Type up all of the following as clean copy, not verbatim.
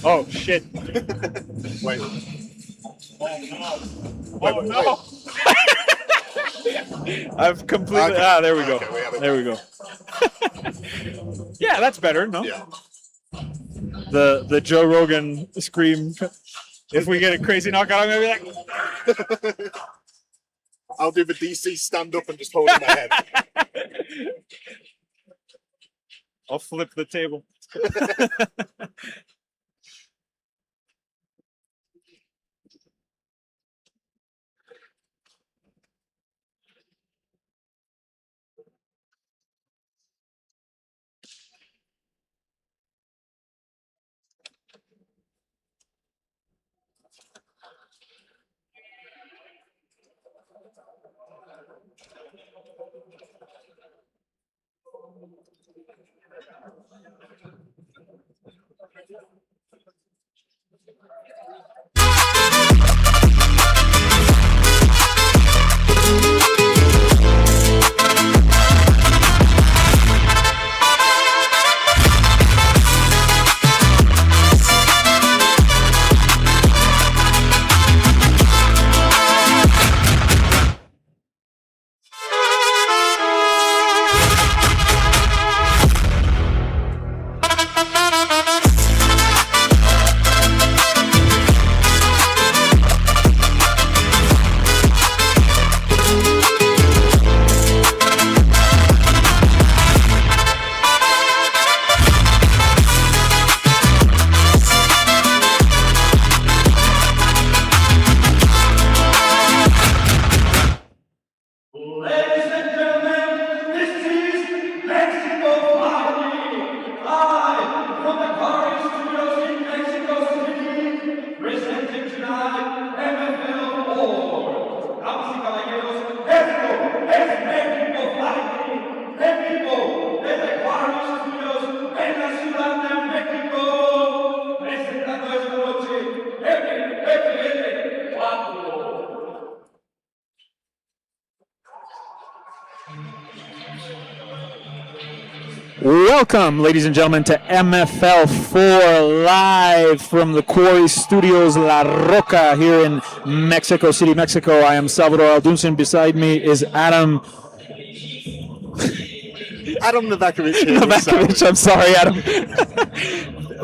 Oh, shit. Wait. Oh, no. I've completely... Okay. there we go. Okay, there we go. Yeah, that's better, no? Yeah. The Joe Rogan scream. If we get a crazy knockout, I'm going to be like... I'll do the DC stand up and just hold in my head. I'll flip the table. Welcome, ladies and gentlemen, to MFL 4 live from the Quarry Studios La Roca here in Mexico City, Mexico. I am Salvador Aldunson. Beside me is Adam Novakovic here. Novakovic. I'm sorry, Adam.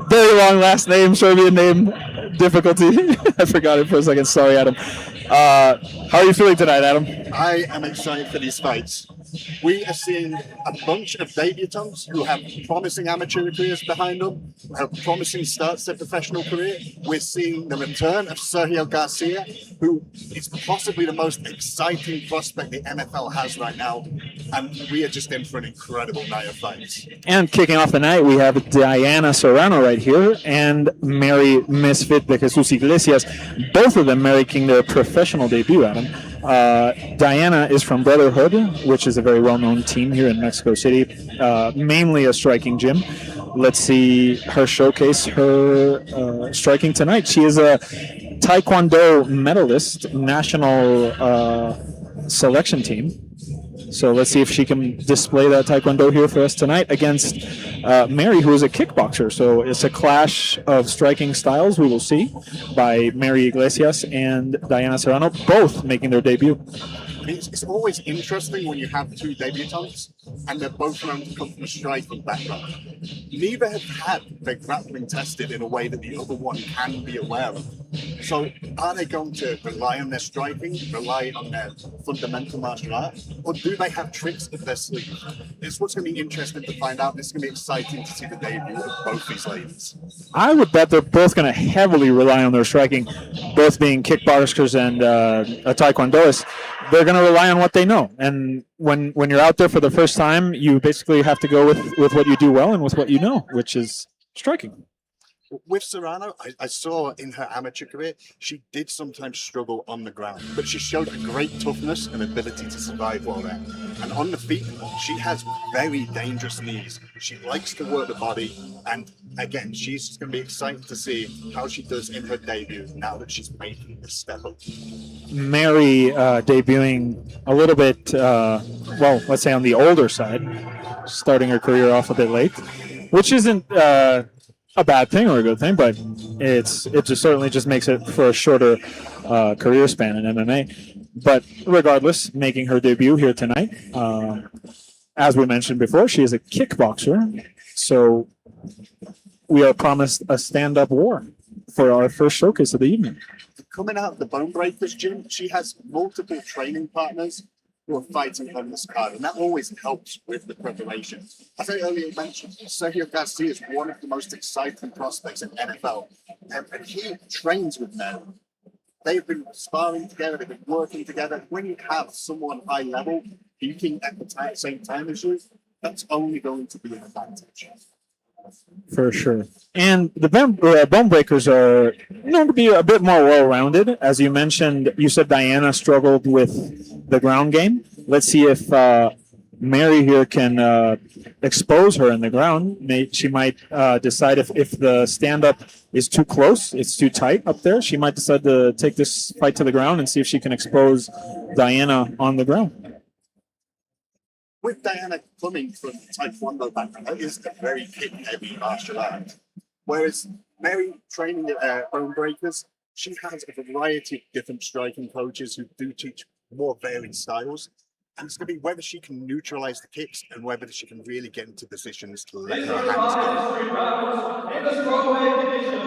Very long last name, Serbian name, difficulty. I forgot it for a second. Sorry, Adam. How are you feeling tonight, Adam? I am excited for these fights. We are seeing a bunch of debutants who have promising amateur careers behind them, have promising starts to their professional career. We're seeing the return of Sergio Garcia, who is possibly the most exciting prospect the MFL has right now. And we are just in for an incredible night of fights. And kicking off the night, we have Diana Serrano right here and Mary Misfit de Jesus Iglesias, both of them making their professional debut, Adam. Diana is from Brotherhood, which is a very well-known team here in Mexico City, mainly a striking gym. Let's see her showcase her striking tonight. She is a Taekwondo medalist, national selection team. So let's see if she can display that Taekwondo here for us tonight against Mary, who is a kickboxer. So it's a clash of striking styles we will see by Mary Iglesias and Diana Serrano, both making their debut. It's always interesting when you have two debutants and they're both known to come from a striking background. Neither have had their grappling tested in a way that the other one can be aware of. So are they going to rely on their striking, rely on their fundamental martial art, or do they have tricks up their sleeve? It's what's going to be interesting to find out. This is going to be exciting to see the debut of both these ladies. I would bet they're both going to heavily rely on their striking, both being kickboxers and a taekwondoist. They're going to rely on what they know. And when you're out there for the first time, you basically have to go with what you do well and with what you know, which is striking. With Serrano, I saw in her amateur career, she did sometimes struggle on the ground, but she showed a great toughness and ability to survive while there. And on the feet, she has very dangerous knees. She likes to work the body, and again, she's just going to be excited to see how she does in her debut now that she's making the step up. Mary debuting a little bit, well, let's say on the older side, starting her career off a bit late, which isn't a bad thing or a good thing, but it just certainly just makes it for a shorter career span in MMA. But regardless, making her debut here tonight. As we mentioned before, she is a kickboxer, so we are promised a stand-up war for our first showcase of the evening. Coming out of the Bone Breakers gym, she has multiple training partners who are fighting on this card, and that always helps with the preparation. As I earlier mentioned, Sergio Garcia is one of the most exciting prospects in NFL, and he trains with men. They've been sparring together, they've been working together. When you have someone high level peaking at the same time as you, that's only going to be an advantage. For sure. And the Bone Breakers are known to be a bit more well-rounded. As you mentioned, you said Diana struggled with the ground game. Let's see if Mary here can expose her in the ground. She might decide if the stand-up is too close, it's too tight up there, she might decide to take this fight to the ground and see if she can expose Diana on the ground. With Diana coming from Taekwondo background, that is a very kick-heavy martial art. Whereas Mary training at Bone Breakers, she has a variety of different striking coaches who do teach more varied styles. And it's going to be whether she can neutralize the kicks and whether she can really get into positions to let her hands go. In the strawweight division,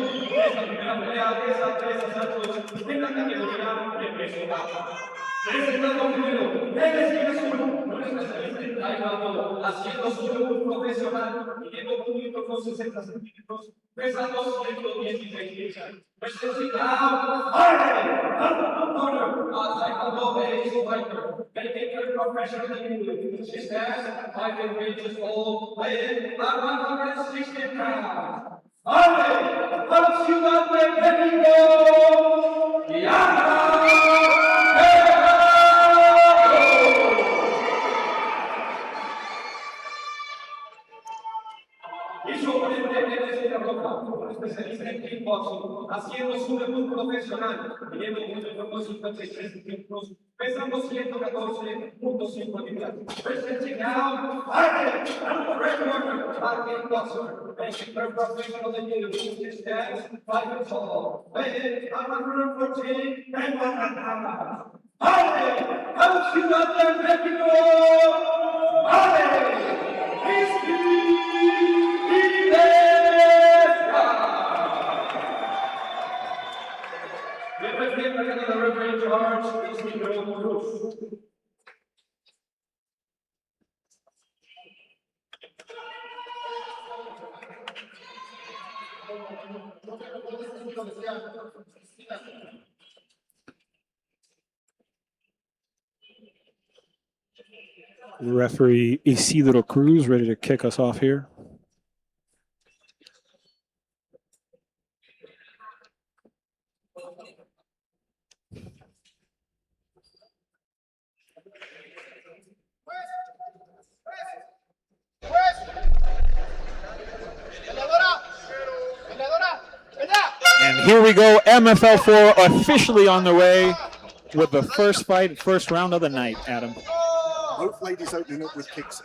presentando primero, un especialista en Taekwondo, haciendo su debut profesional, midiendo 1 con 60 centímetros, pesando 116 libras. Presenting now, Taekwondo-based fighter, dedicated professionally. She stands 5 inches tall, weighing 160 pounds. From Ciudad de México, Diana! Y su oponente en esta roja, un especialista en kickboxing, haciendo su debut profesional, midiendo 1,53 centímetros, pesando 114.5 libras. Presenting now, fighting, and fresh worker, a kickboxer, making her professional debut. She stands 5 feet tall, weighing 114 and 1 half. ¡Vale! ¡A Ciudad de México! ¡Vale! Cruz. Referee Isidro Cruz ready to kick us off here. And here we go, MFL4 officially on the way with the first fight, first round of the night, Adam. Both ladies opening up with kicks.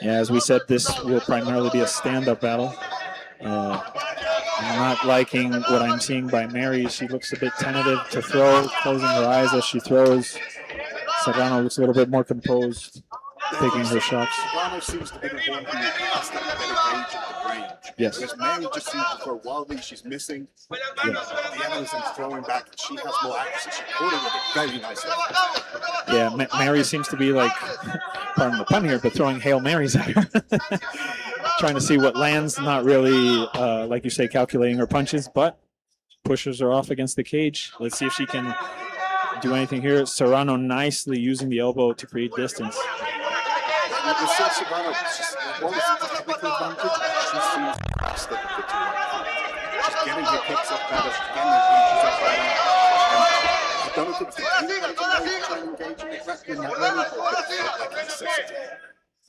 Yeah, as we said, this will primarily be a stand-up battle. I'm not liking what I'm seeing by Mary. She looks a bit tentative to throw, closing her eyes as she throws. Serrano looks a little bit more composed, taking her shots. Serrano seems to be the one who has that better gauge at the range. Yes. Whereas Mary just seems to throw wildly. She's missing. Diana's throwing back. She has more accuracy. She caught it with a very nice left. Yeah, Mary seems to be like, pardon the pun here, but throwing Hail Marys at her. Trying to see what lands, not really, like you say, calculating her punches, but pushes her off against the cage. Let's see if she can do anything here. Serrano nicely using the elbow to create distance. Serrano, one is the technical advantage. She seems to step a bit too long. She's getting her kicks up better. She's getting her punches up better. I don't know if it's the trying to engage in the wrestling that way, but it's not like a necessity.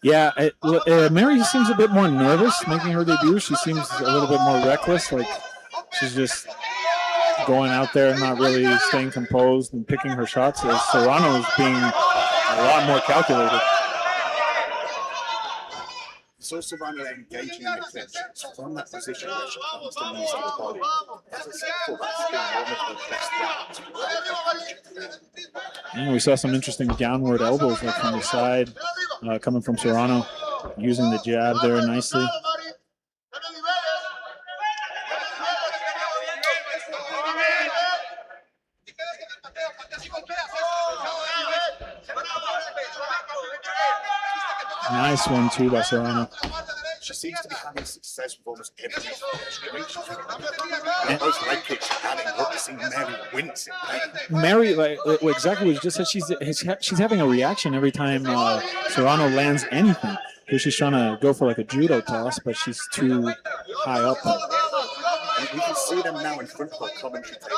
Yeah, Mary seems a bit more nervous making her debut. She seems a little bit more reckless, like she's just going out there, not really staying composed and picking her shots. As Serrano is being a lot more calculated. So Serrano engaging in the clinch from that position where she comes the knees to the body. As I said before, that's been one of the best rounds. And we saw some interesting downward elbows like from the side, coming from Serrano, using the jab there nicely. Nice one too by Serrano. She seems to be having success with almost every and those leg kicks are adding up to see Mary wince it. Mary, like exactly what you just said, she's having a reaction every time Serrano lands anything. Because she's trying to go for like a judo toss, but she's too high up. And we can see them now in front of our commentary table,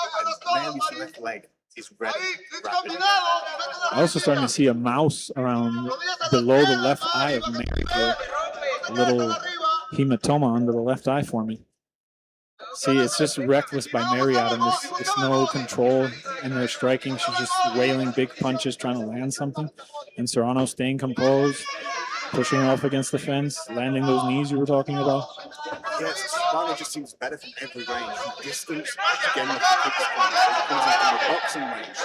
and Mary's left leg is ready. I'm also starting to see a mouse around below the left eye of Mary. A little hematoma under the left eye for me. See, it's just reckless by Mary Adam. There's no control in their striking. She's just wailing big punches, trying to land something. And Serrano staying composed, pushing off against the fence, landing those knees you were talking about. Yes, Serrano just seems better from every range. From distance, getting off the kicks, comes in from the boxing range,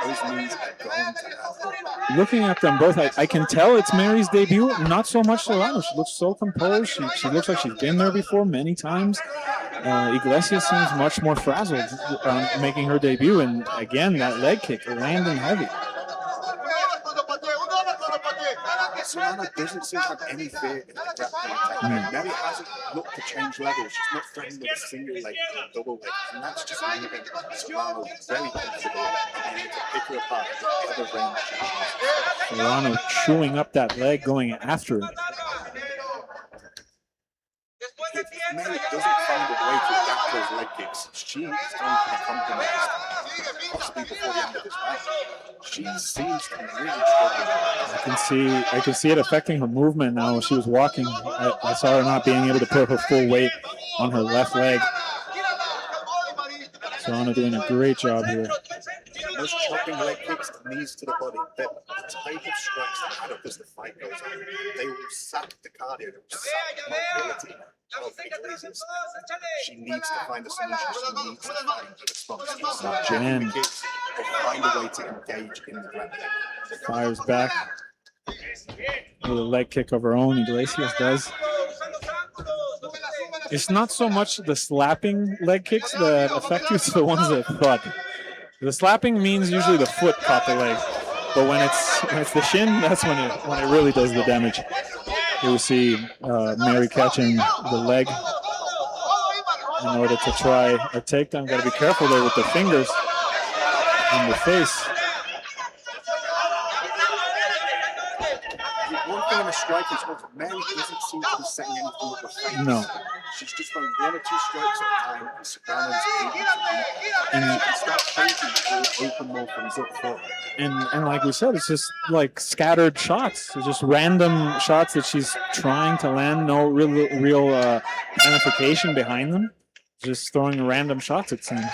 those knees are going to happen. Looking at them both, I can tell it's Mary's debut. Not so much Serrano. She looks so composed. She looks like she's been there before many times. Glacias seems much more frazzled making her debut. And again, that leg kick landing heavy. Serrano doesn't seem to have any fear in the grappling technique. Mary hasn't looked to change levels. She's not threatening with a single leg or a double leg. And that's just leaving Serrano very comfortable and able to pick her apart with the other range. Serrano chewing up that leg, going after it. If Mary doesn't find a way to adapt those leg kicks, she is going to be compromised. Possibly before the end of this round. She seems to be really struggling. I can see it affecting her movement now. When she was walking, I saw her not being able to put her full weight on her left leg. Serrano doing a great job here. Those chopping leg kicks, knees to the body, the type of strikes that add up as the fight goes on, they will sap the cardio, they will sap the mobility of Glacias. She needs to find a solution, she needs to find a response. It's not chopping the kicks, but find a way to engage in the grappling. Fires back with a leg kick of her own, Glacias does. It's not so much the slapping leg kicks that affect you, it's the ones that thud. The slapping means usually the foot caught the leg, but when it's the shin, that's when it really does the damage. Here we see Mary catching the leg in order to try a takedown. Got to be careful there with the fingers in the face. One thing in the striking is Mary doesn't seem to be setting anything up with feints. No. She's just throwing one or two strikes at a time. And Serrano's able to beat. And you can start changing to open more things up for her. And like we said, it's just like scattered shots. It's just random shots that she's trying to land. No real planification behind them. Just throwing random shots, it seems.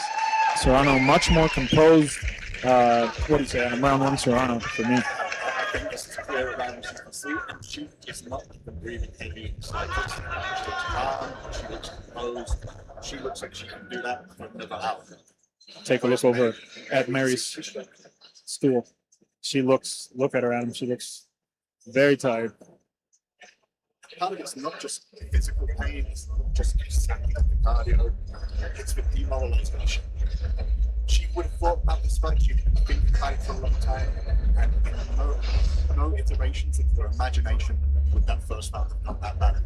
Serrano much more composed. What do you say? I'm round one Serrano for me. I think this is clear around as you can see, and she is not even breathing heavy like this. She looks calm, she looks composed, she looks like she can do that for another hour. Take a look over at Mary's stool. Look at her, Adam, she looks very tired. Part of it's not just physical pain, it's not just sapping up the cardio, it's the demoralization. She would have thought about this fight, she'd been fighting for a long time, and no iterations of her imagination with that first round have not that bad.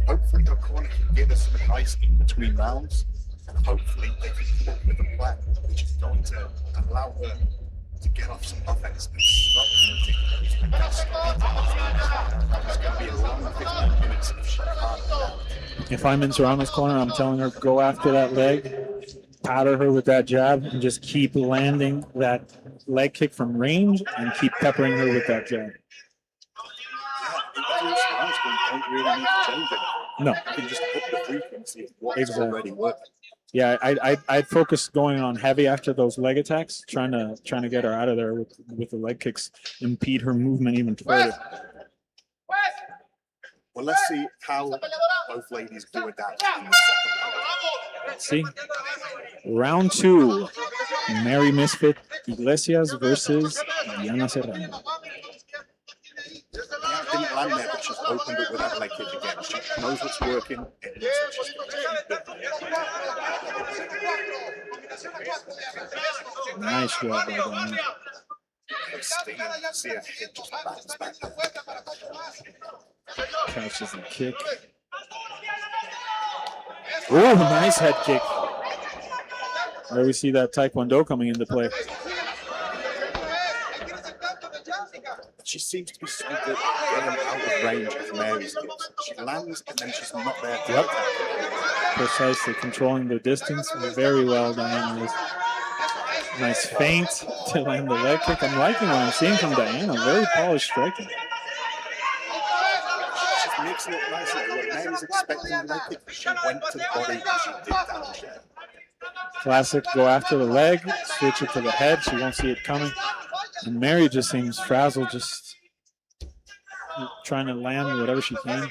Hopefully her corner can give us some advice in between rounds, and hopefully they can come up with a plan which is going to allow her to get off some offense and stop hurting those It's going to be a long 15 minutes if she can't do that. If I'm in Serrano's corner, I'm telling her, go after that leg, powder her with that jab, and just keep landing that leg kick from range and keep peppering her with that jab. Don't really need to change it. No. You can just put the frequency of what's already working. Yeah, I'd focus going on heavy after those leg attacks, trying to get her out of there with the leg kicks, impede her movement even further. Well, let's see how both ladies do adapt in the second round. Let's see. Round 2. Mary Misfit Iglesias versus Diana Serrano. Yeah, didn't land there, but she's opened it with that leg kick again. She knows what's working and knows what she's doing. Nice job by Diana. See her hit just bounce back. Catches the kick. Oh, nice head kick. There we see that Taekwondo coming into play. She seems to be so good at getting out of range of Mary's kicks. She lands and then she's not there. Yep. Precisely controlling the distance very well, Diana is. Nice feint to land the leg kick. I'm liking what I'm seeing from Diana. Very polished striking. She's mixing it nicely. What Mary's expecting the leg kick, she went to the body and she did damage there. Classic, go after the leg, switch it to the head. She won't see it coming. And Mary just seems frazzled, just trying to land whatever she can.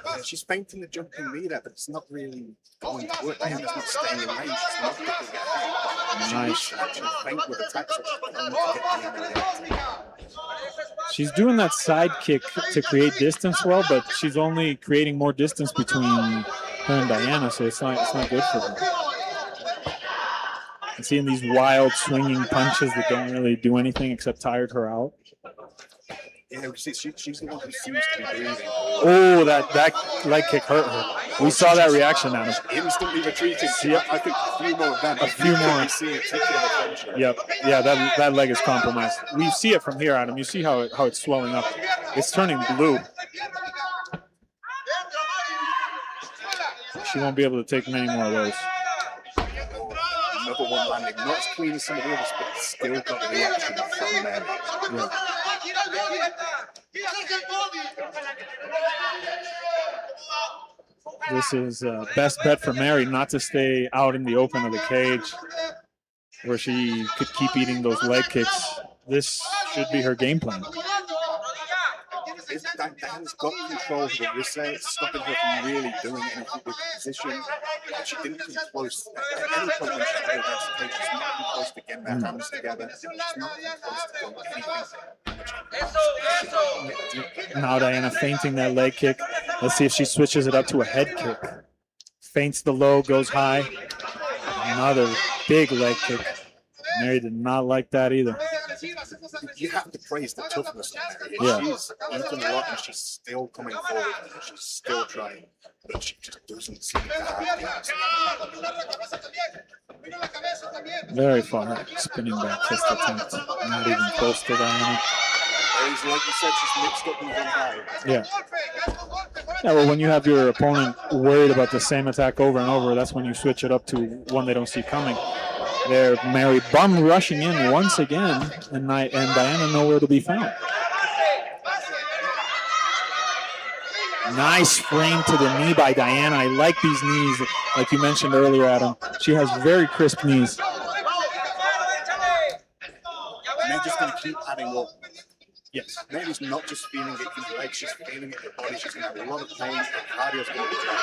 Yeah, she's feinting the jumping knee there, but it's not really going to work. Diana's not staying in range. She's not getting ahead. Nice. She actually feint with attacks. She's doing that side kick to create distance well, but she's only creating more distance between her and Diana, so it's not good for her. And seeing these wild swinging punches that don't really do anything except tired her out. Yeah, she's the one who seems to be breathing. Oh, that leg kick hurt her. We saw that reaction at him. Instantly retreating. Yep. I think a few more of them. A few more. Yep. Yeah, that leg is compromised. We see it from here, Adam. You see how it's swelling up. It's turning blue. She won't be able to take many more of those. Another one landing, not as clean as some of the others, but still got the reaction from them. Yeah. This is best bet for Mary not to stay out in the open of the cage where she could keep eating those leg kicks. This should be her game plan. Diana's got control of the wrist there. It's stopping her from really doing anything with the position. She didn't come close. At any point when she's going against the cage, she's not come close to getting their hands together. She's not come close to doing anything. Now Diana feinting that leg kick. Let's see if she switches it up to a head kick. Feints the low, goes high. Another big leg kick. Mary did not like that either. You have to praise the toughness of Mary. Yeah. She's eaten a lot and she's still coming forward. She's still trying, but she just doesn't seem to have the Very far. Spinning back fist attempt. Not even close to Diana. Like you said, she's mixed up and gone high. Yeah. Yeah, well, when you have your opponent worried about the same attack over and over, that's when you switch it up to one they don't see coming. There, Mary bum rushing in once again, and Diana nowhere to be found. Nice frame to the knee by Diana. I like these knees, like you mentioned earlier, Adam. She has very crisp knees. And they're just going to keep adding up. Yes. Mary's not just feeling it in the legs, she's feeling it in the body. She's going to have a lot of pain. Her cardio's going to be tough.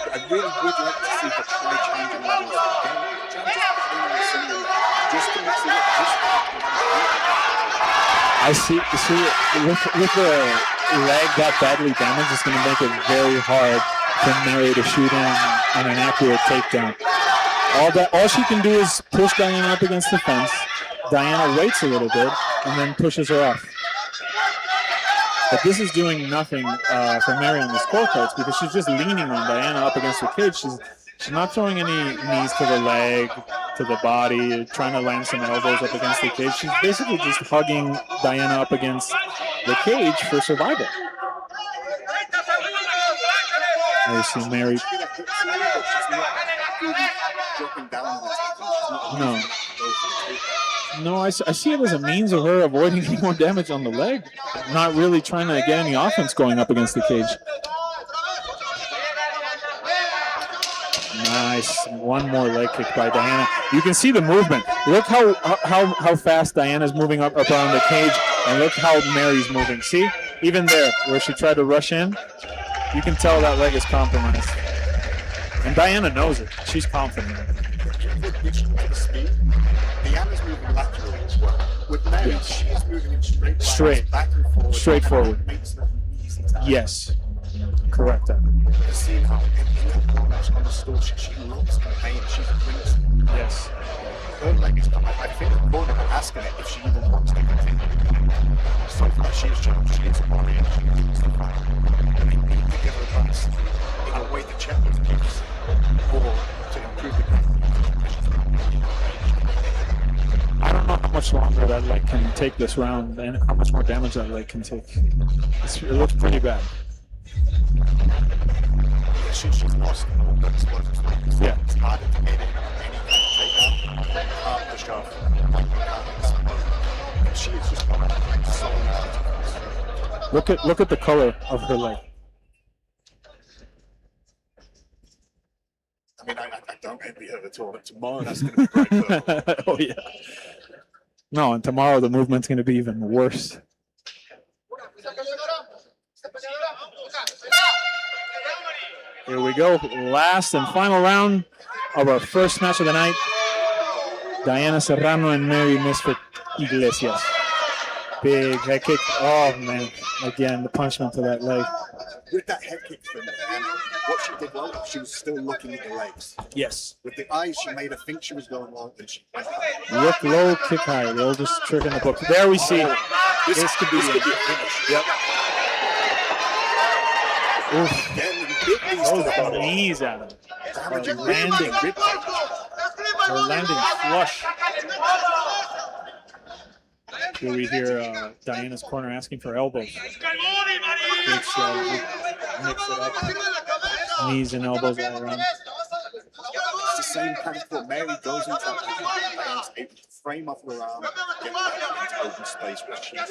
I really would like to see her try changing levels again. Just to mix it up. I see with the leg that badly damaged, it's going to make it very hard for Mary to shoot in on an accurate takedown. All she can do is push Diana up against the fence. Diana waits a little bit and then pushes her off. But this is doing nothing for Mary on the scorecards because she's just leaning on Diana up against the cage. She's not throwing any knees to the leg, to the body, trying to land some elbows up against the cage. She's basically just hugging Diana up against the cage for survival. There you see Mary. No, I see it as a means of her avoiding any more damage on the leg. Not really trying to get any offense going up against the cage. Nice. One more leg kick by Diana. You can see the movement. Look how fast Diana's moving up around the cage, and look how Mary's moving. See? Even there, where she tried to rush in, you can tell that leg is compromised. And Diana knows it. She's confident. Diana's moving laterally as well. With Mary, Yes. she is moving in straight lines, Straight. back and forward. Straight forward. Makes it an easy task. Yes. Correct. You've seen how on the stall she looks in pain. She's wincing. Yes. Her leg is coming. I think the corner are asking it if she even wants to continue. So far, she's jumped. She's worrying. She needs to fight. And they need to give her a pass in a way to check those kicks or to improve the game. I don't know how much longer that leg can take this round and how much more damage that leg can take. It looks pretty bad. Yeah, she's lost all the explosives. Yeah. It's harder to get in any kind of takedown. The shove. She is just like so mad. Look at the color of her leg. I mean, I don't envy her at all. But tomorrow, that's going to be great. Oh yeah. No, and tomorrow the movement's going to be even worse. Here we go. Last and final round of our first match of the night. Diana Serrano and Mary Misfit Iglesias. Big head kick. Oh, man. Again, the punishment to that leg. With that head kick from Diana, what she did well, she was still looking at the legs. Yes. With the eyes, she made her think she was going long, and she went Look low, kick high. They'll just trick in the book. There we see. This could be a finish. Yep. Oof. Again, big knees to Those the are body. knees at him. Damaging Landing. They're landing flush. Here we hear Diana's corner asking for elbows. Big strategy. Mix it up. Knees and elbows all around. It's the same kind of thing. Mary goes into that Diana's able to frame off her arm, get back into open space where she is.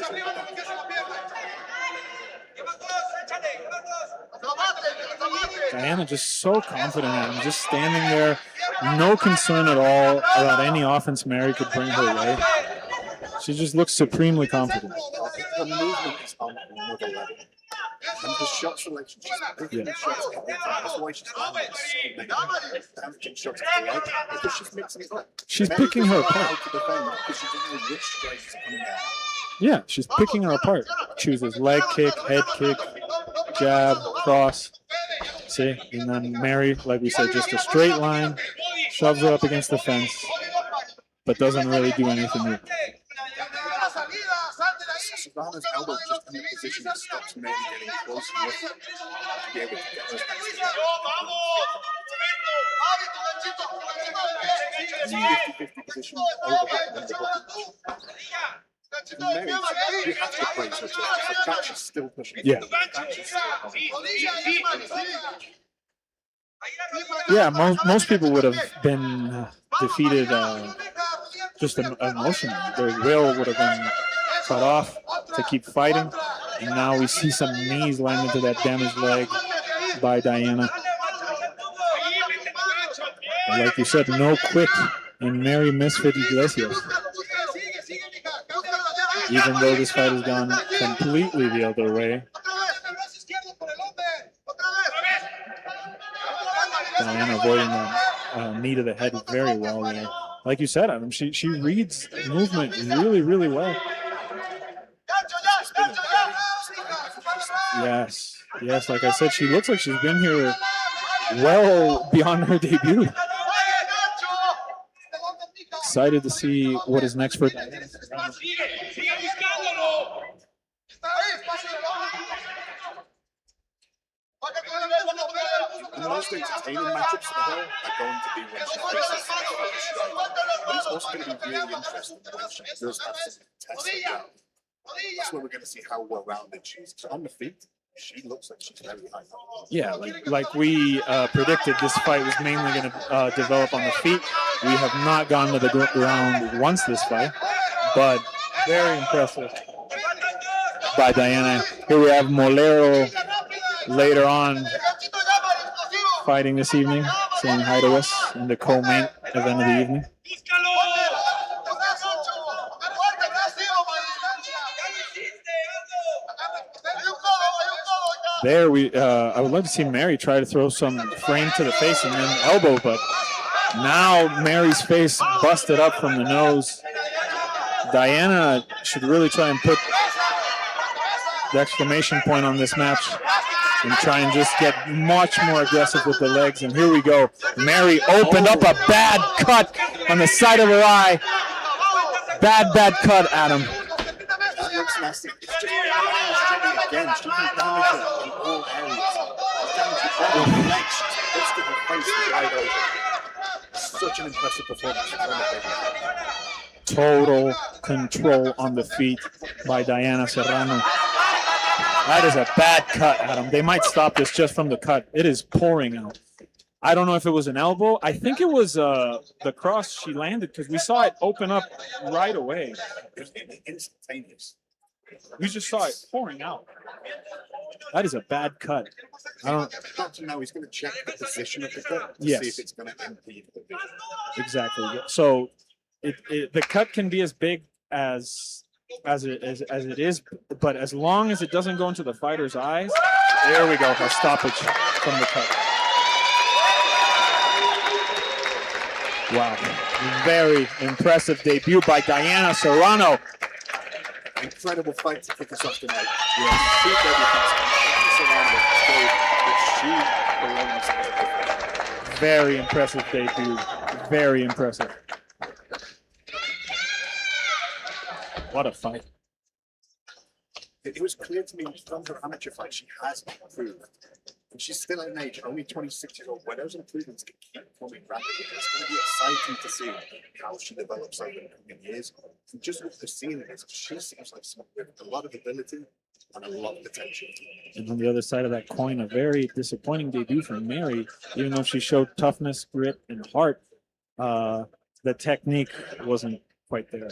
Diana just so confident in him, just standing there, no concern at all about any offense Mary could bring her way. She just looks supremely confident. Her movement is on another level. And the shot selection, she's picking the shots every time. That's why she's damaging shots to the leg, because she's mixing it up. She's Mary picking her doesn't know how apart. to defend because she doesn't know which strikes are coming out. Yeah, she's picking her apart. Chooses leg kick, head kick, jab, cross. See? And then Mary, like we said, just a straight line, shoves her up against the fence, but doesn't really do anything new. Serrano's elbow just in the position that stops Mary getting close enough to be able to get those hands. 50-50 position, overhook, underhook. Mary, you have to praise her. The catch is still pushing. Yeah. The catch is still pushing. Yeah, most people would have been defeated just emotionally. Their will would have been cut off to keep fighting. And now we see some knees land into that damaged leg by Diana. And like you said, no quit in Mary Misfit Iglesias. Even though this fight has gone completely the other way. Diana avoiding that knee to the head very well there. Like you said, Adam, she reads movement really, really well. Yes, yes. Like I said, she looks like she's been here well beyond her debut. Excited to see what is next for Diana. The most entertaining matchups for her are going to be when she faces but it's also going to be really interesting when she does have some contested down. That's where we're going to see how well-rounded she is. So on the feet, she looks like she's very high. Yeah, like we predicted, this fight was mainly going to develop on the feet. We have not gone to the ground once this fight, but very impressive by Diana. Here we have Molero later on fighting this evening, saying hi to us in the co-main event of the evening. There I would love to see Mary try to throw some frame to the face and then elbow, but now Mary's face busted up from the nose. Diana should really try and put the exclamation point on this match and try and just get much more aggressive with the legs. And here we go. Mary opened up a bad cut on the side of her eye. Bad cut, Adam. That looks nasty. It's just again. She can damage her in all areas. She's damaged the body, the legs. She's busted her face wide open. Such an impressive performance from the baby. Total control on the feet by Diana Serrano. That is a bad cut, Adam. They might stop this just from the cut. It is pouring out. I don't know if it was an elbow. I think it was the cross she landed because we saw it open up right away. It was instantaneous. We just saw it pouring out. That is a bad cut. I don't. Doctor now he's going to check the position of the cut to Yes. see if it's going to impede the vision. Exactly. So the cut can be as big as it is, but as long as it doesn't go into the fighter's eyes, there we go, a stoppage from the cut. Wow, very impressive debut by Diana Serrano. Incredible fight to kick us off tonight. Yes. Two debutantes. Diana Serrano showed that she belongs. Very impressive debut. Very impressive. What a fight. It was clear to me from her amateur fight she has improved. And she's still at an age, only 26 years old, where those improvements can keep coming rapidly. It's going to be exciting to see how she develops over the coming years. And just what the ceiling is, she seems like someone with a lot of ability and a lot of potential. And on the other side of that coin, a very disappointing debut from Mary. Even though she showed toughness, grit, and heart, the technique wasn't quite there.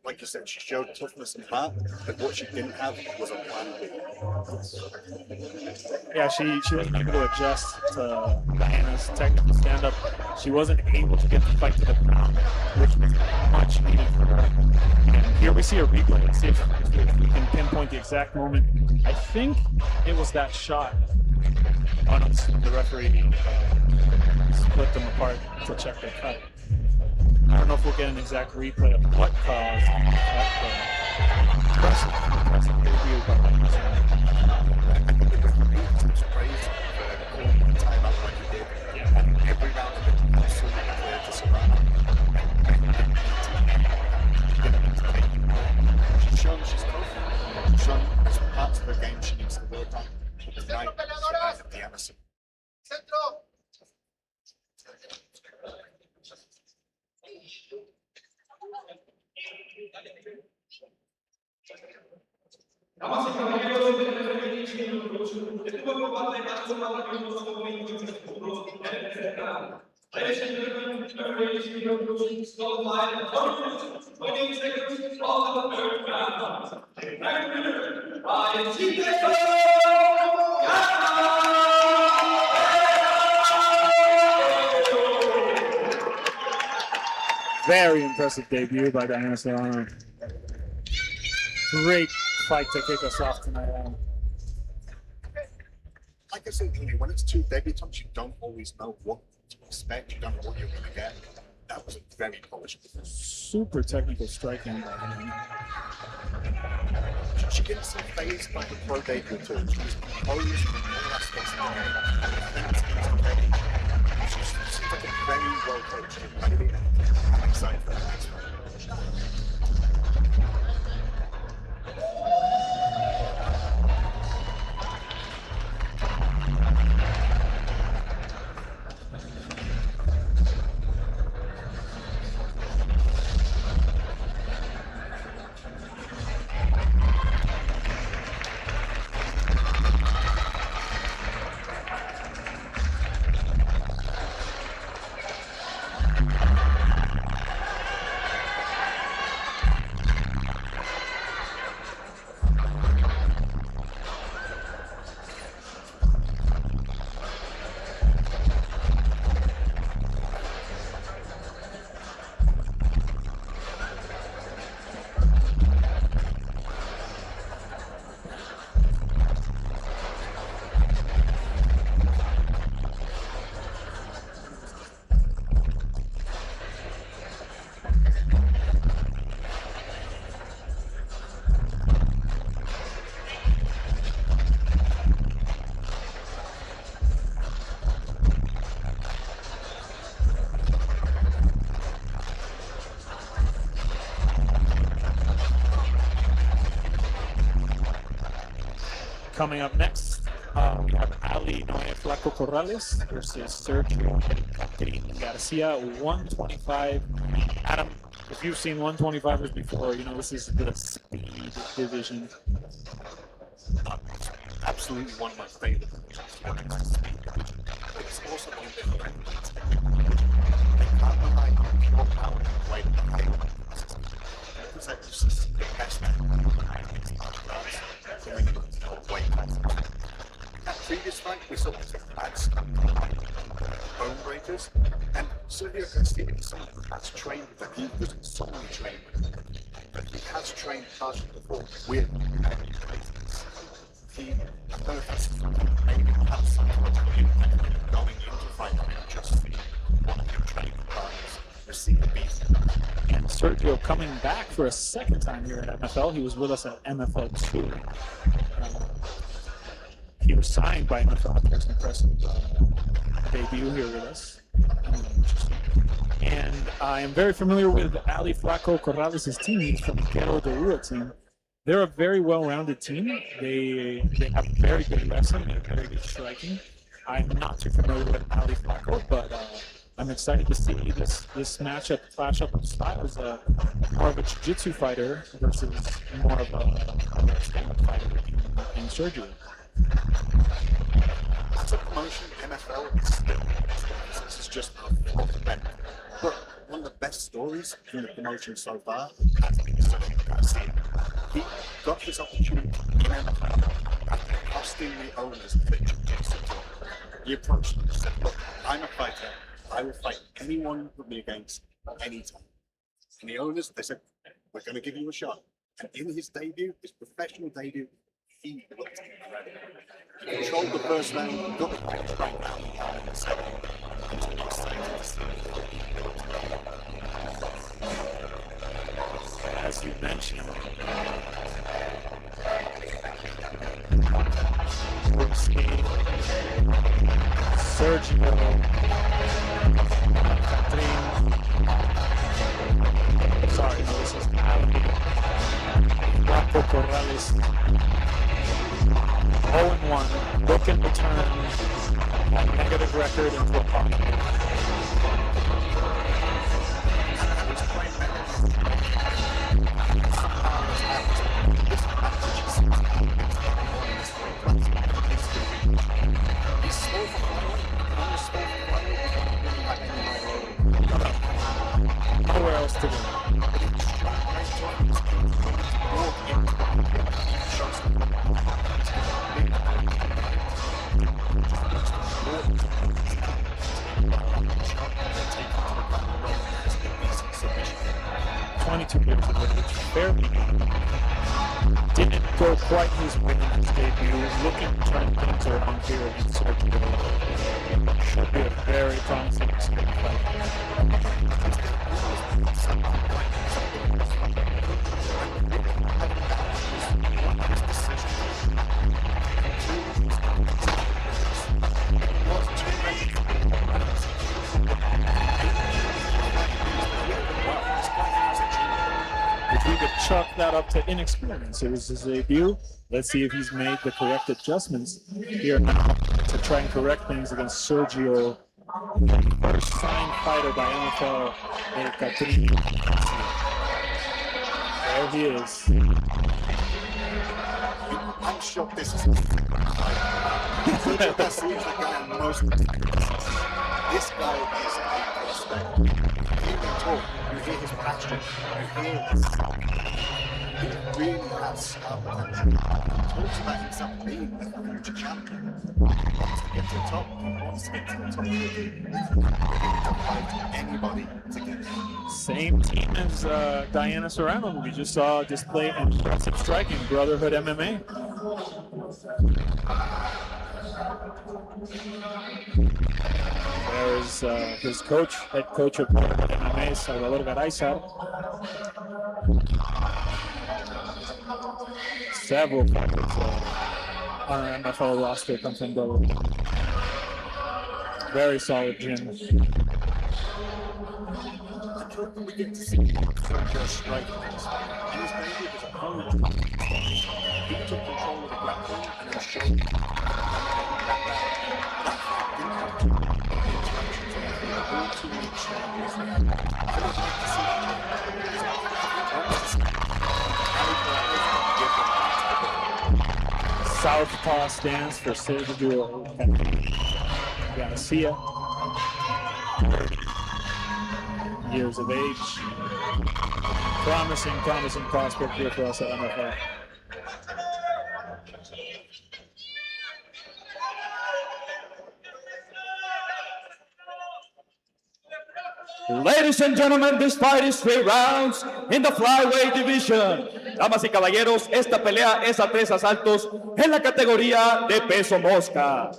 Like you said, she showed toughness and heart, but what she didn't have was a plan B. Yeah, she wasn't able to adjust to Diana's technical stand-up. She wasn't able to get the fight to the ground, which was much needed for her. And here we see a replay. Let's see if we can pinpoint the exact moment. I think it was that shot. Oh no, the referee split them apart to check their cut. I don't know if we'll get an exact replay of what caused that, but impressive debut by Diana Serrano. I think the referee was praised for calling the timeout like he did. Yeah. And every round of it was absolutely clear to Serrano. She's shown she's tough. She's shown there's parts of her game she needs to work on. Tonight, she has the Emerson. Damas y caballeros, estuvo probando en la zona de los momentos futuros en el Serrano. Ladies and gentlemen, referees video productions go live 20 seconds of the third round. Next winner by Very impressive debut by Diana Serrano. Great fight to kick us off tonight, Adam. Like I said, when it's two debutantes, you don't always know what to expect. You don't know what you're going to get. That was a very polished performance. Super technical striking by Diana. She didn't seem phased by the pro debut too. She was composed in all aspects of the game. She seems like a very well coached lady. I'm excited for that next one. Coming up next, we have Ali Noe Flaco Corrales versus Sergio Garcia, 125. Adam, if you've seen 125ers before, you know this is the speed division. Absolutely one of my favorite divisions. It's also one of the favorite. They can't rely on pure power in the way that they because they're just the best man. That previous fight, we saw some bad stuff, bone breakers, and Sergio Garcia is someone who has trained with them. He doesn't solely train with them, but he has trained partially before with he maybe have psychological impact going into fight and just see one of your training partners receive a beat. And Sergio coming back for a second time here at MFL. He was with us at MFL 2. He was signed by MFL. There's an impressive debut here with us. And I am very familiar with Ali Flaco Corrales' team. He's from the Geraldo team. They're a very well-rounded team. They have very good wrestling and very good striking. I'm not too familiar with Ali Flaco, but I'm excited to see this matchup clash up of styles. More of a jiu-jitsu fighter versus more of a stand-up fighter in Sergio. As a promotion, NFL is still this is just a event. But one of the best stories from the promotion so far has been Sergio Garcia. He got his opportunity in NFL after costing the owners the jiu-jitsu tour. He approached them and said, look, I'm a fighter. I will fight anyone you put me against anytime. And the owners, they said, we're going to give you a shot. And in his debut, his professional debut, he looked incredible. He controlled the first round, got the finish right now in the second. It's exciting to see. As you mentioned, Sergio sorry, no, this is Ali Flaco Corrales. 0-1, looking to turn a negative record into a positive. Nowhere else to go. Barely didn't go quite his way in his debut. Looking to turn things around here against Sergio. Should be a very promising fight. We could chalk that up to inexperience. It was his debut. Let's see if he's made the correct adjustments here now to try and correct things against Sergio, the first signed fighter by NFL Catrin. There he is. I'm shocked this is This guy is a prospect. You hear him talk, you hear his passion, you hear his he really has star potential. He talks about himself being a future champion. He wants to get to the top, he wants to get to the top quickly. He's willing to fight anybody to get there. Same team as Diana Serrano, who we just saw display impressive striking, Brotherhood MMA. There's his coach, head coach of Brotherhood MMA, Salvador Garcia. Several fighters on our MFL roster come from Brotherhood. Very solid gym. I hope we get to see Sergio strike things. In his debut, there's a whole he took control of the grappling and then Southpaw stance for Sergio Garcia. Years of age. Promising prospect here for us at MFL. Ladies and gentlemen, this fight is 3 rounds in the flyweight division. Damas y caballeros, esta pelea es a 3 asaltos en la categoría de peso mosca.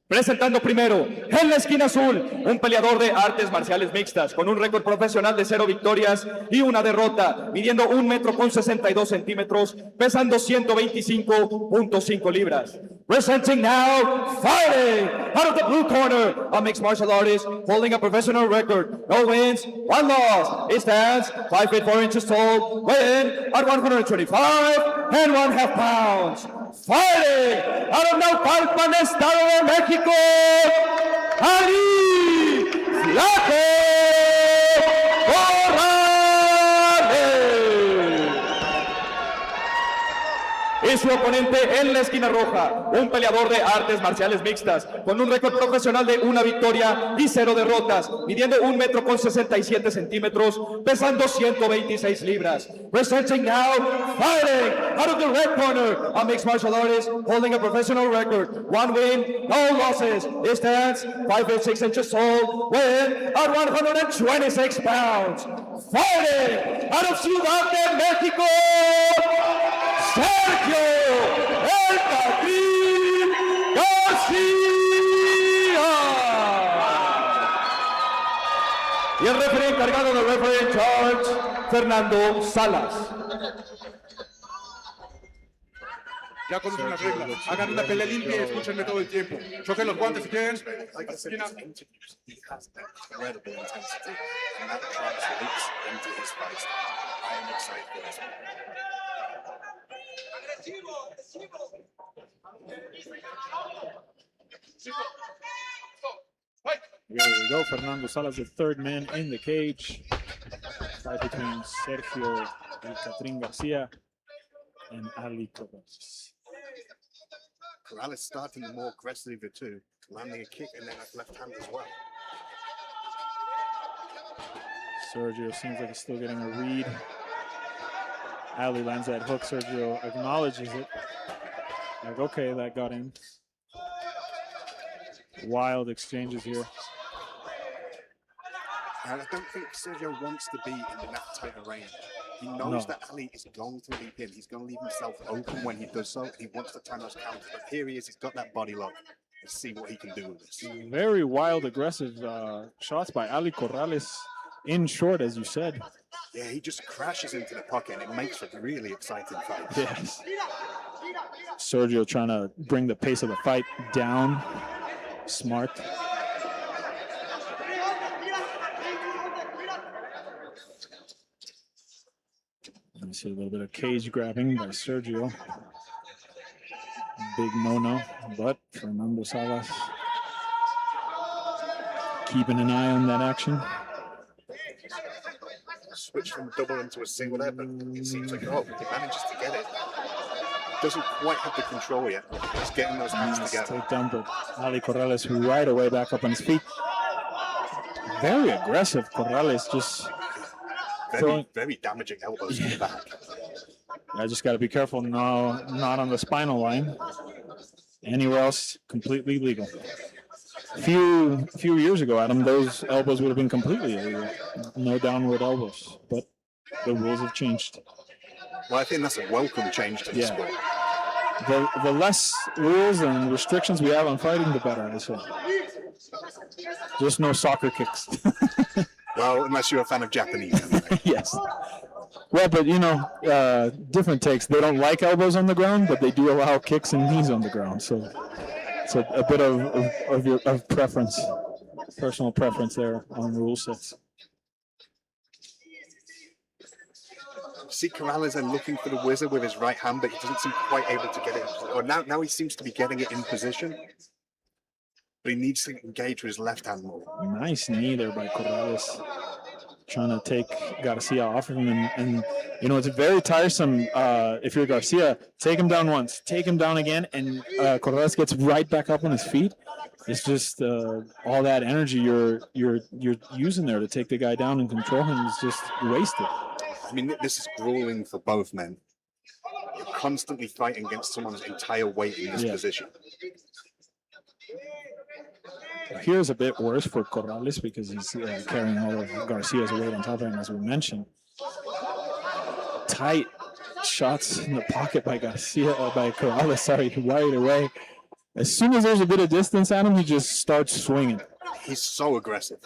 Presentando primero, en la esquina azul, un peleador de artes marciales mixtas, con un récord profesional de 0 victorias y 1 derrota, midiendo 1 metro con 62 centímetros, pesando 125.5 libras. Presenting now, fighting out of the blue corner, a mixed martial artist holding a professional record. No wins, 1 loss. He stands 5 feet 4 inches tall, weighing at 125.5 pounds. Fighting out of Naucalpan, Estado de México, Ali Flaco Corrales. Y su oponente en la esquina roja, un peleador de artes marciales mixtas, con un récord profesional de 1 victoria y 0 derrotas, midiendo 1 metro con 67 centímetros, pesando 126 libras. Presenting now, fighting out of the red corner, a mixed martial artist holding a professional record. 1 win, no losses. He stands 5 feet 6 inches tall, weighing at 126 pounds. Fighting out of Ciudad de México, Sergio El Catrín Garcia. Y el referee encargado del referee in charge, Fernando Salas. Ya conocen las reglas. Hagan una pelea limpia y escúchenme todo el tiempo. Choquen los guantes si quieren. Like I said, his interviews, he has incredible intensity, and that translates into his fight style. I am excited for this one. Here we go. Fernando Salas, the 3rd man in the cage. Fight between Sergio El Catrín Garcia and Ali Corrales. Corrales starting more aggressive too, landing a kick and then a left hand as well. Sergio seems like he's still getting a read. Ali lands that hook. Sergio acknowledges it. Like, okay, that got in. Wild exchanges here. And I don't think Sergio wants to be in that tight a range. He knows that Ali is going to leap in. He's going to leave himself open when he does so. He wants to time those counters. But here he is. He's got that body lock. Let's see what he can do with this. Very wild, aggressive shots by Ali Corrales in short, as you said. Yeah, he just crashes into the pocket, and it makes a really exciting fight. Yes. Sergio trying to bring the pace of the fight down. Smart. You see a little bit of cage grabbing by Sergio. Big no-no, but Fernando Salas keeping an eye on that action. Switch from a double into a single there, but it seems like, oh, he manages to get it. Doesn't quite have the control yet. He's getting those hands together. Takedown, but Ali Corrales right away back up on his feet. Very aggressive, Corrales, just very damaging elbows to the back. I just got to be careful now, not on the spinal line. Anywhere else, completely legal. Few years ago, Adam, those elbows would have been completely illegal. No downward elbows, but the rules have changed. Well, I think that's a welcome change to the sport. The less rules and restrictions we have on fighting, the better, I say. Just no soccer kicks. Well, unless you're a fan of Japanese. Yes. Well, but you know, different takes. They don't like elbows on the ground, but they do allow kicks and knees on the ground. So it's a bit of preference, personal preference there on rule sets. See Corrales then looking for the wizard with his right hand, but he doesn't seem quite able to get it. Or now he seems to be getting it in position, but he needs to engage with his left hand more. Nice knee there by Corrales, trying to take Garcia off of him. And you know, it's very tiresome if you're Garcia. Take him down once, take him down again, and Corrales gets right back up on his feet. It's just all that energy you're using there to take the guy down and control him is just wasted. I mean, this is grueling for both men. You're constantly fighting against someone's entire weight in this position. Here's a bit worse for Corrales because he's carrying all of Garcia's weight on top of him, as we mentioned. Tight shots in the pocket by Corrales, sorry, wide away. As soon as there's a bit of distance at him, he just starts swinging. He's so aggressive.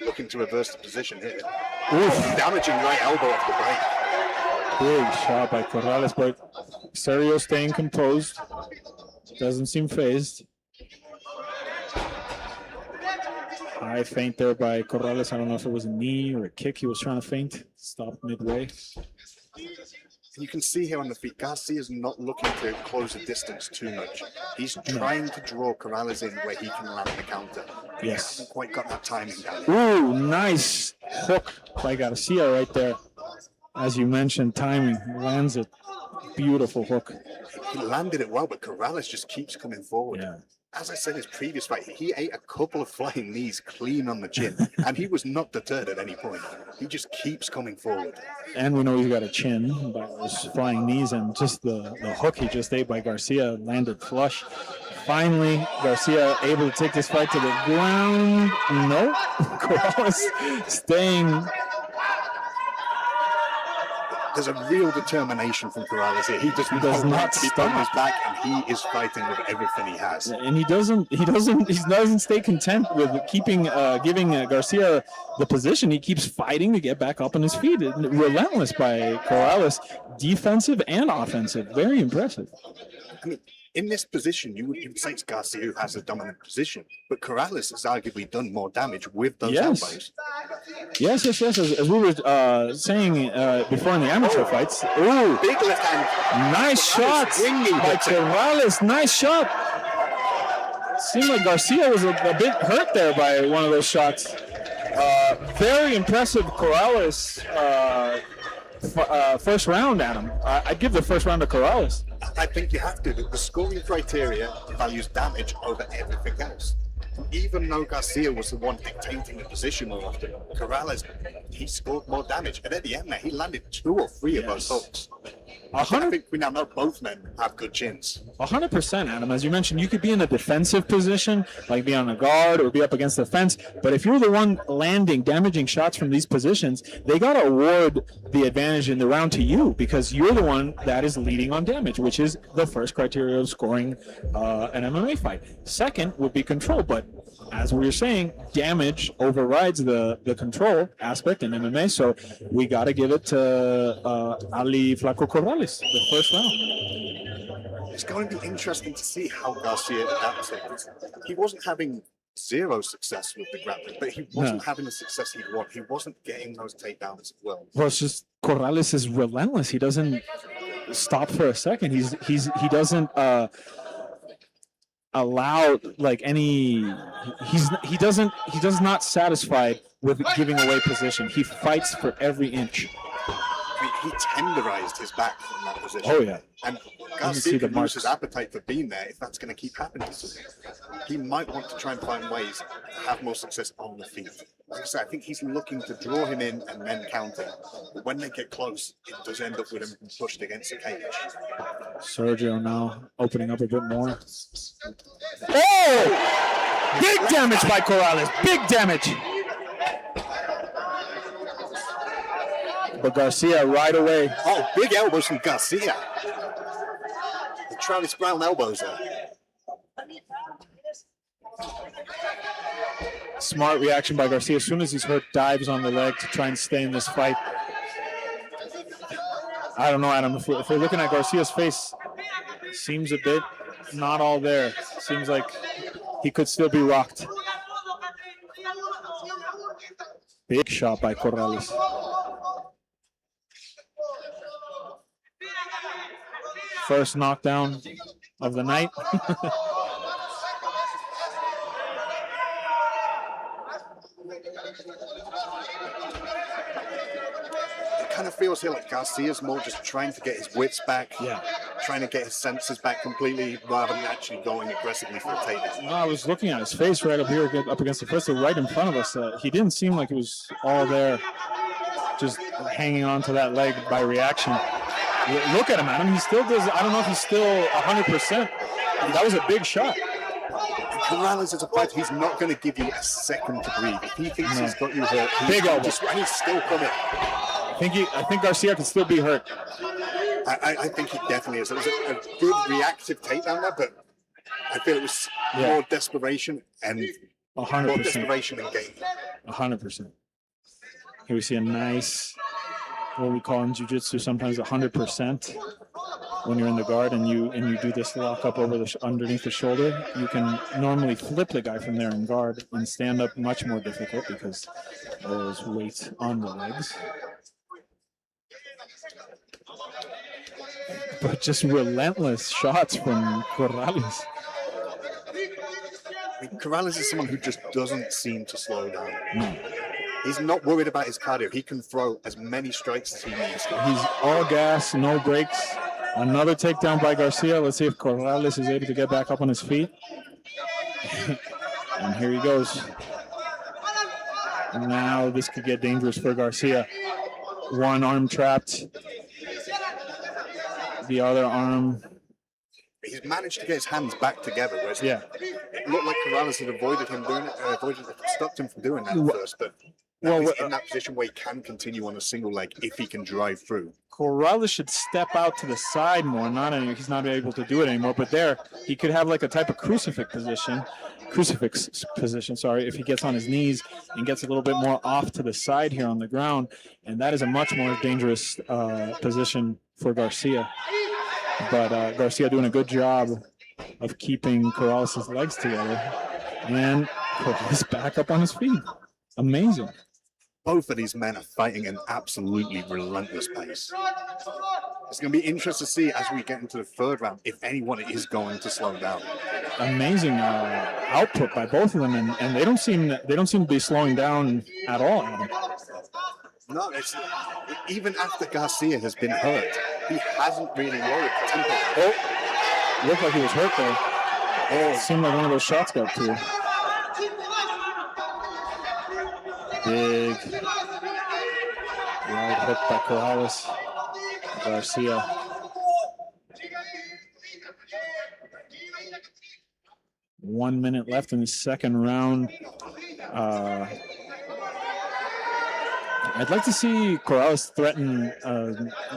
Looking to reverse the position here. Damaging right elbow off the break. Big shot by Corrales, but Sergio staying composed. Doesn't seem phased. High feint there by Corrales. I don't know if it was a knee or a kick he was trying to feint. Stopped midway. You can see here on the feet, Garcia's not looking to close the distance too much. He's trying to draw Corrales in where he can land the counter. Yes. He hasn't quite got that timing down. Ooh, nice hook by Garcia right there. As you mentioned, timing. Lands it. Beautiful hook. He landed it well, but Corrales just keeps coming forward. Yeah. As I said in his previous fight, he ate a couple of flying knees clean on the chin, and he was not deterred at any point. He just keeps coming forward. And we know he's got a chin by those flying knees, and just the hook he just ate by Garcia landed flush. Finally, Garcia able to take this fight to the ground. No, Corrales staying. There's a real determination from Corrales here. He does not keep on his back, and he is fighting with everything he has. And he doesn't stay content with giving Garcia the position. He keeps fighting to get back up on his feet. Relentless by Corrales, defensive and offensive. Very impressive. I mean, in this position, you would say it's Garcia who has a dominant position, but Corrales has arguably done more damage with those elbows. Yes. As we were saying before in the amateur fights. Ooh, big left hand. Nice shot by Corrales. Nice shot. Seemed like Garcia was a bit hurt there by one of those shots. Very impressive Corrales first round, Adam. I'd give the first round to Corrales. I think you have to. The scoring criteria values damage over everything else. Even though Garcia was the one dictating the position more often, Corrales, he scored more damage. And at the end there, he landed 2 or 3 of those hooks. I think we now know both men have good chins. 100%, Adam. As you mentioned, you could be in a defensive position, like be on a guard or be up against the fence. But if you're the one landing, damaging shots from these positions, they got to award the advantage in the round to you because you're the one that is leading on damage, which is the first criteria of scoring an MMA fight. Second would be control. But as we were saying, damage overrides the control aspect in MMA. So we got to give it to Ali Flaco Corrales. The first round. It's going to be interesting to see how Garcia adapts it. He wasn't having 0 success with the grappling, but he wasn't having the success he'd want. He wasn't getting those takedowns as well. Well, it's just Corrales is relentless. He doesn't stop for a second. He doesn't allow like any. He does not satisfied with giving away position. He fights for every inch. I mean, he tenderized his back from that position. Oh, yeah. And Garcia could lose his appetite for being there if that's going to keep happening to him. He might want to try and find ways to have more success on the feet. Like I said, I think he's looking to draw him in and then counter. But when they get close, it does end up with him pushed against the cage. Sergio now opening up a bit more. Oh! Big damage by Corrales. Big damage. But Garcia right away. Oh, big elbows from Garcia. The Travis Brown elbows there. Smart reaction by Garcia. As soon as he's hurt, dives on the leg to try and stay in this fight. I don't know, Adam. If we're looking at Garcia's face, seems a bit not all there. Seems like he could still be rocked. Big shot by Corrales. First knockdown of the night. It kind of feels here like Garcia's more just trying to get his wits back, trying to get his senses back completely, rather than actually going aggressively for a takedown. Well, I was looking at his face right up here, up against the crystal, right in front of us. He didn't seem like it was all there, just hanging on to that leg by reaction. Look at him, Adam. He still does. I don't know if he's still 100%. That was a big shot. Corrales is a fighter. He's not going to give you a second to breathe. If he thinks he's got you hurt, big elbow, and he's still coming. I think Garcia can still be hurt. I think he definitely is. It was a good reactive takedown there, but I feel it was more desperation and 100%. More desperation and game. 100%. Here we see a nice, what we call in jiu-jitsu sometimes 100%. When you're in the guard and you do this lock up over underneath the shoulder, you can normally flip the guy from there in guard, and stand up much more difficult because there's weight on the legs. But just relentless shots from Corrales. Corrales is someone who just doesn't seem to slow down. No. He's not worried about his cardio. He can throw as many strikes as he needs to. He's all gas, no brakes. Another takedown by Garcia. Let's see if Corrales is able to get back up on his feet. And here he goes. And now this could get dangerous for Garcia. One arm trapped. The other arm. He's managed to get his hands back together. Whereas it looked like Corrales had avoided him doing it, stopped him from doing that at first. But now he's in that position where he can continue on a single leg if he can drive through. Corrales should step out to the side more. He's not able to do it anymore. But there, he could have like a type of crucifix position. If he gets on his knees and gets a little bit more off to the side here on the ground. And that is a much more dangerous position for Garcia. But Garcia doing a good job of keeping Corrales' legs together. And Corrales back up on his feet. Amazing. Both of these men are fighting an absolutely relentless pace. It's going to be interesting to see as we get into the third round if anyone is going to slow down. Amazing output by both of them, and they don't seem to be slowing down at all. No, even after Garcia has been hurt, he hasn't really lowered the tempo. Oh, looked like he was hurt there. Oh, it seemed like one of those shots got through. Big right hook by Corrales. Garcia. One minute left in the second round. I'd like to see Corrales threaten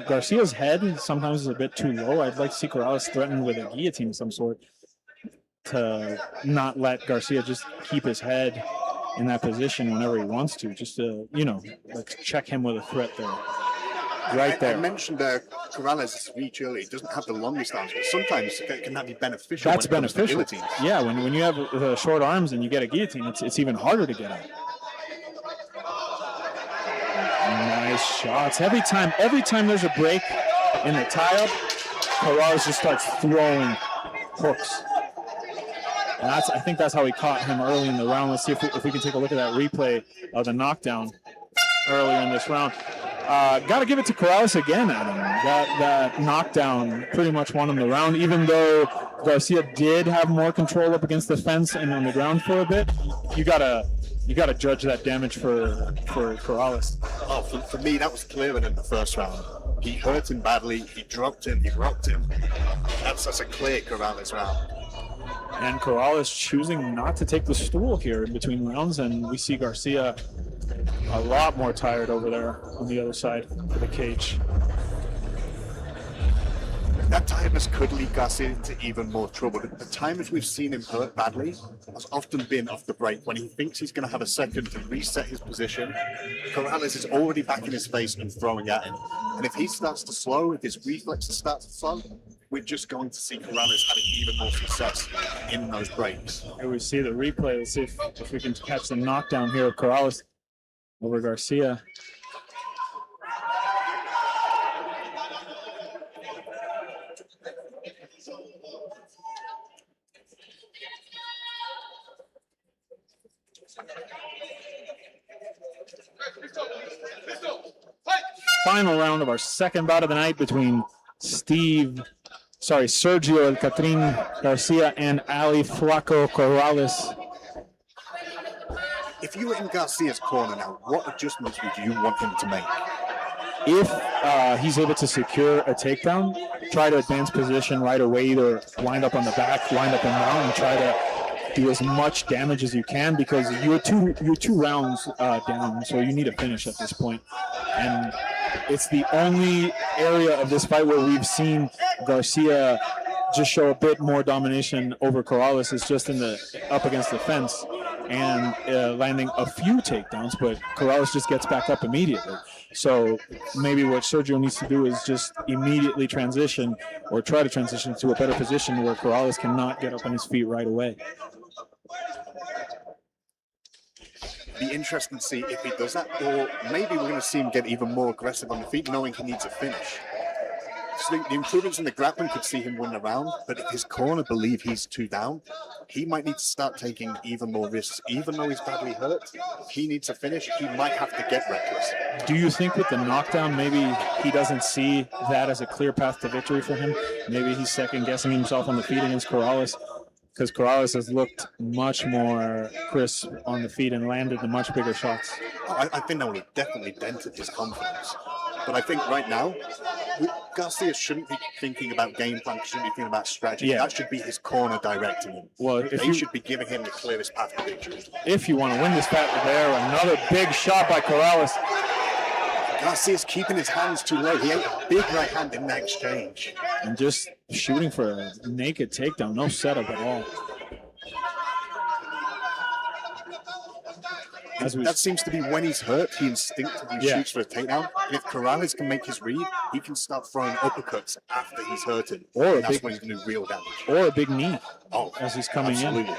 Garcia's head. Sometimes is a bit too low. I'd like to see Corrales threaten with a guillotine of some sort to not let Garcia just keep his head in that position whenever he wants to, just to, like check him with a threat there. Right there. I mentioned Corrales' reach earlier. He doesn't have the longest arms, but sometimes can that be beneficial? That's beneficial. Yeah, when you have short arms and you get a guillotine, it's even harder to get at. Nice shots. Every time there's a break in the tie-up, Corrales just starts throwing hooks. And I think that's how he caught him early in the round. Let's see if we can take a look at that replay of the knockdown earlier in this round. Got to give it to Corrales again, Adam. That knockdown pretty much won him the round, even though Garcia did have more control up against the fence and on the ground for a bit. You gotta judge that damage for Corrales. Oh, for me, that was clearer than the first round. He hurt him badly. He dropped him. He rocked him. That's a clear Corrales round. And Corrales choosing not to take the stool here in between rounds, and we see Garcia a lot more tired over there on the other side of the cage. That tiredness could lead Garcia into even more trouble. The times we've seen him hurt badly has often been off the break when he thinks he's going to have a second to reset his position. Corrales is already back in his face and throwing at him. And if he starts to slow, if his reflexes start to slow, we're just going to see Corrales having even more success in those breaks. Here we see the replay. Let's see if we can catch the knockdown here of Corrales. over Garcia. Final round of our second bout of the night between Sergio El Catrin Garcia and Ali Flaco Corrales. If you were in Garcia's corner now, what adjustments would you want him to make? If he's able to secure a takedown, try to advance position right away, either wind up on the back, wind up and down, and try to do as much damage as you can, because you're two rounds down, so you need a finish at this point. And it's the only area of this fight where we've seen Garcia just show a bit more domination over Corrales, is just in the up against the fence and landing a few takedowns, but Corrales just gets back up immediately. So maybe what Sergio needs to do is just immediately transition, or try to transition to a better position where Corrales cannot get up on his feet right away. Be interesting to see if he does that, or maybe we're going to see him get even more aggressive on the feet, knowing he needs a finish. So the improvements in the grappling could see him win the round, but if his corner believe he's 2 down, he might need to start taking even more risks. Even though he's badly hurt, if he needs a finish, he might have to get reckless. Do you think with the knockdown, maybe he doesn't see that as a clear path to victory for him? Maybe he's second-guessing himself on the feet against Corrales, because Corrales has looked much more crisp on the feet and landed the much bigger shots. I think that would have definitely dented his confidence. But I think right now, Garcia shouldn't be thinking about game plan, shouldn't be thinking about strategy. Yeah. That should be his corner directing him. Well, They should be giving him the clearest path to victory. If you want to win this fight, there, another big shot by Corrales. Garcia's keeping his hands too low. He ate a big right hand in that exchange. And just shooting for a naked takedown, no setup at all. That seems to be when he's hurt, he instinctively shoots for a takedown. And if Corrales can make his read, he can start throwing uppercuts after he's hurted. Or that's when he's going to do real damage. Or a big knee as he's coming absolutely. in.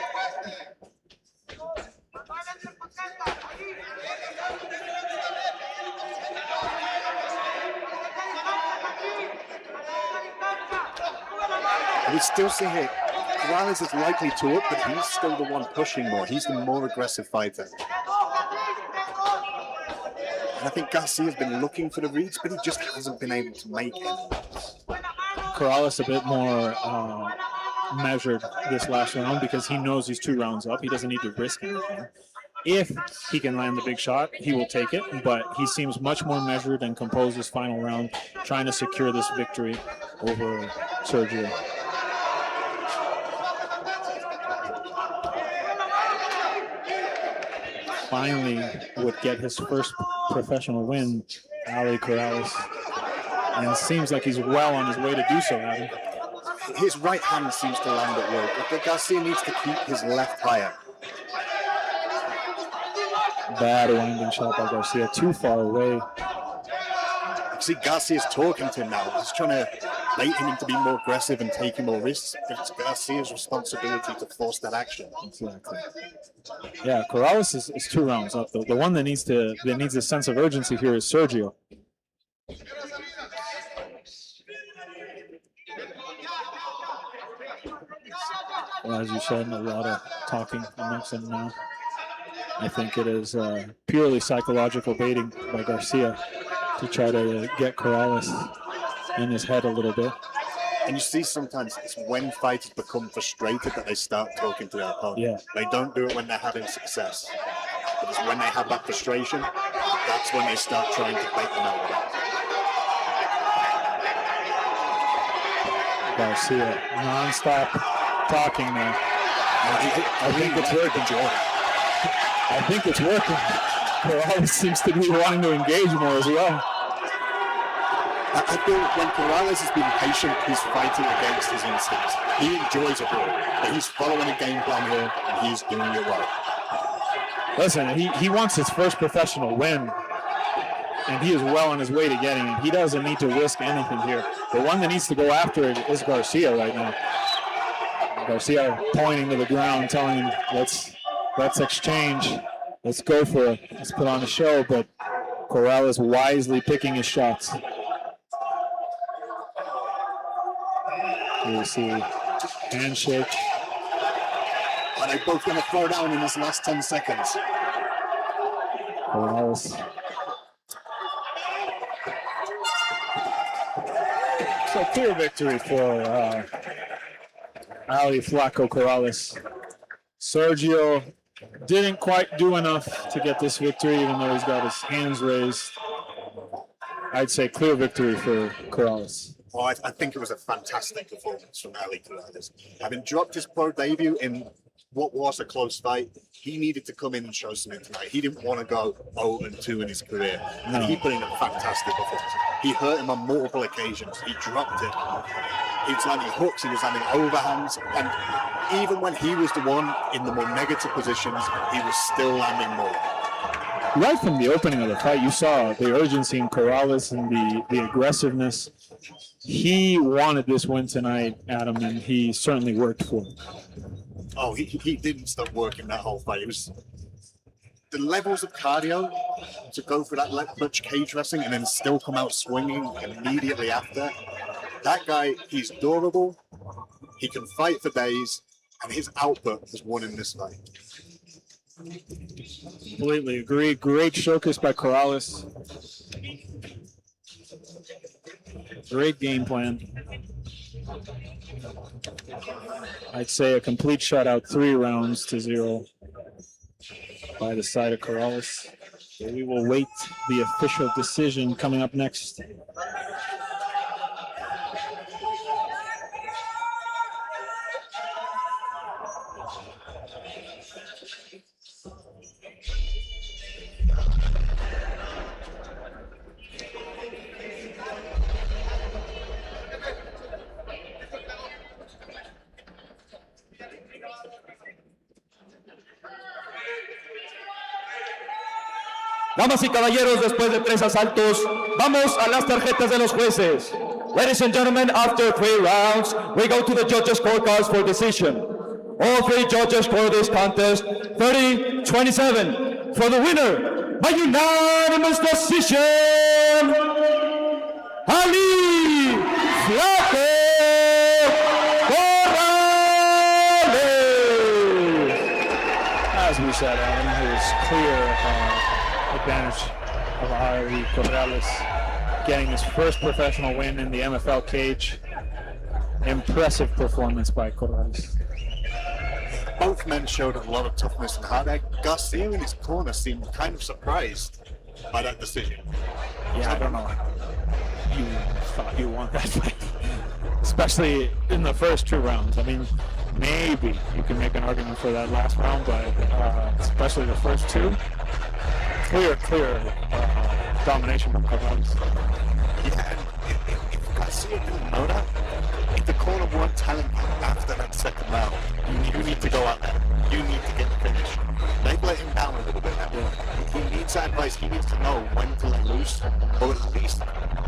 We still see here, Morales is likely to up, but he's still the one pushing more. He's the more aggressive fighter. And I think Garcia's been looking for the reads, but he just hasn't been able to make any. Corrales a bit more measured this last round because he knows he's 2 rounds up. He doesn't need to risk anything. If he can land the big shot, he will take it, but he seems much more measured and composed this final round, trying to secure this victory over Sergio. Finally would get his first professional win, Ali Corrales, and it seems like he's well on his way to do so, Adam. His right hand seems to land at will, but Garcia needs to keep his left higher. Bad winding shot by Garcia, too far away. You see, Garcia's talking to him now. He's trying to bait him into being more aggressive and taking more risks. It's Garcia's responsibility to force that action. Exactly. Yeah, Corrales is 2 rounds up. The one that needs a sense of urgency here is Sergio. Well, as you said, a lot of talking amongst them now. I think it is purely psychological baiting by Garcia to try to get Corrales in his head a little bit. And you see sometimes it's when fighters become frustrated that they start talking to their opponent. Yeah. They don't do it when they're having success. But it's when they have that frustration, that's when they start trying to bait them out. Garcia, non-stop talking now. I think it's working, Joe. I think it's working. Corrales seems to be wanting to engage more as well. I feel when Corrales has been patient, he's fighting against his instincts. He enjoys it all, but he's following a game plan here, and he's doing it well. Listen, he wants his first professional win, and he is well on his way to getting it. He doesn't need to risk anything here. The one that needs to go after it is Garcia right now. Garcia pointing to the ground, telling him, let's exchange. let's go for it. Let's put on a show, but Corrales wisely picking his shots. You see handshake. Are they both going to throw down in this last 10 seconds? Corrales. So clear victory for Ali Flaco Corrales. Sergio didn't quite do enough to get this victory, even though he's got his hands raised. I'd say clear victory for Corrales. Well, I think it was a fantastic performance from Ali Corrales. Having dropped his pro debut in what was a close fight, he needed to come in and show something tonight. He didn't want to go 0-2 in his career, and he put in a fantastic performance. He hurt him on multiple occasions. He dropped it. He was landing hooks, he was landing overhands, and even when he was the one in the more negative positions, he was still landing more. Right from the opening of the fight, you saw the urgency in Corrales and the aggressiveness. He wanted this win tonight, Adam, and he certainly worked for it. Oh, he didn't stop working that whole fight. It was the levels of cardio to go for that much cage wrestling and then still come out swinging immediately after. That guy, he's durable. He can fight for days, and his output was won in this fight. Completely agree. Great showcase by Corrales. Great game plan. I'd say a complete shutout, 3-0 by the side of Corrales. So we will wait the official decision coming up next. Damas y caballeros, después de 3 asaltos, vamos a las tarjetas de los jueces. Ladies and gentlemen, after 3 rounds, we go to the judges' scorecards for decision. All 3 judges score this contest 30-27. For the winner, by unanimous decision, Ali Flaco Corrales. As we said, Adam, it was clear advantage of Ali Corrales getting his first professional win in the MFL cage. Impressive performance by Corrales. Both men showed a lot of toughness and heart. Garcia in his corner seemed kind of surprised by that decision. Yeah, I don't know. You thought you won that fight, especially in the first 2 rounds. I mean, maybe you can make an argument for that last round, but especially the first 2. Clear domination from Chavez. Yeah, and if Garcia didn't know that, if the corner weren't telling him after that second round, you need to go out there, you need to get the finish. They've let him down a little bit now. Yeah. He needs that advice, he needs to know when to let loose, or at least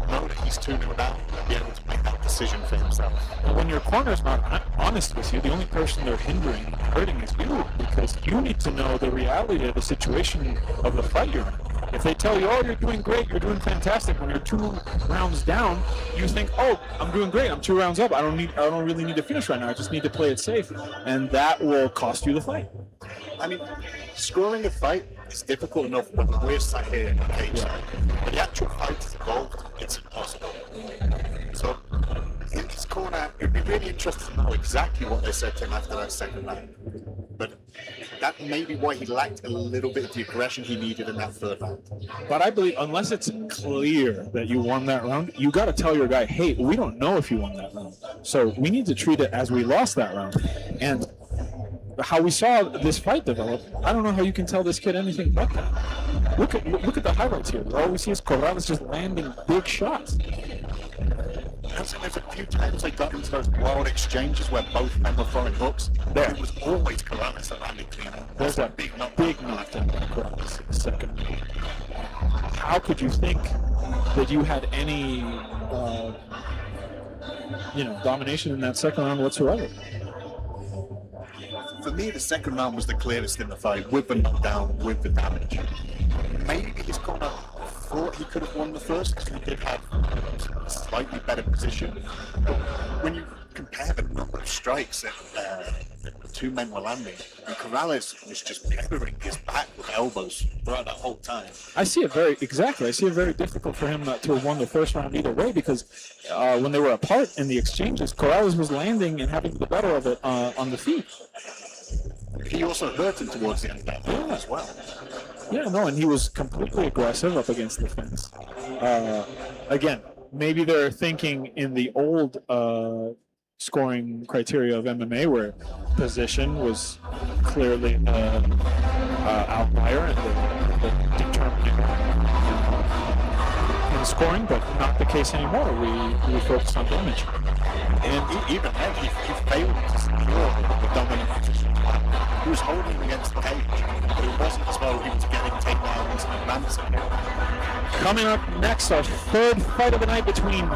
know that he's 2-0 down and be able to make that decision for himself. Well, when your corner's not honest with you, the only person they're hindering and hurting is you, because you need to know the reality of the situation of the fight you're in. If they tell you, oh, you're doing great, you're doing fantastic, when you're 2 rounds down, you think, oh, I'm doing great, I'm 2 rounds up, I don't really need to finish right now, I just need to play it safe, and that will cost you the fight. I mean, scoring a fight is difficult enough when we're sat here in the cage. Yeah. But the actual fight is involved, it's impossible. So, in his corner, it'd be really interesting to know exactly what they said to him after that second round. But that may be why he lacked a little bit of the aggression he needed in that 3rd round. But I believe, unless it's clear that you won that round, you got to tell your guy, hey, we don't know if you won that round. So we need to treat it as we lost that round. And how we saw this fight develop, I don't know how you can tell this kid anything but that. Look at the highlights here. All we see is Corrales just landing big shots. There's a few times they got into those wild exchanges where both men were throwing hooks. There. It was always Corrales that landed clean. There's that big knockdown by Corrales in the second. How could you think that you had any, domination in that second round whatsoever? For me, the second round was the clearest in the fight, with the knockdown, with the damage. Maybe his corner thought he could have won the first because he did have a slightly better position. But when you compare the number of strikes that the two men were landing, and Corrales was just peppering his back with elbows throughout that whole time. I see it very difficult for him not to have won the first round either way, because when they were apart in the exchanges, Corrales was landing and having the better of it on the feet. He also hurt him towards the end of that fight as well. Yeah, no, and he was completely aggressive up against the fence. Again, maybe they're thinking in the old scoring criteria of MMA, where position was clearly the outlier and the determining in scoring, but not the case anymore. We focus on damage. And even then, he failed to secure the dominant position. He was holding against the cage, but it wasn't as though he was getting takedowns and advancing. Coming up next, our third fight of the night between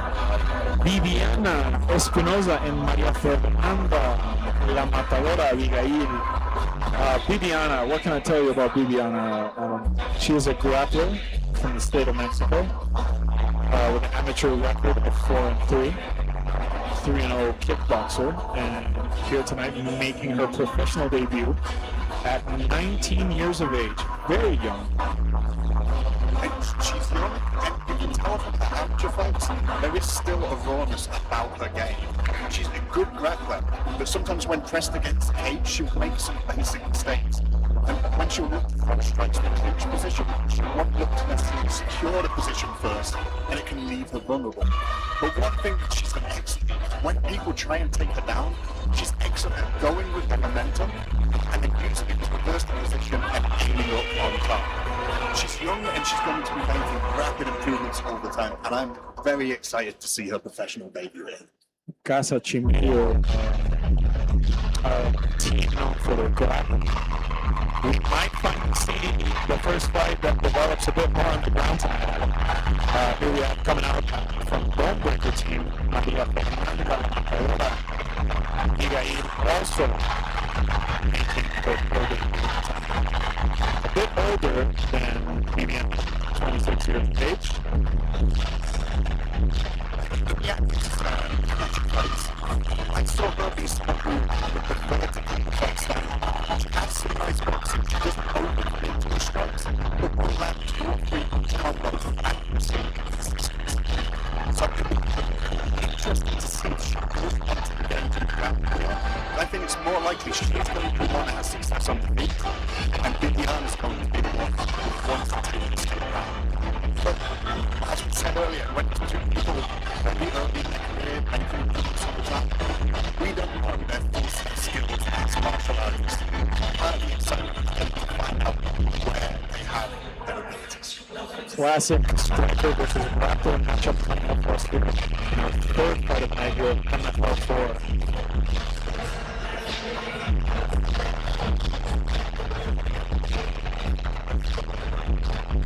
Viviana Espinoza and Maria Fernanda La Matadora Abigail. Viviana, what can I tell you about Viviana? She is a grappler from the state of Mexico with an amateur record of 4-3. 3-0 kickboxer, and here tonight making her professional debut at 19 years of age. Very young. And she's young, and you can tell from her amateur fights, there is still a rawness about her game. She's a good grappler, but sometimes when pressed against the cage, she'll make some basic mistakes. And when she'll look to front strikes from clinch position, she won't look to necessarily secure the position first, and it can leave her vulnerable. But one thing that she's excellent at, when people try and take her down, she's excellent at going with the momentum and then using it to reverse the position and aiming up on top. She's young and she's going to be making rapid improvements all the time, and I'm very excited to see her professional debut here. Casa Chimerio team known for their grappling. We might finally see the first fight that develops a bit more on the ground tonight. Here we have coming out from Bonebreaker team, Maria Fernanda Areola. Abigail also making her debut. A bit older than Vivian, 26 years of age. Yeah, I saw her be someone who preferred to keep fight style. She has some nice boxing, she doesn't open into the strikes, but will land 2 or 3 combos of accuracy and consistency. So it will be interesting to see if she goes onto the game to the ground floor. I think it's more likely she's going to be the one that has success on the feet, and Viviana's going to be the one who wants to take this to the ground. But as we said earlier, when two people maybe early in their career, anything sometimes, we don't know their full set of skills as martial artists. Part of the excitement is to find out where they have their abilities. Classic striker versus grappler matchup coming up for us here in our third fight of the night here at MFL 4.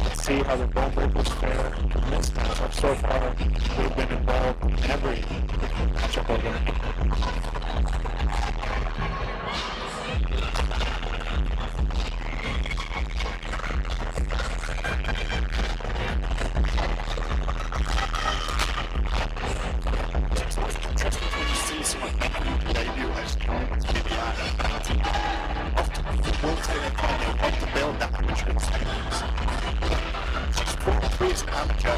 Let's see how the Bonebreakers fare in this matchup so far. They've been involved in every matchup of the night. It's always interesting when you see someone making a debut as Viviana. Often people will take their time, they want to build that amateur experience. She's 4-3 as an amateur,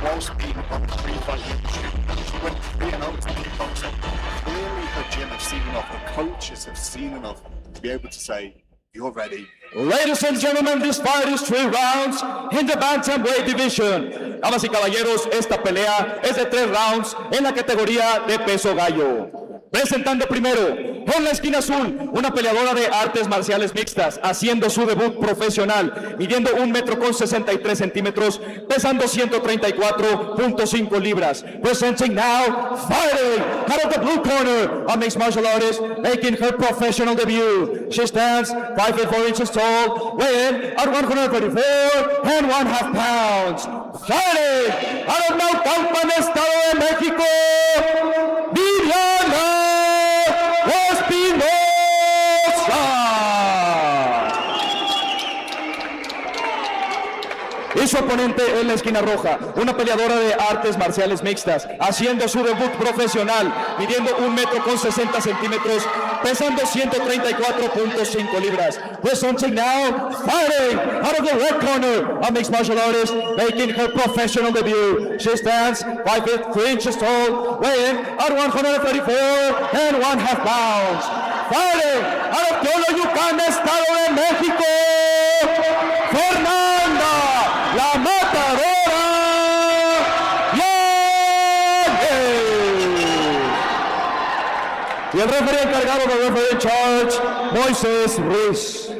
whilst being on the free-fight industry. She went 3-0 to kickboxing. Clearly her gym has seen enough, her coaches have seen enough to be able to say, you're ready. Ladies and gentlemen, this fight is 3 rounds in the bantamweight division. Damas y caballeros, esta pelea es de 3 rounds en la categoría de peso gallo. Presentando primero, en la esquina azul, una peleadora de artes marciales mixtas, haciendo su debut profesional, midiendo 1,63 metros, pesando 134.5 libras. Presenting now, fighting out of the blue corner, a mixed martial artist making her professional debut. She stands 5'4" tall, weighing at 134.5 pounds. Fighting out of Naucalpan, Estado de México, Viviana Espinoza. Y su oponente en la esquina roja, una peleadora de artes marciales mixtas, haciendo su debut profesional, midiendo 1 metro con 60 centímetros, pesando 134.5 libras. Presenting now, fighting out of the red corner, a mixed martial artist making her professional debut. She stands 5 feet 3 inches tall, weighing at 134.5 pounds. Fighting out of Puebla, Yucatán, Estado de México, Fernanda, la matadora, y el referee encargado del referee en charge, Moisés Ruiz.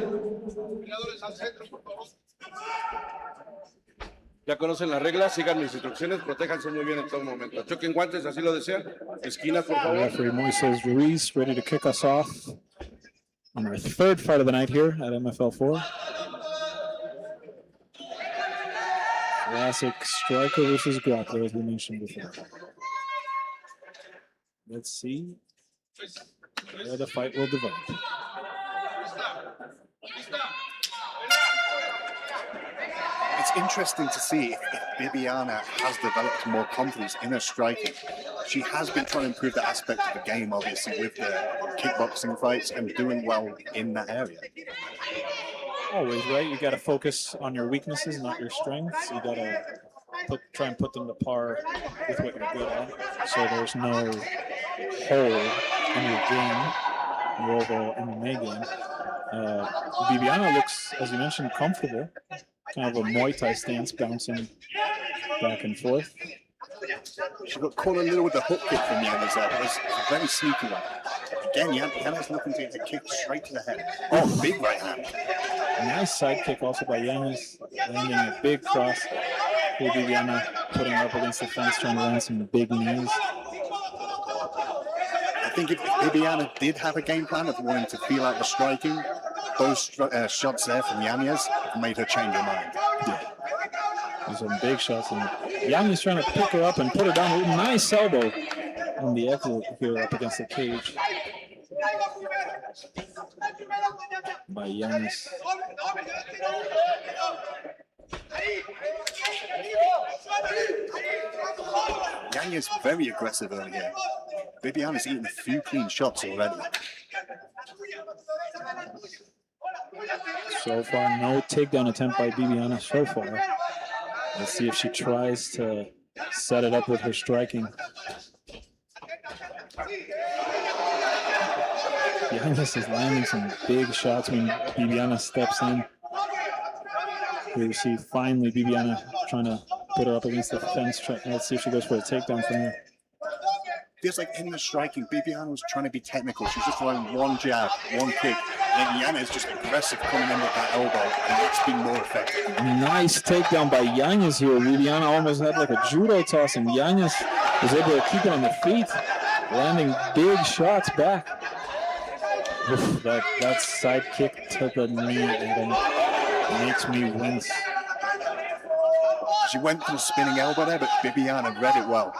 Ya conocen las reglas, sigan mis instrucciones, protéjanse muy bien en todo momento. Choquen guantes, así lo desean. Esquinas, por favor. Referee Moises Ruiz ready to kick us off on our third fight of the night here at MFL 4. Classic striker versus grappler, as we mentioned before. Let's see where the fight will develop. It's interesting to see if Bibiana has developed more confidence in her striking. She has been trying to improve that aspect of the game, obviously, with the kickboxing fights and doing well in that area. Always, right? You got to focus on your weaknesses, not your strengths. You got to try and put them to par with what you're good at, so there's no hole in your game, your overall MMA game. Bibiana looks, as you mentioned, comfortable. Kind of a Muay Thai stance, bouncing back and forth. She got caught a little with the hook kick from Yanez there. It was a very sneaky one. Again, Yanez looking to get the kick straight to the head. Oh, big right hand. A nice side kick also by Yanez, landing a big cross. Bibiana putting her up against the fence, trying to land some big knees. I think if Bibiana did have a game plan of wanting to feel out the striking, those shots there from Yanez have made her change her mind. Yeah. There's some big shots, and Yanez trying to pick her up and put her down. A nice elbow on the exit here up against the cage by Yanez. Yanez very aggressive early here. Bibiana's eaten a few clean shots already. So far, no takedown attempt by Bibiana so far. Let's see if she tries to set it up with her striking. Yanez is landing some big shots when Bibiana steps in. Here you see finally Bibiana trying to put her up against the fence. Let's see if she goes for a takedown from here. Feels like in the striking, Bibiana was trying to be technical. She's just throwing one jab, one kick, and Yanez just aggressive coming in with that elbow, and that's been more effective. Nice takedown by Yanez here. Bibiana almost had like a judo toss, and Yanez was able to keep it on the feet, landing big shots back. Oof, that side kick to the knee, Adam, makes me wince. She went for the spinning elbow there, but Bibiana read it well.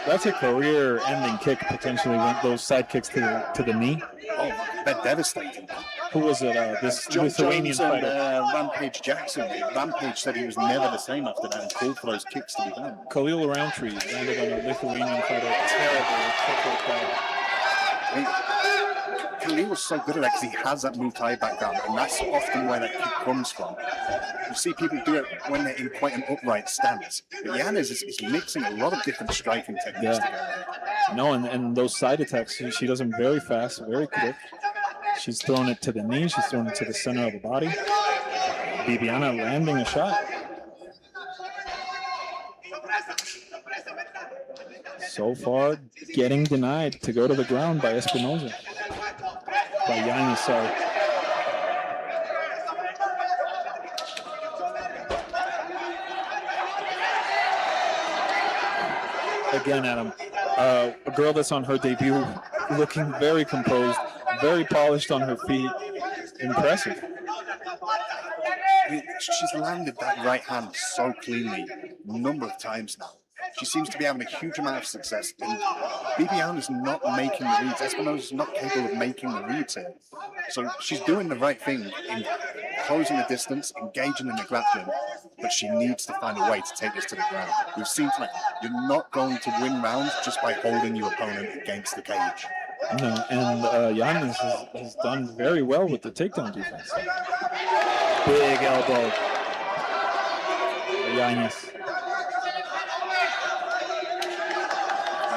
That's a career-ending kick, potentially, those side kicks to the knee. Oh, they're devastating. Who was it? This John Lithuanian Jones and fighter. Rampage Jackson. Rampage said he was never the same after that and called for those kicks to be done. Khalil Roundtree landed on a Lithuanian fighter. Terrible. Khalil was so good at that because he has that Muay Thai background, and that's often where that kick comes from. You see people do it when they're in quite an upright stance. But Yanez is mixing a lot of different striking techniques together. No, and those side attacks, she does them very fast, very quick. She's throwing it to the knee. She's throwing it to the center of the body. Bibiana landing a shot. So far, getting denied to go to the ground by Espinoza. By Yanez, sorry. Again, Adam, a girl that's on her debut, looking very composed, very polished on her feet. Impressive. I mean, she's landed that right hand so cleanly a number of times now. She seems to be having a huge amount of success. And Bibiana's not making the reads. Espinoza's not capable of making the reads here. So she's doing the right thing in closing the distance, engaging in the grappling, but she needs to find a way to take this to the ground. We've seen tonight, you're not going to win rounds just by holding your opponent against the cage. No, and Yanez has done very well with the takedown defense. Big elbow. Yanez.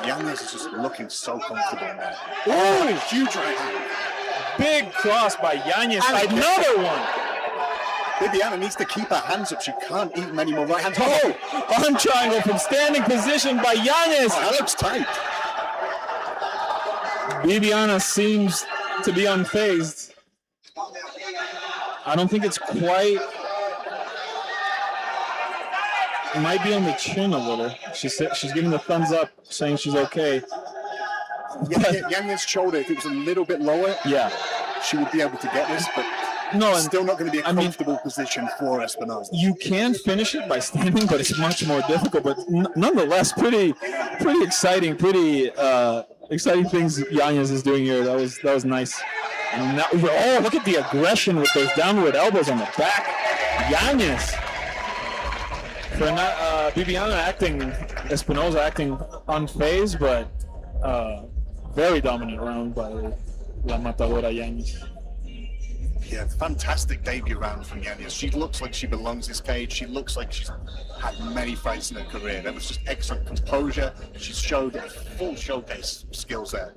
Yanez is just looking so comfortable now. Ooh, Huge right hand. big cross by Yanez. Another one. Bibiana needs to keep her hands up. She can't eat many more right hands. Oh, arm triangle from standing position by Yanez. That looks tight. Bibiana seems to be unfazed. I don't think it's quite. It might be on the chin a little. She's giving the thumbs up, saying she's okay. Yanez's shoulder, if it was a little bit lower, Yeah. she would be able to get this, but No, and still not going to be a comfortable position for Espinoza. you can finish it by standing, but it's much more difficult. But nonetheless, pretty exciting, exciting things Yanez is doing here. That was nice. And now, oh, look at the aggression with those downward elbows on the back. Yanez. For not Bibiana Espinoza acting unfazed, but very dominant round by La Matadora Yanez. Yeah, fantastic debut round from Yanez. She looks like she belongs in this cage. She looks like she's had many fights in her career. That was just excellent composure. She showed a full showcase skills there.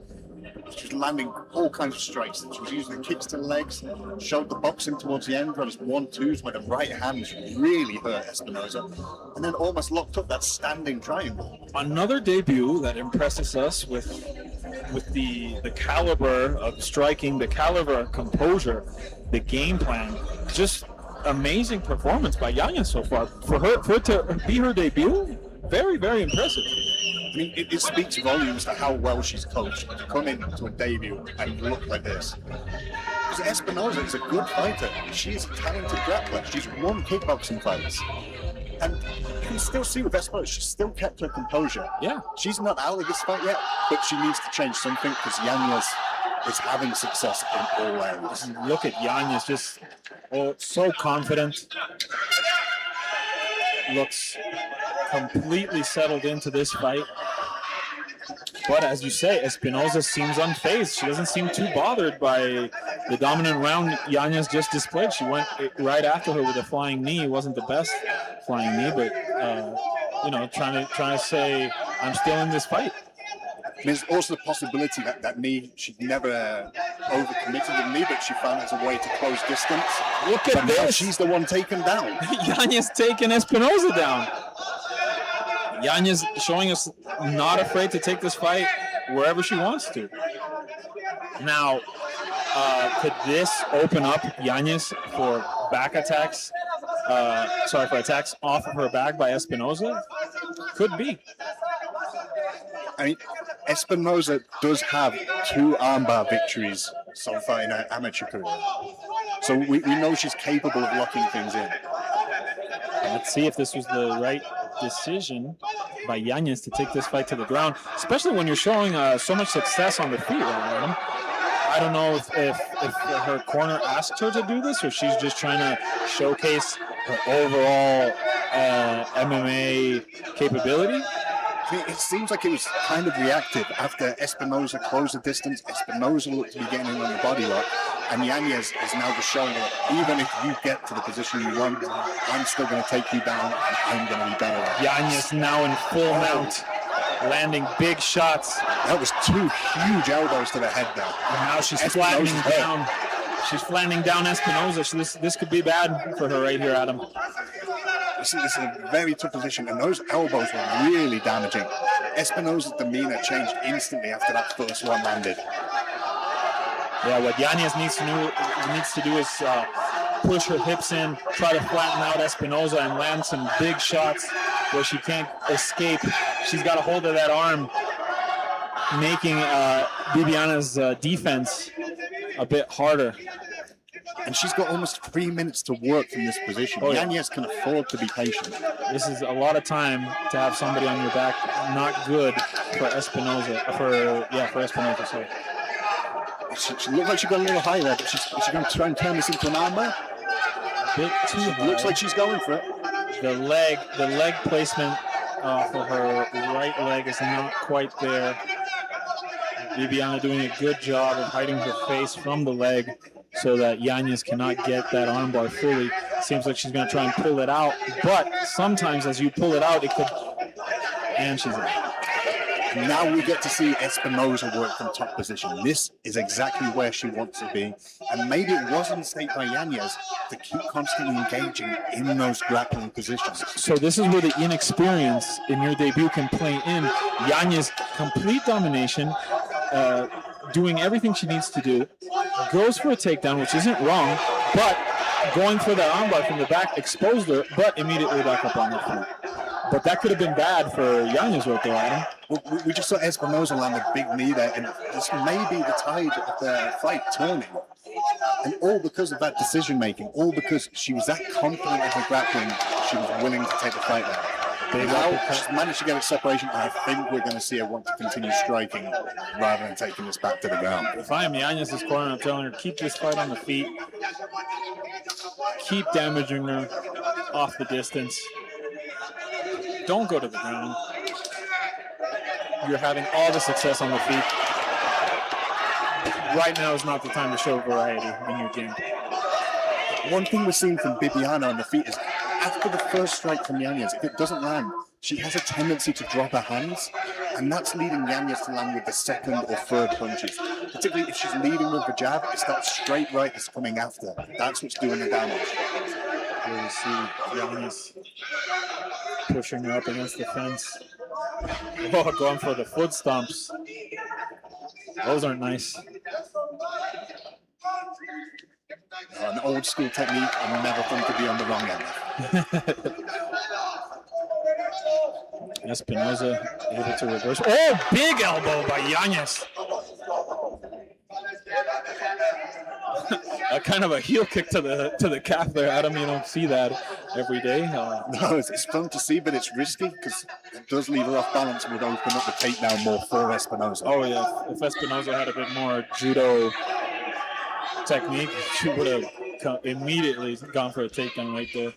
She was landing all kinds of strikes. She was using the kicks to the legs, showed the boxing towards the end, got his 1-2s where the right hand really hurt Espinoza, and then almost locked up that standing triangle. Another debut that impresses us with the caliber of striking, the caliber of composure, the game plan. Just amazing performance by Yanez so far. For it to be her debut, very, very impressive. I mean, it speaks volumes to how well she's coached to come into a debut and look like this. Because Espinoza is a good fighter. She's a talented grappler. She's won kickboxing fights. And you can still see with Espinoza, she's still kept her composure. Yeah. She's not out of this fight yet, but she needs to change something because Yanez is having success in all areas. Look at Yanez, just so confident. Looks completely settled into this fight. But as you say, Espinoza seems unfazed. She doesn't seem too bothered by the dominant round Yanez just displayed. She went right after her with a flying knee. It wasn't the best flying knee, but trying to say I'm still in this fight. There's also the possibility that knee, she'd never overcommitted the knee, but she found as a way to close distance. Look at but now this. she's the one taken down. Yanez taking Espinoza down. Yanez showing us not afraid to take this fight wherever she wants to. Now, could this open up Yanez for back attacks? For attacks off of her back by Espinoza? Could be. I mean, Espinoza does have 2 armbar victories so far in her amateur career. So we know she's capable of locking things in. Let's see if this was the right decision by Yanez to take this fight to the ground, especially when you're showing so much success on the feet right now. I don't know if her corner asked her to do this or she's just trying to showcase her overall MMA capability. I mean, it seems like it was kind of reactive after Espinoza closed the distance. Espinoza looked to be getting in on the body lock, and Yanez is now just showing that even if you get to the position you want, I'm still going to take you down, and I'm going to be better at it. Yanez now in full mount, landing big shots. That was 2 huge elbows to the head there. And now she's flattening down. She's flattening down Espinoza. This could be bad for her right here, Adam. This is a very tough position, and those elbows were really damaging. Espinoza's demeanor changed instantly after that first one landed. Yeah, what Yanez needs to do is push her hips in, try to flatten out Espinoza and land some big shots where she can't escape. She's got a hold of that arm, making Bibiana's defense a bit harder. And she's got almost 3 minutes to work from this position. Oh, yeah. Yanez can afford to be patient. This is a lot of time to have somebody on your back. Not good for Espinoza. For Espinoza, sorry. She looked like she got a little high there, but she's going to try and turn this into an armbar. bit too high. Looks like she's going for it. The leg placement for her right leg is not quite there. Viviana doing a good job of hiding her face from the leg so that Yanez cannot get that armbar fully. Seems like she's going to try and pull it out, but sometimes as you pull it out, it could... And she's out. Now we get to see Espinoza work from top position. This is exactly where she wants to be. And maybe it was a mistake by Yanez to keep constantly engaging in those grappling positions. So this is where the inexperience in your debut can play in. Yanez, complete domination, doing everything she needs to do, goes for a takedown, which isn't wrong, but going for that armbar from the back exposed her, but immediately back up on her feet. But that could have been bad for Yanez right there, Adam. Well, we just saw Espinoza land a big knee there, and this may be the tide of the fight turning. And all because of that decision making, all because she was that confident in her grappling, she was willing to take the fight there. Now she's managed to get a separation, and I think we're going to see her want to continue striking rather than taking this back to the ground. If I am Yanez's corner, I'm telling her, keep this fight on the feet. Keep damaging her off the distance. Don't go to the ground. You're having all the success on the feet. Right now is not the time to show variety in your game. One thing we're seeing from Bibiana on the feet is after the first strike from Yanez, if it doesn't land, she has a tendency to drop her hands, and that's leading Yanez to land with the second or third punches. Particularly if she's leading with the jab, it's that straight right that's coming after. That's what's doing the damage. Here we see Yanez pushing her up against the fence. Oh, going for the foot stomps. Those aren't nice. An old school technique, and never fun to be on the wrong end. Espinoza able to reverse. Oh, big elbow by Yanez. A kind of a heel kick to the calf there, Adam. You don't see that every day. No, it's fun to see, but it's risky because it does leave her off balance and would open up the takedown more for Espinoza. Oh yeah, if Espinoza had a bit more judo technique, she would have immediately gone for a takedown right there.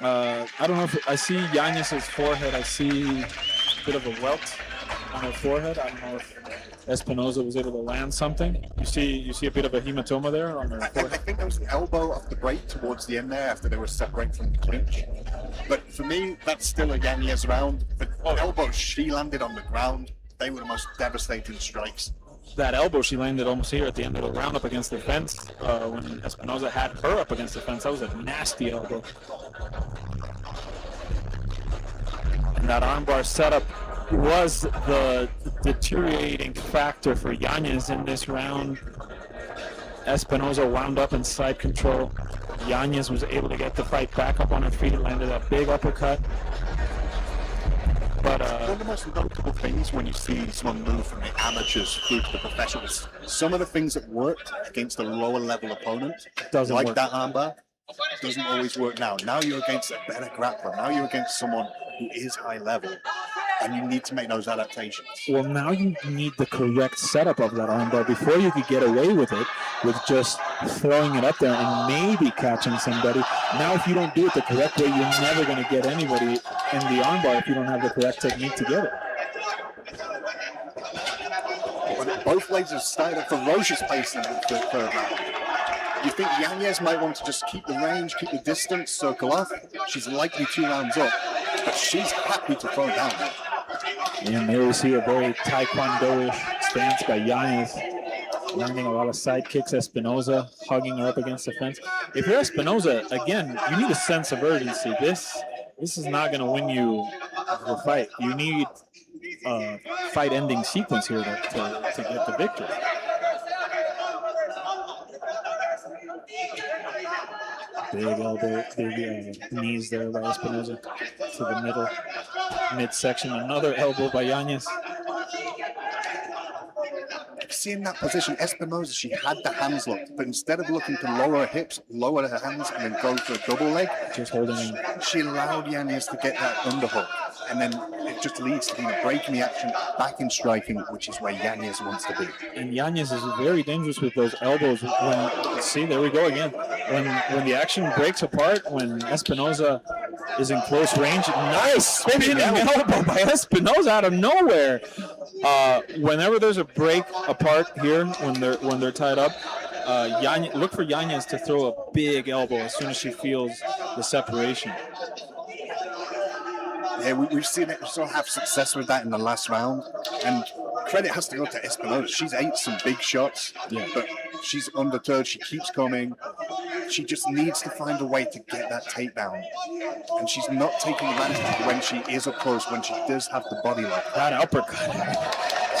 I don't know if I see Yanez's forehead. I see a bit of a welt on her forehead. I don't know if Espinoza was able to land something. You see a bit of a hematoma there on her forehead. I think there was an elbow off the break towards the end there after they were separated from the clinch. But for me, that's still a Yanez round. But elbows she landed on the ground, they were the most devastating strikes. That elbow she landed almost here at the end of the round up against the fence when Espinoza had her up against the fence. That was a nasty elbow. And that armbar setup was the deteriorating factor for Yanez in this round. Espinoza wound up in side control. Yanez was able to get the fight back up on her feet, landed a big uppercut. But one of the most notable things when you see someone move from the amateurs through to the professionals, some of the things that worked against a lower level opponent, doesn't like work. that armbar, doesn't always work now. Now you're against a better grappler. Now you're against someone who is high level, and you need to make those adaptations. Well, now you need the correct setup of that armbar before you could get away with it, with just throwing it up there and maybe catching somebody. Now, if you don't do it the correct way, you're never going to get anybody in the armbar if you don't have the correct technique to get it. But both legs have started a ferocious pace in the third round. You think Yanez might want to just keep the range, keep the distance, circle off. She's likely 2 rounds up, but she's happy to throw down now. And there we see a very taekwondo-ish stance by Yanez, landing a lot of side kicks. Espinoza hugging her up against the fence. If you're Espinoza, again, you need a sense of urgency. This is not going to win you the fight. You need a fight-ending sequence here to get the victory. Big elbow, big knees there by Espinoza to the middle, midsection. Another elbow by Yanez. See in that position, Espinoza, she had the hands locked, but instead of looking to lower her hips, lower her hands, and then go for a double leg, just holding in. She allowed Yanez to get that underhook, and then it just leads to being a break in the action, back in striking, which is where Yanez wants to be. And Yanez is very dangerous with those elbows. See, there we go again. when the action breaks apart, when Espinoza is in close range, nice spinning elbow by Espinoza out of nowhere. Whenever there's a break apart here, when they're tied up, look for Yanez to throw a big elbow as soon as she feels the separation. Yeah, we've seen it sort of have success with that in the last round, and credit has to go to Espinoza. She's ate some big shots, but she's undeterred. She keeps coming. She just needs to find a way to get that takedown, and she's not taking advantage when she is up close, when she does have the body like that uppercut.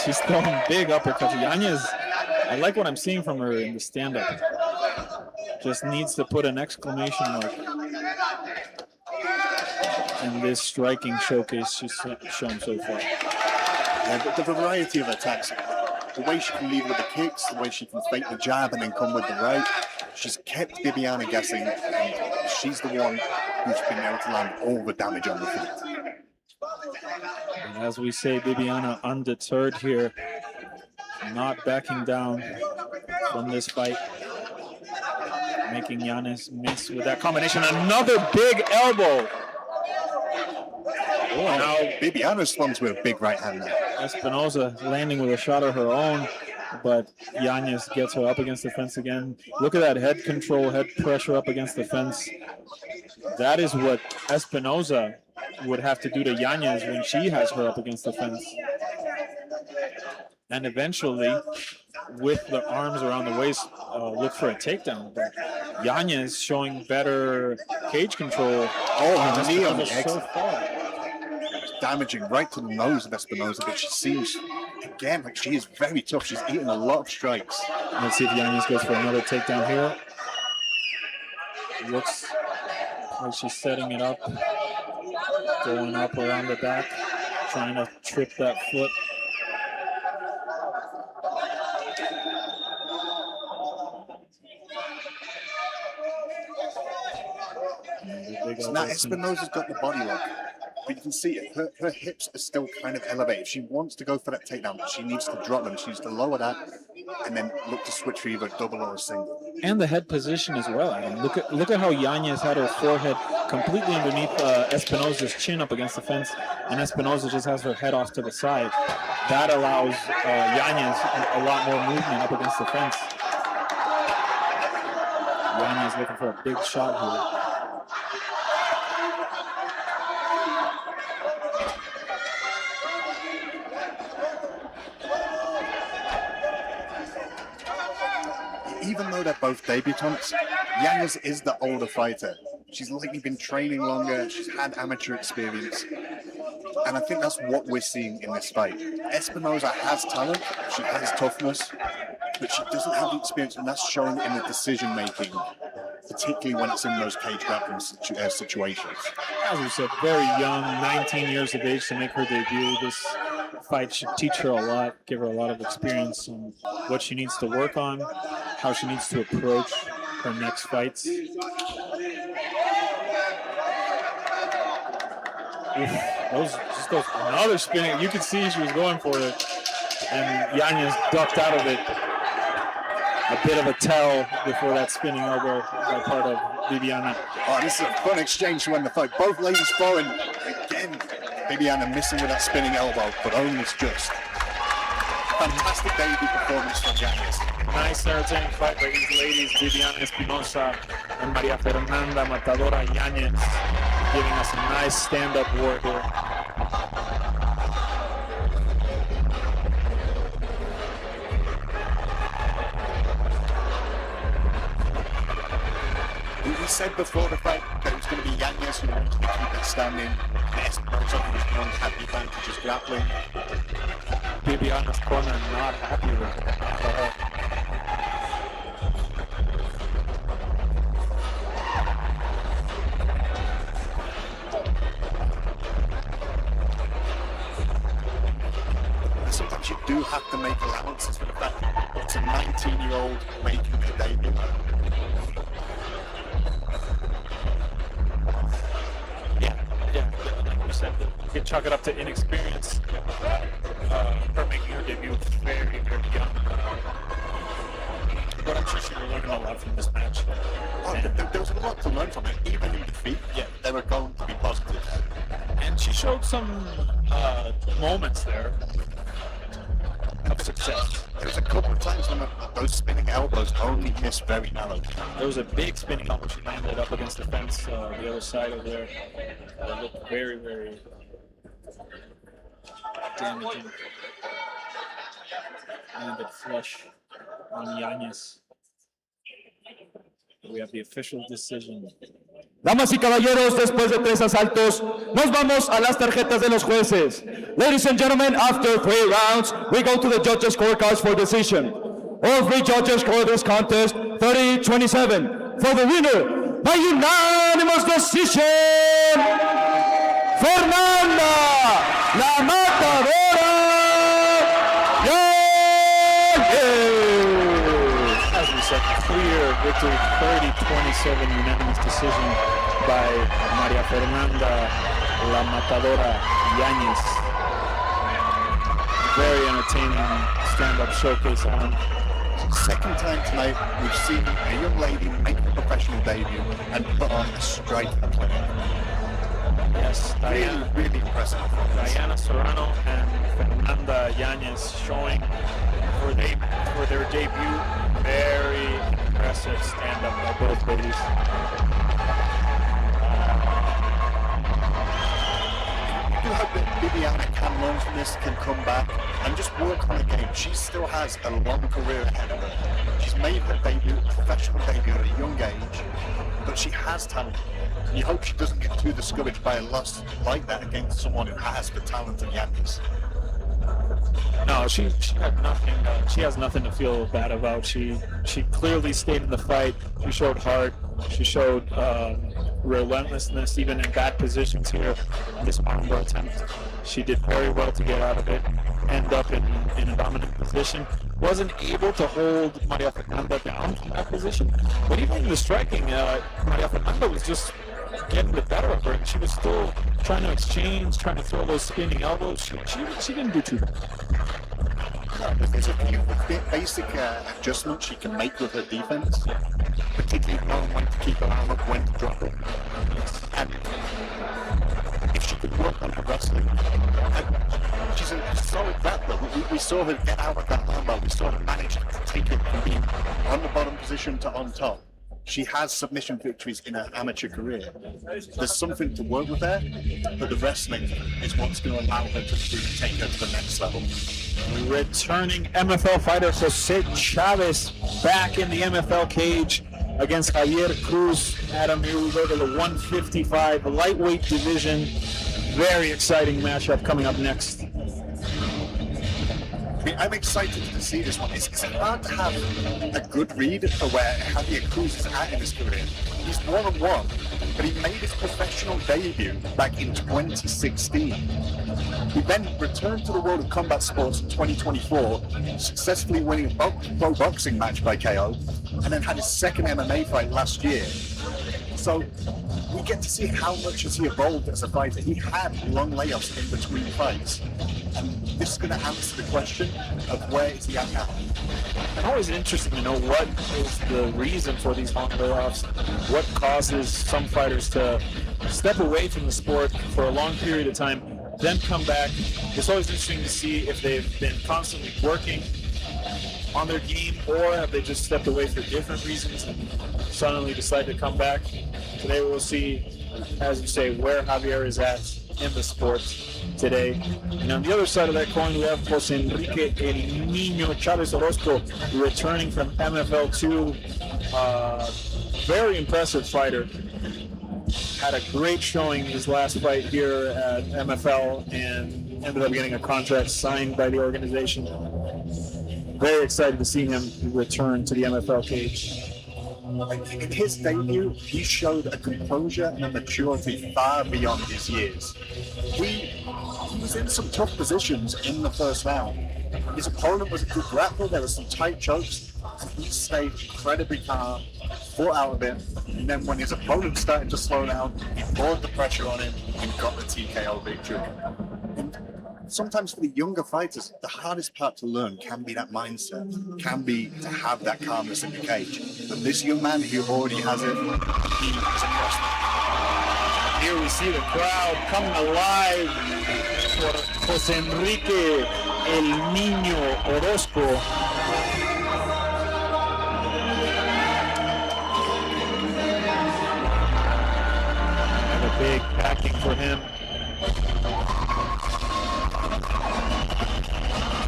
She's throwing big uppercuts. Yanez, I like what I'm seeing from her in the stand-up. Just needs to put an exclamation mark in this striking showcase she's shown so far. Yeah, the variety of attacks, the way she can lead with the kicks, the way she can fake the jab and then come with the right. She's kept Bibiana guessing, and she's the one who's been able to land all the damage on the feet. And as we say, Bibiana undeterred here, not backing down from this fight, making Yanez miss with that combination. Another big elbow. Oh, now Bibiana responds with a big right hand. Espinoza landing with a shot of her own, but Yanez gets her up against the fence again. Look at that head control, head pressure up against the fence. That is what Espinoza would have to do to Yanez when she has her up against the fence. And eventually, with the arms around the waist, look for a takedown. But Yanez showing better cage control. Oh, knee on the so exit. far. Damaging right to the nose of Espinoza, but she seems, again, like she is very tough. She's eating a lot of strikes. Let's see if Yanez goes for another takedown here. Looks like she's setting it up. Going up around the back, trying to trip that foot. So now Espinoza's got the body lock, but you can see it. Her hips are still kind of elevated. If she wants to go for that takedown, she needs to drop them. She needs to lower that and then look to switch for either a double or a single. And the head position as well. I mean, look at how Yanez had her forehead completely underneath Espinoza's chin up against the fence, and Espinoza just has her head off to the side. That allows Yanez a lot more movement up against the fence. Yanez looking for a big shot here. Even though they're both debutantes, Yanez is the older fighter. She's likely been training longer, she's had amateur experience, and I think that's what we're seeing in this fight. Espinoza has talent, she has toughness, but she doesn't have the experience, and that's shown in the decision-making, particularly when it's in those cage grappling situations. As we said, very young, 19 years of age to make her debut. This fight should teach her a lot, give her a lot of experience on what she needs to work on, how she needs to approach her next fights. Another spinning. You could see she was going for it, and Yanez ducked out of it. A bit of a tell before that spinning elbow by part of Bibiana. Oh, this is a fun exchange to end the fight. Both ladies throwing again. Bibiana missing with that spinning elbow, but almost just. Fantastic debut performance from Yanez. Nice entertaining fight by these ladies, Bibiana Espinoza and Maria Fernanda Matadora Yanez, giving us a nice stand-up war here. We said before the fight that it was going to be Yanez who wanted to keep it standing. Espinoza who was one happy advantages grappling. Bibiana's corner not happy with it at all. Sometimes you do have to make allowances for the fact that it's a 19-year-old making their debut. Yeah, like you said, you can chalk it up to inexperience. Her making her debut very, very young. but I'm sure she will learn a lot from this match. Oh, there was a lot to learn from it, even in defeat. Yeah. They were going to be positive. And she showed some moments there of success. There was a couple of times when those spinning elbows only missed very narrow. There was a big spinning elbow she landed up against the fence, the other side over there. It looked very, very damaging. Landed flush on Yanez. We have the official decision. Damas y caballeros, después de 3 asaltos, nos vamos a las tarjetas de los jueces. Ladies and gentlemen, after 3 rounds, we go to the judges' scorecards for decision. All 3 judges score this contest 30-27. For the winner, by unanimous decision, Fernanda, la Matadora, As we said, clear victory, 30-27 unanimous decision by Maria Fernanda La Matadora Yanez. Very entertaining stand-up showcase on. Second time tonight, we've seen a young lady make a professional debut and put on a striking clinic. Yes, Diana, Really impressive. Diana Serrano and Fernanda Yanez showing for their debut. Very impressive stand-up by both ladies. I do hope that Viviana can learn from this, can come back and just work on the game. She still has a long career ahead of her. She's made her debut, professional debut at a young age, but she has talent. You hope she doesn't get too discouraged by a loss like that against someone who has the talent of Yanez. No, she had nothing. She has nothing to feel bad about. She clearly stayed in the fight. She showed heart. She showed relentlessness, even in bad positions here. This armbar attempt, she did very well to get out of it. End up in a dominant position. Wasn't able to hold Maria Fernanda down from that position. But even in the striking, Maria Fernanda was just getting the better of her. She was still trying to exchange, trying to throw those spinning elbows. She didn't do too bad. There's a few basic adjustments she can make with her defense, particularly knowing when to keep her arm up, when to drop it. And if she could work on her wrestling, she's a solid grappler. We saw her get out of that armbar. We saw her manage to take it from being on the bottom position to on top. She has submission victories in her amateur career. There's something to work with there, but the wrestling is what's going to allow her to take her to the next level. Returning MFL fighter Jose Chavez back in the MFL cage against Javier Cruz. Adam, here we go to the 155 lightweight division. Very exciting matchup coming up next. I'm excited to see this one. It's hard to have a good read for where Javier Cruz is at in his career. He's 1-1, but he made his professional debut back in 2016. He then returned to the world of combat sports in 2024, successfully winning a pro boxing match by KO, and then had his second MMA fight last year. So we get to see how much has he evolved as a fighter. He had long layoffs in between fights. And this is going to answer the question of where is he at now. It's always interesting to know what is the reason for these long layoffs, what causes some fighters to step away from the sport for a long period of time, then come back. It's always interesting to see if they've been constantly working on their game, or have they just stepped away for different reasons and suddenly decide to come back. Today we'll see, as you say, where Javier is at in the sport today. And on the other side of that coin, we have Jose Enrique El Niño Chavez Orozco returning from MFL 2. Very impressive fighter. Had a great showing his last fight here at MFL and ended up getting a contract signed by the organization. Very excited to see him return to the MFL cage. In his debut, he showed a composure and a maturity far beyond his years. He was in some tough positions in the first round. His opponent was a good grappler, there were some tight chokes, and he stayed incredibly calm, fought out of it, and then when his opponent started to slow down, he poured the pressure on him and got the TKO victory. And sometimes for the younger fighters, the hardest part to learn can be that mindset, can be to have that calmness in the cage. But this young man who already has it, he is impressive. Here we see the crowd coming alive for Jose Enrique El Niño Orozco. And a big backing for him.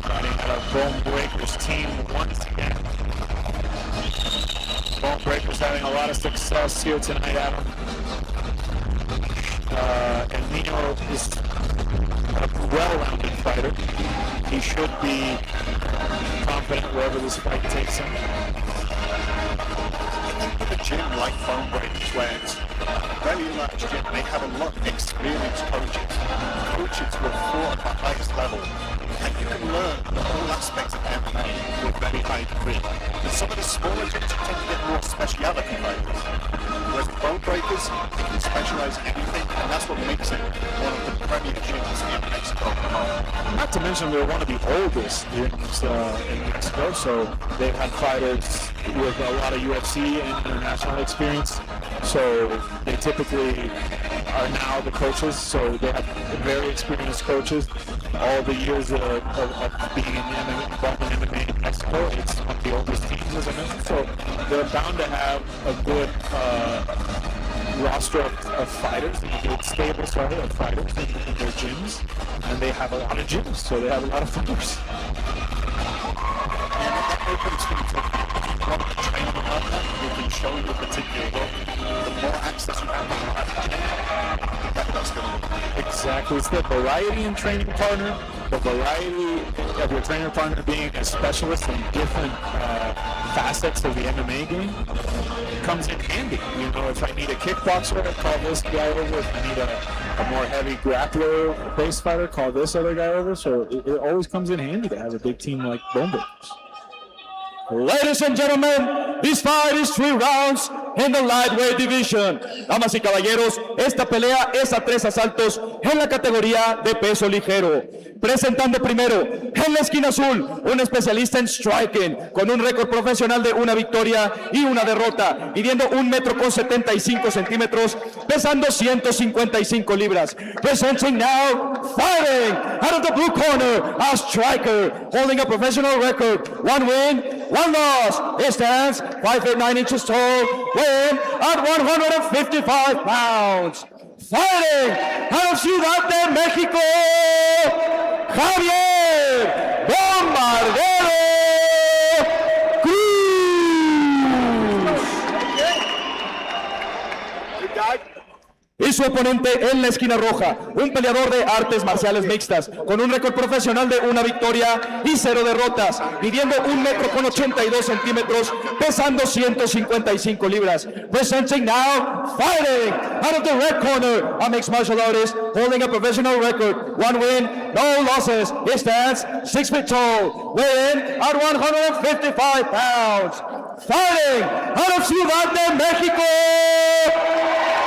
Fighting out of Bone Breakers team once again. Bone Breakers having a lot of success here tonight, Adam. El Niño is a well-rounded fighter. He should be confident wherever this fight takes him. I think with a gym like Bone Breakers, where it's a very large gym, they have a lot of experienced coaches. Coaches who have fought at the highest level. And you can learn all aspects of MMA to a very high degree. And some of the smaller gyms tend to get more speciality fighters. Whereas Bone Breakers, they can specialize in anything, and that's what makes it one of the premier gyms in Mexico. Not to mention they're one of the oldest gyms in Mexico, so they've had fighters with a lot of UFC and international experience. So they typically are now the coaches, so they have very experienced coaches. All the years of being involved in MMA in Mexico, it's one of the oldest teams, as I mentioned. So they're bound to have a good roster of fighters, a good stable sorry, of fighters in their gyms, and they have a lot of gyms, so they have a lot of fighters. And that opens things up. If you want to train them like that, you can show you a particular look. The more access you have to the gym, the better that's going to look. Exactly. It's the variety in training partner, the variety of your trainer partner being a specialist in different facets of the MMA game comes in handy. You know, if I need a kickboxer, I call this guy over. If I need a more heavy grappler-based fighter, call this other guy over. So it always comes in handy to have a big team like Bone Breakers. Ladies and gentlemen, this fight is 3 rounds in the lightweight division. Damas y caballeros, esta pelea es a 3 asaltos en la categoría de peso ligero. Presentando primero, en la esquina azul, un especialista en striking, con un récord profesional de 1 victoria y 1 derrota, midiendo 1,75 metros, pesando 155 libras. Presenting now, fighting out of the blue corner, a striker, holding a professional record, 1 win, 1 loss. He stands 5 feet 9 inches tall, weighing at 155 pounds. Fighting out of Ciudad de Mexico, Javier Bombardero Cruz. Y su oponente en la esquina roja, un peleador de artes marciales mixtas, con un récord profesional de 1 victoria y 0 derrotas, midiendo 1,82 metros, pesando 155 libras. Presenting now, fighting out of the red corner, a mixed martial artist holding a professional record, 1 win, no losses. He stands 6 feet tall, weighing at 155 pounds. Fighting out of Ciudad de Mexico,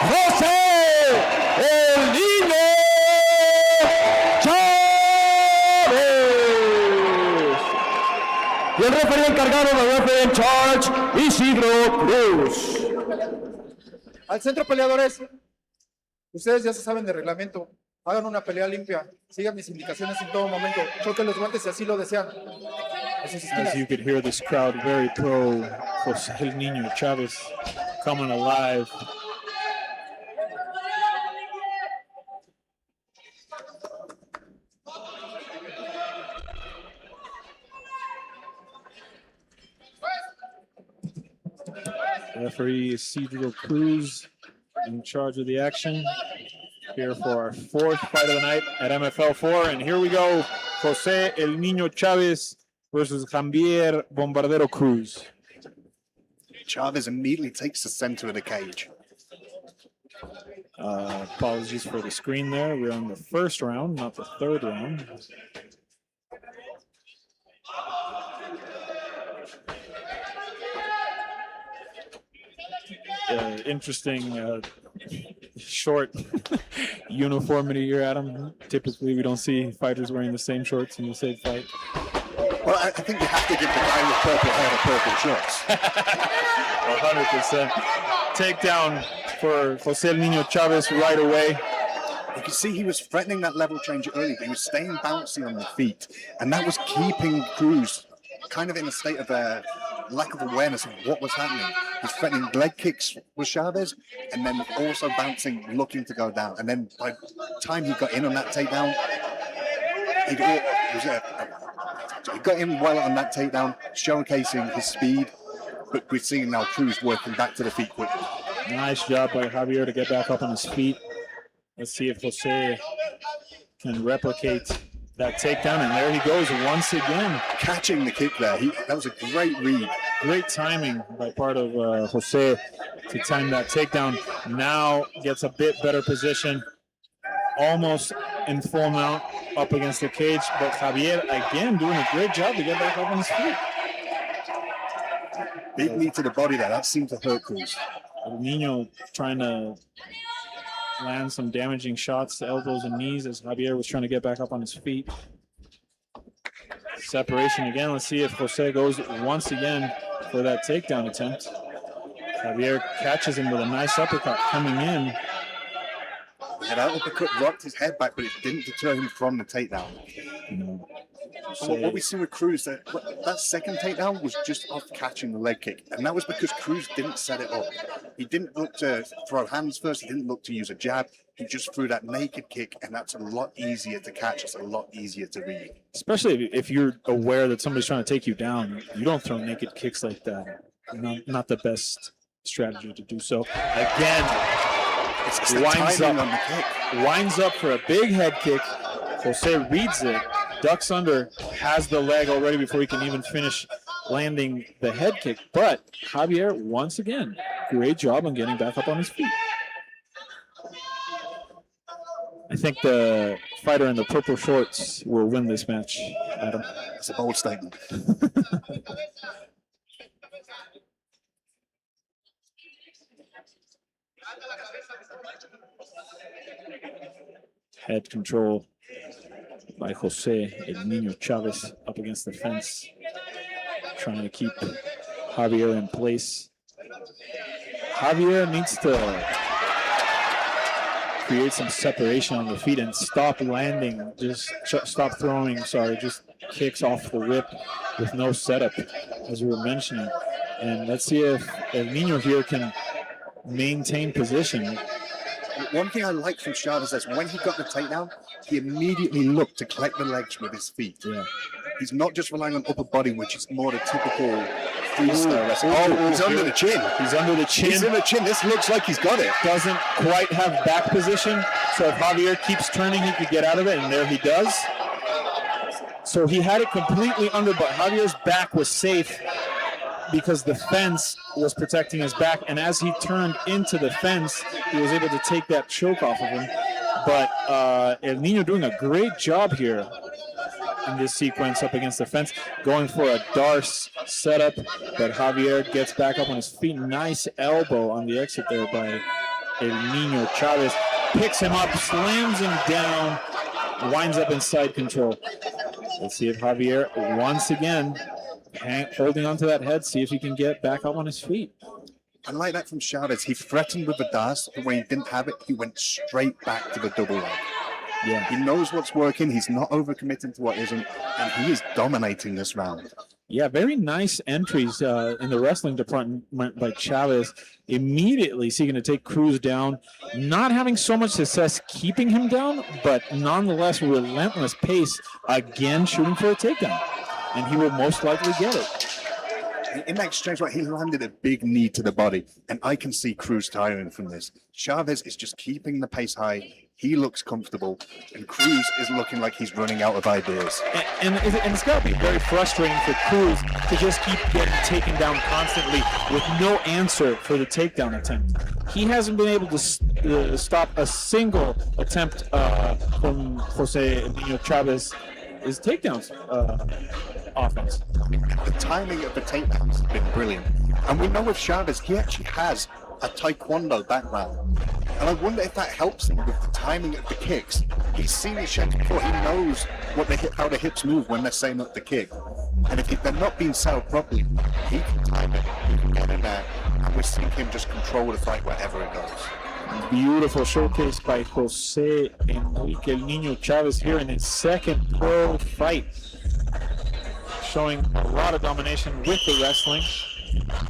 Jose El Niño Chavez. Y el referee encargado del referee en charge, Isidro Cruz. Al centro, peleadores. Ustedes ya se saben de reglamento. Hagan una pelea limpia. Sigan mis indicaciones en todo momento. Choquen los guantes si así lo desean. As you could hear, this crowd very pro Jose El Niño Chavez coming alive. Referee Isidro Cruz in charge of the action here for our 4th fight of the night at MFL 4. And here we go, Jose El Niño Chavez versus Javier Bombardero Cruz. Chavez immediately takes the center of the cage. Apologies for the screen there. We're on the 1st round, not the 3rd round. Interesting short uniformity here, Adam. Typically, we don't see fighters wearing the same shorts in the same fight. Well, I think you have to give the guy with purple hair the purple shorts. 100%. Takedown for Jose El Niño Chavez right away. You can see he was threatening that level change early, but he was staying bouncy on the feet. And that was keeping Cruz kind of in a state of lack of awareness of what was happening. He's threatening leg kicks with Chavez and then also bouncing, looking to go down. And then by the time he got in on that takedown, he got in well on that takedown, showcasing his speed. But we're seeing now Cruz working back to the feet quickly. Nice job by Javier to get back up on his feet. Let's see if Jose can replicate that takedown. And there he goes once again. Catching the kick there. That was a great read. Great timing by part of Jose to time that takedown. Now gets a bit better position. Almost in full mount up against the cage. But Javier, again, doing a great job to get back up on his feet. Big knee to the body there. That seemed to hurt Cruz. El Niño trying to land some damaging shots to elbows and knees as Javier was trying to get back up on his feet. Separation again. Let's see if Jose goes once again for that takedown attempt. Javier catches him with a nice uppercut coming in. And that uppercut rocked his head back, but it didn't deter him from the takedown. What we see with Cruz, that second takedown was just off catching the leg kick. And that was because Cruz didn't set it up. He didn't look to throw hands first. He didn't look to use a jab. He just threw that naked kick, and that's a lot easier to catch. It's a lot easier to read. Especially if you're aware that somebody's trying to take you down. You don't throw naked kicks like that. Not the best strategy to do so. Again, It's winds timing up, on the kick. winds up for a big head kick. Jose reads it, ducks under, has the leg already before he can even finish landing the head kick. But Javier, once again, great job on getting back up on his feet. I think the fighter in the purple shorts will win this match, Adam. It's a bold statement. Head control by Jose El Niño Chavez up against the fence, trying to keep Javier in place. Javier needs to create some separation on the feet and stop landing, stop throwing, just kicks off the rip with no setup, as we were mentioning. And let's see if El Niño here can maintain position. One thing I like from Chavez is when he got the takedown, he immediately looked to collect the legs with his feet. Yeah. He's not just relying on upper body, which is more the typical freestyle wrestling. Oh, he's under the chin. He's under the chin. He's in the chin. This looks like he's got it. Doesn't quite have back position, so if Javier keeps turning, he could get out of it, and there he does. So he had it completely under, but Javier's back was safe because the fence was protecting his back, and as he turned into the fence, he was able to take that choke off of him. But El Niño doing a great job here in this sequence up against the fence, going for a Darce setup, but Javier gets back up on his feet. Nice elbow on the exit there by El Niño Chavez. Picks him up, slams him down, winds up in side control. Let's see if Javier, once again, holding onto that head, see if he can get back up on his feet. I like that from Chavez. He threatened with the Darce, but when he didn't have it, he went straight back to the double leg. Yeah. He knows what's working. He's not overcommitting to what isn't, and he is dominating this round. Yeah, very nice entries in the wrestling department by Chavez. Immediately seeking to take Cruz down, not having so much success keeping him down, but nonetheless relentless pace, again shooting for a takedown. And he will most likely get it. In that exchange, he landed a big knee to the body, and I can see Cruz tiring from this. Chavez is just keeping the pace high. He looks comfortable, and Cruz is looking like he's running out of ideas. And it's got to be very frustrating for Cruz to just keep getting taken down constantly with no answer for the takedown attempt. He hasn't been able to stop a single attempt from Jose El Niño Chavez. His takedowns offense. The timing of the takedowns has been brilliant. And we know with Chavez, he actually has a taekwondo background. And I wonder if that helps him with the timing of the kicks. He's seen the sheds before. He knows how the hips move when they're setting up the kick. And if they're not being set up properly, he can time it, he can get in there, and we're seeing him just control the fight wherever it goes. Beautiful showcase by Jose Enrique El Niño Chavez here in his second pro fight. Showing a lot of domination with the wrestling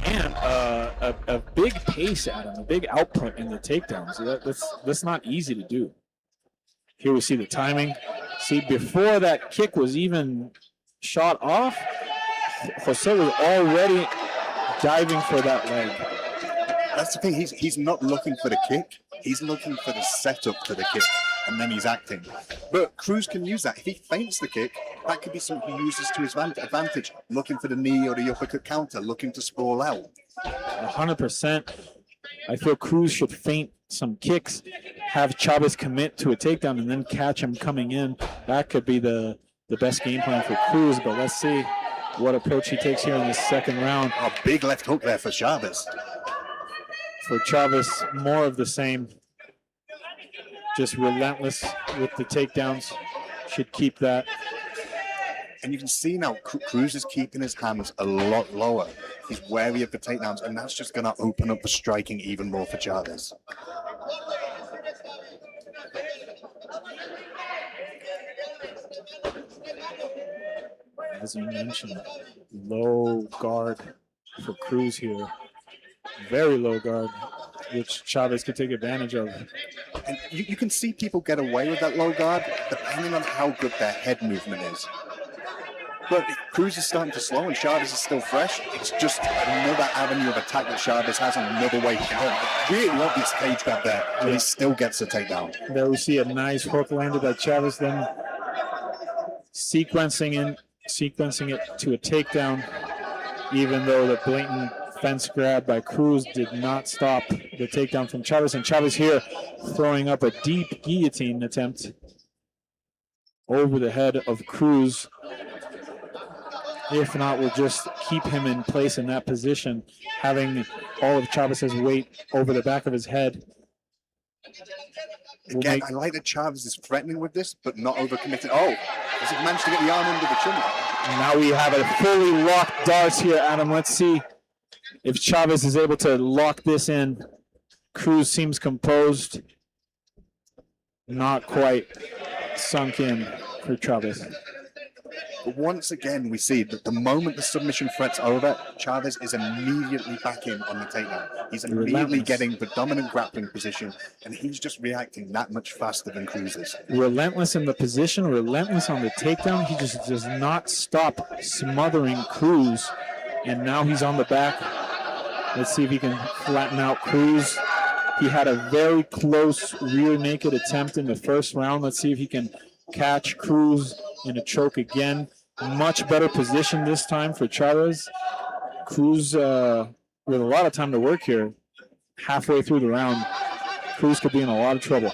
and a big pace at him, a big output in the takedowns. That's not easy to do. Here we see the timing. See, before that kick was even shot off, Jose was already diving for that leg. That's the thing, he's not looking for the kick, he's looking for the setup to the kick, and then he's acting. But Cruz can use that. If he feints the kick, that could be something he uses to his advantage, looking for the knee or the uppercut counter, looking to sprawl out. 100%. I feel Cruz should feint some kicks, have Chavez commit to a takedown, and then catch him coming in. That could be the best game plan for Cruz, but let's see what approach he takes here in the second round. A big left hook there for Chavez. For Chavez, more of the same. Just relentless with the takedowns. Should keep that. And you can see now Cruz is keeping his hands a lot lower. He's wary of the takedowns, and that's just going to open up the striking even more for Chavez. As you mentioned, low guard for Cruz here. Very low guard, which Chavez could take advantage of. And you can see people get away with that low guard depending on how good their head movement is. But if Cruz is starting to slow and Chavez is still fresh, it's just another avenue of attack that Chavez has and another way to go. Really want this cage grab there, but he still gets a takedown. There we see a nice hook landed by Chavez, then sequencing it to a takedown, even though the blatant fence grab by Cruz did not stop the takedown from Chavez. And Chavez here throwing up a deep guillotine attempt over the head of Cruz. If not, we'll just keep him in place in that position, having all of Chavez's weight over the back of his head. Again, I like that Chavez is threatening with this, but not overcommitting. Oh, does he manage to get the arm under the chin? Now we have a fully locked darts here, Adam. Let's see if Chavez is able to lock this in. Cruz seems composed. Not quite sunk in for Chavez. But once again, we see that the moment the submission threat's over, Chavez is immediately back in on the takedown. He's immediately getting the dominant grappling position, and he's just reacting that much faster than Cruz is. Relentless in the position, relentless on the takedown. He just does not stop smothering Cruz, and now he's on the back. Let's see if he can flatten out Cruz. He had a very close rear naked attempt in the first round. Let's see if he can catch Cruz in a choke again. Much better position this time for Chavez. Cruz with a lot of time to work here. Halfway through the round, Cruz could be in a lot of trouble.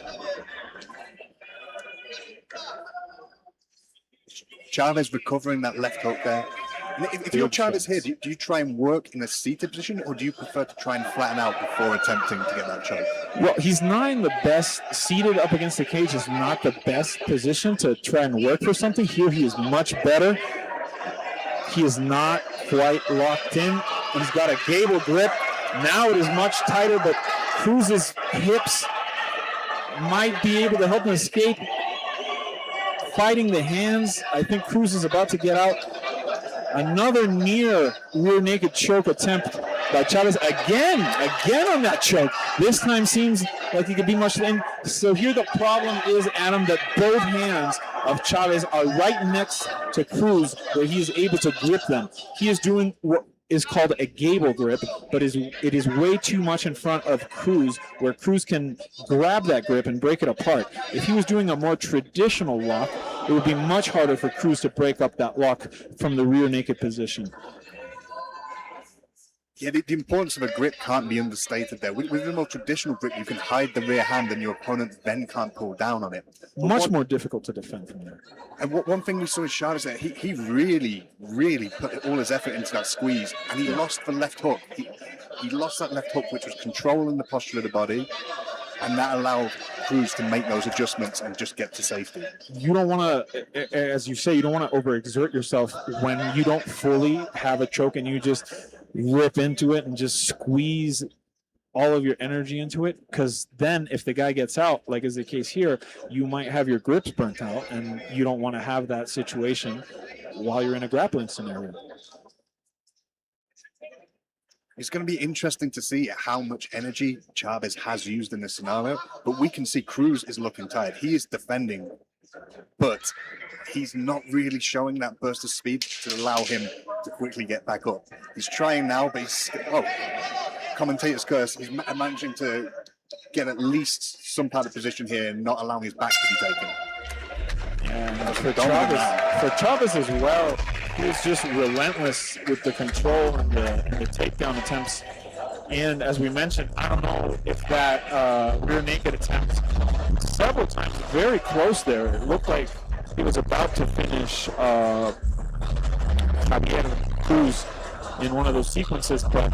Chavez recovering that left hook there. And if you're Chavez here, do you try and work in a seated position, or do you prefer to try and flatten out before attempting to get that choke? Well, he's not in the best, seated up against the cage is not the best position to try and work for something. Here he is much better. He is not quite locked in. He's got a gable grip. Now it is much tighter, but Cruz's hips might be able to help him escape. Fighting the hands, I think Cruz is about to get out. Another near rear naked choke attempt by Chavez. Again on that choke. This time seems like he could be much in. So here the problem is, Adam, that both hands of Chavez are right next to Cruz, where he is able to grip them. He is doing what is called a gable grip, but it is way too much in front of Cruz, where Cruz can grab that grip and break it apart. If he was doing a more traditional lock, it would be much harder for Cruz to break up that lock from the rear naked position. Yeah, the importance of a grip can't be understated there. With a more traditional grip, you can hide the rear hand and your opponent then can't pull down on it. Much more difficult to defend from there. And one thing we saw in Chavez there, he really, really put all his effort into that squeeze, and he lost the left hook. He lost that left hook, which was controlling the posture of the body, and that allowed Cruz to make those adjustments and just get to safety. You don't want to, as you say, you don't want to overexert yourself when you don't fully have a choke and you just rip into it and just squeeze all of your energy into it, because then if the guy gets out, like is the case here, you might have your grips burnt out, and you don't want to have that situation while you're in a grappling scenario. It's going to be interesting to see how much energy Chavez has used in this scenario, but we can see Cruz is looking tired. He is defending, but he's not really showing that burst of speed to allow him to quickly get back up. He's trying now, but he's, commentator's curse, he's managing to get at least some kind of position here and not allowing his back to be taken. And for Chavez as well, he was just relentless with the control and the takedown attempts. And as we mentioned, I don't know if that rear naked attempt several times, very close there. It looked like he was about to finish Javier Cruz in one of those sequences, but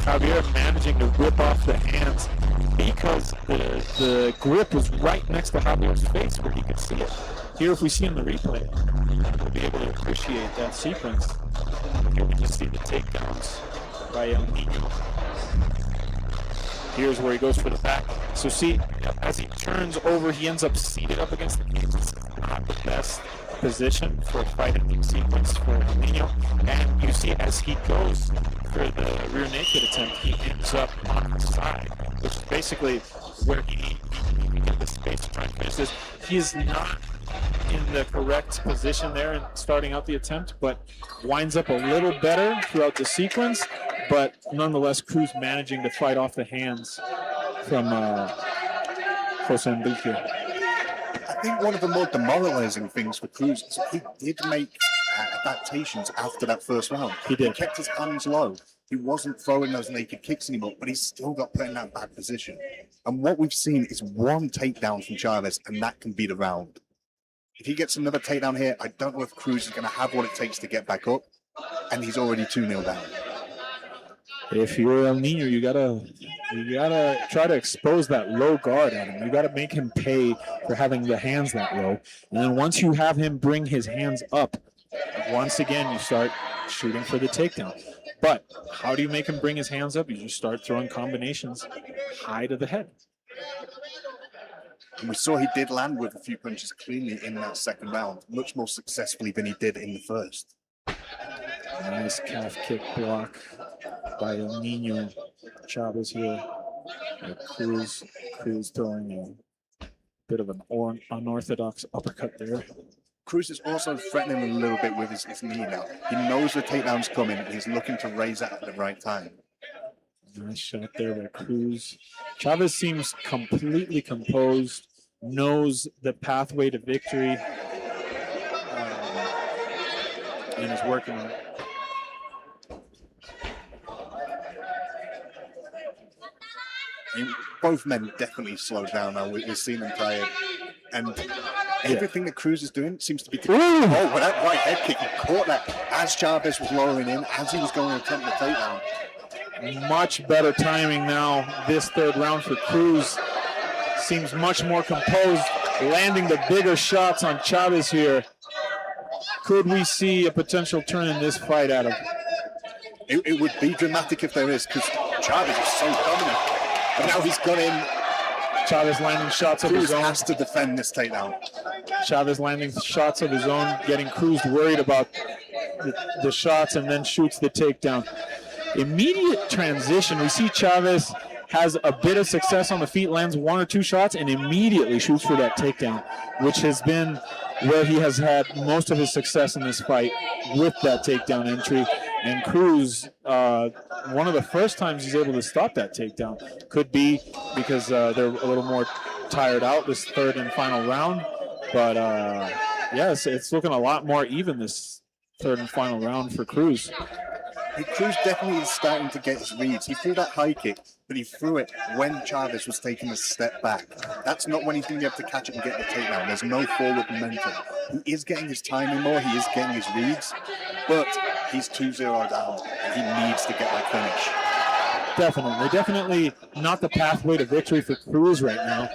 Javier managing to whip off the hands because the grip was right next to Javier's face where he could see it. Here, if we see in the replay, we'll be able to appreciate that sequence. Here we just see the takedowns by El Nino. Here's where he goes for the back. So see, as he turns over, he ends up seated up against the cage. This is not the best position for a fighting sequence for El Nino. And you see, as he goes for the rear naked attempt, he ends up on the side, which is basically where he gets the space to try and finish this. He is not in the correct position there and starting out the attempt, but winds up a little better throughout the sequence. But nonetheless, Cruz managing to fight off the hands from Jose Enrique. I think one of the more demoralizing things for Cruz is he did make adaptations after that first round. He did. He kept his hands low. He wasn't throwing those naked kicks anymore, but he still got put in that bad position. And what we've seen is one takedown from Chavez, and that can be the round. If he gets another takedown here, I don't know if Cruz is going to have what it takes to get back up, and he's already 2-0 down. If you're El Nino, you gotta try to expose that low guard at him. You gotta make him pay for having the hands that low. And then once you have him bring his hands up, once again you start shooting for the takedown. But how do you make him bring his hands up? You just start throwing combinations high to the head. And we saw he did land with a few punches cleanly in that second round, much more successfully than he did in the first. Nice calf kick block by El Nino. Chavez here. Cruz throwing a bit of an unorthodox uppercut there. Cruz is also threatening a little bit with his knee now. He knows the takedown's coming, and he's looking to raise that at the right time. Nice shot there by Cruz. Chavez seems completely composed, knows the pathway to victory, and is working on it. Both men definitely slowed down now. We've seen them tired. And everything that Cruz is doing seems to be... Oh, with that right head kick, he caught that as Chavez was lowering in, as he was going to attempt the takedown. Much better timing now. This third round for Cruz seems much more composed, landing the bigger shots on Chavez here. Could we see a potential turn in this fight, Adam? It would be dramatic if there is, because Chavez is so dominant. And now he's got in. Chavez landing shots of Cruz his own. has to defend this takedown. Chavez landing shots of his own, getting Cruz worried about the shots, and then shoots the takedown. Immediate transition. We see Chavez has a bit of success on the feet, lands one or two shots, and immediately shoots for that takedown, which has been where he has had most of his success in this fight with that takedown entry. And Cruz, one of the first times he's able to stop that takedown. Could be because they're a little more tired out this third and final round. But yes, it's looking a lot more even this third and final round for Cruz. Cruz definitely is starting to get his reads. He threw that high kick, but he threw it when Chavez was taking a step back. That's not when he's going to be able to catch it and get the takedown. There's no forward momentum. He is getting his timing more. He is getting his reads, but he's 2-0 down, and he needs to get that finish. Definitely not the pathway to victory for Cruz right now.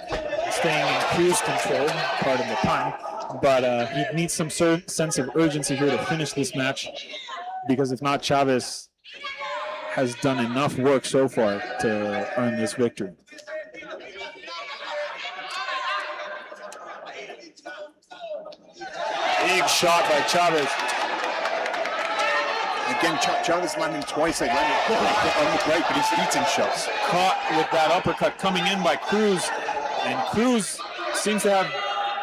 Staying in Cruz control, part of the time, but he needs some sense of urgency here to finish this match, because if not, Chavez has done enough work so far to earn this victory. Big shot by Chavez. Again, Chavez landing twice. They landed on the break, but he's eating shots. Caught with that uppercut coming in by Cruz, and Cruz seems to have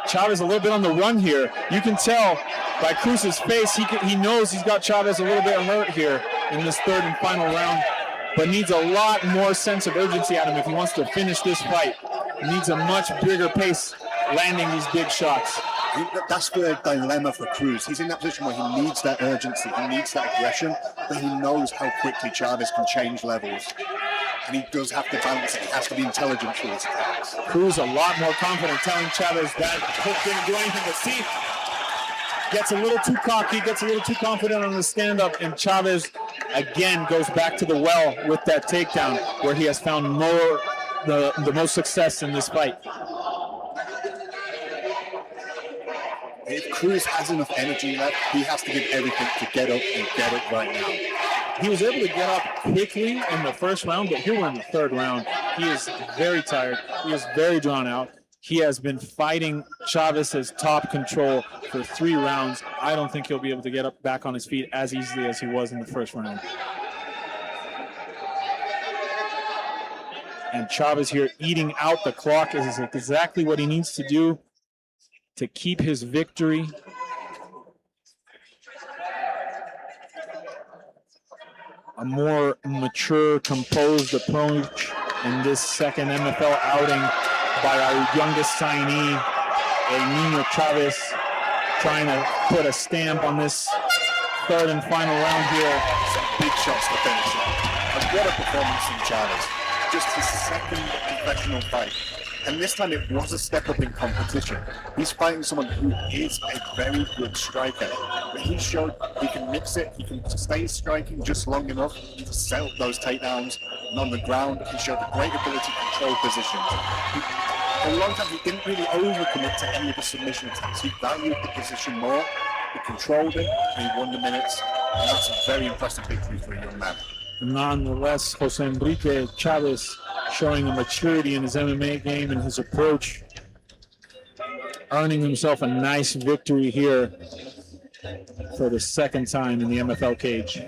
Chavez a little bit on the run here. You can tell by Cruz's face, he knows he's got Chavez a little bit alert here in this third and final round, but needs a lot more sense of urgency out of him if he wants to finish this fight. He needs a much bigger pace landing these big shots. That's the dilemma for Cruz. He's in that position where he needs that urgency, he needs that aggression, but he knows how quickly Chavez can change levels. And he does have to balance it. He has to be intelligent through his attacks. Cruz a lot more confident, telling Chavez that hook didn't do anything, but see, gets a little too cocky, gets a little too confident on the stand-up, and Chavez again goes back to the well with that takedown, where he has found the most success in this fight. If Cruz has enough energy left, he has to give everything to get up and get it right now. He was able to get up quickly in the first round, but here we're in the third round. He is very tired. He is very drawn out. He has been fighting Chavez's top control for 3 rounds. I don't think he'll be able to get up back on his feet as easily as he was in the first round. And Chavez here eating out the clock is exactly what he needs to do to keep his victory. A more mature, composed approach in this second MFL outing by our youngest signee, Nino Chavez, trying to put a stamp on this third and final round here. Some big shots to finish it. And what a performance from Chavez. Just his second professional fight. And this time it was a step up in competition. He's fighting someone who is a very good striker. But he showed he can mix it, he can stay striking just long enough to set up those takedowns. And on the ground, he showed a great ability to control positions. For a long time, he didn't really overcommit to any of the submission attacks. He valued the position more, he controlled it, and he won the minutes. And that's a very impressive victory for a young man. Nonetheless, Jose Enrique Chavez showing a maturity in his MMA game and his approach, earning himself a nice victory here for the second time in the MFL cage.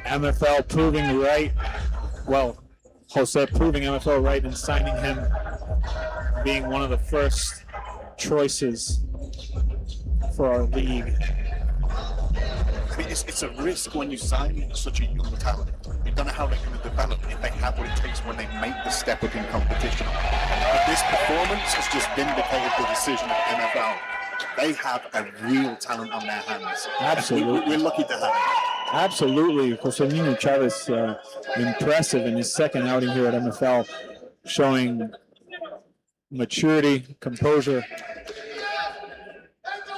MFL proving right, well, Jose proving MFL right and signing him, being one of the first choices for our league. I mean, it's a risk when you sign such a young talent. You don't know how they're going to develop if they have what it takes when they make the step up in competition. But this performance has just vindicated the decision of NFL. They have a real talent on their hands. Absolutely. We're lucky to have it. Absolutely. Jose Nino Chavez, impressive in his second outing here at MFL, showing maturity, composure,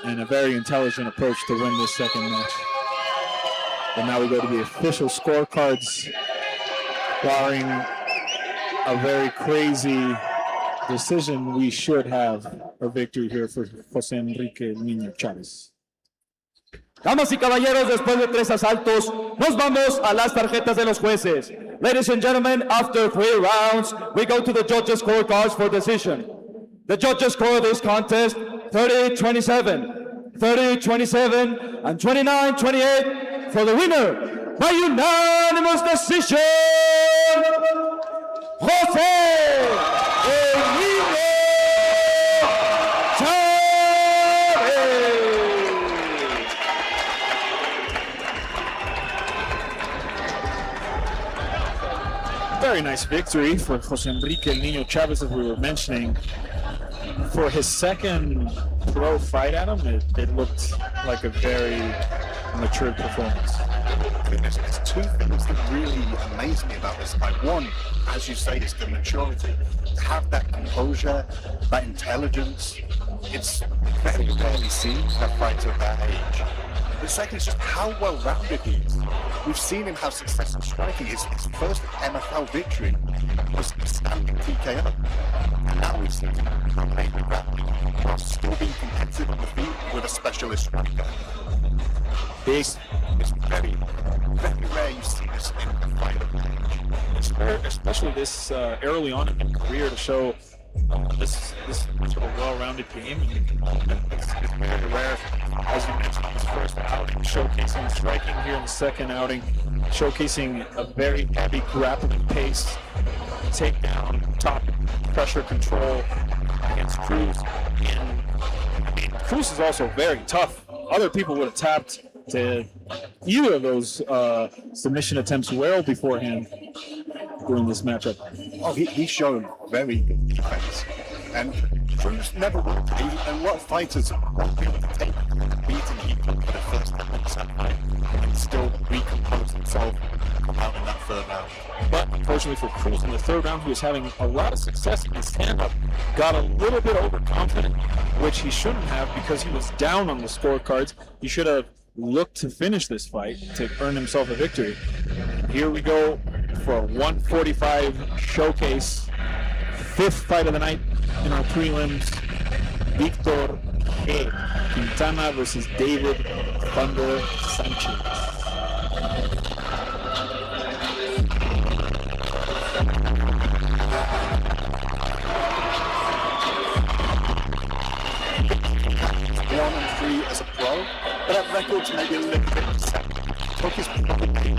and a very intelligent approach to win this second match. And now we go to the official scorecards, barring a very crazy decision. We should have a victory here for Jose Enrique Nino Chavez. Damas y caballeros, después de 3 asaltos, nos vamos a las tarjetas de los jueces. Ladies and gentlemen, after 3 rounds, we go to the judges' scorecards for decision. The judges score this contest 30-27, 30-27, and 29-28 for the winner by unanimous decision, Jose Enrique Chavez. Very nice victory for Jose Enrique Nino Chavez, as we were mentioning. for his second pro fight, Adam, it looked like a very matured performance. There's two things that really amaze me about this fight. One, as you say, is the maturity. To have that composure, that intelligence, it's very rarely seen in a fighter of that age. The second is just how well-rounded he is. We've seen him have success in striking. His first MFL victory was a standing TKO. And now we've seen him dominate the ground while still being competitive on the feet with a specialist striker. It's very, very rare you see this in a fight of that age. Especially this early on in his career to show this sort of well-rounded game. It's very rare. As you mentioned, his first outing, showcasing striking here in the second outing, showcasing a very heavy grappling pace, takedown, top pressure control against Cruz. And I mean, Cruz is also very tough. Other people would have tapped to either of those submission attempts well beforehand during this matchup. Oh, he showed very good defense. And Cruz never will. And what fighters won't be able to take the beating he took for the first time in the second fight and still recompose himself and come out in that third round. But unfortunately for Cruz, in the third round, he was having a lot of success in his stand-up. Got a little bit overconfident, which he shouldn't have because he was down on the scorecards. He should have looked to finish this fight to earn himself a victory. Here we go for a 145 showcase, fifth fight of the night in our prelims. Victor Quintana versus David Thunder Sanchez. As a pro, but that record's maybe a little bit deceptive. Took his probably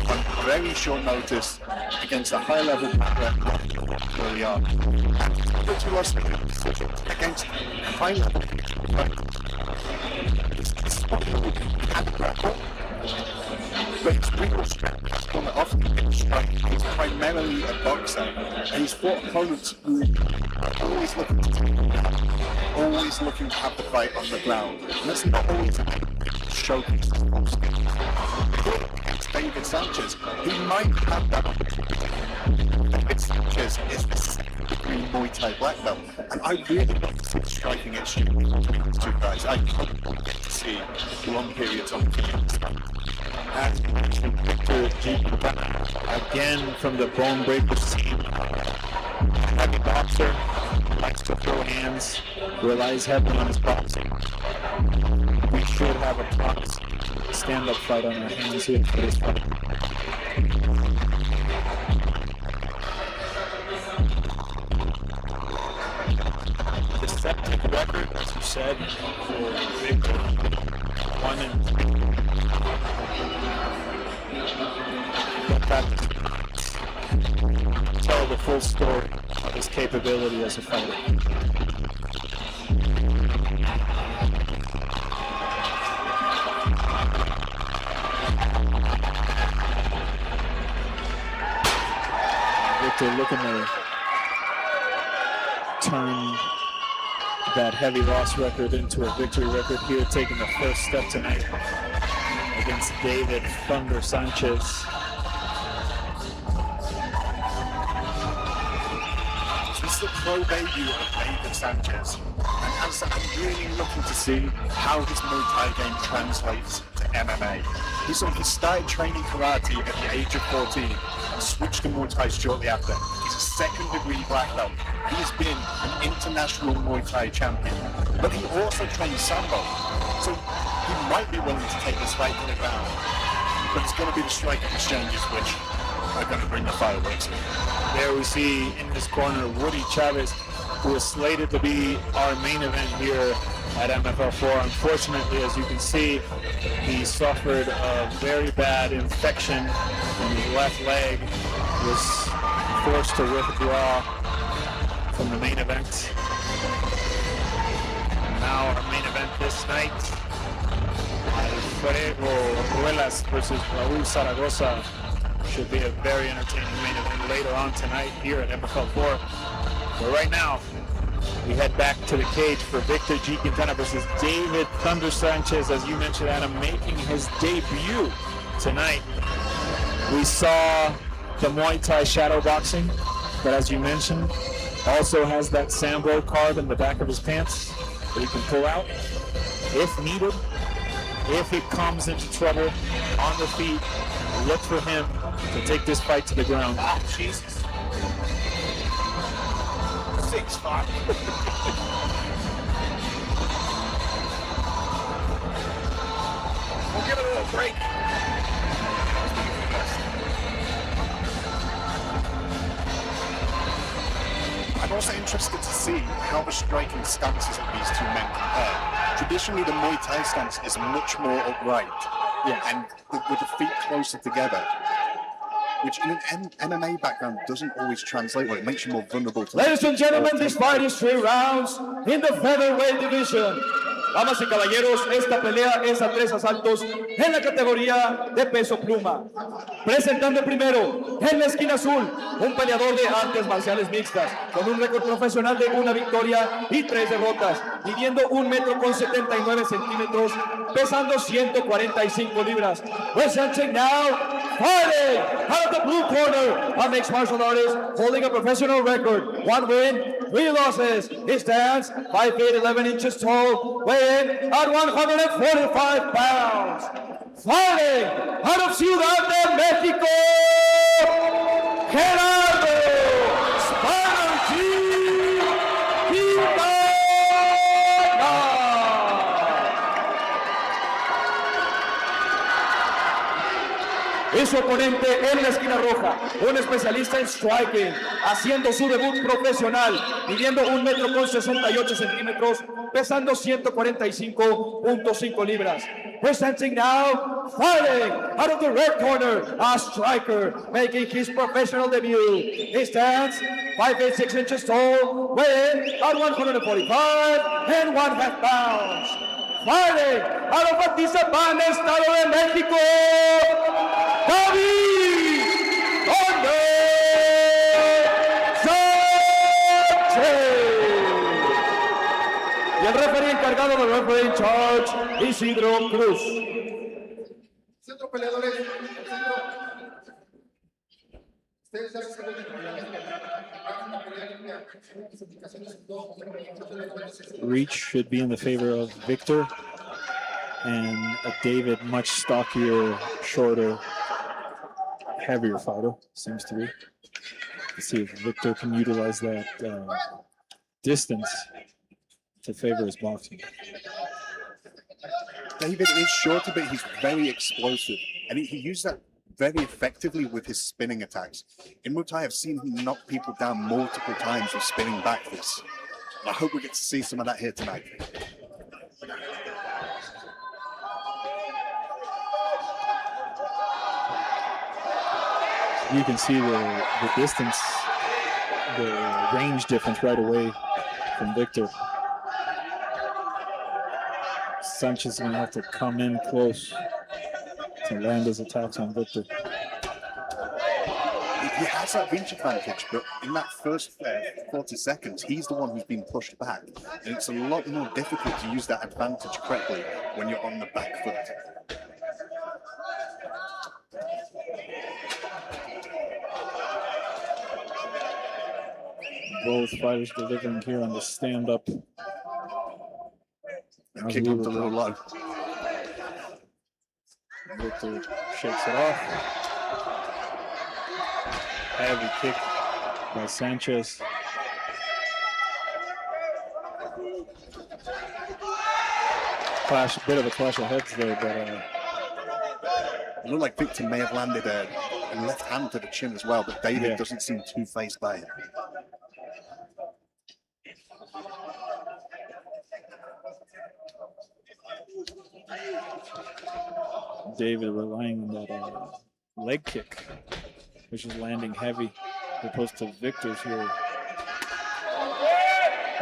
on very short notice against a high-level background early on. But he lost against high-level but his real strength has come off the striking. He's primarily a boxer, and he's fought opponents who are always looking to take him down, always looking to have the fight on the ground. And that's not always a showcase his full skills. Against David Sanchez, he might have that opportunity. David Sanchez is the second-degree Muay Thai black belt, and I really love to see the striking exchange between these two guys. I can't get to see long periods of the As you mentioned, Victor G. Quintana, again from the Bone Breakers team. Heavy boxer, likes to throw hands, relies heavily on his boxing. We should have a promising stand-up fight on our hands here for this fight. Deceptive record, as you said, for Victor. 1-3. Tell the full story of his capability as a fighter. Victor looking to turn that heavy loss record into a victory record here, taking the first step tonight against David Thunder Sanchez. This is the pro debut of David Sanchez, and as I'm really looking to see how his Muay Thai game translates to MMA. He started training karate at the age of 14 and switched to Muay Thai shortly after. He's a second-degree black belt. He has been an international Muay Thai champion, but he also trains Sambo, so he might be willing to take this fight to the ground. But it's going to be the striking exchanges which are going to bring the fireworks. There we see in this corner Woody Chavez, who is slated to be our main event here at MFL4. Unfortunately, as you can see, he suffered a very bad infection in his left leg, was forced to withdraw from the main event. Now our main event this night, Alfredo Ruelas versus Raul Zaragoza. Should be a very entertaining main event later on tonight here at MFL4. But right now, We head back to the cage for Victor G. Quintana versus David Thunder Sanchez, as you mentioned, Adam, making his debut tonight. We saw the Muay Thai shadow boxing, but as you mentioned, also has that Sambo card in the back of his pants that he can pull out if needed. If it comes into trouble on the feet, look for him to take this fight to the ground. Ah, Jesus. 6'5". We'll give it a little break. I'm also interested to see how the striking stances of these two men compare. Traditionally, the Muay Thai stance is much more upright, and with the feet closer together, which in an MMA background doesn't always translate well. It makes you more vulnerable to. Ladies and gentlemen, this fight is 3 rounds in the featherweight division. Damas y caballeros, esta pelea es a 3 asaltos en la categoría de peso pluma. Presentando primero, en la esquina azul, un peleador de artes marciales mixtas, con un récord profesional de 1 victoria y 3 derrotas, midiendo 1 metro con 79 centímetros, pesando 145 libras. Presenting now, fighting out of the blue corner, a mixed martial artist holding a professional record, 1 win, 3 losses. He stands 5 feet 11 inches tall, weighing at 145 pounds. Fighting out of Ciudad de México, Geraldo Quintana. Y su oponente en la esquina roja, un especialista en striking, haciendo su debut profesional, midiendo 1 metro con 68 centímetros, pesando 145.5 libras. Presenting now, fighting out of the red corner, a striker making his professional debut. He stands 5 feet 6 inches tall, weighing at 145 and 1/2 pounds. Fighting out of Atizapán, Estado de México, David Thunder Sanchez. Y el referee encargado del referee in charge, Isidro Cruz. Centro peleadores, centro. Ustedes ya saben el reglamento. Reach should be in the favor of Victor, and a David much stockier, shorter, heavier fighter, seems to be. Let's see if Victor can utilize that distance to favor his boxing. David is shorter, but he's very explosive, and he used that very effectively with his spinning attacks. In Muay Thai, I've seen him knock people down multiple times with spinning back fists. I hope we get to see some of that here tonight. You can see the distance, the range difference right away from Victor. Sanchez is going to have to come in close to land his attacks on Victor. He has that reach advantage, but in that first 40 seconds, he's the one who's been pushed back. And it's a lot more difficult to use that advantage correctly when you're on the back foot. Both fighters delivering here on the stand-up. Kick up a little low. Victor shakes it off. Heavy kick by Sanchez. Bit of a clash of heads there, but it looked like Victor may have landed a left hand to the chin as well, but David doesn't seem too phased by it. David relying on that leg kick, which is landing heavy, as opposed to Victor's here.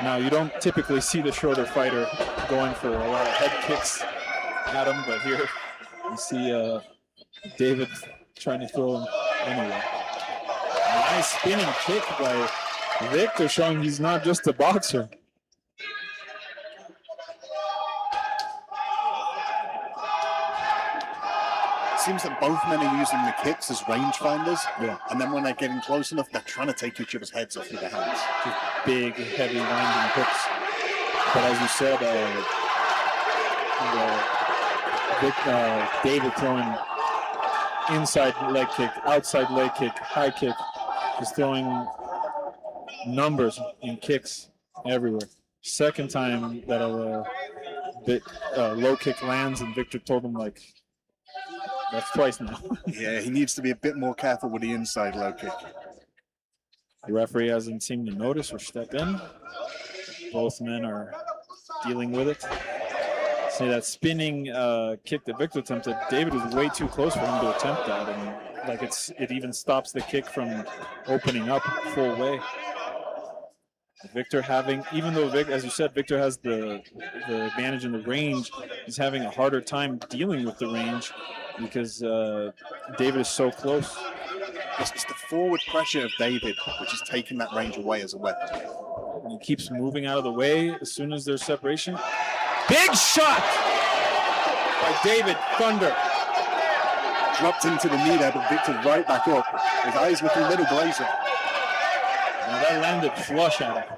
Now, you don't typically see the shorter fighter going for a lot of head kicks at him, but here you see David trying to throw him anyway. Nice spinning kick by Victor, showing he's not just a boxer. seems that both men are using the kicks as rangefinders. Yeah. And then when they're getting close enough, they're trying to take each other's heads off with their hands. Just big, heavy, winding hooks. But as you said, David throwing inside leg kick, outside leg kick, high kick, just throwing numbers and kicks everywhere. Second time that a low kick lands, and Victor told him, like, that's twice now. Yeah, he needs to be a bit more careful with the inside low kick. The referee hasn't seemed to notice or step in. Both men are dealing with it. See that spinning kick that Victor attempted, David was way too close for him to attempt that, and like it even stops the kick from opening up full way. Victor having, even though as you said, Victor has the advantage in the range, he's having a harder time dealing with the range because David is so close. It's the forward pressure of David, which is taking that range away as a weapon. And he keeps moving out of the way as soon as there's separation. Big shot by David Thunder. Dropped into the knee there, but Victor right back up. His eyes looking a little glazing. Now that landed flush at him.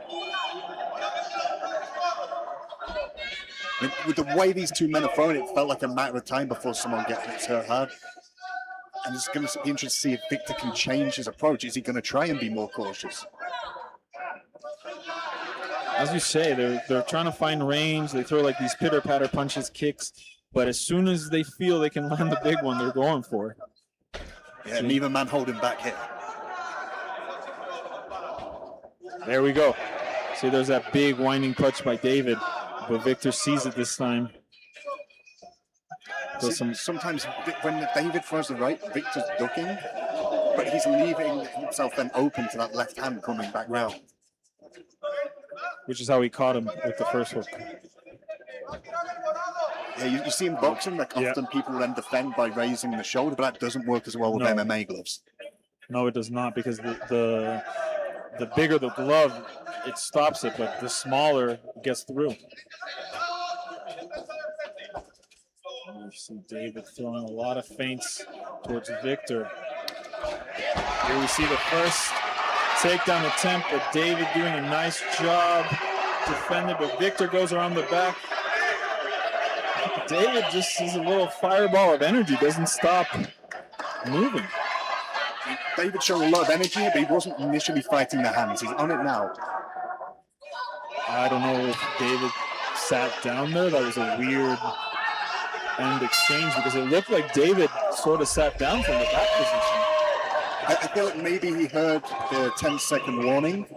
With the way these two men are throwing, it felt like a matter of time before someone gets hurt hard. And it's going to be interesting to see if Victor can change his approach. Is he going to try and be more cautious? As you say, they're trying to find range. They throw like these pitter-patter punches, kicks, but as soon as they feel they can land the big one, they're going for it. Yeah, neither man holding back here. There we go. See, there's that big winding punch by David, but Victor sees it this time. Sometimes when David throws the right, Victor's ducking, but he's leaving himself then open to that left hand coming back round. Which is how he caught him with the first hook. Yeah, you see in boxing, like often people then defend by raising the shoulder, but that doesn't work as well with MMA gloves. No, it does not, because the bigger the glove, it stops it, but the smaller it gets through. You see David throwing a lot of feints towards Victor. Here we see the first takedown attempt, but David doing a nice job defending, but Victor goes around the back. David just is a little fireball of energy, doesn't stop moving. David showed a lot of energy, but he wasn't initially fighting the hands. He's on it now. I don't know if David sat down there. That was a weird end exchange because it looked like David sort of sat down from the back position. I feel like maybe he heard the 10-second warning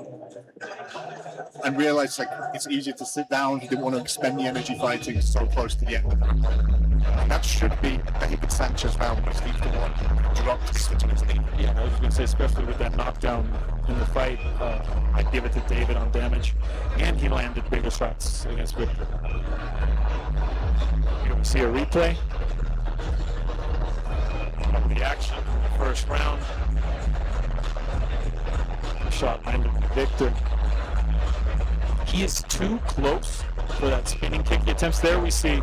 and realized like it's easier to sit down. He didn't want to expend the energy fighting so close to the end of the round. And that should be David Sanchez round, but he's the one who dropped to his knee. Yeah, I was going to say, especially with that knockdown in the fight, I'd give it to David on damage. And he landed bigger shots against Victor. Here we see a replay of the action in the first round. The shot landed by Victor. He is too close for that spinning kick he attempts. There we see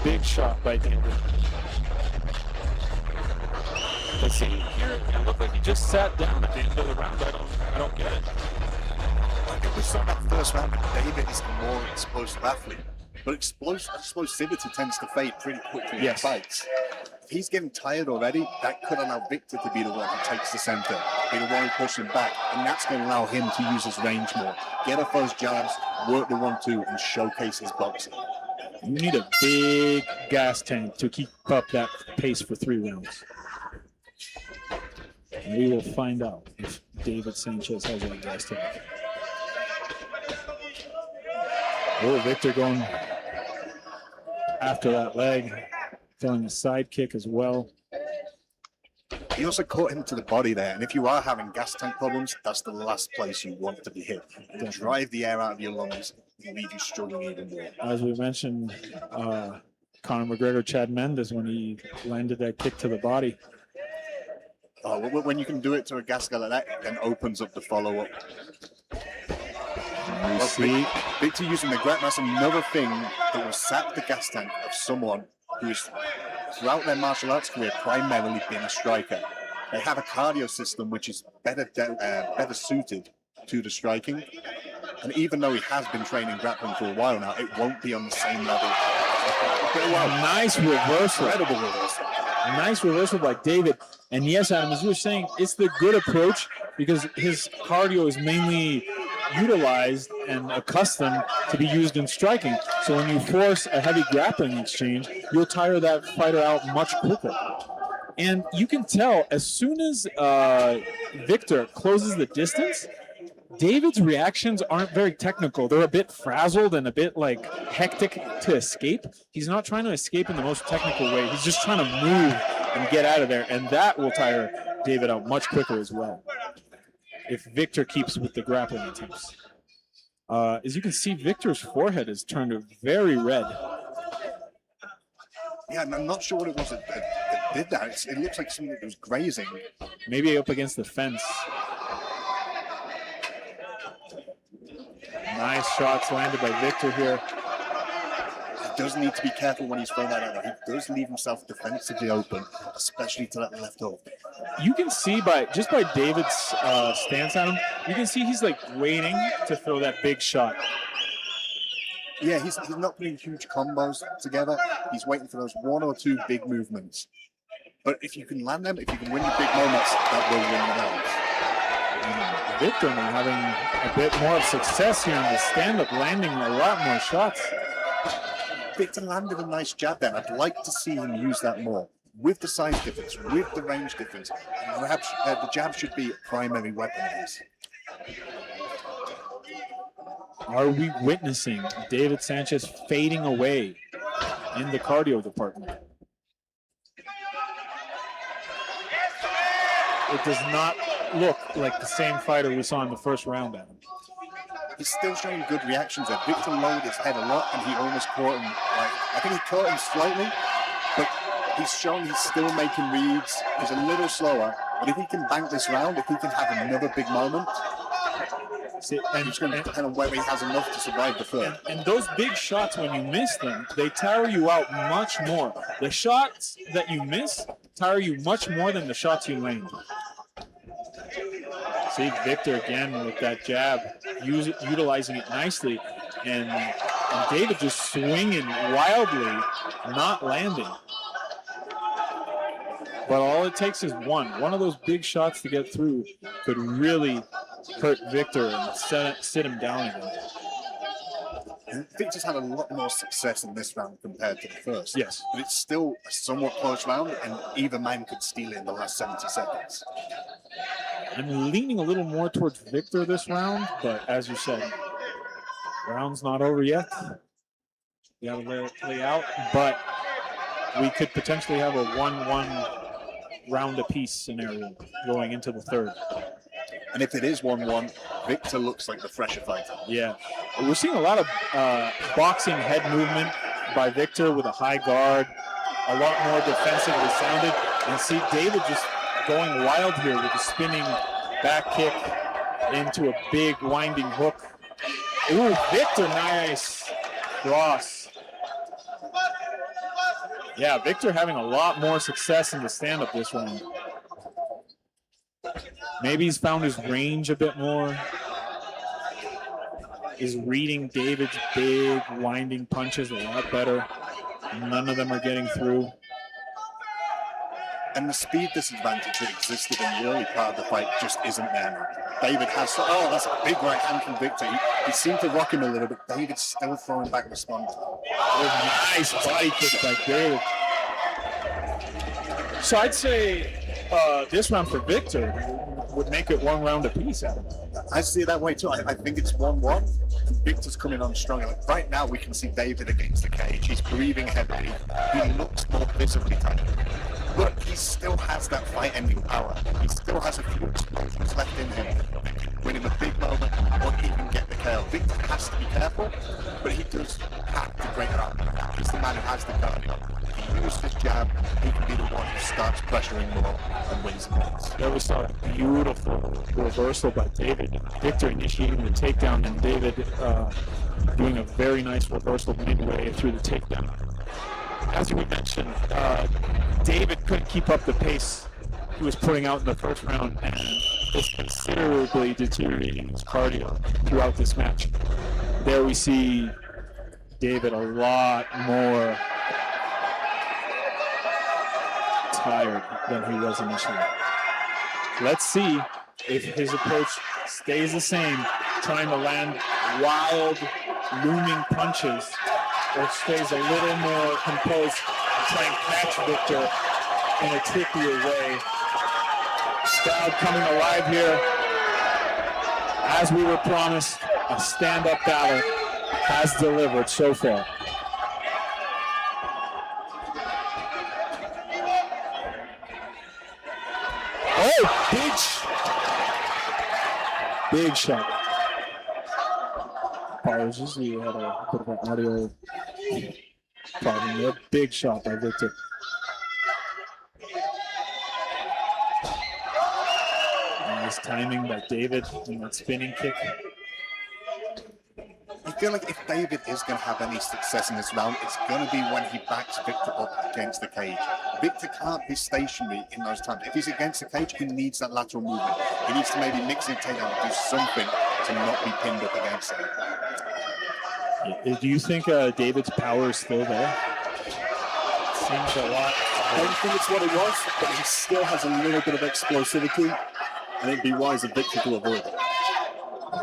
big shot by David. Let's see, here it looked like he just sat down at the end of the round. I don't get it. Like we saw that first round, David is the more explosive athlete, but explosivity tends to fade pretty quickly in fights. If he's getting tired already, that could allow Victor to be the one who takes the center, be the one who pushes him back, and that's going to allow him to use his range more, get off those jabs, work the 1-2, and showcase his boxing. You need a big gas tank to keep up that pace for 3 rounds. And we will find out if David Sanchez has that gas tank. Oh, Victor going after that leg, throwing a side kick as well. He also caught him to the body there, and if you are having gas tank problems, that's the last place you want to be hit. It'll drive the air out of your lungs and leave you struggling even more. As we mentioned, Conor McGregor, Chad Mendes, when he landed that kick to the body. When you can do it to a gas guy like that, it then opens up the follow-up. See? Victor using the grab. That's another thing that will sap the gas tank of someone who's throughout their martial arts career primarily been a striker. They have a cardio system which is better suited to the striking. And even though he has been training grappling for a while now, it won't be on the same level. Nice reversal. Incredible reversal. Nice reversal by David. And yes, Adam, as you were saying, it's the good approach because his cardio is mainly utilized and accustomed to be used in striking. So when you force a heavy grappling exchange, you'll tire that fighter out much quicker. And you can tell as soon as Victor closes the distance, David's reactions aren't very technical. They're a bit frazzled and a bit like hectic to escape. He's not trying to escape in the most technical way. He's just trying to move and get out of there. And that will tire David out much quicker as well if Victor keeps with the grappling attempts. As you can see, Victor's forehead is turned very red. Yeah, I'm not sure what it was that did that. It looks like something that was grazing. Maybe up against the fence. Nice shots landed by Victor here. He does need to be careful when he's throwing that out there. He does leave himself defensively open, especially to that left hook. You can see by David's stance on him, you can see he's like waiting to throw that big shot. Yeah, he's not putting huge combos together. He's waiting for those one or two big movements. But if you can land them, if you can win the big moments, that will win the rounds. Victor now having a bit more of success here in the stand-up, landing a lot more shots. Victor landed a nice jab there. I'd like to see him use that more. With the size difference, with the range difference, perhaps the jab should be a primary weapon of his. Are we witnessing David Sanchez fading away in the cardio department? It does not look like the same fighter we saw in the first round, Adam. He's still showing good reactions there. Victor lowered his head a lot, and he almost caught him. I think he caught him slightly, but he's shown he's still making reads. He's a little slower, but if he can bank this round, if he can have another big moment, it's going to depend on whether he has enough to survive the third. And those big shots, when you miss them, they tire you out much more. The shots that you miss tire you much more than the shots you land. See Victor again with that jab, utilizing it nicely, and David just swinging wildly, not landing. But all it takes is one of those big shots to get through could really hurt Victor and sit him down again. Victor's had a lot more success in this round compared to the first. Yes. But it's still a somewhat close round, and either man could steal it in the last 70 seconds. I'm leaning a little more towards Victor this round, but as you said, round's not over yet. We gotta let it play out, but we could potentially have a 1-1 round apiece scenario going into the third. And if it is 1-1, Victor looks like the fresher fighter. Yeah. We're seeing a lot of boxing head movement by Victor with a high guard, a lot more defensively sounded. And see David just going wild here with a spinning back kick into a big winding hook. Ooh, Victor, nice cross. Yeah, Victor having a lot more success in the stand-up this round. Maybe he's found his range a bit more. Is reading David's big winding punches a lot better. None of them are getting through. And the speed disadvantage that existed in the early part of the fight just isn't there now. David has, that's a big right hand from Victor. He seemed to rock him a little bit. David's still throwing back response. Oh, nice body kick by David. So I'd say this round for Victor would make it 1 round apiece, Adam. I see it that way too. I think it's 1-1. Victor's coming on stronger. Like right now, we can see David against the cage. He's breathing heavily. He looks more visibly tired. But he still has that fight-ending power. He still has a few explosions left in him. Win him a big moment, or even get the KO. Victor has has to be careful, but he does have to break out. He's the man who has the cardio. If he uses his jab, he can be the one who starts pressuring more and wins the points. There we saw a beautiful reversal by David. Victor initiating the takedown, and David doing a very nice reversal midway through the takedown. As we mentioned, David couldn't keep up the pace he was putting out in the first round, and is considerably deteriorating his cardio throughout this match. There we see David a lot more tired than he was initially. Let's see if his approach stays the same, trying to land wild, looming punches, or stays a little more composed and try and catch Victor in a trickier way. Crowd coming alive here. As we were promised, a stand-up battle has delivered so far. Oh, big shot. Apologies, we had a bit of an audio problem there. Big shot by Victor. Nice timing by David in that spinning kick. I feel like if David is going to have any success in this round, it's going to be when he backs Victor up against the cage. Victor can't be stationary in those times. If he's against the cage, he needs that lateral movement. He needs to maybe mix it, take out, do something to not be pinned up against him. Do you think David's power is still there? Seems a lot. I don't think it's what it was, but he still has a little bit of explosivity, and it'd be wise of Victor to avoid it.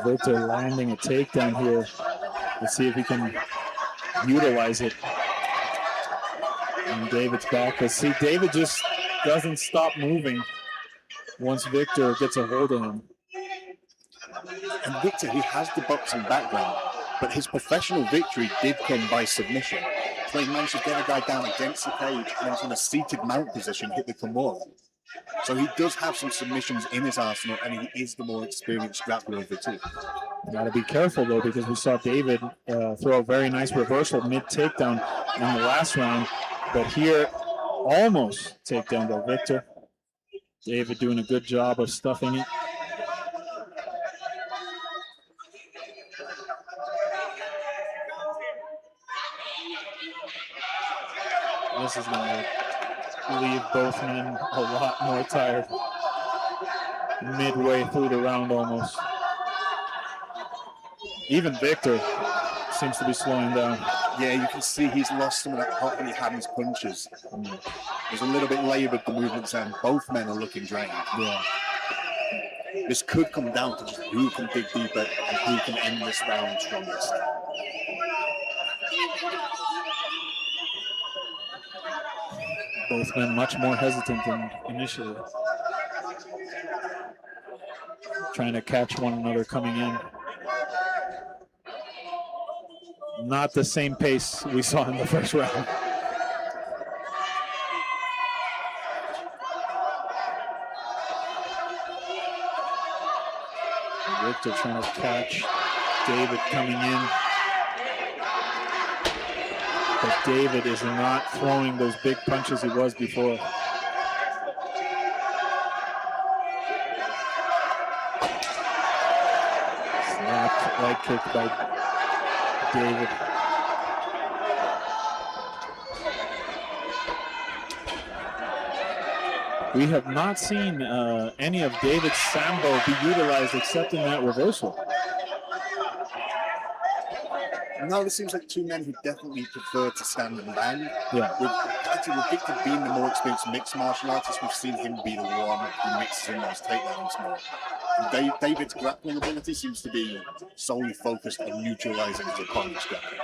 Victor landing a takedown here. Let's see if he can utilize it. And David's back. Let's see, David just doesn't stop moving once Victor gets a hold of him. And Victor, he has the boxing background, but his professional victory did come by submission. So he managed to get a guy down against the cage and then from a seated mount position hit the Kimura. So he does have some submissions in his arsenal, and he is the more experienced grappler of the two. Got to be careful though, because we saw David throw a very nice reversal mid takedown in the last round, but here almost takedown by Victor. David doing a good job of stuffing it. This is going to leave both men a lot more tired midway through the round almost. Even Victor seems to be slowing down. Yeah, you can see he's lost some of that pop that he had in his punches. There's a little bit labored the movements, and both men are looking drained. Yeah. This could come down to just who can dig deeper and who can end this round strongest. Both men much more hesitant than initially. Trying to catch one another coming in. Not the same pace we saw in the first round. Victor trying to catch David coming in. But David is not throwing those big punches he was before. Slapped leg kick by David. We have not seen any of David's sambo be utilized except in that reversal. No, it seems like two men who definitely prefer to stand and land. Yeah. With Victor being the more experienced mixed martial artist, we've seen him be the one who mixes in those takedowns more. And David's grappling ability seems to be solely focused on neutralizing his opponent's grappling.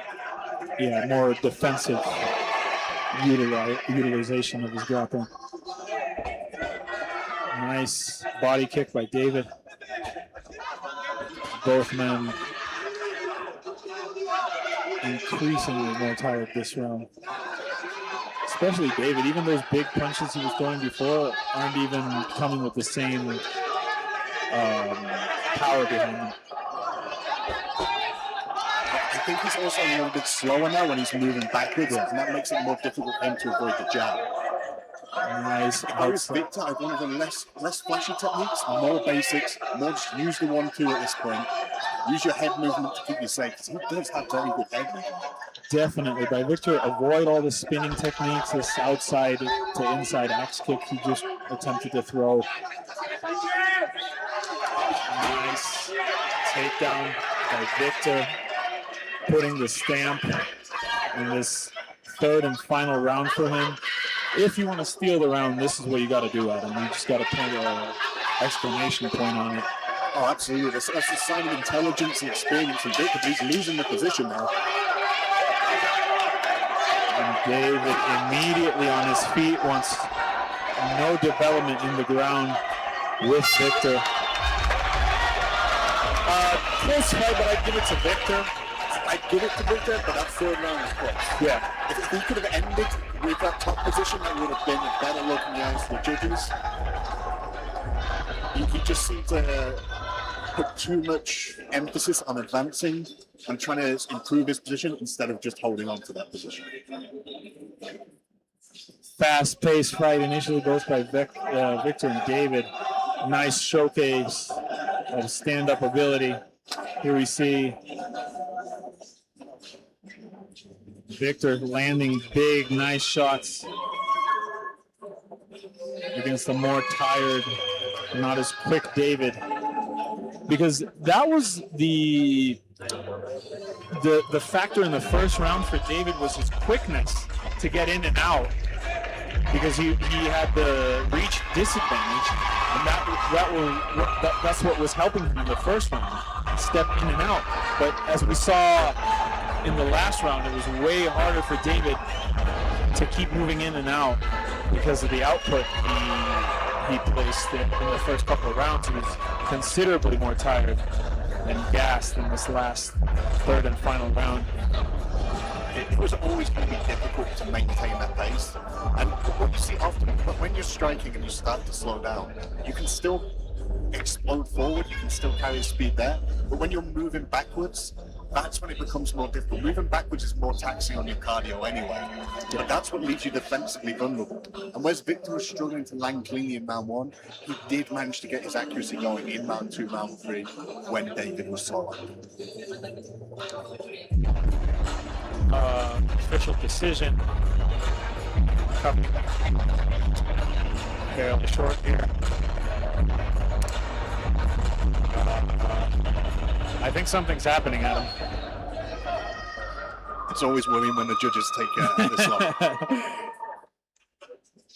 Yeah, more defensive utilization of his grappling. Nice body kick by David. Both men increasingly more tired this round. Especially David. Even those big punches he was throwing before aren't even coming with the same power behind them. think he's also a little bit slower now when he's moving backwards, and that makes it more difficult for him to avoid the jab. Nice. If I was Victor, I'd want to go less flashy techniques, more basics, more just use the 1-2 at this point. Use your head movement to keep you safe, because he does have very good head movement. Definitely. By Victor, avoid all the spinning techniques, this outside to inside axe kick he just attempted to throw. Nice takedown by Victor, putting the stamp in this third and final round for him. If you want to steal the round, this is what you got to do, Adam. You just got to put an exclamation point on it. Oh, absolutely. That's a sign of intelligence and experience from Victor, but he's losing the position now. And David immediately on his feet, wants no development in the ground with Victor. Close fight, but I'd give it to Victor. But that third round is close. Yeah. If he could have ended with that top position, that would have been a better look in the eyes for the judges. He just seemed to put too much emphasis on advancing and trying to improve his position instead of just holding on to that position. Fast-paced fight initially, both by Victor and David. Nice showcase of stand-up ability. Here we see Victor landing big, nice shots against the more tired, not as quick David. Because that was the factor in the first round for David, was his quickness to get in and out, because he had the reach disadvantage, and that's what was helping him in the first round, step in and out. But as we saw in the last round, it was way harder for David to keep moving in and out because of the output he placed in the first couple of rounds. He was considerably more tired and gassed in this last third and final round. It was always going to be difficult to maintain that pace. And what you see often, when you're striking and you start to slow down, you can still explode forward, you can still carry speed there. But when you're moving backwards, that's when it becomes more difficult. Moving backwards is more taxing on your cardio anyway. But that's what leaves you defensively vulnerable. And whereas Victor was struggling to land cleanly in round 1, he did manage to get his accuracy going in round 2, round 3, when David was slower. Official decision coming fairly short here. I think something's happening, Adam. It's always worrying when the judges take this long.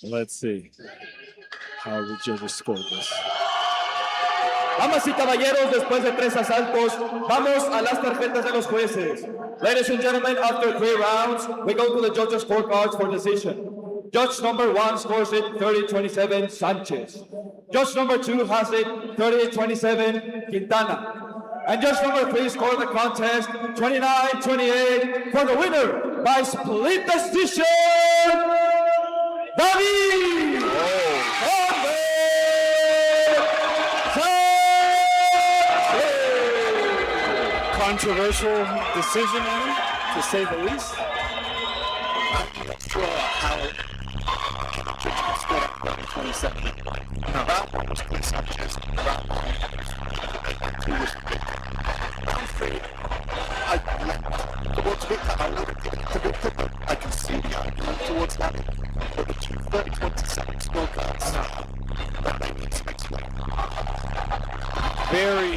Let's see how the judges scored this. Damas y caballeros, después de 3 asaltos, vamos a las tarjetas de los jueces. Ladies and gentlemen, after 3 rounds, we go to the judges' scorecards for decision. Judge number 1 scores it 30-27, Sanchez. Judge number 2 has it 30-27, Quintana. And judge number 3 scored the contest 29-28 for the winner by split decision, David! Controversial decision, Adam, to say the least. I'm not sure how the judges scored at 27. That one was Chris Sanchez. That one was round 3. I leant towards Victor. I would have given it to Victor, but I can see the argument towards that. But the 30-27 scorecards, that they need to explain. Very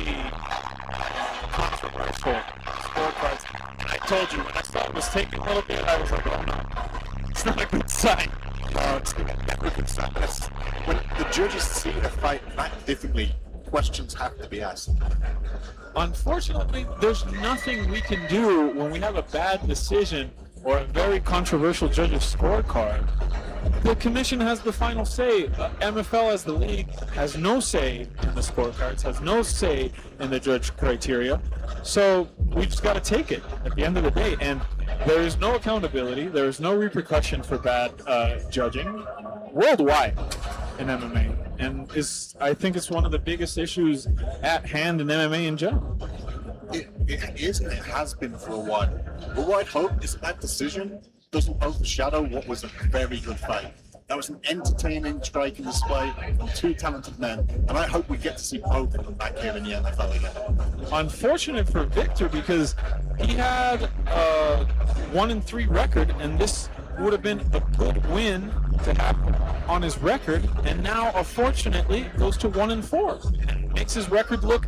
controversial scorecards. I told you, when I thought it was taking a little bit, I was like, oh no, it's not a good sign. No, it's never a good sign. When the judges see a fight that differently, questions have to be asked. Unfortunately, there's nothing we can do when we have a bad decision or a very controversial judge's scorecard. The commission has the final say. MFL as the league has no say in the scorecards, has no say in the judge criteria. So we just got to take it at the end of the day. And there is no accountability. There is no repercussion for bad judging worldwide in MMA. And I think it's one of the biggest issues at hand in MMA in general. It is and it has been for a while. But what I hope is that decision doesn't overshadow what was a very good fight. That was an entertaining striking display from two talented men, and I hope we get to see both of them back here in the NFL again. Unfortunate for Victor because he had a 1-3 record, and this would have been a good win to have on his record, and now unfortunately goes to 1-4 and makes his record look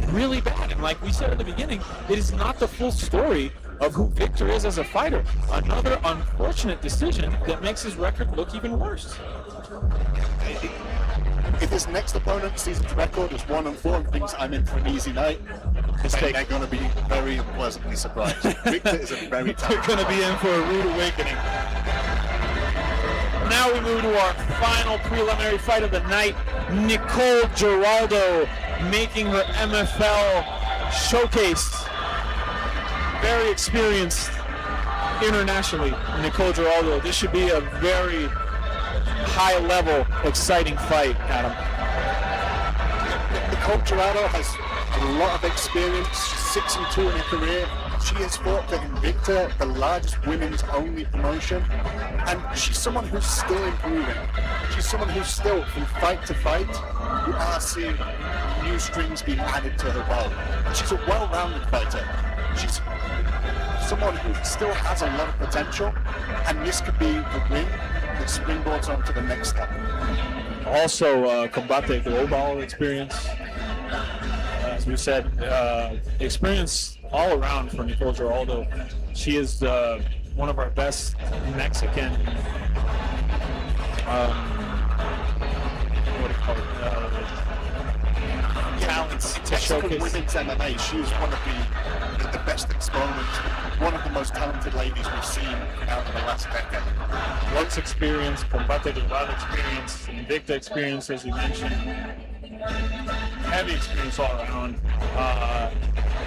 really bad. And like we said at the beginning, it is not the full story of who Victor is as a fighter. Another unfortunate decision that makes his record look even worse. If his next opponent sees his record as 1-4 and thinks I'm in for an easy night, they're going to be very pleasantly surprised. Victor is a very talented They're going to be in for a rude awakening. Now we move to our final preliminary fight of the night. Nicole Geraldo making her MFL showcase. Very experienced internationally, Nicole Geraldo. This should be a very high-level, exciting fight, Adam. Nicole Geraldo has a lot of experience. She's 6-2 in her career. She has fought for Invicta, the largest women's-only promotion, and she's someone who's still improving. She's someone who's still, from fight to fight, you are seeing new strings being added to her bow. And she's a well-rounded fighter. She's someone who still has a lot of potential, and this could be the win that springboards on to the next step. Also, Combate Global experience. As we said, experience all around for Nicole Geraldo. She is one of our best Mexican, what do you call it? Talents to showcase. Women's MMA, she is one of the best exponents, one of the most talented ladies we've seen out in the last decade. Lux experience, Combate Global experience, Invicta experience, as you mentioned. Heavy experience all around.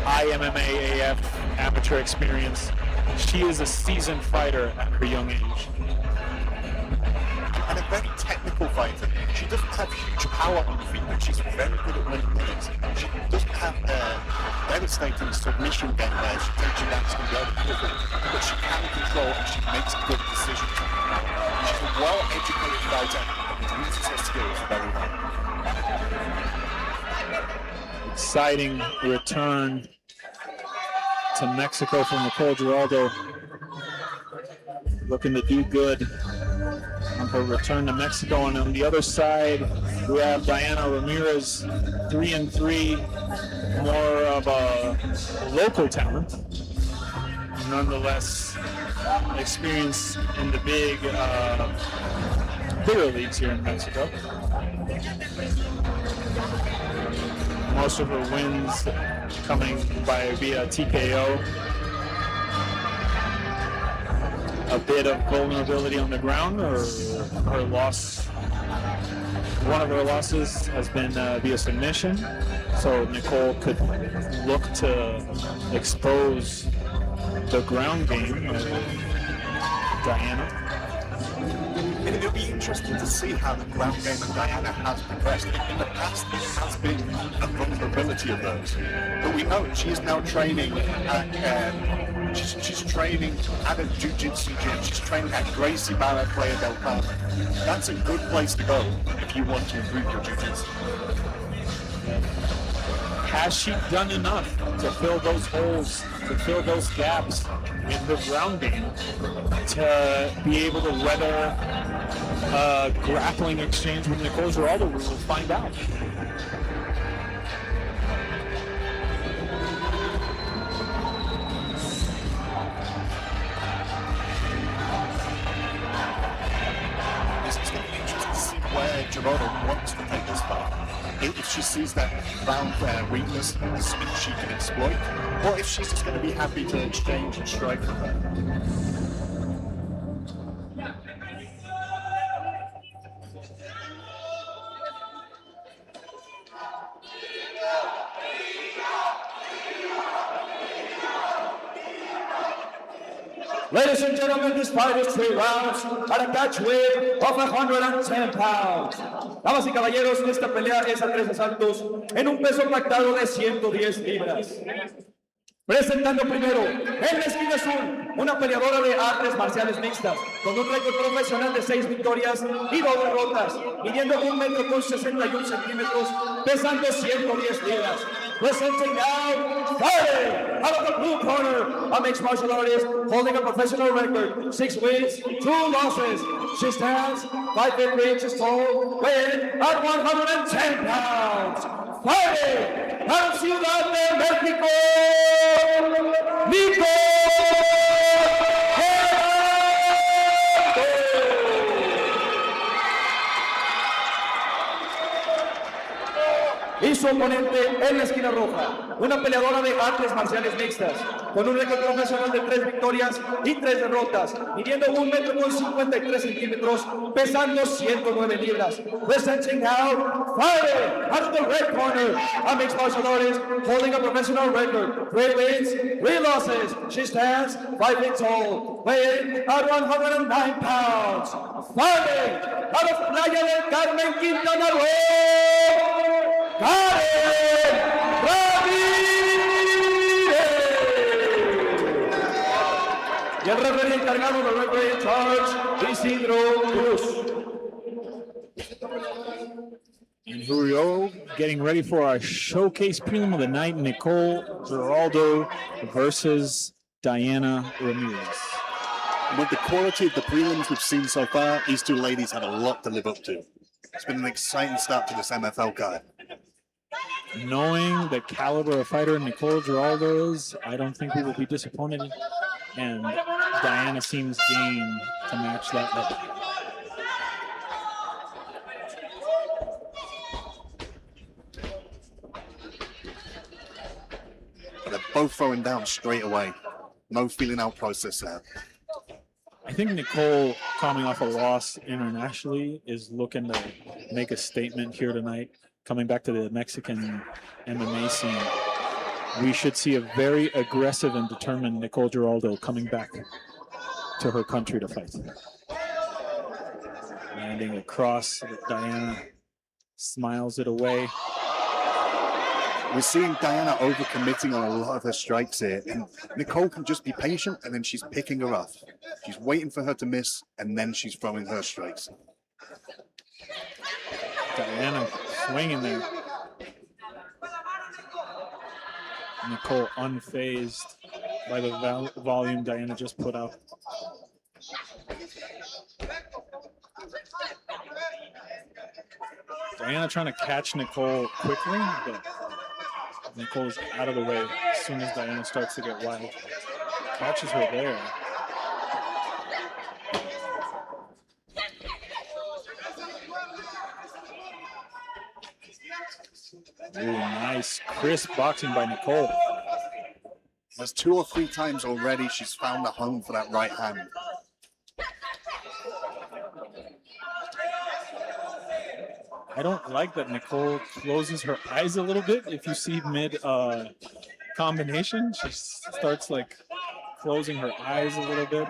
IMMA AF amateur experience. She is a seasoned fighter at her young age. And a very technical fighter. She doesn't have huge power on the feet, but she's very good at winning minutes. She doesn't have a devastating submission game where she takes you down to the other pivot, but she can control and she makes good decisions. She's a well-educated fighter and uses her skills very well. Exciting return to Mexico from Nicole Geraldo. Looking to do good on her return to Mexico. And on the other side, we have Diana Ramirez, 3-3, more of a local talent. Nonetheless, experience in the bigger leagues here in Mexico. Most of her wins coming via TKO. A bit of vulnerability on the ground, or her loss. One of her losses has been via submission, so Nicole could look to expose the ground game of Diana. And it'll be interesting to see how the ground game of Diana has progressed. In the past, it has been a vulnerability of those. But we know she is now training at, she's training at a jiu-jitsu gym. She's training at Gracie Barra Playa del Carmen. That's a good place to go if you want to improve your jiu-jitsu. Has she done enough to fill those holes, to fill those gaps in the ground game to be able to weather a grappling exchange with Nicole Geraldo? We will find out. It's going to be interesting to see where Geraldo wants to take this fight. If she sees that ground weakness, something she can exploit, or if she's just going to be happy to exchange and strike with her. Ladies and gentlemen, this fight is 3 rounds at a catch weight of 110 pounds. Damas y caballeros, esta pelea es a 3 asaltos en un peso pactado de 110 libras. Presentando primero, en la esquina azul, una peleadora de artes marciales mixtas, con un récord profesional de 6 victorias y 2 derrotas, midiendo 1 metro con 61 centímetros, pesando 110 libras. Presenting now, fighting out of the blue corner, a mixed martial artist holding a professional record, 6 wins, 2 losses. She stands 5 feet 3 inches tall, weighing at 110 pounds. Fighting out of Ciudad de México, Nico y su oponente en la esquina roja, una peleadora de artes marciales mixtas, con un récord profesional de 3 victorias y 3 derrotas, midiendo 1 metro con 53 centímetros, pesando 109 libras. Presenting now, fighting out of the red corner, a mixed martial artist holding a professional record, 3 wins, 3 losses. She stands 5 feet tall, weighing at 109 pounds. Fighting out of Playa del Carmen, Quintana Roo, y el referee encargado del referee in charge, Isidro Cruz. And here we go, getting ready for our showcase prelim of the night, Nicole Geraldo versus Diana Ramirez. With the quality of the prelims we've seen so far, these two ladies have a lot to live up to. It's been an exciting start to this MFL card. Knowing the caliber of fighter Nicole Geraldo is, I don't think we will be disappointed. And Diana seems game to match that level. But they're both throwing down straight away. No feeling out process there. I think Nicole, coming off a loss internationally, is looking to make a statement here tonight. Coming back to the Mexican MMA scene, we should see a very aggressive and determined Nicole Giraldo coming back to her country to fight. Landing across, Diana smiles it away. We're seeing Diana overcommitting on a lot of her strikes here, and Nicole can just be patient, and then she's picking her off. She's waiting for her to miss, and then she's throwing her strikes. Diana swinging there. Nicole unfazed by the volume Diana just put out. Diana trying to catch Nicole quickly, but Nicole's out of the way as soon as Diana starts to get wild. Catches her there. Ooh, nice, crisp boxing by Nicole. There's 2 or 3 times already she's found a home for that right hand. I don't like that Nicole closes her eyes a little bit. If you see mid combination, she starts like closing her eyes a little bit.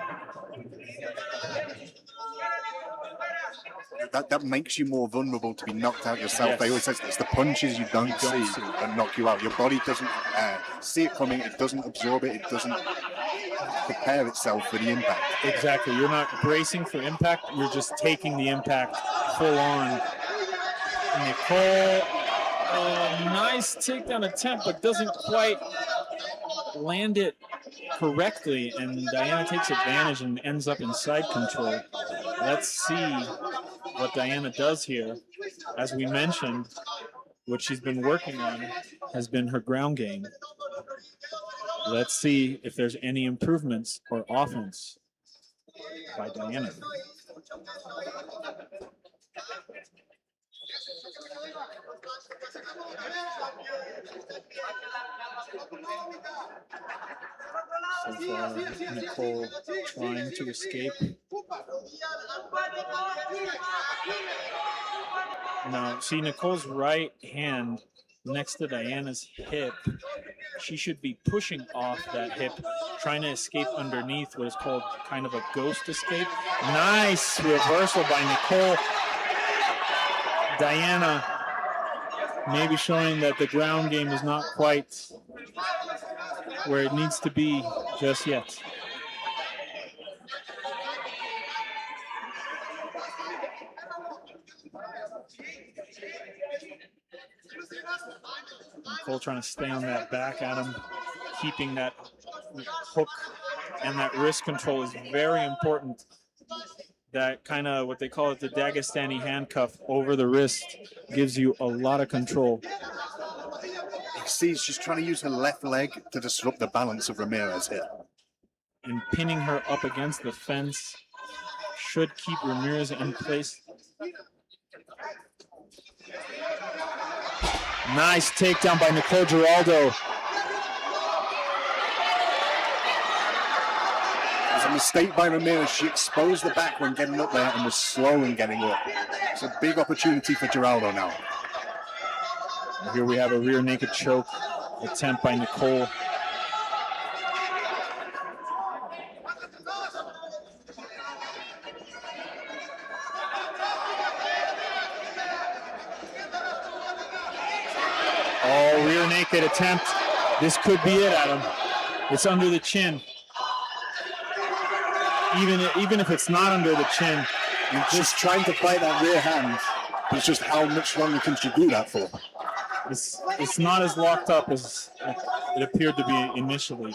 That makes you more vulnerable to be knocked out yourself. Yes. They always say it's the punches you don't see that knock you out. Your body doesn't see it coming. It doesn't absorb it. It doesn't prepare itself for the impact. Exactly. You're not bracing for impact. You're just taking the impact full on. Nicole, nice takedown attempt, but doesn't quite land it correctly. And Diana takes advantage and ends up in side control. Let's see what Diana does here. As we mentioned, what she's been working on has been her ground game. Let's see if there's any improvements or offense by Diana. So far, Nicole trying to escape. Now, see Nicole's right hand next to Diana's hip. She should be pushing off that hip, trying to escape underneath what is called kind of a ghost escape. Nice reversal by Nicole. Diana maybe showing that the ground game is not quite where it needs to be just yet. Cole trying to stay on that back at him, keeping that hook and that wrist control is very important. That kind of what they call it, the Dagestani handcuff over the wrist, gives you a lot of control. You see, she's trying to use her left leg to disrupt the balance of Ramirez here. And pinning her up against the fence should keep Ramirez in place. Nice takedown by Nicole Geraldo. It was a mistake by Ramirez. She exposed the back when getting up there and was slow in getting up. It's a big opportunity for Geraldo now. Here we have a rear naked choke attempt by Nicole. Oh, rear naked attempt. This could be it, Adam. It's under the chin. Even if it's not under the chin, you're just trying to fight that rear hand. But it's just how much longer can she do that for? It's not as locked up as it appeared to be initially.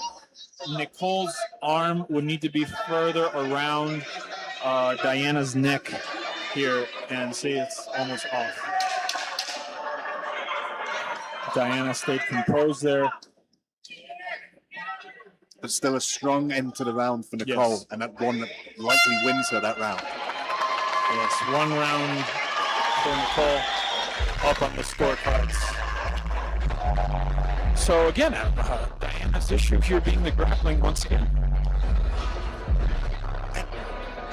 Nicole's arm would need to be further around Diana's neck here, and see, it's almost off. Diana stayed composed there. But still a strong end to the round for Nicole, yes. And that one that likely wins her that round. Yes, 1 round for Nicole, up on the scorecards. So again, Diana's issue here being the grappling once again.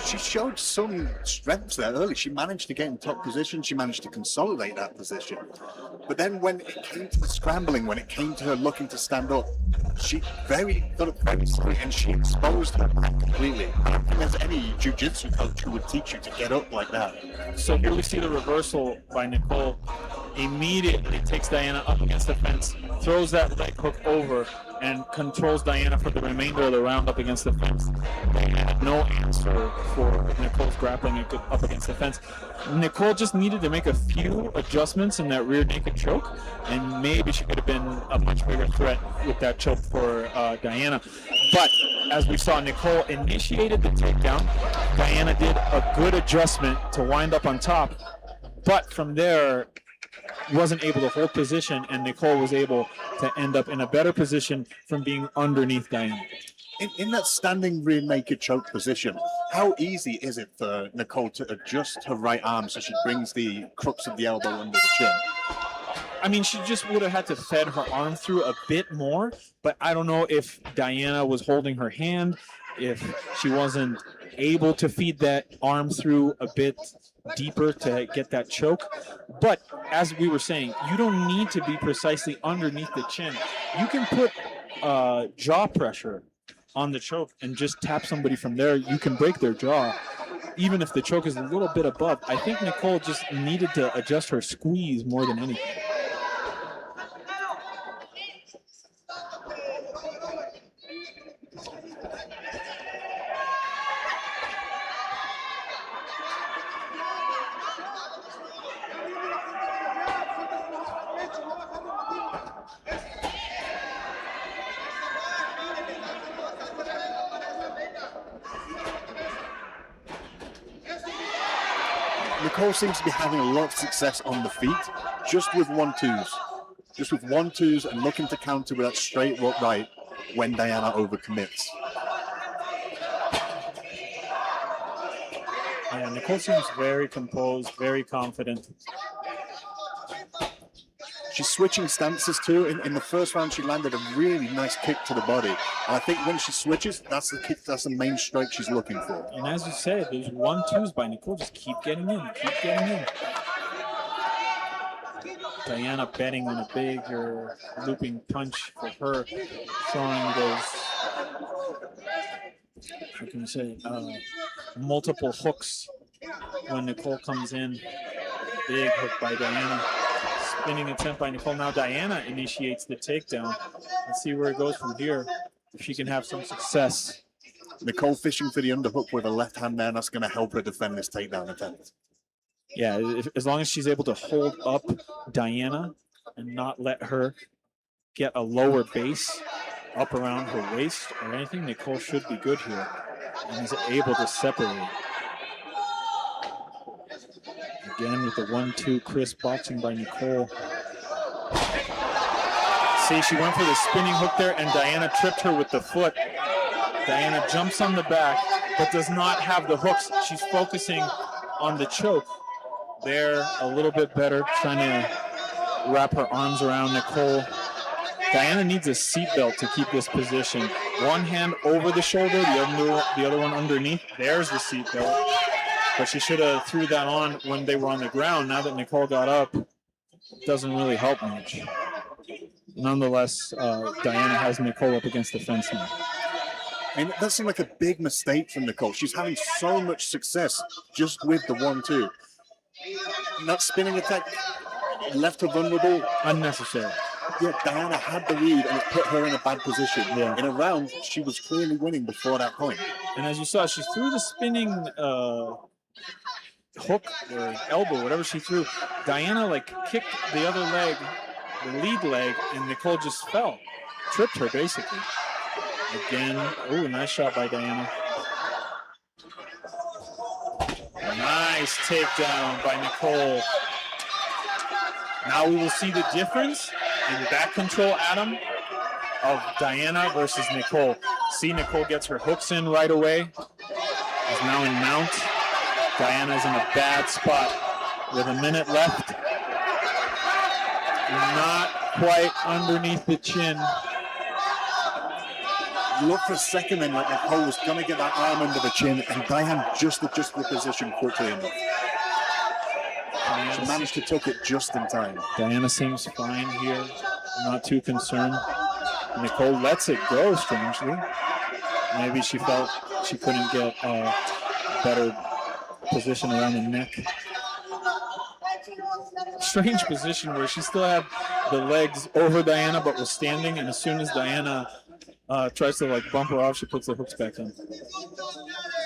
She showed some strength there early. She managed to get in top position. She managed to consolidate that position. But then when it came to the scrambling, when it came to her looking to stand up, she got up very slowly and she exposed her back completely. I don't think there's any jiu-jitsu coach who would teach you to get up like that. So here we see the reversal by Nicole. Immediately takes Diana up against the fence, throws that leg hook over, and controls Diana for the remainder of the round up against the fence. They had no answer for Nicole's grappling up against the fence. Nicole just needed to make a few adjustments in that rear naked choke, and maybe she could have been a much bigger threat with that choke for Diana. But as we saw, Nicole initiated the takedown. Diana did a good adjustment to wind up on top, but from there, wasn't able to hold position, and Nicole was able to end up in a better position from being underneath Diana. In that standing rear naked choke position, how easy is it for Nicole to adjust her right arm so she brings the crux of the elbow under the chin? I mean, she just would have had to fed her arm through a bit more, but I don't know if Diana was holding her hand, if she wasn't able to feed that arm through a bit deeper to get that choke. But as we were saying, you don't need to be precisely underneath the chin. You can put jaw pressure on the choke and just tap somebody from there. You can break their jaw, even if the choke is a little bit above. I think Nicole just needed to adjust her squeeze more than anything. Nicole seems to be having a lot of success on the feet, just with 1-2s. Just with 1-2s and looking to counter with that straight rock right when Diana overcommits. Yeah, Nicole seems very composed, very confident. She's switching stances too. In the first round, she landed a really nice kick to the body. And I think when she switches, that's the kick, that's the main strike she's looking for. And as you said, there's 1-2s by Nicole. Just keep getting in, keep getting in. Diana betting on a bigger looping punch for her, showing those, how can you say, multiple hooks when Nicole comes in. Big hook by Diana. spinning attempt by Nicole. Now Diana initiates the takedown. Let's see where it goes from here. If she can have some success. Nicole fishing for the underhook with a left hand there, and that's going to help her defend this takedown attempt. Yeah, as long as she's able to hold up Diana and not let her get a lower base up around her waist or anything, Nicole should be good here and is able to separate. Again with the 1-2 crisp boxing by Nicole. See, she went for the spinning hook there and Diana tripped her with the foot. Diana jumps on the back but does not have the hooks. She's focusing on the choke. There, a little bit better, trying to wrap her arms around Nicole. Diana needs a seatbelt to keep this position. One hand over the shoulder, the other one underneath. There's the seatbelt. But she should have threw that on when they were on the ground. Now that Nicole got up, it doesn't really help much. Nonetheless, Diana has Nicole up against the fence now. And that seemed like a big mistake from Nicole. She's having so much success just with the 1-2. And that spinning attack left her vulnerable. Unnecessary. Yeah, Diana had the lead and it put her in a bad position. Yeah. In a round, she was clearly winning before that point. And as you saw, she threw the spinning hook or elbow, whatever she threw. Diana like kicked the other leg, the lead leg, and Nicole just fell. Tripped her basically. Again, ooh, nice shot by Diana. Nice takedown by Nicole. Now we will see the difference in back control, Adam, of Diana versus Nicole. See, Nicole gets her hooks in right away. Is now in mount. Diana's in a bad spot with a minute left. Not quite underneath the chin. Look for a second then, like Nicole was going to get that arm under the chin, and Diane just adjusted the position quickly enough. She managed to tuck it just in time. Diana seems fine here, not too concerned. Nicole lets it go, strangely. Maybe she felt she couldn't get a better position around the neck. Strange position where she still had the legs over Diana but was standing, and as soon as Diana tries to like bump her off, she puts the hooks back in.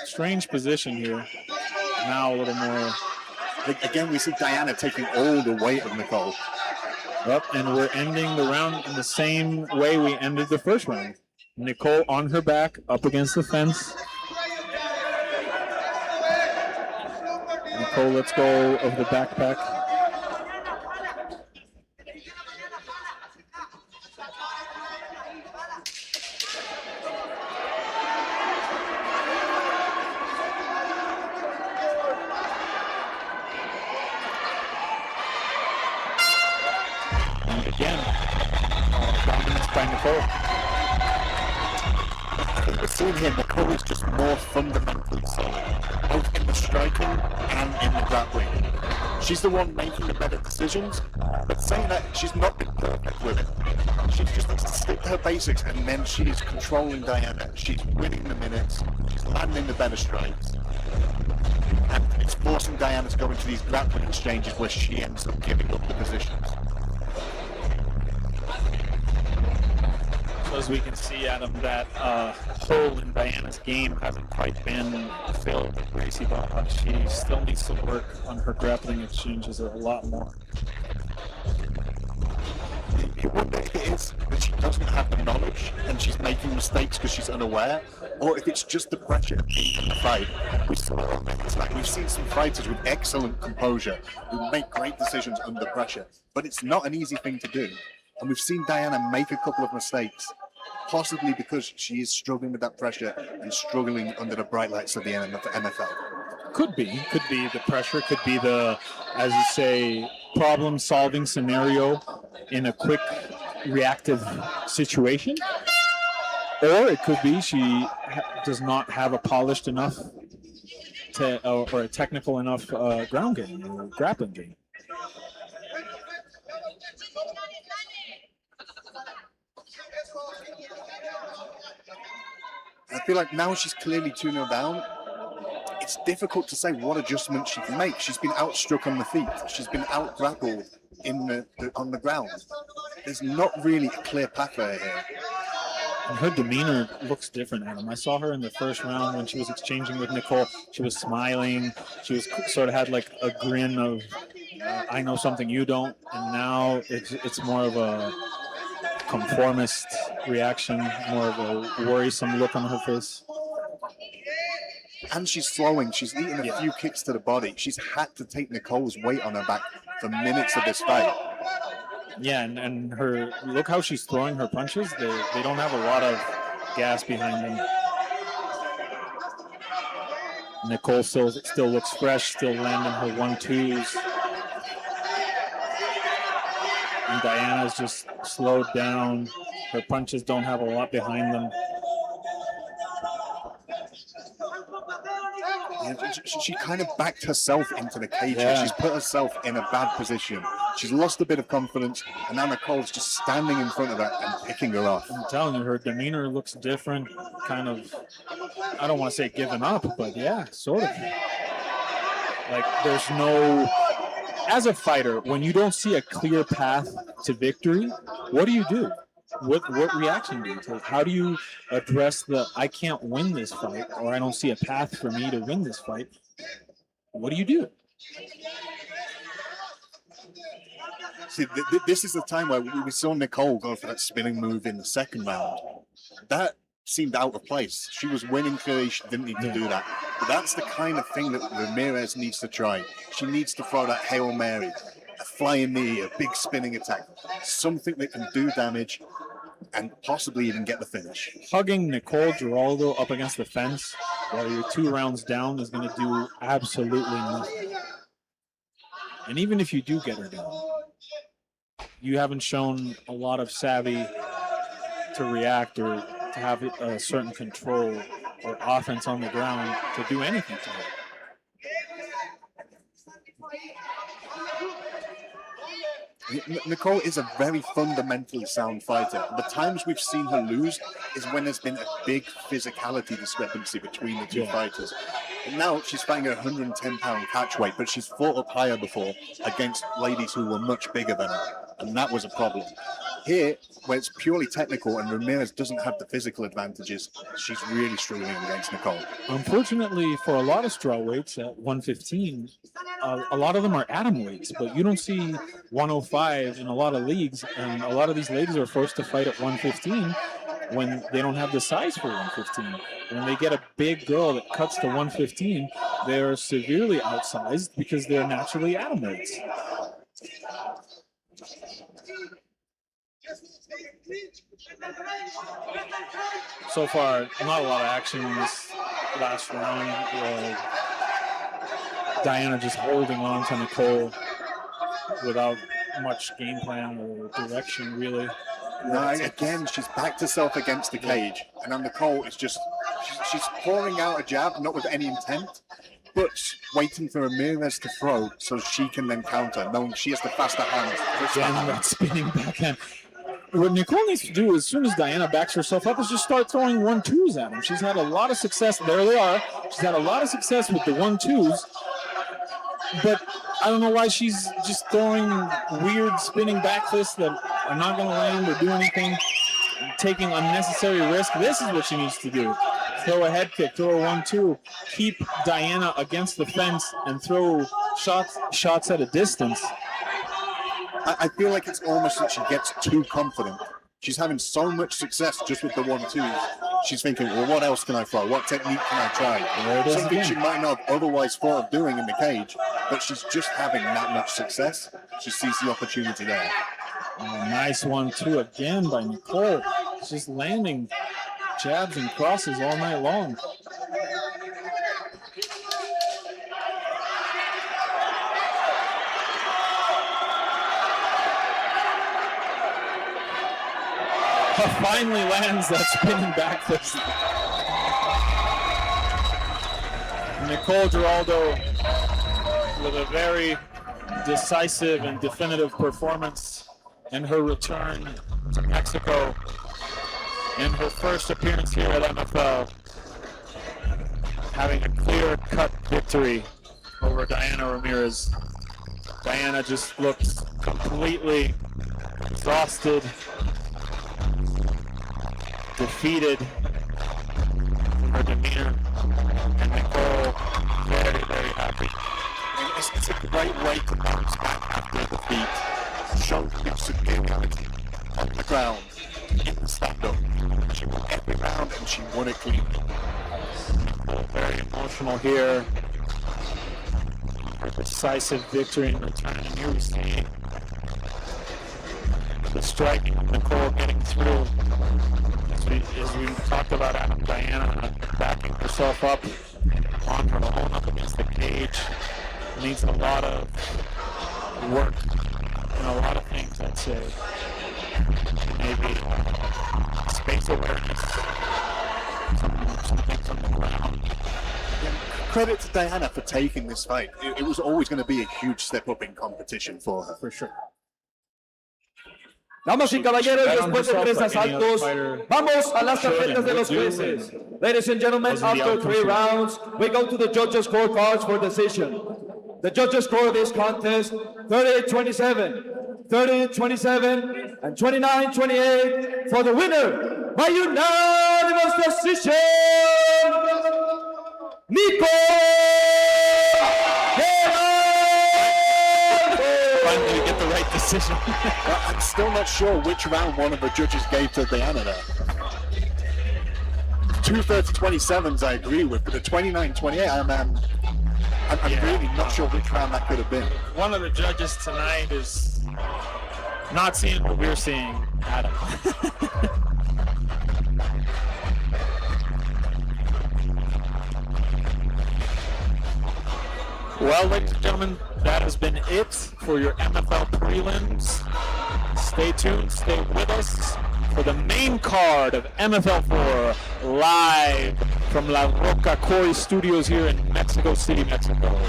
Strange position here. Now a little more. Again, we see Diana taking all the weight of Nicole. Up, and we're ending the round in the same way we ended the first round. Nicole on her back, up against the fence. Nicole lets go of the backpack. Seeing here, Nicole is just more fundamentally solid, both in the striking and in the grappling. She's the one making the better decisions, but saying that, she's not been perfect with it. She just needs to stick to her basics, and then she is controlling Diana. She's winning the minutes, she's landing the better strikes, and it's forcing Diana to go into these grappling exchanges where she ends up giving up the positions. As we can see, Adam, that hole in Diana's game hasn't quite been filled with Gracie Baja. She still needs to work on her grappling exchanges a lot more. You wonder if it is that she doesn't have the knowledge and she's making mistakes because she's unaware, or if it's just the pressure of being in the fight. We've seen some fighters with excellent composure who make great decisions under pressure, but it's not an easy thing to do. And we've seen Diana make a couple of mistakes, possibly because she is struggling with that pressure and struggling under the bright lights of the NFL. Could be the pressure, could be the, as you say, problem-solving scenario in a quick, reactive situation. Or it could be she does not have a polished enough or a technical enough ground game or grappling game. I feel like now she's clearly 2-0 down. it's difficult to say what adjustments she can make. She's been outstruck on the feet. She's been out-grappled on the ground. There's not really a clear pathway here. And her demeanor looks different, Adam. I saw her in the first round when she was exchanging with Nicole. She was smiling. She was sort of had like a grin of, I know something you don't. And now it's more of a conformist reaction, more of a worrisome look on her face. And she's throwing. She's eating a few kicks to the body. She's had to take Nicole's weight on her back for minutes of this fight. Yeah, and her, look how she's throwing her punches. They don't have a lot of gas behind them. Nicole still looks fresh, still landing her 1-2s. And Diana's just slowed down. Her punches don't have a lot behind them. She kind of backed herself into the cage. Yeah. She's put herself in a bad position. She's lost a bit of confidence, and now Nicole's just standing in front of her and picking her off. I'm telling you, her demeanor looks different, kind of, I don't want to say giving up, but yeah, sort of. Like there's no, as a fighter, when you don't see a clear path to victory, what do you do? What reaction do you take? How do you address the, I can't win this fight, or I don't see a path for me to win this fight? What do you do? See, this is the time where we saw Nicole go for that spinning move in the second round. That seemed out of place. She was winning clearly. She didn't need to do that. But that's the kind of thing that Ramirez needs to try. She needs to throw that Hail Mary, a flying knee, a big spinning attack, something that can do damage and possibly even get the finish. Hugging Nicole Giraldo up against the fence while you're 2 rounds down is going to do absolutely nothing. And even if you do get her down, you haven't shown a lot of savvy to react or to have a certain control or offense on the ground to do anything to her. Nicole is a very fundamentally sound fighter. The times we've seen her lose is when there's been a big physicality discrepancy between the two fighters. And now she's fighting a 110-pound catch weight, but she's fought up higher before against ladies who were much bigger than her, and that was a problem. Here, where it's purely technical and Ramirez doesn't have the physical advantages, she's really struggling against Nicole. Unfortunately, for a lot of strawweights at 115, a lot of them are atom weights, but you don't see 105 in a lot of leagues, and a lot of these ladies are forced to fight at 115 when they don't have the size for 115. When they get a big girl that cuts to 115, they're severely outsized because they're naturally atom weights. So far, not a lot of action in this last round. Diana just holding on to Nicole without much game plan or direction, really. No, again, she's backed herself against the cage, and then Nicole is just, she's pouring out a jab, not with any intent, but waiting for Ramirez to throw so she can then counter, knowing she has the faster hands. Again, that spinning backhand. What Nicole needs to do as soon as Diana backs herself up is just start throwing 1-2s at him. She's had a lot of success. There they are. She's had a lot of success with the 1-2s, but I don't know why she's just throwing weird spinning back fists that are not going to land or do anything, taking unnecessary risk. This is what she needs to do. Throw a head kick, throw a 1-2, keep Diana against the fence and throw shots at a distance. I feel like it's almost that she gets too confident. She's having so much success just with the 1-2s. She's thinking, well, what else can I throw? What technique can I try? Something she might not have otherwise thought of doing in the cage, but she's just having that much success. She sees the opportunity there. Oh, nice 1-2 again by Nicole. She's just landing jabs and crosses all night long. Finally lands that spinning back fist. Nicole Geraldo with a very decisive and definitive performance in her return to Mexico in her first appearance here at MFL. having a clear-cut victory over Diana Ramirez. Diana just looks completely exhausted, defeated in her demeanor, and Nicole very, very happy. And it's a great way to bounce back after a defeat. Show your superiority on the ground, in the stand-up. She won every round and she won it clean. Very emotional here. Her decisive victory in return. And here we see the striking of Nicole getting through. As we talked about, Diana backing herself up on her own up against the cage. It needs a lot of work and a lot of things, I'd say. Maybe space awareness, some things on the ground. Credit to Diana for taking this fight. It was always going to be a huge step up in competition for her, for sure. Damas y caballeros, después de 3 asaltos, vamos a las tarjetas de los jueces. Ladies and gentlemen, after 3 rounds, we go to the judges' scorecards for decision. The judges score this contest 38-27, 30-27, and 29-28 for the winner by unanimous decision, Nico Finally get the right decision. I'm still not sure which round one of the judges gave to Diana there. 2 30-27s I agree with, but the 29-28 I'm really not sure which round that could have been. One of the judges tonight is not seeing what we're seeing, Adam. Well, ladies and gentlemen, that has been it for your MFL prelims. Stay tuned, stay with us for the main card of MFL 4 live from La Roca Coy Studios here in Mexico City, Mexico.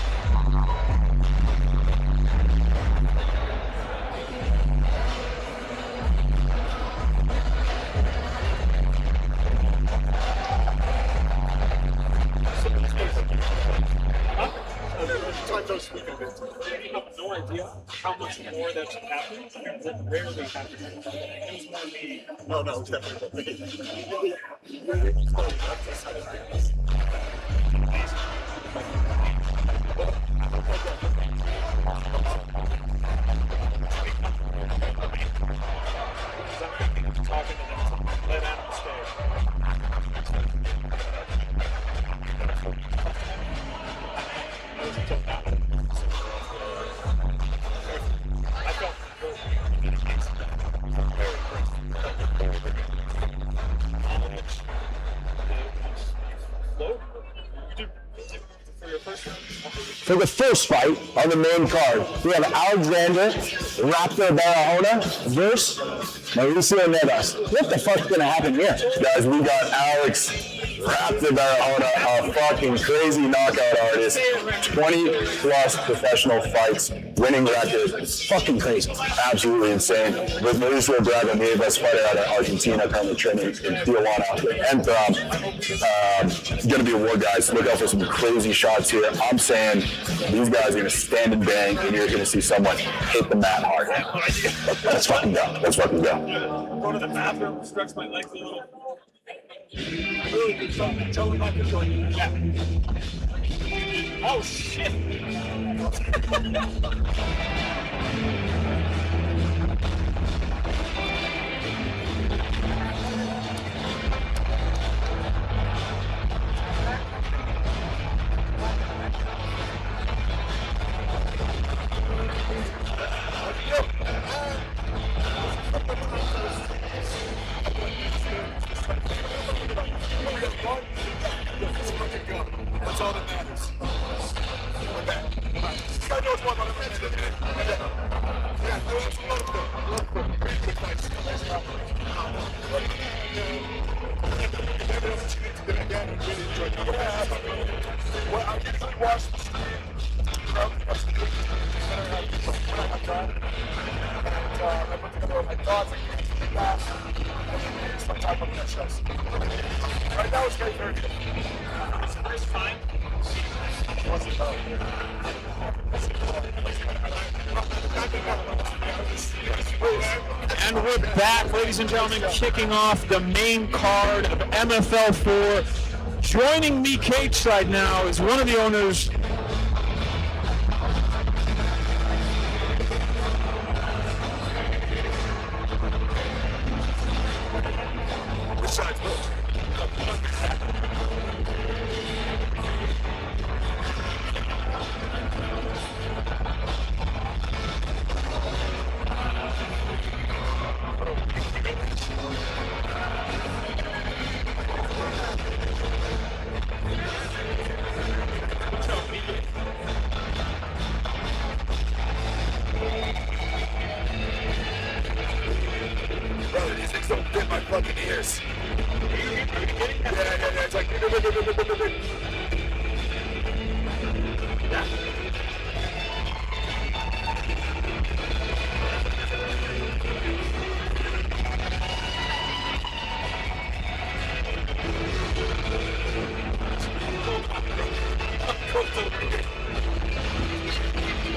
I have no idea how much more that's happened. It rarely happens. It was more me. No, it's definitely. Talking to them, let Adam stay. I felt For the first fight on the main card, we have Alexander Raptor Barahona versus Mauricio Neves. What the fuck's gonna happen here? Guys, we got Alex Raptor Barahona, a fucking crazy knockout artist. 20 plus professional fights, winning record. It's fucking crazy. Absolutely insane. With Mauricio Neves, fighter out of Argentina, currently training in Tijuana. And gonna be a war, guys. Look out for some crazy shots here. I'm saying these guys are gonna stand and bang, and you're gonna see someone hit the mat hard. Let's fucking go. Let's fucking go. Go to the bathroom, stretch my legs a little. Really good stuff. Tell them not to join. Yeah. Oh shit. That's all that matters. We're back. This guy knows what I'm going Yeah, that's a lot of them. Great good fights. Nice job. Again, I really enjoyed it. Well, I usually watch the stream. When I have time. And I put together my thoughts and fast. And some time on the shows. Right now it's very good. first time. And we're back, ladies and gentlemen, kicking off the main card of MFL 4. Joining me cage side now is one of the owners.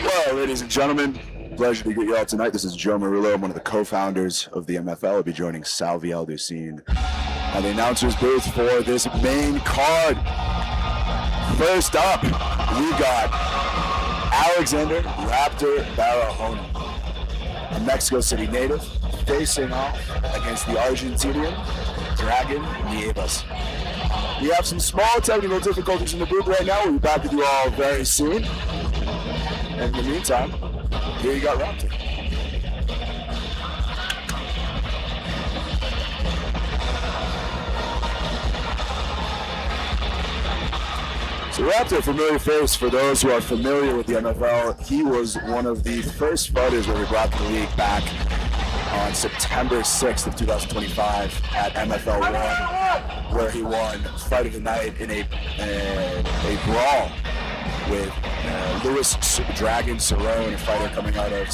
Well, ladies and gentlemen, pleasure to get you all tonight. This is Joe Murillo. I'm one of the co-founders of the MFL. I'll be joining Salvi Alducin on the announcer's booth for this main card. First up, we got Alexander Raptor Barahona, a Mexico City native, facing off against the Argentinian Dragon Nieves. We have some small technical difficulties in the booth right now. We'll be back with you all very soon. And in the meantime, here you got Raptor. So Raptor, familiar face for those who are familiar with the MFL. He was one of the first fighters that we brought to the league back on September 6th of 2025 at MFL 1, where he won Fight of the Night in a brawl with Luis Dragon Serrano, a fighter coming out of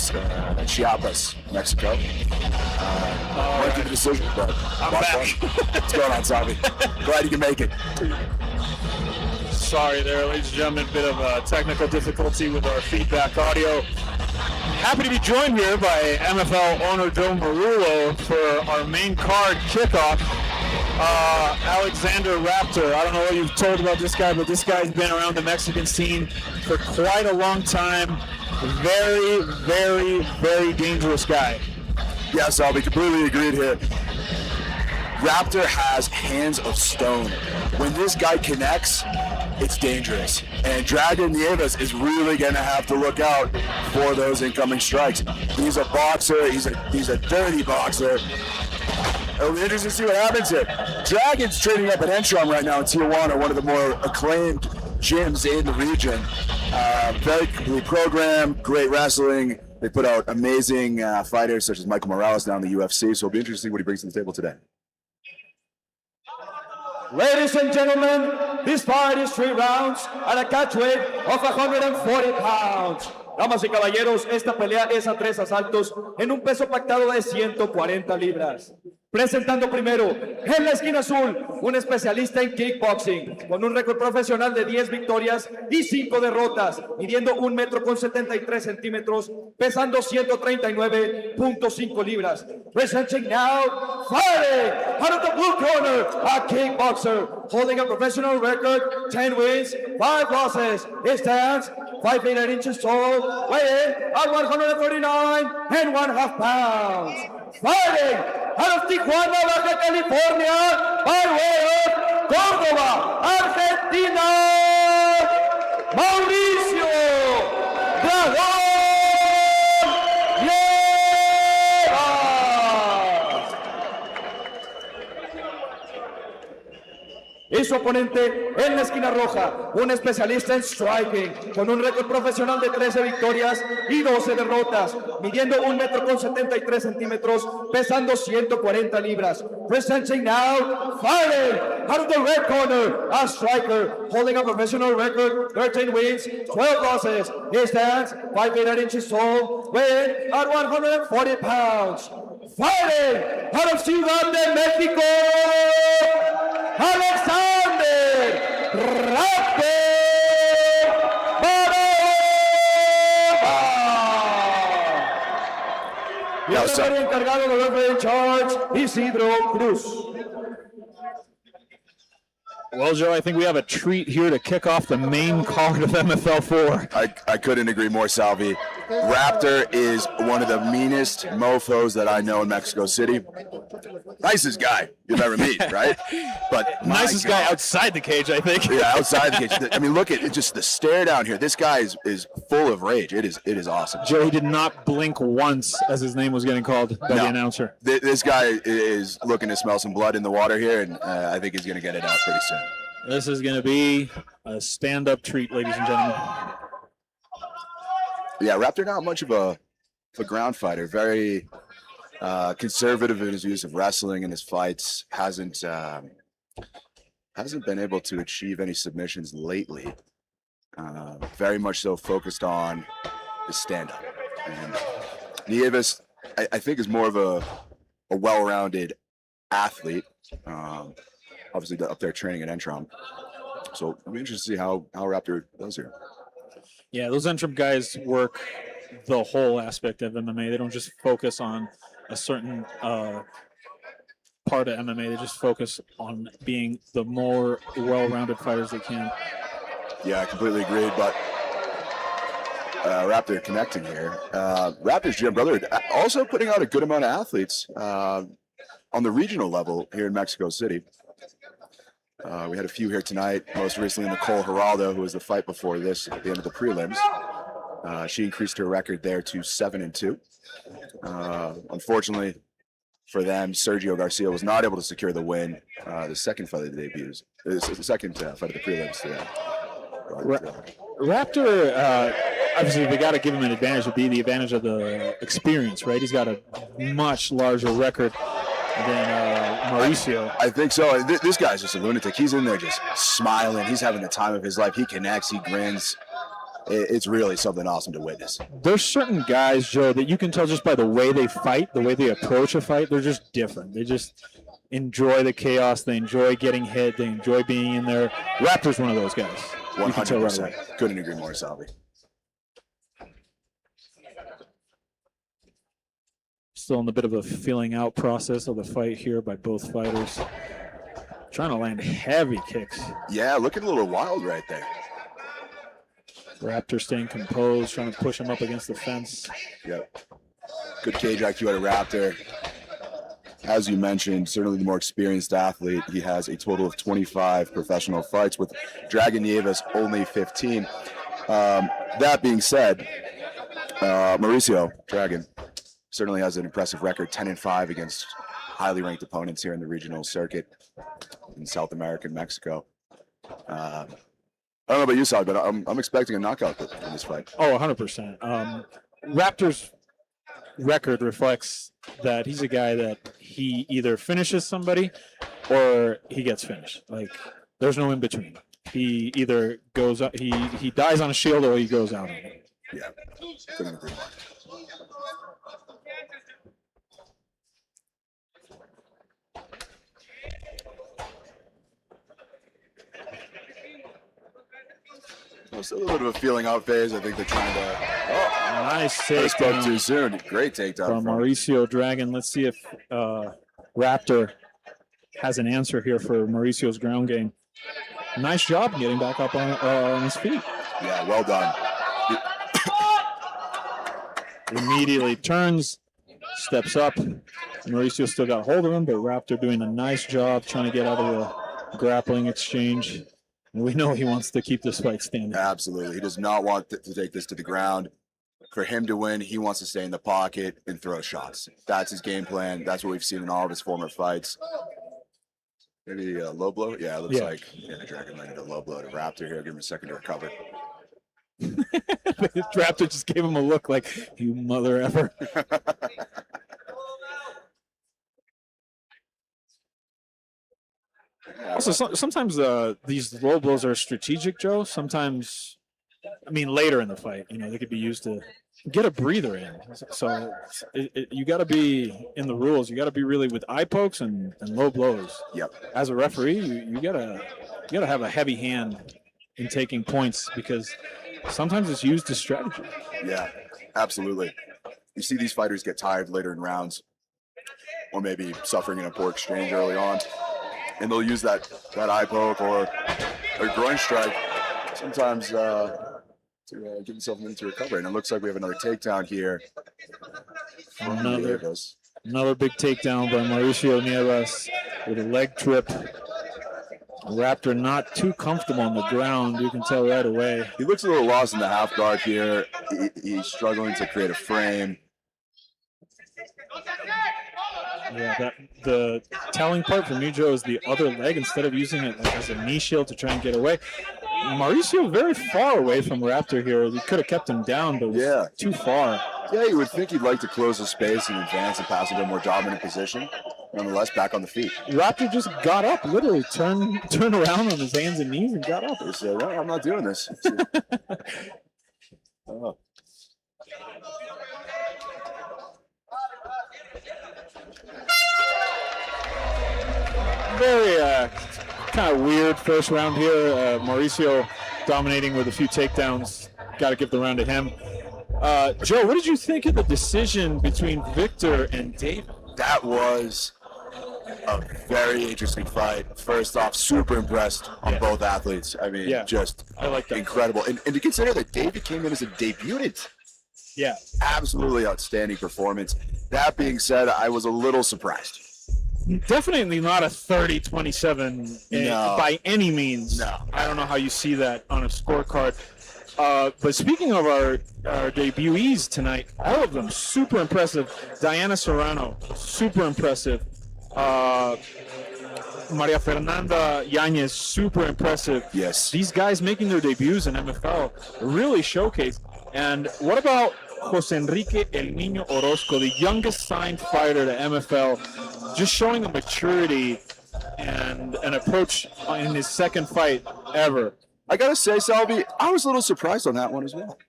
Chiapas, Mexico. Went to the decision, but I'm back. What's going on, Salvi? Glad you can make it. Sorry there, ladies and gentlemen, bit of a technical difficulty with our feedback audio. Happy to be joined here by MFL owner Joe Murillo for our main card kickoff. Alexander Raptor, I don't know what you've told about this guy, but this guy's been around the Mexican scene for quite a long time. Very, very, very dangerous guy. Yes, I'll be completely agreed here. Raptor has hands of stone. When this guy connects, it's dangerous. And Dragon Nieves is really going to have to look out for those incoming strikes. He's a boxer. He's a dirty boxer. It'll be interesting to see what happens here. Dragon's training up at Entrom right now in Tijuana, one of the more acclaimed gyms in the region. Very complete program, great wrestling. They put out amazing fighters such as Michael Morales down in the UFC, so it'll be interesting to see what he brings to the table today. Ladies and gentlemen, this fight is 3 rounds at a catch weight of 140 pounds. Damas y caballeros, esta pelea es a 3 asaltos en un peso pactado de 140 libras. Presentando primero, en la esquina azul, un especialista en kickboxing, con un récord profesional de 10 victorias y 5 derrotas, midiendo 1,73 metros, pesando 139.5 libras. Presenting now, fighting out of the blue corner, a kickboxer, holding a professional record, 10 wins, 5 losses. He stands 5 feet 8 inches tall, weighing at 139.5 pounds. Fighting out of Tijuana, Baja California, by way of Córdoba, Argentina, Mauricio Dragón y su oponente en la esquina roja, un especialista en striking, con un récord profesional de 13 victorias y 12 derrotas, midiendo 1,73 metros, pesando 140 libras. Presenting now, fighting out of the red corner, a striker, holding a professional record, 13 wins, 12 losses. He stands 5 feet 8 inches tall, weighing at 140 pounds. Fighting out of Ciudad de México, Alexander Raptor y el referee encargado del referee in charge, Isidro Cruz. Well, Joe, I think we have a treat here to kick off the main card of MFL 4. I couldn't agree more, Salvi. Raptor is one of the meanest mofos that I know in Mexico City. Nicest guy you'll ever meet, right? But Nicest guy outside the cage, I think. Yeah, outside the cage. I mean, look at it, just the stare down here. This guy is full of rage. It is awesome. Joe, he did not blink once as his name was getting called by the announcer. This guy is looking to smell some blood in the water here, and I think he's going to get it out pretty soon. This is going to be a stand-up treat, ladies and gentlemen. Yeah, Raptor not much of a ground fighter. Very conservative in his use of wrestling in his fights. Hasn't been able to achieve any submissions lately. Very much so focused on his stand-up. And Nieves, I think, is more of a well-rounded athlete. Obviously up there training at Entrom. So I'm interested to see how Raptor does here. Yeah, those Entrom guys work the whole aspect of MMA. They don't just focus on a certain part of MMA. They just focus on being the more well-rounded fighters they can. Yeah, I completely agree. But Raptor connecting here. Raptor's GM brother also putting out a good amount of athletes on the regional level here in Mexico City. We had a few here tonight, most recently Nicole Geraldo, who was the fight before this at the end of the prelims. She increased her record there to 7-2. Unfortunately for them, Sergio Garcia was not able to secure the win. The second fight of the debuts, the second fight of the prelims. Raptor, obviously, they got to give him an advantage. Would be the advantage of the experience, right? He's got a much larger record than Mauricio. I think so. This guy's just a lunatic. He's in there just smiling. He's having the time of his life. He connects. He grins. It's really something awesome to witness. There's certain guys, Joe, that you can tell just by the way they fight, the way they approach a fight. They're just different. They just enjoy the chaos. They enjoy getting hit. They enjoy being in there. Raptor's one of those guys. 100%. Couldn't agree more, Salvi. Still in a bit of a feeling out process of the fight here by both fighters. Trying to land heavy kicks. Yeah, looking a little wild right there. Raptor staying composed, trying to push him up against the fence. Yep. Good cage IQ out of Raptor. As you mentioned, certainly the more experienced athlete. He has a total of 25 professional fights, with Dragon Nieves only 15. That being said, Mauricio Dragon certainly has an impressive record, 10-5 against highly ranked opponents here in the regional circuit in South America and Mexico. I don't know about you, Sal, but I'm expecting a knockout in this fight. Oh, 100%. Raptor's record reflects that he's a guy that he either finishes somebody or he gets finished. Like, there's no in between. He either goes up, he dies on a shield, or he goes out on it. Yeah, couldn't agree more. Still a little bit of a feeling out phase. I think they're trying to. Oh, nice takedown. Spoke too takedown soon. Great takedown from Mauricio Dragon. Let's see if Raptor has an answer here for Mauricio's ground game. Nice job getting back up on his feet. Yeah, well done. Immediately turns, steps up. Mauricio still got hold of him, but Raptor doing a nice job trying to get out of the grappling exchange. And we know he wants to keep this fight standing. Absolutely. He does not want to take this to the ground. For him to win, he wants to stay in the pocket and throw shots. That's his game plan. That's what we've seen in all of his former fights. Maybe a low blow? Yeah, it looks like the Dragon landed a low blow to Raptor here. Give him a second to recover. Raptor just gave him a look like, you mother effer. Also, sometimes these low blows are strategic, Joe. Sometimes, I mean, later in the fight, they could be used to get a breather in. So you got to be in the rules. You got to be really with eye pokes and low blows. Yep. As a referee, you got to you got to have a heavy hand in taking points because sometimes it's used as strategy. Yeah, absolutely. You see these fighters get tired later in rounds, or maybe suffering in a poor exchange early on, and they'll use that eye poke or a groin strike sometimes to give themselves a minute to recover. And it looks like we have another takedown here. Another big takedown by Mauricio Nieves with a leg trip. Raptor not too comfortable on the ground. You can tell right away. He looks a little lost in the half guard here. He's struggling to create a frame. Yeah, the telling part for Mujo is the other leg instead of using it as a knee shield to try and get away. Mauricio very far away from Raptor here. He could have kept him down, but was too far. Yeah, you would think he'd like to close the space and advance and pass into a more dominant position. Nonetheless, back on the feet. Raptor just got up, literally turned around on his hands and knees and got up. He said, well, I'm not doing this. Oh. Very kind of weird first round here. Mauricio dominating with a few takedowns. Got to give the round to him. Joe, what did you think of the decision between Victor and David? That was a very interesting fight. First off, super impressed on both athletes. I mean, just I like that. Incredible. And to consider that David came in as a debutant. Yeah. Absolutely outstanding performance. That being said, I was a little surprised. Definitely not a 30-27 by any means. No. I don't know how you see that on a scorecard. But speaking of our debutees tonight, all of them super impressive. Diana Serrano, super impressive. Maria Fernanda Yanez, super impressive. Yes. These guys making their debuts in MFL really showcase. And what about Jose Enrique El Niño Orozco, the youngest signed fighter to MFL, just showing a maturity and an approach in his second fight ever. I got to say, Salvi, I was a little surprised on that one as well.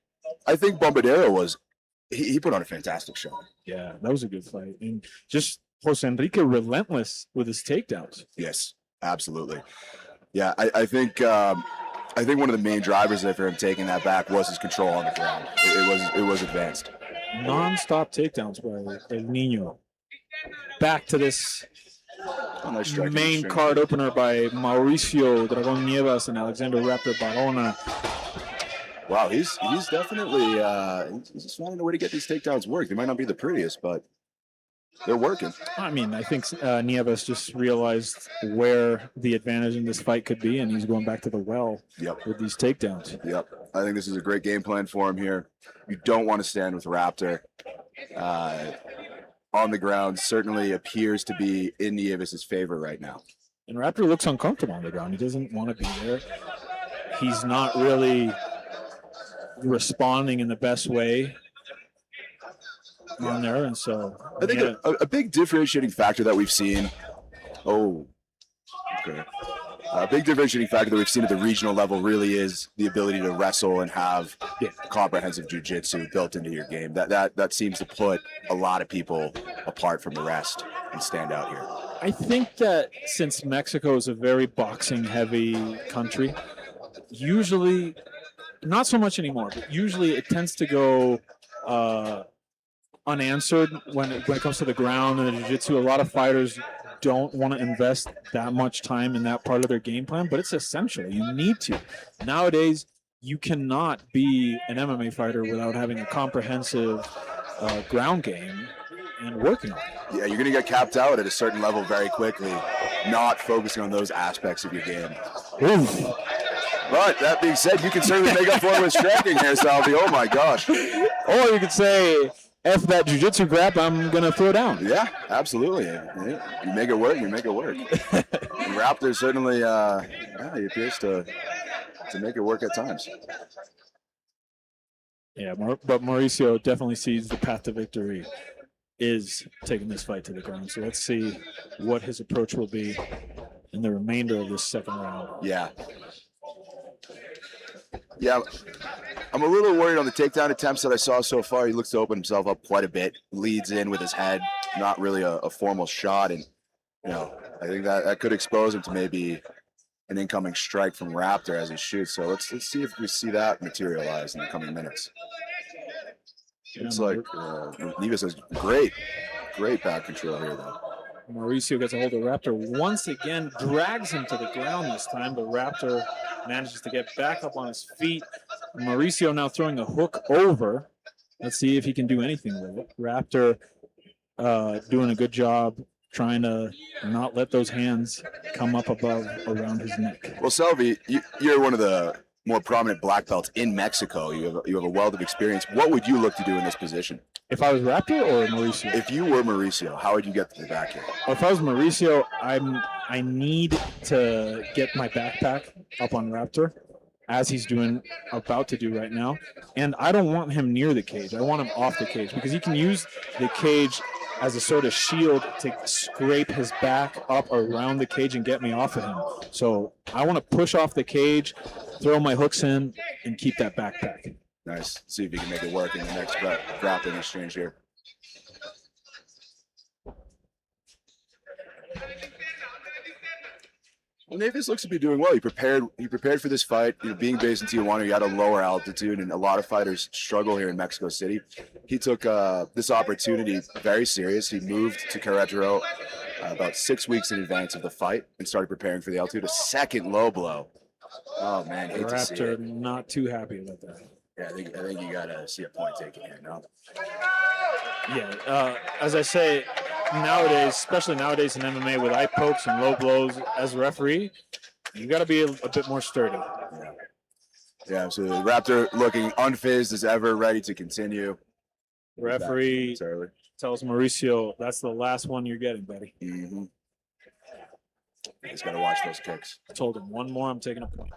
I think Bombadero he put on a fantastic show. Yeah, that was a good fight. And just Jose Enrique relentless with his takedowns. Yes, absolutely. Yeah, I think one of the main drivers for him taking that back was his control on the ground. It was advanced. Non-stop takedowns by El Niño. Back to this main card opener by Mauricio Dragon Nieves and Alexander Raptor Barona. Wow, he's definitely he's just finding a way to get these takedowns work. They might not be the prettiest, but they're working. I mean, I think Nieves just realized where the advantage in this fight could be, and he's going back to the well with these takedowns. Yep. I think this is a great game plan for him here. You don't want to stand with Raptor. On the ground certainly appears to be in Nieves' favor right now. And Raptor looks uncomfortable on the ground. He doesn't want to be there. He's not really responding in the best way on there, and so I think a big differentiating factor that we've seen. A big differentiating factor that we've seen at the regional level really is the ability to wrestle and have comprehensive jiu-jitsu built into your game. That seems to put a lot of people apart from the rest and stand out here. I think that since Mexico is a very boxing-heavy country, usually, not so much anymore, but usually it tends to go unanswered when it comes to the ground and the jiu-jitsu. A lot of fighters don't want to invest that much time in that part of their game plan, but it's essential. You need to. Nowadays, you cannot be an MMA fighter without having a comprehensive ground game and working on it. Yeah, you're going to get capped out at a certain level very quickly, not focusing on those aspects of your game. Oof. But that being said, you can certainly make up for it with striking here, Salvi. Oh my gosh. Or you could say, F that jiu-jitsu crap, I'm going to throw down. Yeah, absolutely. Yeah. You make it work, you make it work. And Raptor certainly he appears to make it work at times. Yeah, but Mauricio definitely sees the path to victory is taking this fight to the ground. So let's see what his approach will be in the remainder of this second round. Yeah. Yeah, I'm a little worried on the takedown attempts that I saw so far. He looks to open himself up quite a bit, leads in with his head, not really a formal shot. And, I think that could expose him to maybe an incoming strike from Raptor as he shoots. So let's see if we see that materialize in the coming minutes. It's like Neves has great back control here, though. Mauricio gets a hold of Raptor once again, drags him to the ground this time, but Raptor manages to get back up on his feet. Mauricio now throwing a hook over. Let's see if he can do anything with it. Raptor doing a good job trying to not let those hands come up above around his neck. Well, Selvi, you're one of the more prominent black belts in Mexico. You have a wealth of experience. What would you look to do in this position? If I was Raptor or Mauricio? If you were Mauricio, how would you get to the back here? If I was Mauricio, I need to get my backpack up on Raptor, as he's about to do right now. And I don't want him near the cage. I want him off the cage because he can use the cage as a sort of shield to scrape his back up around the cage and get me off of him. So I want to push off the cage, throw my hooks in, and keep that backpack. Nice. See if you can make it work in the next grappling exchange here. Well, Neves looks to be doing well. He prepared for this fight. Being based in Tijuana, you at a lower altitude, and a lot of fighters struggle here in Mexico City. He took this opportunity very serious. He moved to Querétaro about 6 weeks in advance of the fight and started preparing for the altitude. A second low blow. Oh man, hate to see it. Raptor not too happy about that. Yeah, I think you gotta see a point taken here. No. Yeah, as I say, nowadays, especially nowadays in MMA with eye pokes and low blows as a referee, you got to be a bit more sturdy. Yeah, absolutely. Raptor looking unfazed as ever, ready to continue. Referee tells Mauricio, that's the last one you're getting, buddy. Mm-hmm. He's got to watch those kicks. I told him, one more, I'm taking a point.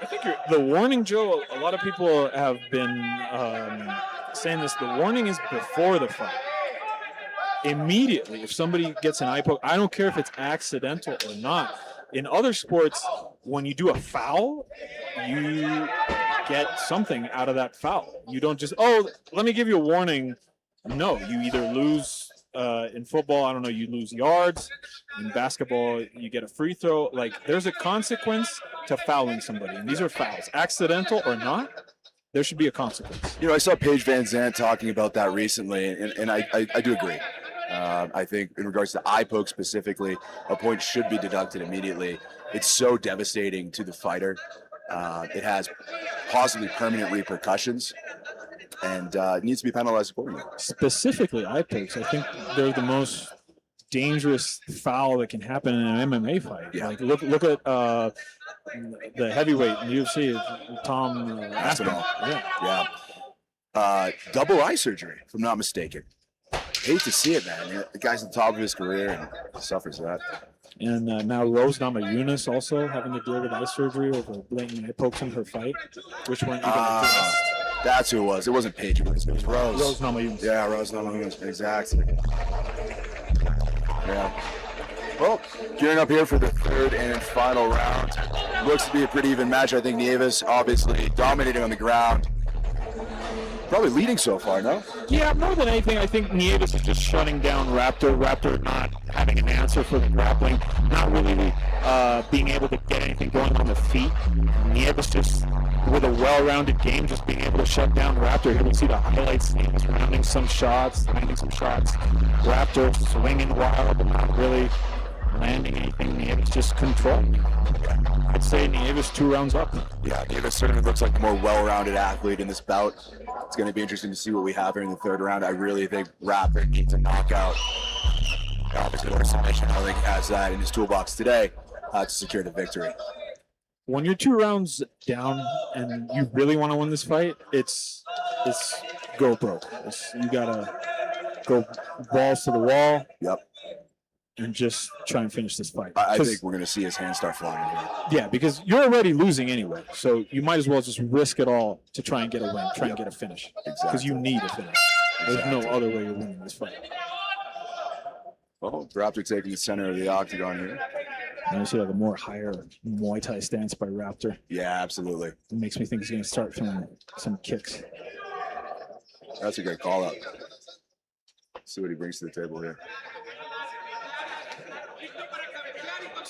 I think the warning, Joe, a lot of people have been saying this. The warning is before the fight. Immediately, if somebody gets an eye poke, I don't care if it's accidental or not. In other sports, when you do a foul, you get something out of that foul. You don't just, let me give you a warning. No, you either lose. In football, I don't know, you lose yards. In basketball, you get a free throw. Like, there's a consequence to fouling somebody, and these are fouls. Accidental or not, there should be a consequence. I saw Paige Van Zandt talking about that recently, and I do agree. I think in regards to eye poke specifically, a point should be deducted immediately. It's so devastating to the fighter. It has possibly permanent repercussions. And it needs to be penalized accordingly. Specifically, eye pokes. I think they're the most dangerous foul that can happen in an MMA fight. Yeah. Like look at the heavyweight in UFC, Tom Aspinall. Yeah. Double eye surgery, if I'm not mistaken. Hate to see it, man. The guy's at the top of his career and suffers that. And now Rose Namajunas also having to deal with eye surgery over blatant eye pokes in her fight, which weren't even addressed. That's who it was. It wasn't Paige. It was Rose. Rose Namajunas. Yeah, Rose Namajunas. Exactly. Yeah. Well, gearing up here for the third and final round. Looks to be a pretty even match. I think Neves obviously dominating on the ground. Probably leading so far, no? Yeah, more than anything, I think Nieves is just shutting down Raptor. Raptor not having an answer for the grappling, not really being able to get anything going on the feet. Nieves just, with a well-rounded game, just being able to shut down Raptor. Here we see the highlights. Nieves rounding some shots, landing some shots. Raptor swinging wild, but not really landing anything. Nieves just controlling. I'd say Nieves 2 rounds up. Yeah, Nieves certainly looks like a more well-rounded athlete in this bout. It's going to be interesting to see what we have here in the third round. I really think Raptor needs a knockout. Obviously, or submission. I don't think he has that in his toolbox today to secure the victory. When you're 2 rounds down and you really want to win this fight, it's go broke. You gotta go balls to the wall. Yep. And just try and finish this fight. I think we're going to see his hands start flying here. Yeah, because you're already losing anyway, so you might as well just risk it all to try and get a win, try and get a finish. Because you need a finish. There's no other way you're winning this fight. Oh, Raptor taking the center of the octagon here. And you see like a more higher Muay Thai stance by Raptor. Yeah, absolutely. It makes me think he's going to start throwing some kicks. That's a great call out. See what he brings to the table here.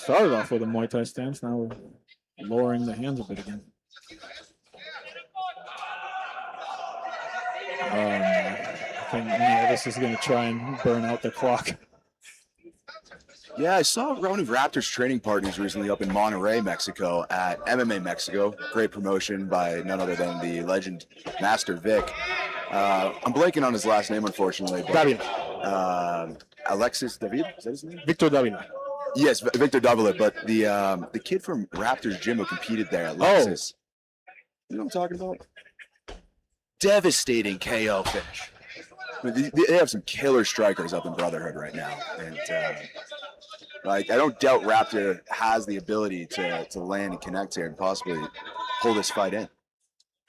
started off with a Muay Thai stance. Now we're lowering the hands a bit again. I think this is going to try and burn out the clock. Yeah, I saw one of Raptor's training partners recently up in Monterrey, Mexico, at MMA Mexico. Great promotion by none other than the legend Master Vic. I'm blanking on his last name, unfortunately. But, Alexis David, is that his name? Victor Davila. Yes, Victor Davila. But the kid from Raptor's gym who competed there, Alexis. You know what I'm talking about? Devastating KO finish. I mean, they have some killer strikers up in Brotherhood right now, and I don't doubt Raptor has the ability to land and connect here and possibly pull this fight in.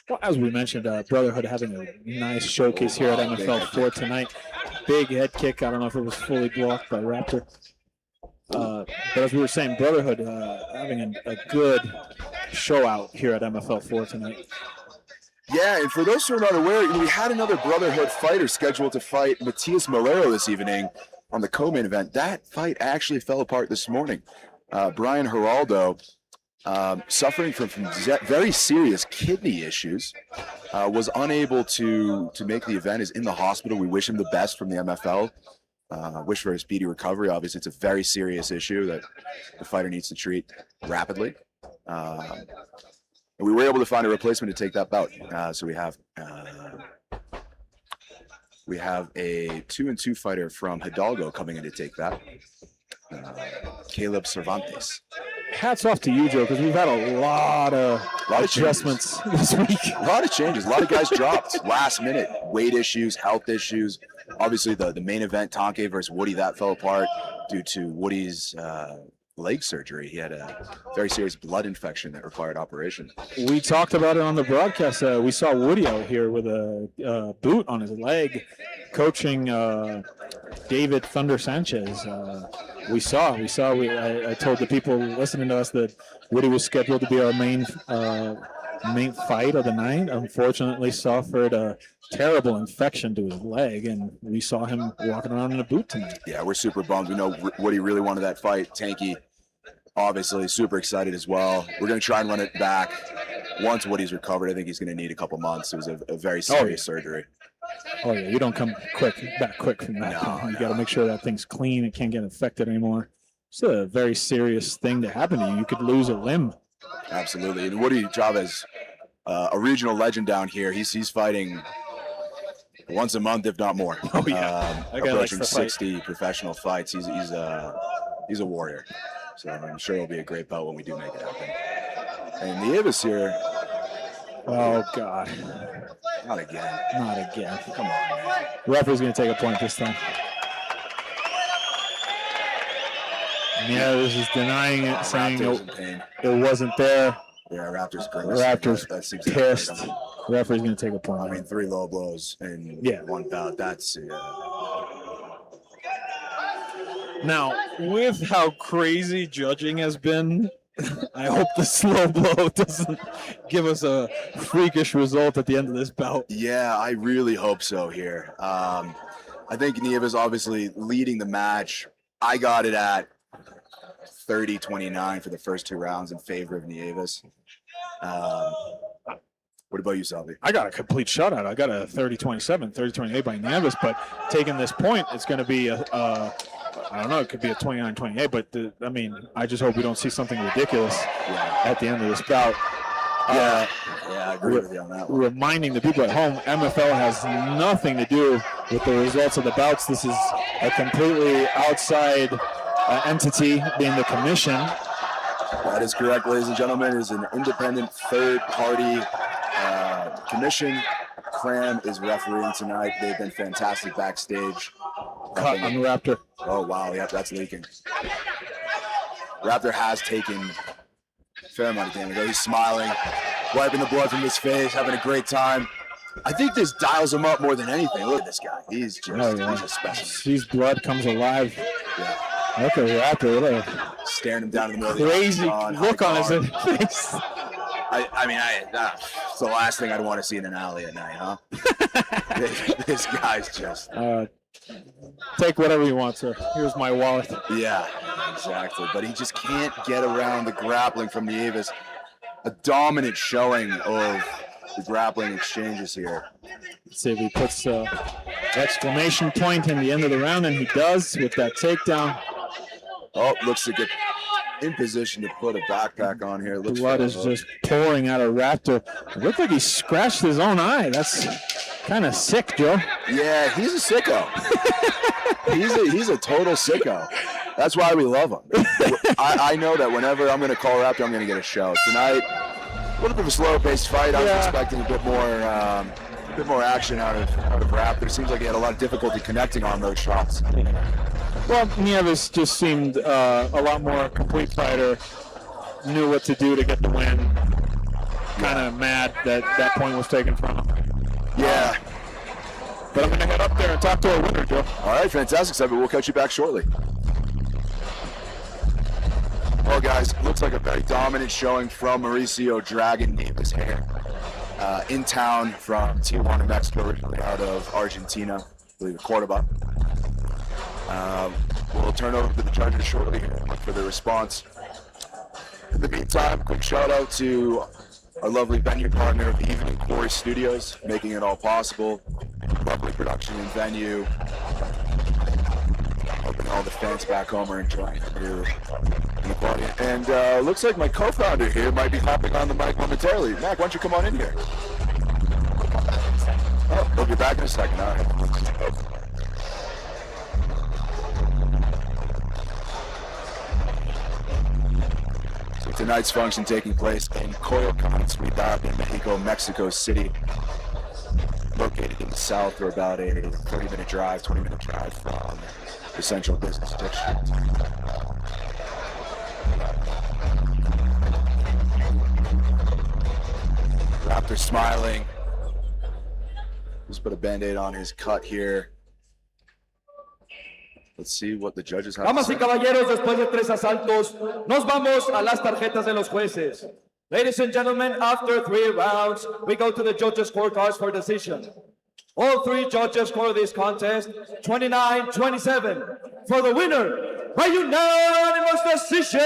Well, as we mentioned, Brotherhood having a nice showcase here at MFL 4 tonight. Big head kick. I don't know if it was fully blocked by Raptor. But as we were saying, Brotherhood having a good show out here at MFL 4 tonight. Yeah, and for those who are not aware, we had another Brotherhood fighter scheduled to fight Matias Malero this evening on the co-main event. That fight actually fell apart this morning. Brian Geraldo, suffering from very serious kidney issues, was unable to make the event, is in the hospital. We wish him the best from the MFL. Wish for a speedy recovery. Obviously, it's a very serious issue that the fighter needs to treat rapidly. And we were able to find a replacement to take that bout. So we have a 2-2 fighter from Hidalgo coming in to take that. Caleb Cervantes. Hats off to you, Joe, because we've had a lot of adjustments this week. A lot of changes. A lot of guys dropped last minute. Weight issues, health issues. Obviously, the main event, Tonke versus Woody, that fell apart due to Woody's leg surgery. He had a very serious blood infection that required operation. We talked about it on the broadcast. We saw Woody out here with a boot on his leg, coaching David Thunder Sanchez. I told the people listening to us that Woody was scheduled to be our main fight of the night. Unfortunately, suffered a terrible infection to his leg, and we saw him walking around in a boot tonight. Yeah, we're super bummed. We know Woody really wanted that fight. Tanky, obviously, super excited as well. We're going to try and run it back once Woody's recovered. I think he's going to need a couple months. It was a very serious surgery. Oh, yeah, you don't come back quick from that. You got to make sure that thing's clean. It can't get infected anymore. It's a very serious thing to happen to you. You could lose a limb. Absolutely. And Woody Chavez, a regional legend down here, he's fighting once a month, if not more. Oh, yeah. Approaching 60 professional fights. He's a warrior. So I'm sure it'll be a great bout when we do make it happen. And Nieves here. Oh, God. Not again. Not again. Come on. Referee's going to take a point this time. Yeah, this is denying it, saying it wasn't there. Yeah, Raptors pissed. Referee's going to take a point. I mean, 3 low blows in one bout. That's Now, with how crazy judging has been, I hope the slow blow doesn't give us a freakish result at the end of this bout. Yeah, I really hope so here. I think Nieves obviously leading the match. I got it at 30-29 for the first 2 rounds in favor of Nieves. What about you, Salvi? I got a complete shutout. I got a 30-27, 30-28 by Nieves, but taking this point, it's going to be I don't know, it could be a 29-28, but I just hope we don't see something ridiculous at the end of this bout. I agree with you on that one. Reminding the people at home, MFL has nothing to do with the results of the bouts. This is a completely outside entity, being the commission. That is correct, ladies and gentlemen. It is an independent third-party commission. Cram is refereeing tonight. They've been fantastic backstage. Cut on the Raptor. Oh, wow. Yep, that's leaking. Raptor has taken a fair amount of damage. He's smiling, wiping the blood from his face, having a great time. I think this dials him up more than anything. Look at this guy. He's just he's a special. Sees blood, comes alive. Yeah. Look at Raptor. Staring him down in the middle of the crazy look on his face. It's the last thing I'd want to see in an alley at night, huh? This guy's just... take whatever you want, sir. Here's my wallet. Yeah. Exactly, but he just can't get around the grappling from Nieves. A dominant showing of the grappling exchanges here. Let's see if he puts an exclamation point in the end of the round, and he does with that takedown. Oh, looks to get in position to put a backpack on here. Looks Blood is just pouring out of Raptor. It looked like he scratched his own eye. That's kind of sick, Joe. Yeah, he's a sicko. he's a total sicko. That's why we love him. I know that whenever I'm going to call Raptor, I'm going to get a show. Tonight, a little bit of a slower-paced fight. I was expecting a bit more action out of Raptor. Seems like he had a lot of difficulty connecting on those shots. Well, Nieves just seemed a lot more complete fighter, knew what to do to get the win. Kind of mad that that point was taken from him. Yeah. But I'm going to head up there and talk to our winner, Joe. All right, fantastic, Simon. We'll catch you back shortly. Well, guys, looks like a very dominant showing from Mauricio Dragon Nieves here. In town from Tijuana, Mexico, originally out of Argentina, I believe Cordoba. We'll turn over to the judges shortly for the response. In the meantime, quick shout out to our lovely venue partner of the evening, Quarry Studios, making it all possible. Lovely production and venue. Hoping all the fans back home are enjoying the new quality. And looks like my co-founder here might be hopping on the mic momentarily. Mac, why don't you come on in here? Oh, we'll be back in a second. All right. So tonight's function taking place in Coyoacan, Ciudad de Mexico, Mexico City. Located in the south, or about a 30-minute drive, 20-minute drive from the central business district. Raptor smiling. Just put a band-aid on his cut here. Let's see what the judges have to Damas say. y caballeros, después de 3 asaltos, nos vamos a las tarjetas de los jueces. Ladies and gentlemen, after 3 rounds, we go to the judges' scorecards for decision. All 3 judges score this contest 29-27. For the winner, by unanimous decision,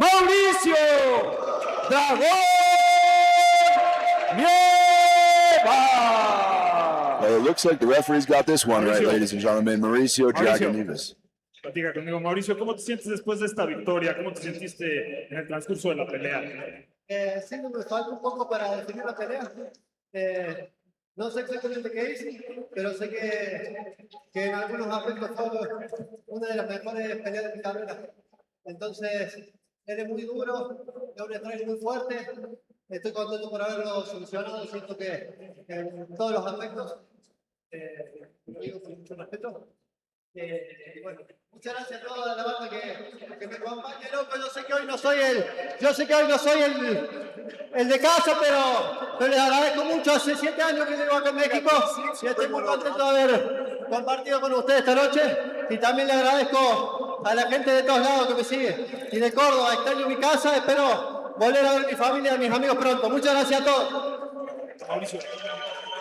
Mauricio Dragón Nieves. Well, it looks like the referee's got this one right, ladies and gentlemen. Mauricio Dragon Nieves. Platica conmigo, Mauricio, ¿cómo te sientes después de esta victoria? ¿Cómo te sentiste en el transcurso de la pelea? Sí, me falta un poco para definir la pelea. No sé exactamente qué hice, pero sé que en algunos aspectos fue una de las mejores peleas de mi carrera. Entonces, eres muy duro, es un strike muy fuerte. Estoy contento por haberlo solucionado. Siento que en todos los aspectos, lo digo con mucho respeto. Bueno, muchas gracias a toda la banda que me acompaña, loco. Yo sé que hoy no soy el de casa, pero les agradezco mucho. Hace 7 años que llevo acá en México y estoy muy contento de haber compartido con ustedes esta noche. Y también le agradezco a la gente de todos lados que me sigue y de Córdoba. Extraño mi casa, espero volver a ver a mi familia y a mis amigos pronto. Muchas gracias a todos. Mauricio,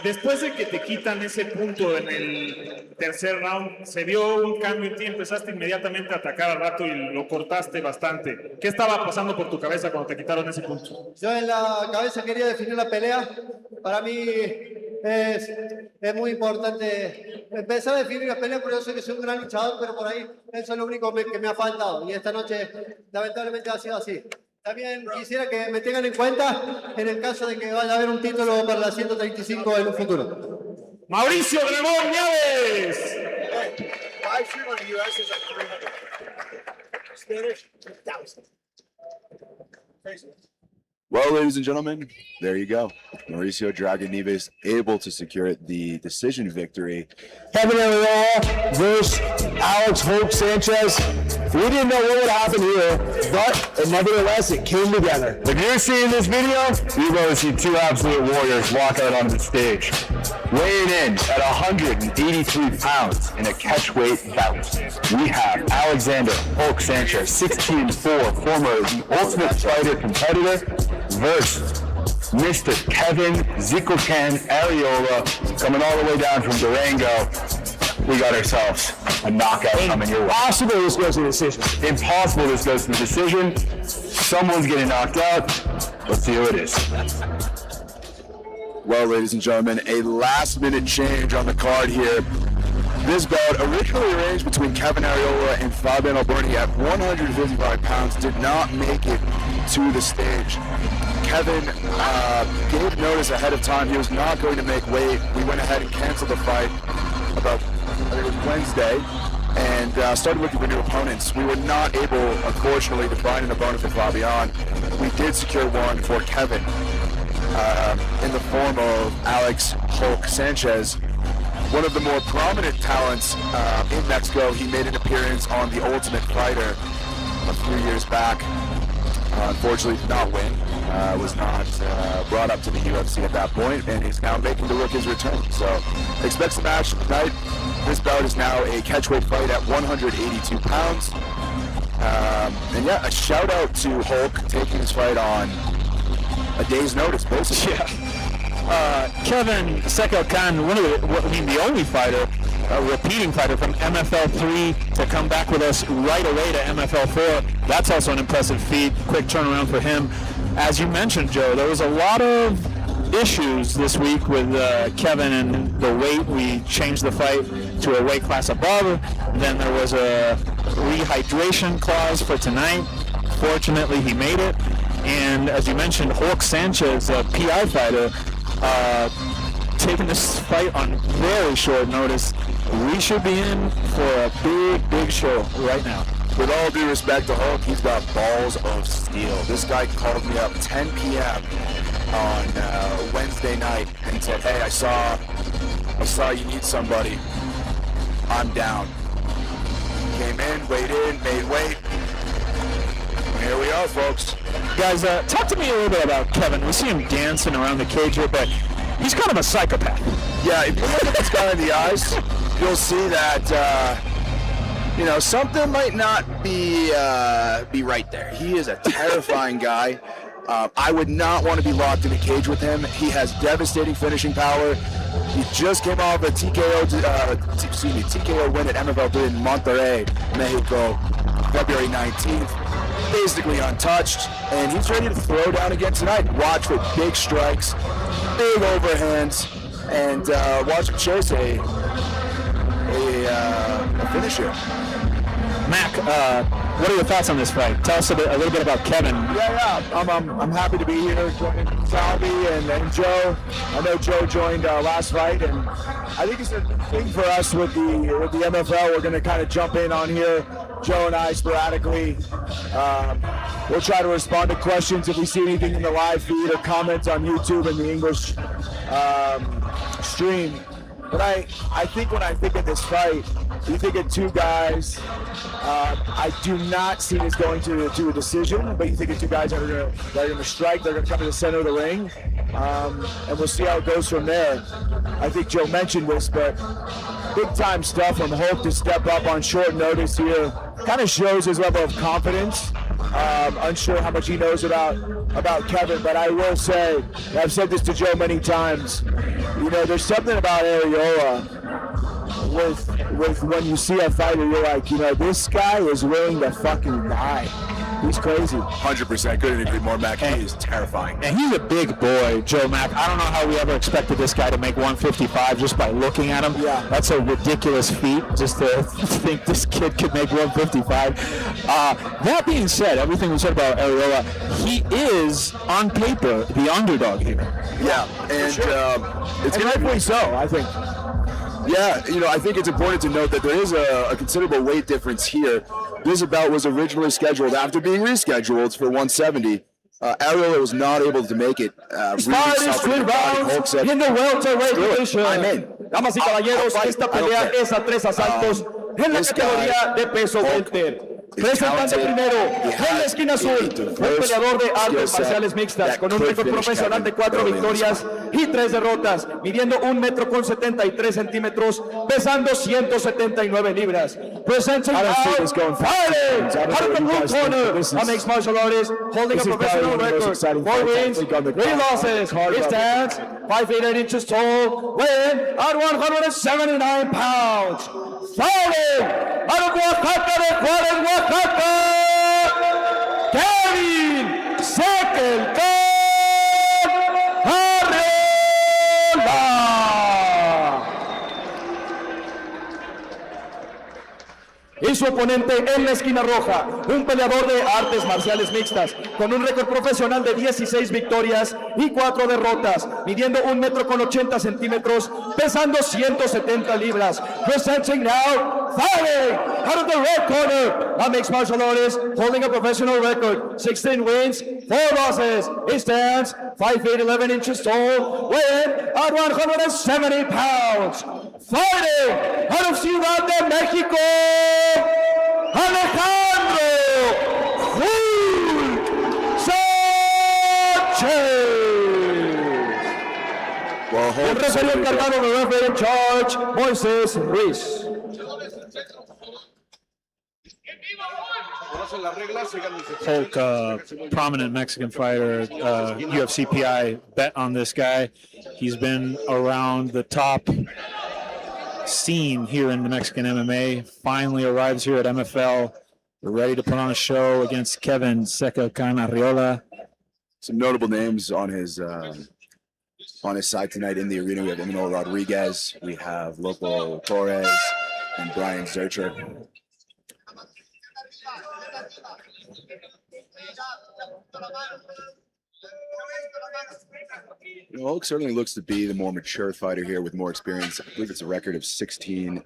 después de que te quitan ese punto en el tercer round, se vio un cambio en ti, empezaste inmediatamente a atacar al rato y lo cortaste bastante. ¿Qué estaba pasando por tu cabeza cuando te quitaron ese punto? Yo en la cabeza quería definir la pelea. Para mí es muy importante empezar a definir la pelea, porque yo sé que soy un gran luchador, pero por ahí eso es lo único que me ha faltado. Y esta noche lamentablemente ha sido así. También quisiera que me tengan en cuenta en el caso de que vaya a haber un título para la 135 en un futuro. Mauricio Dragón Nieves. Live stream on the US is like 300. Spanish, 1,000. Crazy. Well, ladies and gentlemen, there you go. Mauricio Dragon Nieves able to secure the decision victory. Kevin Areola versus Alex Hope Sanchez. We didn't know what would happen here, but nevertheless, it came together. If you're seeing this video, you're going to see 2 absolute warriors walk out onto the stage. Weighing in at 183 pounds in a catchweight bout, we have Alexander Hulk Sanchez, 16-4, former The Ultimate Fighter competitor, versus Mr. Kevin Zikocan Areola, coming all the way down from Durango. we got ourselves a knockout coming your way. Impossible this goes to decision. Impossible this goes to decision. Someone's getting knocked out. Let's see who it is. Well, ladies and gentlemen, a last-minute change on the card here. This bout, originally arranged between Kevin Areola and Fabian Alberni at 155 pounds, did not make it to the stage. Kevin gave notice ahead of time he was not going to make weight. We went ahead and canceled the fight about, I think it was Wednesday, and started looking for new opponents. We were not able, unfortunately, to find an opponent for Fabian. We did secure one for Kevin in the form of Alex Hulk Sanchez, one of the more prominent talents in Mexico. He made an appearance on The Ultimate Fighter a few years back. Unfortunately, did not win. Was not brought up to the UFC at that point, and he's now making to look his return. So, expect some action tonight. This bout is now a catchweight fight at 182 pounds. And yeah, a shout out to Hulk taking his fight on a day's notice, basically. Yeah. Kevin Sekel Khan, the only fighter, a repeating fighter from MFL 3 to come back with us right away to MFL 4. That's also an impressive feat. Quick turnaround for him. As you mentioned, Joe, there was a lot of issues this week with Kevin and the weight. We changed the fight to a weight class above. Then there was a rehydration clause for tonight. Fortunately, he made it. And as you mentioned, Hulk Sanchez, a PI fighter, taking this fight on very short notice. We should be in for a big, big show right now. With all due respect to Hulk, he's got balls of steel. This guy called me up 10 p.m. on Wednesday night and said, hey, I saw you need somebody. I'm down. Came in, weighed in, made weight. Here we are, folks. Guys, talk to me a little bit about Kevin. We see him dancing around the cage here, but he's kind of a psychopath. Yeah, if you look at this guy in the eyes, you'll see that, something might not be right there. He is a terrifying guy. I would not want to be locked in a cage with him. He has devastating finishing power. He just came off a TKO win at MFL 3 in Monterrey, Mexico, February 19th. Basically untouched, and he's ready to throw down again tonight. Watch for big strikes, big overhands, and watch him chase a finisher. Mac, what are your thoughts on this fight? Tell us a little bit about Kevin. Yeah. I'm happy to be here joining Salvi and Joe. I know Joe joined last fight, and I think it's a thing for us with the MFL. We're going to kind of jump in on here, Joe and I, sporadically. We'll try to respond to questions if we see anything in the live feed or comments on YouTube in the English stream. But I think when I think of this fight, you think of two guys. I do not see this going to a decision, but you think of two guys that are going to strike. They're going to come to the center of the ring, and we'll see how it goes from there. I think Joe mentioned this, but big-time stuff from Hulk to step up on short notice here. Kind of shows his level of confidence. Unsure how much he knows about Kevin, but I will say, and I've said this to Joe many times, there's something about Areola with when you see a fighter, you're like, this guy is willing to fucking die. He's crazy. 100%. Couldn't agree more, Mac. He is terrifying. And he's a big boy, Joe Mack. I don't know how we ever expected this guy to make 155 just by looking at him. Yeah. That's a ridiculous feat, just to think this kid could make 155. That being said, everything we said about Areola, he is, on paper, the underdog here. Yeah, and it's rightfully so, I think. Yeah, I think it's important to note that there is a considerable weight difference here. This bout was originally scheduled after being rescheduled for 170. Areola was not able to make it. Fight is 3 rounds in the welterweight division. I'm in. Damas y caballeros, esta pelea es a 3 asaltos en la categoría de peso welter. Presentando primero, en la esquina azul, un peleador de artes marciales mixtas, con un récord profesional de 4 victorias y 3 derrotas, midiendo 1,73 metros, pesando 179 libras. Presenting now, fighting out of the blue corner, a mixed martial artist, holding a professional record, 4 wins, 3 losses. He stands 5 feet 8 inches tall, weighing at 179 pounds. Fighting out of Oaxaca de Juárez, Oaxaca, Kevin Seckelton Areola. Y su oponente en la esquina roja, un peleador de artes marciales mixtas, con un récord profesional de 16 victorias y 4 derrotas, midiendo 1,80 metros, pesando 170 libras. Presenting now, fighting out of the red corner, a mixed martial artist, holding a professional record, 16 wins, 4 losses. He stands 5 feet 11 inches tall, weighing at 170 pounds. Fighting out of Ciudad de Mexico, Alejandro Sanchez. El referee encargado de referee in charge, Moisés Ruiz. Conocen las reglas, sigan mis Hulk, prominent Mexican fighter, UFC PI, bet on this guy. He's been around the top scene here in the Mexican MMA. Finally arrives here at MFL. We're ready to put on a show against Kevin Seckelton Areola. Some notable names on his side tonight in the arena. We have Emmanuel Rodriguez, we have Loco Torres, and Brian Zercher. Hulk certainly looks to be the more mature fighter here with more experience. I believe it's a record of 16-4.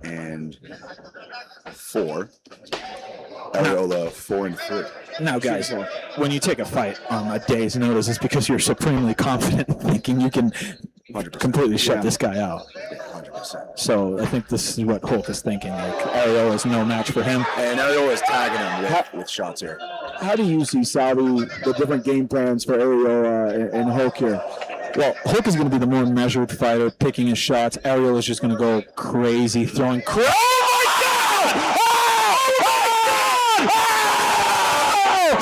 Areola 4-3. Now, guys, when you take a fight on a day's notice, it's because you're supremely confident, thinking you can 100%. completely shut this guy out. 100%. So I think this is what Hulk is thinking. Like, Areola is no match for him. And Areola is tagging him with shots here. How do you see, Salvi, the different game plans for Areola and Hulk here? Well, Hulk is going to be the more measured fighter, picking his shots. Areola is just going to go crazy, throwing. Oh my God! Oh my God!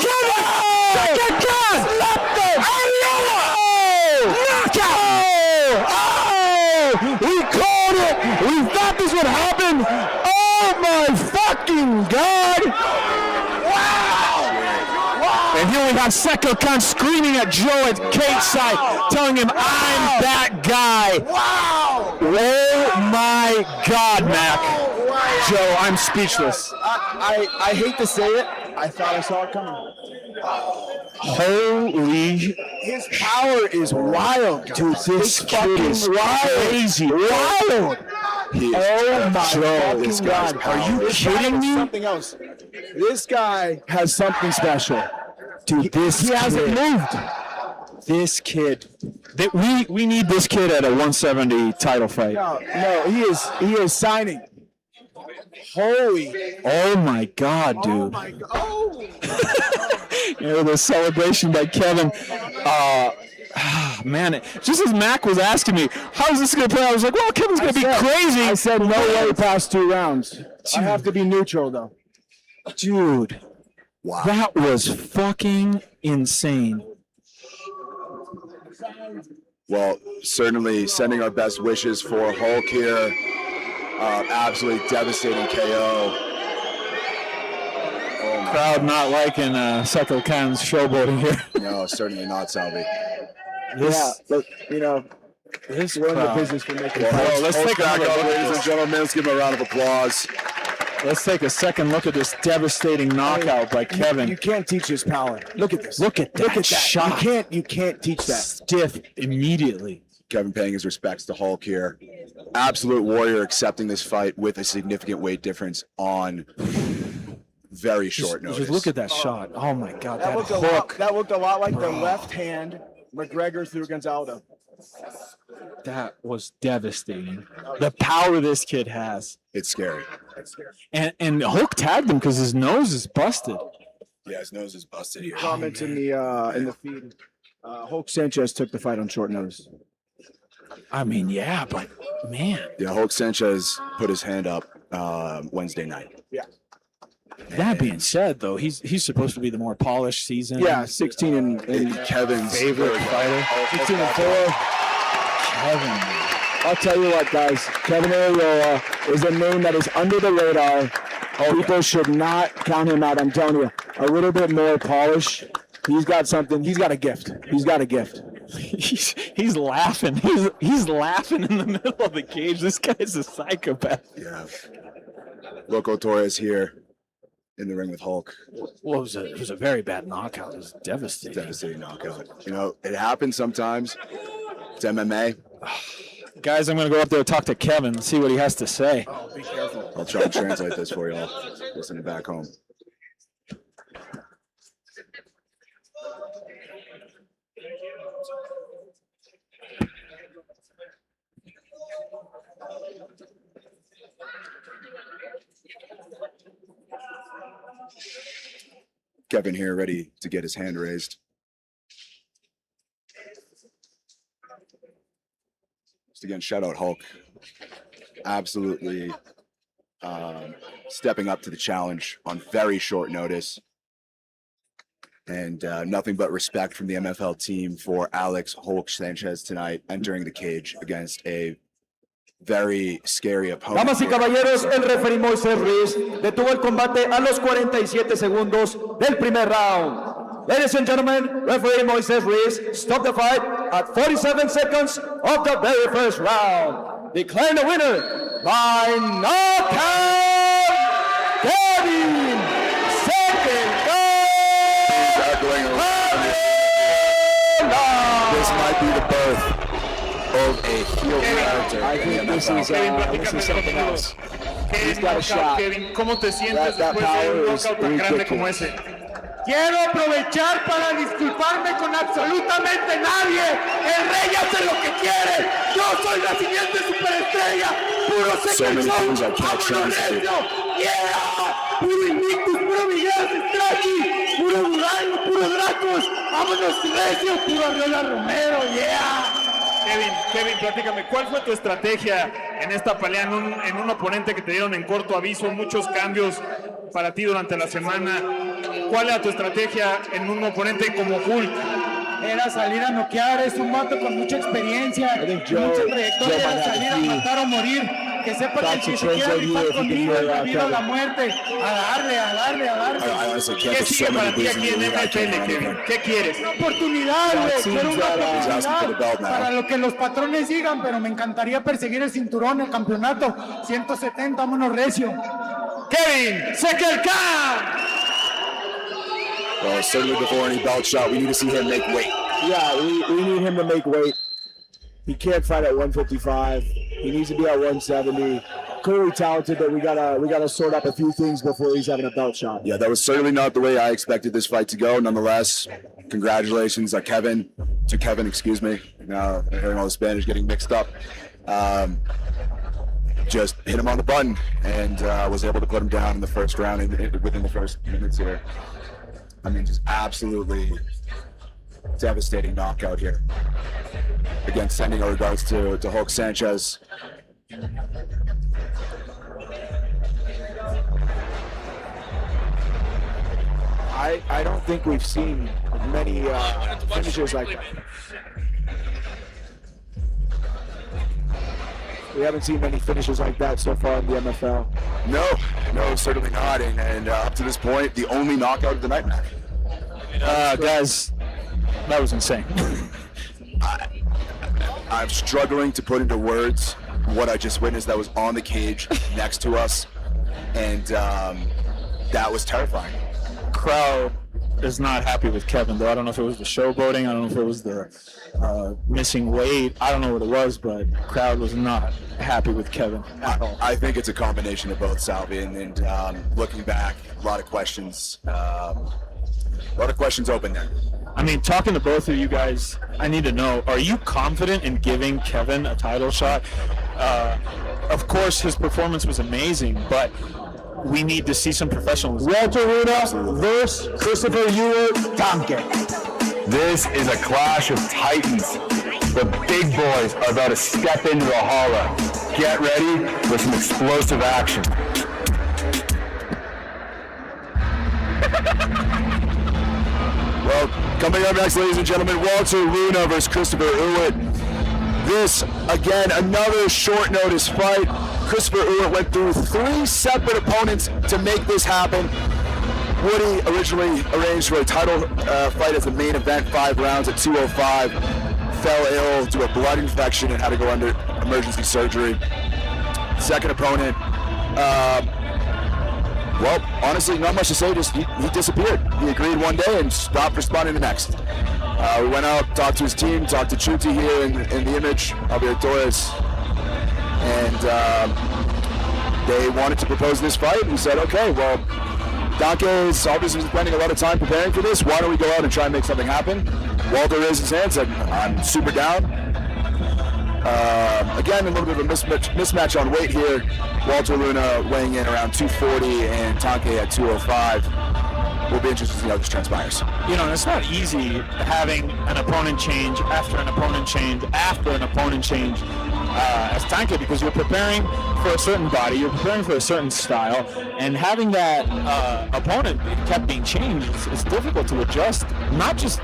Second gun! Left him! Areola! Knockout! Oh! We called it! We thought this would happen! Oh my fucking God! And here we have Seckelton screaming at Joe at Kate's side, telling him, I'm that guy. Wow! Oh my God, Mac. Joe, I'm speechless. I hate to say it. I thought I saw it coming. Holy. His power is wild, dude. This kid is crazy. Wild. Oh my Joe, fucking God. Are you kidding me? Something else. This guy has something special. Dude, he hasn't moved. This kid. We need this kid at a 170 title fight. No, he is signing. Holy. Oh my God, dude. Oh my God. Oh. You know, the celebration by Kevin. Man, just as Mac was asking me, how's this going to play? I was like, well, Kevin's going to be crazy. I said no way past 2 rounds. I have to be neutral, though. Dude. Wow. That was fucking insane. Well, certainly sending our best wishes for Hulk here. Absolutely devastating KO. Crowd not liking Seckelton's showboating here. No, certainly not, Salvi. Yeah, but, you know, This we're in the crowd. business for making Well, let's take back back up, up, ladies and gentlemen. Let's give him a round of applause. Let's take a second look at this devastating knockout by Kevin. You can't teach his power. Look at this. Look at that shot. You can't teach that. Stiff immediately. Kevin paying his respects to Hulk here. Absolute warrior accepting this fight with a significant weight difference on very short notice. Just look at that shot. Oh my God, that That looked hook. a lot like the left hand McGregor threw against Aldo. That was devastating. The power this kid has. It's scary. And Hulk tagged him because his nose is busted. Yeah, his nose is busted here. Comments in the feed. Hulk Sanchez took the fight on short notice. I mean, yeah, but man. Yeah, Hulk Sanchez put his hand up Wednesday night. Yeah. That being said, though, he's supposed to be the more polished season. Yeah, 16 and Kevin's favorite fighter. 16 and 4. Kevin. I'll tell you what, guys. Kevin Areola is a name that is under the radar. People should not count him out. I'm telling you, a little bit more polish. He's got something. He's got a gift. He's got a gift. He's laughing. He's laughing in the middle of the cage. This guy's a psychopath. Yeah. Loco Torres here in the ring with Hulk. Well, it was a very bad knockout. It was devastating. Devastating knockout. You know, it happens sometimes. It's MMA. Guys, I'm going to go up there and talk to Kevin, see what he has to say. Oh, be careful. I'll try and translate this for y'all. Listening back home. Kevin here, ready to get his hand raised. Just again, shout out Hulk. Absolutely stepping up to the challenge on very short notice. And nothing but respect from the MFL team for Alex Hulk Sanchez tonight entering the cage against a very scary opponent. Damas y caballeros, el referee Moisés Ruiz detuvo el combate a los 47 segundos del primer round. Ladies and gentlemen, referee Moisés Ruiz stopped the fight at 47 seconds of the very first round. Declaring the winner by knockout, Kevin This might be the birth of a heel character. I think this is something else. He's got a shot. Kevin, ¿cómo te sientes That después de un power is knockout tan grande como ridiculous. ese? Quiero aprovechar para disculparme con absolutamente nadie. El rey hace lo que quiere. Yo soy la siguiente superestrella. Puro second show. Vámonos recio. Yeah. Puro Invictus, puro Miguel Estraki. Puro Duraino, puro Dracos. Vámonos recio. Puro Areola Romero. Yeah. Kevin, platícame, ¿cuál fue tu estrategia en esta pelea en un oponente que te dieron en corto aviso, muchos cambios para ti durante la semana? ¿Cuál era tu estrategia en un oponente como Hulk? Era salir a noquear, es un vato con mucha experiencia, mucha trayectoria, era salir a matar o morir. Que sepa que si se quiere rifar conmigo, la vida o la muerte, a darle. ¿Qué sigue para ti aquí en MFL, Kevin? ¿Qué quieres? Una oportunidad, güey, quiero una oportunidad para lo que los patrones digan, pero me encantaría perseguir el cinturón, el campeonato. 170, vámonos recio. Kevin, saca el count. Well, certainly before any belt shot, we need to see him make weight. Yeah, we need him to make weight. He can't fight at 155. He needs to be at 170. Clearly talented, but we gotta sort up a few things before he's having a belt shot. Yeah, that was certainly not the way I expected this fight to go. Nonetheless, congratulations to Kevin, excuse me. Now I'm hearing all the Spanish getting mixed up. Just hit him on the button and was able to put him down in the first round within the first minutes here. I mean, just absolutely devastating knockout here. Again, sending our regards to Hulk Sanchez. I don't think we've seen many finishes like that. We haven't seen many finishes like that so far in the MFL. No, certainly not. And up to this point, the only knockout of the night, Matt. Guys, that was insane. I'm struggling to put into words what I just witnessed that was on the cage next to us. And that was terrifying. Crowd is not happy with Kevin, though. I don't know if it was the showboating. I don't know if it was the missing weight. I don't know what it was, but crowd was not happy with Kevin at all. I think it's a combination of both, Salvi. And looking back, a lot of questions open there. I mean, talking to both of you guys, I need to know, are you confident in giving Kevin a title shot? Of course, his performance was amazing, but we need to see some professionalism. Walter Luna versus Christopher Ewert, Tanque. This is a clash of titans. The big boys are about to step into the holla. Get ready for some explosive action. Well, coming up next, ladies and gentlemen, Walter Luna versus Christopher Ewert. This, again, another short notice fight. Christopher Ewert went through 3 separate opponents to make this happen. Woody originally arranged for a title fight as the main event, 5 rounds at 205. Fell ill due to a blood infection and had to go under emergency surgery. Second opponent, well, honestly, not much to say, just he disappeared. He agreed one day and stopped responding the next. We went out, talked to his team, talked to Chuti here in the image, Javier Torres, and they wanted to propose this fight. We said, okay, well, Tanque is obviously spending a lot of time preparing for this. Why don't we go out and try and make something happen? Walter raised his hand, said, I'm super down. Again, a little bit of a mismatch on weight here. Walter Luna weighing in around 240 and Tanque at 205. We'll be interested to see how this transpires. You know, it's not easy having an opponent change after an opponent change after an opponent change as Tanque, because you're preparing for a certain body, you're preparing for a certain style, and having that opponent kept being changed is difficult to adjust, not just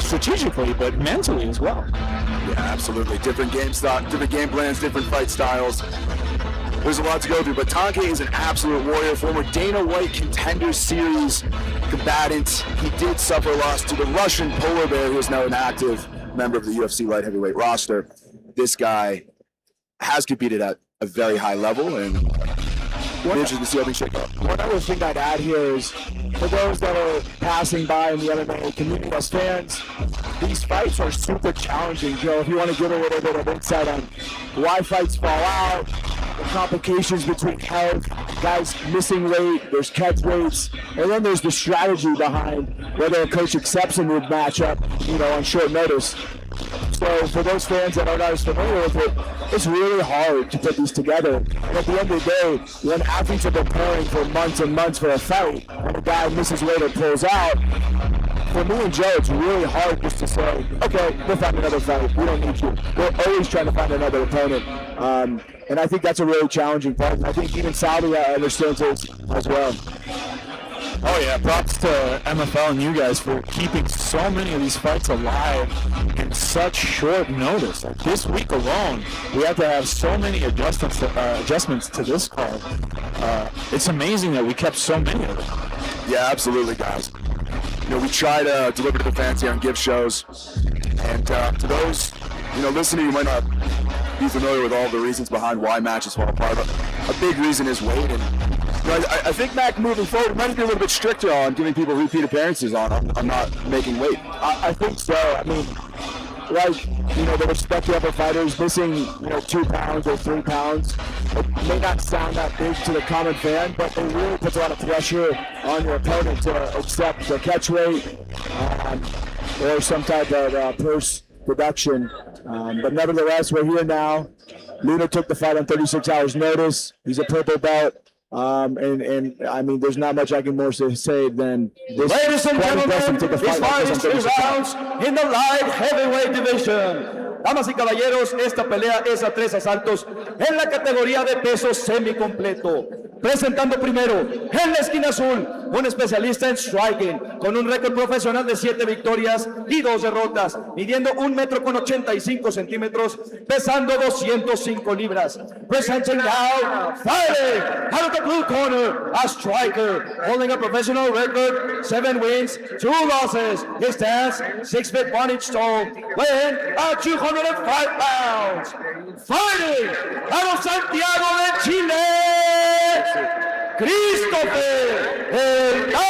strategically, but mentally as well. Yeah, absolutely. Different game plans, different fight styles. There's a lot to go through, but Tanque is an absolute warrior, former Dana White Contender Series combatant. He did suffer a loss to the Russian Polar Bear, who is now an active member of the UFC light heavyweight roster. This guy has competed at a very high level, and we're interested to see how things shake out. One other thing I'd add here is, for those that are passing by in the MMA community as fans, these fights are super challenging, Joe. If you want to give a little bit of insight on why fights fall out, the complications between health, guys missing weight, there's catch weights, and then there's the strategy behind whether a coach accepts a new matchup, on short notice. So for those fans that are not as familiar with it, it's really hard to put these together. And at the end of the day, when athletes are preparing for months and months for a fight, and a guy misses weight or pulls out, for me and Joe, it's really hard just to say, okay, we'll find another fight. We don't need you. We're always trying to find another opponent. And I think that's a really challenging part. And I think even Saudi understands it as well. Oh yeah, props to MFL and you guys for keeping so many of these fights alive in such short notice. Like this week alone, we have to have so many adjustments to this card. It's amazing that we kept so many of them. Yeah, absolutely, guys. We try to deliver to the fans here and give shows. And to those, listening, you might not be familiar with all the reasons behind why matches fall apart, but a big reason is weight. And I think, Mac, moving forward, might be a little bit stricter on giving people repeat appearances on not making weight. I think so. I mean, the respected upper fighters missing, 2 pounds or 3 pounds. It may not sound that big to the common fan, but it really puts a lot of pressure on your opponent to accept the catch weight or some type of purse reduction. But nevertheless, we're here now. Luna took the fight on 36 hours notice. He's a purple belt. And I mean, there's not much I can more say than this. Ladies and gentlemen, this fight is 3 rounds in the light heavyweight division. Damas y caballeros, esta pelea es a 3 asaltos en la categoría de peso semicompleto. Presentando primero, en la esquina azul, un especialista en striking, con un récord profesional de 7 victorias y 2 derrotas, midiendo 1,85 metros, pesando 205 libras. Presenting now, fighting out of the blue corner, a striker, holding a professional record, 7 wins, 2 losses. He stands 6 feet 1 inch tall, weighing at 205 pounds. Fighting out of Santiago de Chile, Christopher Ewert.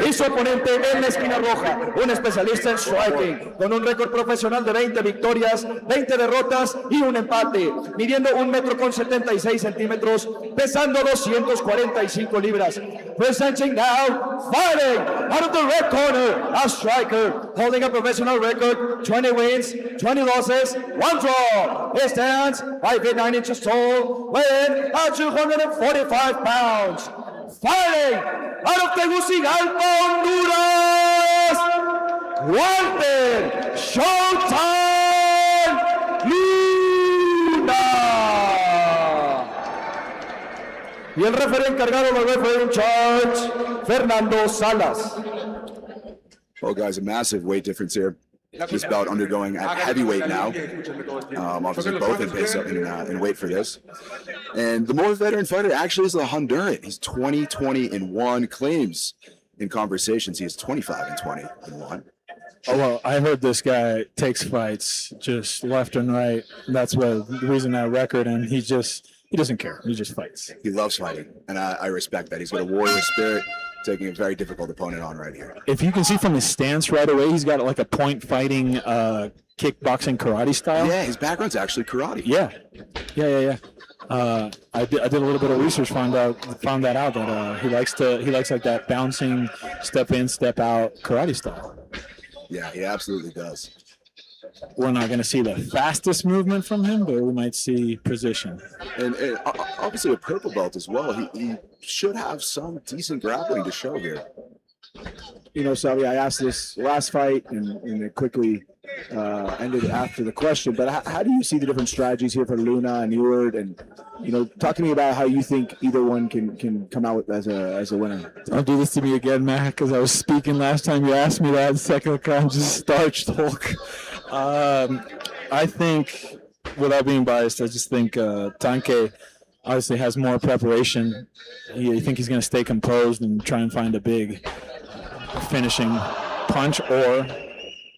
Y su oponente en la esquina roja, un especialista en striking, con un récord profesional de 20 victorias, 20 derrotas y un empate, midiendo 1,76 metros, pesando 245 libras. Presenting now, fighting out of the red corner, a striker holding a professional record, 20 wins, 20 losses, 1 draw. He stands 5 feet 9 inches tall, weighing at 245 pounds. Fighting out of Tegucigalpa, Honduras, Walter Showtime Luna. Y el referee encargado del referee in charge, Fernando Salas. Well, guys, a massive weight difference here. This bout undergoing at heavyweight now. Obviously, both in pace in weight for this. And the more veteran fighter actually is the Honduran. He's 20-20-1, claims in conversations he is 25-20-1. Oh, well, I heard this guy takes fights just left and right. That's the reason that record, and he doesn't care. He just fights. He loves fighting, and I respect that. He's got a warrior spirit, taking a very difficult opponent on right here. If you can see from his stance right away, he's got like a point fighting, kickboxing, karate style. Yeah, his background's actually karate. Yeah. I did a little bit of research, found that out that he likes like that bouncing, step in, step out karate style. Yeah, he absolutely does. We're not going to see the fastest movement from him, but we might see precision. And obviously a purple belt as well. He should have some decent grappling to show here. You know, Salvi, I asked this last fight, and it quickly ended after the question. But how do you see the different strategies here for Luna and Ewert? And you know, talk to me about how you think either one can come out as a winner. Don't do this to me again, Matt, because I was speaking last time you asked me that. Second time, just starched Hulk. I think, without being biased, I just think Tanque obviously has more preparation. I think he's going to stay composed and try and find a big finishing punch, or,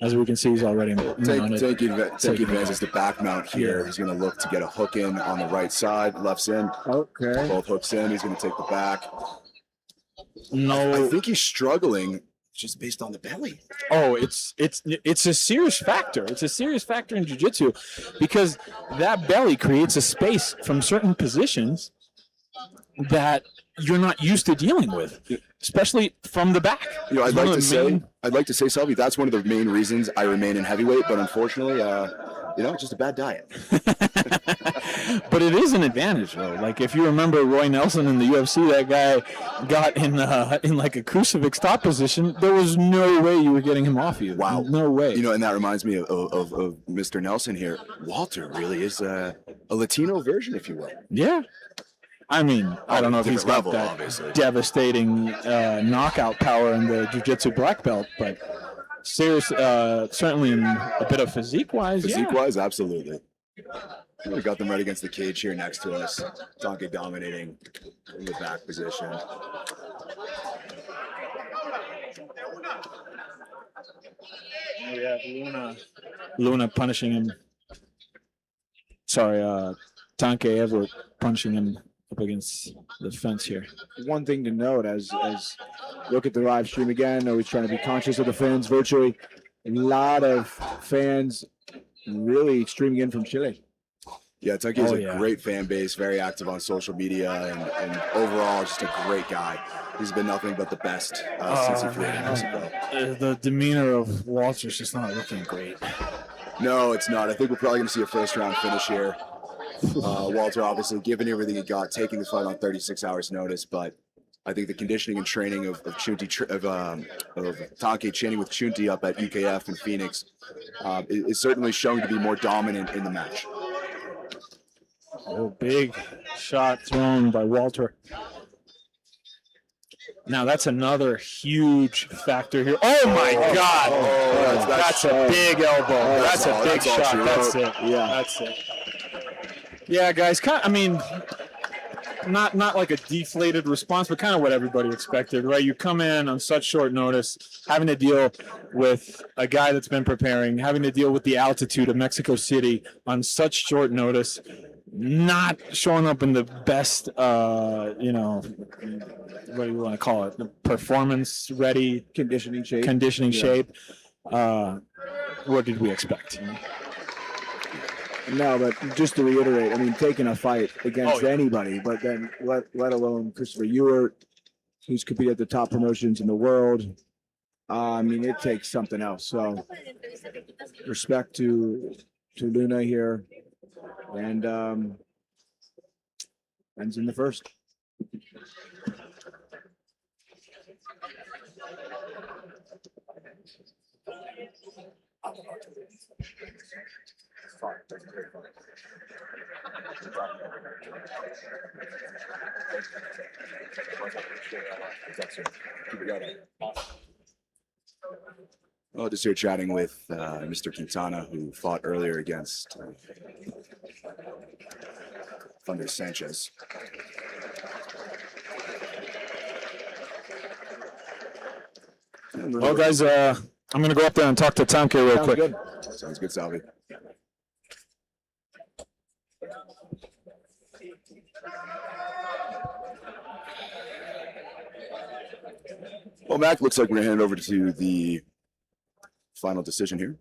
as we can see, he's already mounted. Take advantage of the back mount here. He's going to look to get a hook in on the right side, left's in. Okay. Both hooks in. He's going to take the back. No, I think he's struggling just based on the belly. Oh, it's a serious factor. It's a serious factor in jiu-jitsu, because that belly creates a space from certain positions that you're not used to dealing with, especially from the back. You know, I'd like to say, Selby, that's one of the main reasons I remain in heavyweight, but unfortunately, just a bad diet. But it is an advantage, though. Like, if you remember Roy Nelson in the UFC, that guy got in like a crucifix top position. There was no way you were getting him off you. Wow. No way. You know, and that reminds me of Mr. Nelson here. Walter really is a Latino version, if you will. Yeah. I mean, I don't know if he's got that obviously devastating knockout power in the jiu-jitsu black belt, but certainly in a bit of physique-wise, Physique-wise, absolutely. We got them right against the cage here next to us. Tanque dominating in the back position. We have Luna punishing him. Sorry, Tanque Ewert punishing him up against the fence here. One thing to note as look at the live stream again, always trying to be conscious of the fans virtually. A lot of fans really streaming in from Chile. Yeah, Tanque is a great fan base, very active on social media, and overall just a great guy. He's been nothing but the best since he flew to Mexico. The demeanor of Walter's just not looking great. No, it's not. I think we're probably going to see a first-round finish here. Walter obviously giving everything he got, taking the fight on 36 hours notice, but I think the conditioning and training of Tanque training with Chunti up at UKF in Phoenix is certainly showing to be more dominant in the match. Oh, big shot thrown by Walter. Now that's another huge factor here. Oh my God! Oh, that's a big elbow. That's a big shot. That's it. Yeah, that's it. Yeah, guys. I mean, not like a deflated response, but kind of what everybody expected, right? You come in on such short notice, having to deal with a guy that's been preparing, having to deal with the altitude of Mexico City on such short notice. not showing up in the best, what do you want to call it? The performance ready Conditioning shape. shape. What did we expect? No, but just to reiterate, I mean, taking a fight against anybody, but then let alone Christopher Ewert, who's competed at the top promotions in the world. I mean, it takes something else. So respect to Luna here, and ends in the first. Well, just here chatting with Mr. Quintana, who fought earlier against Thunder Sanchez. Well, guys, I'm going to go up there and talk to Tanque real quick. Good. Sounds good, Salvi. Well, Mac, looks like we're going to hand it over to the final decision here.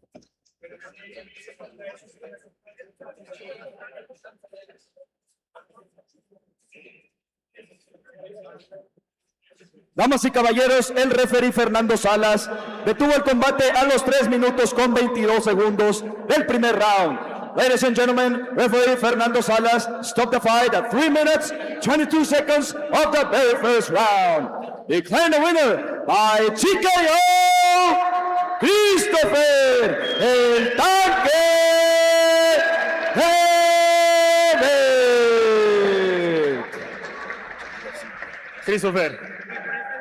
Damas y caballeros, el referee Fernando Salas detuvo el combate a los 3 minutos con 22 segundos del primer round. Ladies and gentlemen, referee Fernando Salas stopped the fight at 3 minutes, 22 seconds of the very first round. Declaring the winner by TKO, Christopher El Tanque Ewert.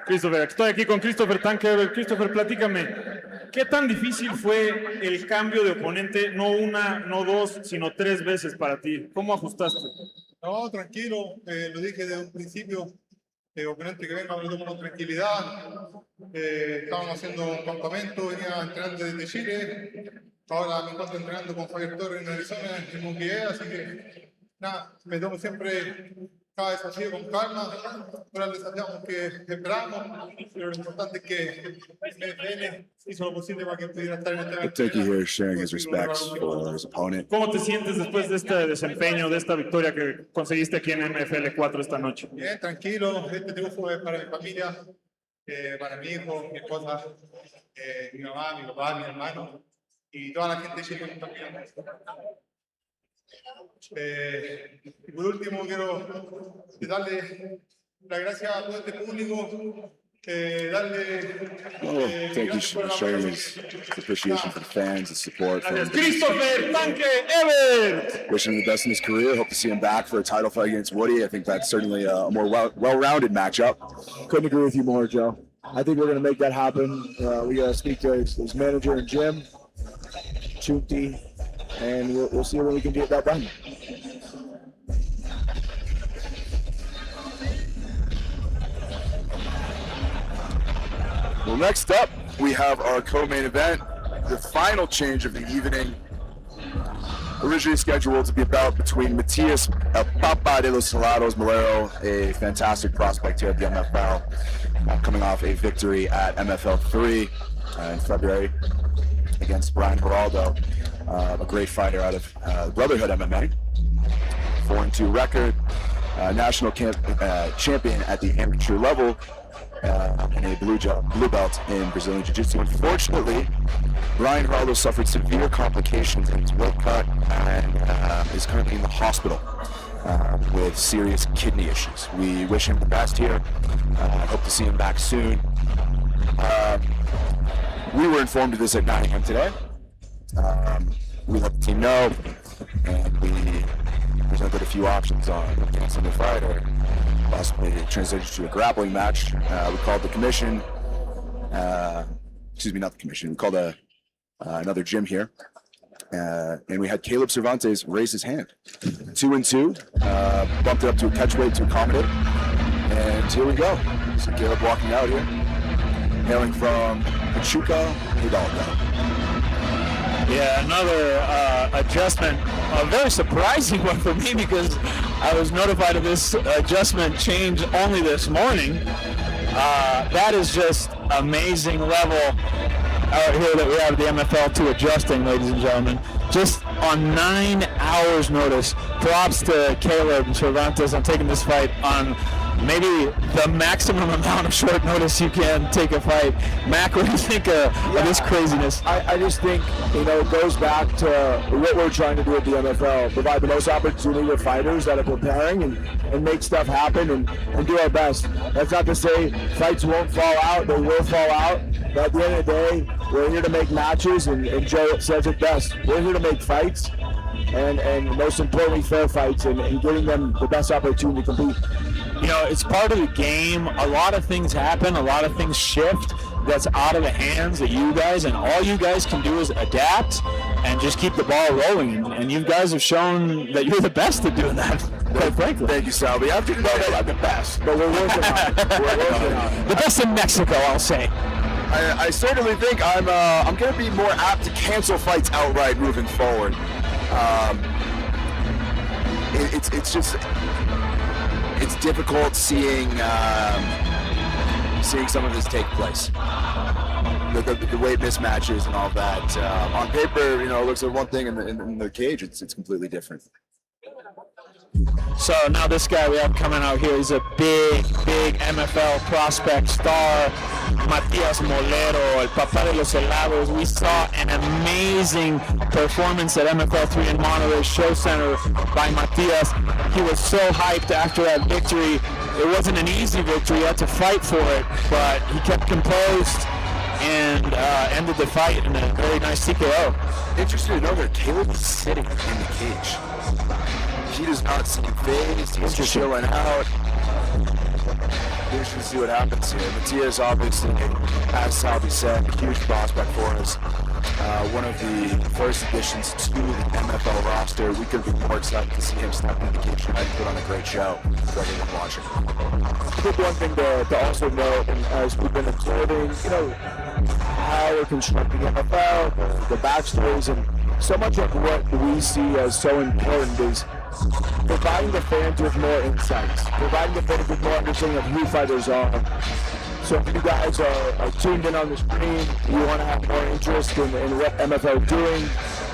Christopher, estoy aquí con Christopher Tanque. Christopher, platícame, ¿qué tan difícil fue el cambio de oponente? No una, no dos, sino 3 veces para ti. ¿Cómo ajustaste? No, tranquilo, lo dije desde un principio, oponente que venga, lo tomo con tranquilidad. Estábamos haciendo un campamento, venía entrenando desde Chile, ahora me encuentro entrenando con Javier Torres en Arizona, en Monguillé, así que nada, me tomo siempre cada desafío con calma, ahora el desafío que esperamos, pero lo importante es que MFN hizo lo posible para que pudiera estar en este Thank you here, sharing his respects for his opponent. ¿Cómo te sientes después de este desempeño, de esta victoria que conseguiste aquí en MFL 4 esta noche? Bien, tranquilo, este triunfo es para mi familia, para mi hijo, mi esposa, mi mamá, mi papá, mi hermano y toda la gente de Chile también. Y por último quiero darle las gracias a todo este público, Thank you for sharing his appreciation for the fans, the support. Christopher Tanque Ewert. Wishing him the best in his career. Hope to see him back for a title fight against Woody. I think that's certainly a more well-rounded matchup. Couldn't agree with you more, Joe. I think we're going to make that happen. We got to speak to his manager and Jim, Chunti, and we'll see when we can get that done. Well, next up, we have our co-main event, the final change of the evening. Originally scheduled to be a bout between Matias Papa de los Salados Malero, a fantastic prospect here at the MFL, coming off a victory at MFL 3 in February against Brian Geraldo, a great fighter out of Brotherhood MMA, 4-2 record, national champion at the amateur level, and a blue belt in Brazilian Jiu-Jitsu. Unfortunately, Brian Geraldo suffered severe complications in his weight cut and is currently in the hospital with serious kidney issues. We wish him the best here. Hope to see him back soon. We were informed of this at 9 a.m. today. We let the team know, and we presented a few options on canceling the fight or possibly transition to a grappling match. We called the commission, excuse me, not the commission, we called another gym here, and we had Caleb Cervantes raise his hand. 2-2, bumped it up to a catchweight to accommodate, and here we go. So Caleb walking out here, hailing from Pachuca, Hidalgo. Yeah, another adjustment, a very surprising one for me because I was notified of this adjustment change only this morning. That is just amazing level out here that we have the MFL 2 adjusting, ladies and gentlemen. Just on 9 hours notice. Props to Caleb and Cervantes on taking this fight on maybe the maximum amount of short notice you can take a fight. Mac, what do you think of this craziness? I just think, it goes back to what we're trying to do at the MFL, provide the most opportunity to fighters that are preparing and make stuff happen and do our best. That's not to say fights won't fall out, they will fall out, but at the end of the day, we're here to make matches, and Joe says it best. We're here to make fights, and most importantly, fair fights, and getting them the best opportunity to compete. It's part of the game. A lot of things happen. A lot of things shift. That's out of the hands of you guys, and all you guys can do is adapt and just keep the ball rolling. And you guys have shown that you're the best at doing that, quite frankly. Thank you, Sal. We have to know that I'm the best, but we're working on it. We're working on it. The best in Mexico, I'll say. I certainly think I'm going to be more apt to cancel fights outright moving forward. It's difficult seeing some of this take place. The weight mismatches and all that. On paper, it looks like one thing, in the cage, it's completely different. So now this guy we have coming out here, he's a big MFL prospect star, Matias Molero, el papá de los helados. We saw an amazing performance at MFL 3 in Monterrey Show Center by Matias. He was so hyped after that victory. It wasn't an easy victory, he had to fight for it, but he kept composed and ended the fight in a very nice TKO. Interesting to know that Caleb is sitting in the cage. He does not seem phased, he's just chilling out. We should see what happens here. Matias, obviously, as Salvi said, a huge prospect for us. One of the first additions to the MFL roster. We could be more excited to see him step into the cage tonight and put on a great show for everyone watching. I think one thing to also note, and as we've been observing, how we're constructing MFL, the backstories, and so much of what we see as so important is providing the fans with more insights, providing the fans with more understanding of who fighters are. So if you guys are tuned in on the screen, you want to have more interest in what MFL is doing,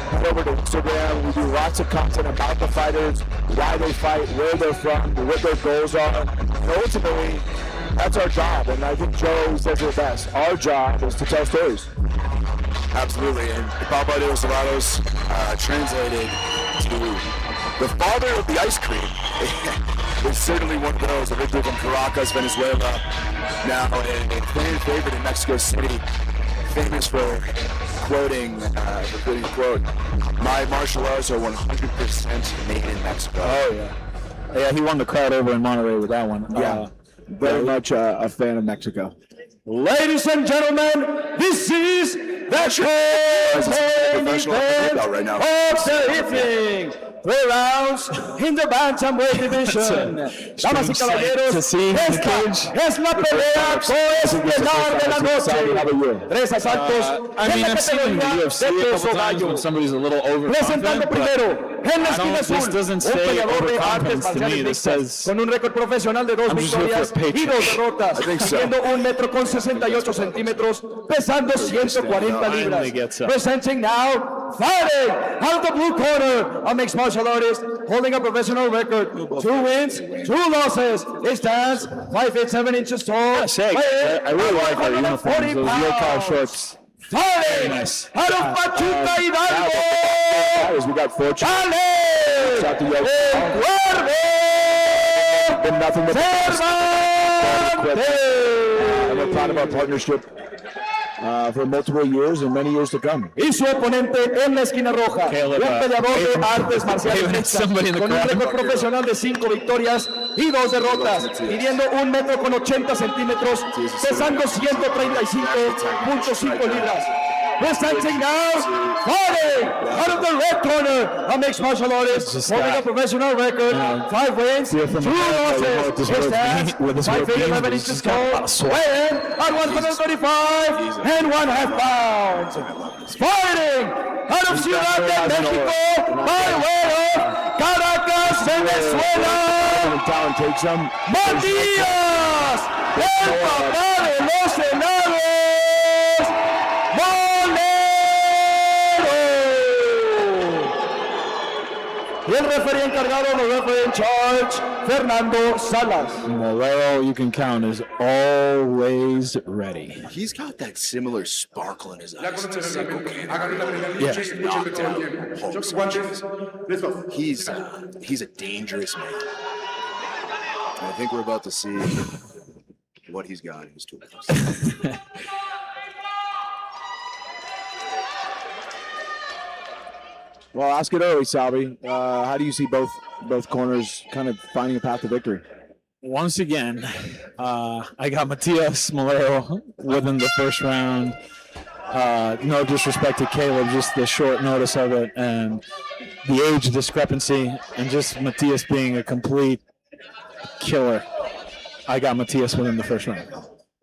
head over to Instagram. We do lots of content about the fighters, why they fight, where they're from, what their goals are. And ultimately, that's our job, and I think Joe says it best. Our job is to tell stories. Absolutely, and Papa de los Helados translated to the father of the ice cream. It's certainly one of those. A victory from Caracas, Venezuela. Now a fan favorite in Mexico City, famous for quoting the quote, "My martial arts are 100% made in Mexico." Oh yeah. Yeah, he won the crowd over in Monterrey with that one. Yeah, very much a fan of Mexico. Ladies and gentlemen, this is the Professional event right now. of the evening. 3 rounds in the bantamweight division. Damas y caballeros, esta es la pelea coestelar de la noche. 3 asaltos en la categoría de peso gallo. Somebody's a little Presentando overconfident, primero, en la esquina azul, this doesn't un say peleador de artes overconfidence to me. marciales This mixtas, says con un récord profesional de 2 I'm just here for victorias a paycheck. y 2 derrotas, I think so. midiendo 1,68 m, pesando 140 libras. Presenting now, fighting out of the blue corner, a mixed martial artist, holding a professional record, 2 wins, 2 losses. He stands 5 feet 7 inches tall. I really like our uniforms, those Yokai pounds. shorts. Fighting out of Pachuca Hidalgo. We got 4 ¡Dale! Shout to Yokai. ¡El Cuervo! Been nothing but Cervantes! and we're proud of our partnership for multiple years and many years to come. Y su oponente en la esquina roja, Caleb, un peleador de Caleb, artes marciales Caleb, mixtas, somebody in the con un crowd. récord profesional de 5 victorias y 2 derrotas, midiendo 1,80 m, pesando 135.5 libras. presenting now, fighting out of the red corner, a mixed martial artist holding a professional record, 5 wins, 2 losses. His stats, 5 feet 11 inches tall, weighing at 135 and 1/2 pounds. Fighting out of Ciudad de Mexico by way of Caracas, Venezuela, takes him. Matías, el papá de los helados, Molero. Y el referee encargado, el referee in charge, Fernando Salas. Molero, you can count, is always ready. He's got that similar sparkle in his eyes to Seco He's a dangerous man. And I think we're about to see what he's got in his toolbox. Well, ask it early, Salvi. How do you see both corners kind of finding a path to victory? Once again, I got Matias Molero within the first round. No disrespect to Caleb, just the short notice of it and the age discrepancy and just Matias being a complete killer. I got Matias within the first round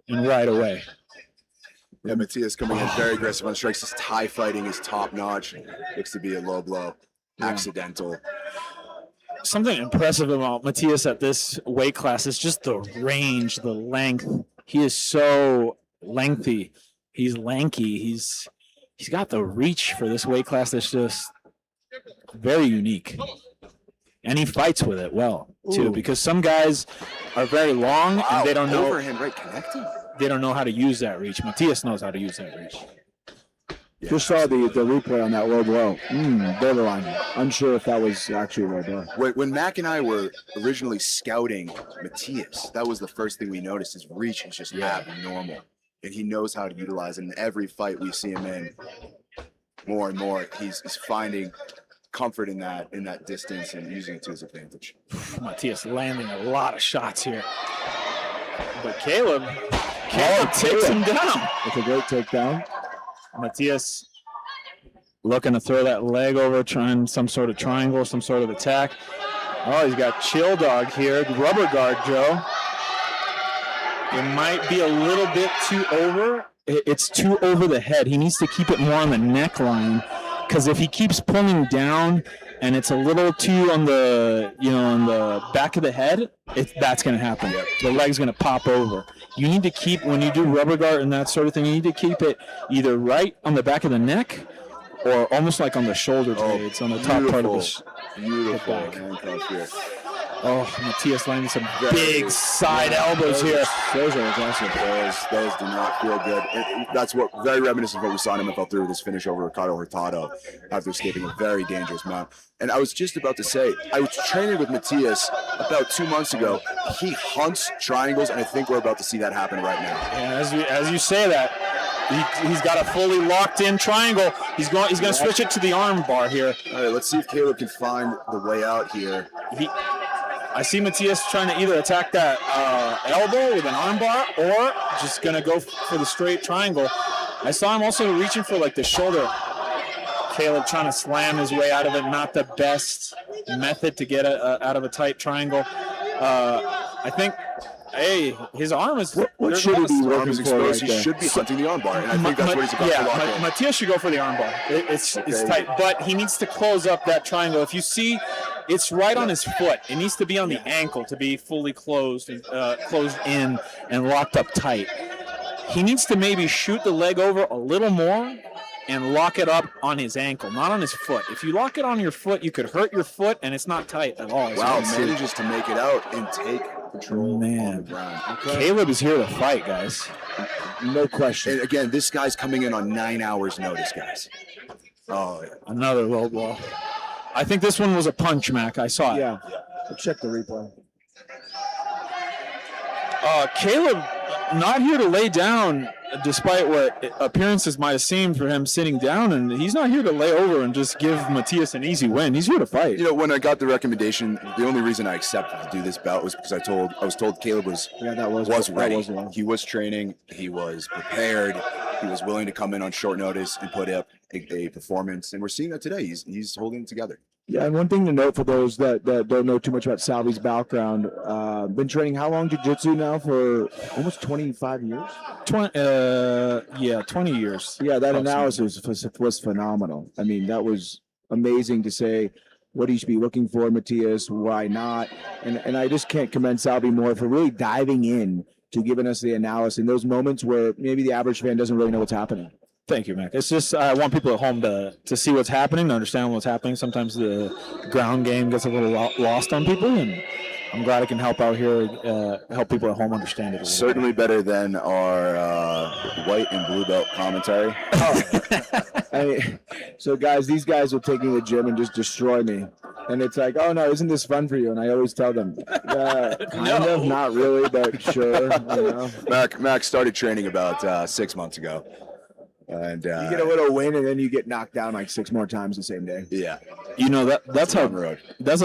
and right away. Yeah, Matias coming in very aggressive on strikes. His tie fighting is top notch. Looks to be a low blow, accidental. Something impressive about Matias at this weight class is just the range, the length. He is so lengthy. He's lanky. He's got the reach for this weight class that's just very unique. And he fights with it well, too, because some guys are very long and they don't know. Overhand right connected. They don't know how to use that reach. Matias knows how to use that reach. Yeah, Just saw the replay on that low blow. Borderline. Unsure if that was actually low blow. When Mac and I were originally scouting Matias, that was the first thing we noticed. His reach is just abnormal. And he knows how to utilize it. In every fight we see him in, more and more, he's finding comfort in that distance and using it to his advantage. Matias landing a lot of shots here. But Caleb takes him down. It's a great takedown. Matias looking to throw that leg over, trying some sort of triangle, some sort of attack. Oh, he's got chill dog here. Rubber guard, Joe. It might be a little bit too over. It's too over the head. He needs to keep it more on the neckline, because if he keeps pulling down and it's a little too on the back of the head, that's going to happen. The leg's going to pop over. You need to keep, when you do rubber guard and that sort of thing, you need to keep it either right on the back of the neck or almost like on the shoulder blades, on the top part of the Beautiful back. handcuff here. Oh, Matias landing some big side elbows here. Those are aggressive. Those do not feel good. That's what very reminiscent of what we saw in MFL3 with his finish over Ricardo Hurtado after escaping a very dangerous mount. And I was just about to say, I was training with Matias about 2 months ago. He hunts triangles, and I think we're about to see that happen right now. Yeah, as you say that, he's got a fully locked-in triangle. He's going to switch it to the arm bar here. All right, let's see if Caleb can find the way out here. I see Matias trying to either attack that elbow with an armbar or just going to go for the straight triangle. I saw him also reaching for like the shoulder. Caleb trying to slam his way out of it. Not the best method to get out of a tight triangle. I think, his arm is... What should he be working for right He there? should be hunting the armbar, and I think that's what he's about to lock in. Matias should go for the armbar. It's tight, but he needs to close up that triangle. If you see... It's right on his foot. It needs to be on the ankle to be fully closed in and locked up tight. He needs to maybe shoot the leg over a little more and lock it up on his ankle, not on his foot. If you lock it on your foot, you could hurt your foot, and it's not tight at all. Wow, manages to make it out and take control on the ground. Okay. Caleb is here to fight, guys. No question. And again, this guy's coming in on 9 hours' notice, guys. Oh, another low blow. I think this one was a punch, Mac. I saw it. Yeah. Let's check the replay. Caleb not here to lay down, despite what appearances might have seemed for him sitting down, and he's not here to lay over and just give Matias an easy win. He's here to fight. You know, when I got the recommendation, the only reason I accepted to do this bout was because I was told Caleb was ready. He was training. He was prepared. He was willing to come in on short notice and put up a performance, and we're seeing that today. He's holding it together. Yeah, and one thing to note for those that don't know too much about Salvi's background, been training how long jiu-jitsu now? For almost 25 years? 20 years. Yeah, that analysis was phenomenal. I mean, that was amazing to say what he should be looking for, Matias, why not. And I just can't commend Salvi more for really diving in to giving us the analysis in those moments where maybe the average fan doesn't really know what's happening. Thank you, Mac. It's just I want people at home to see what's happening, to understand what's happening. Sometimes the ground game gets a little lost on people, and I'm glad I can help out here, help people at home understand it. Certainly better than our white and blue belt commentary. So, guys, these guys will take me to the gym and just destroy me. And it's like, oh, no, isn't this fun for you? And I always tell them, kind of, not really, but sure. Mac started training about 6 months ago. And you get a little win, and then you get knocked down like 6 more times the same day. Yeah, that's how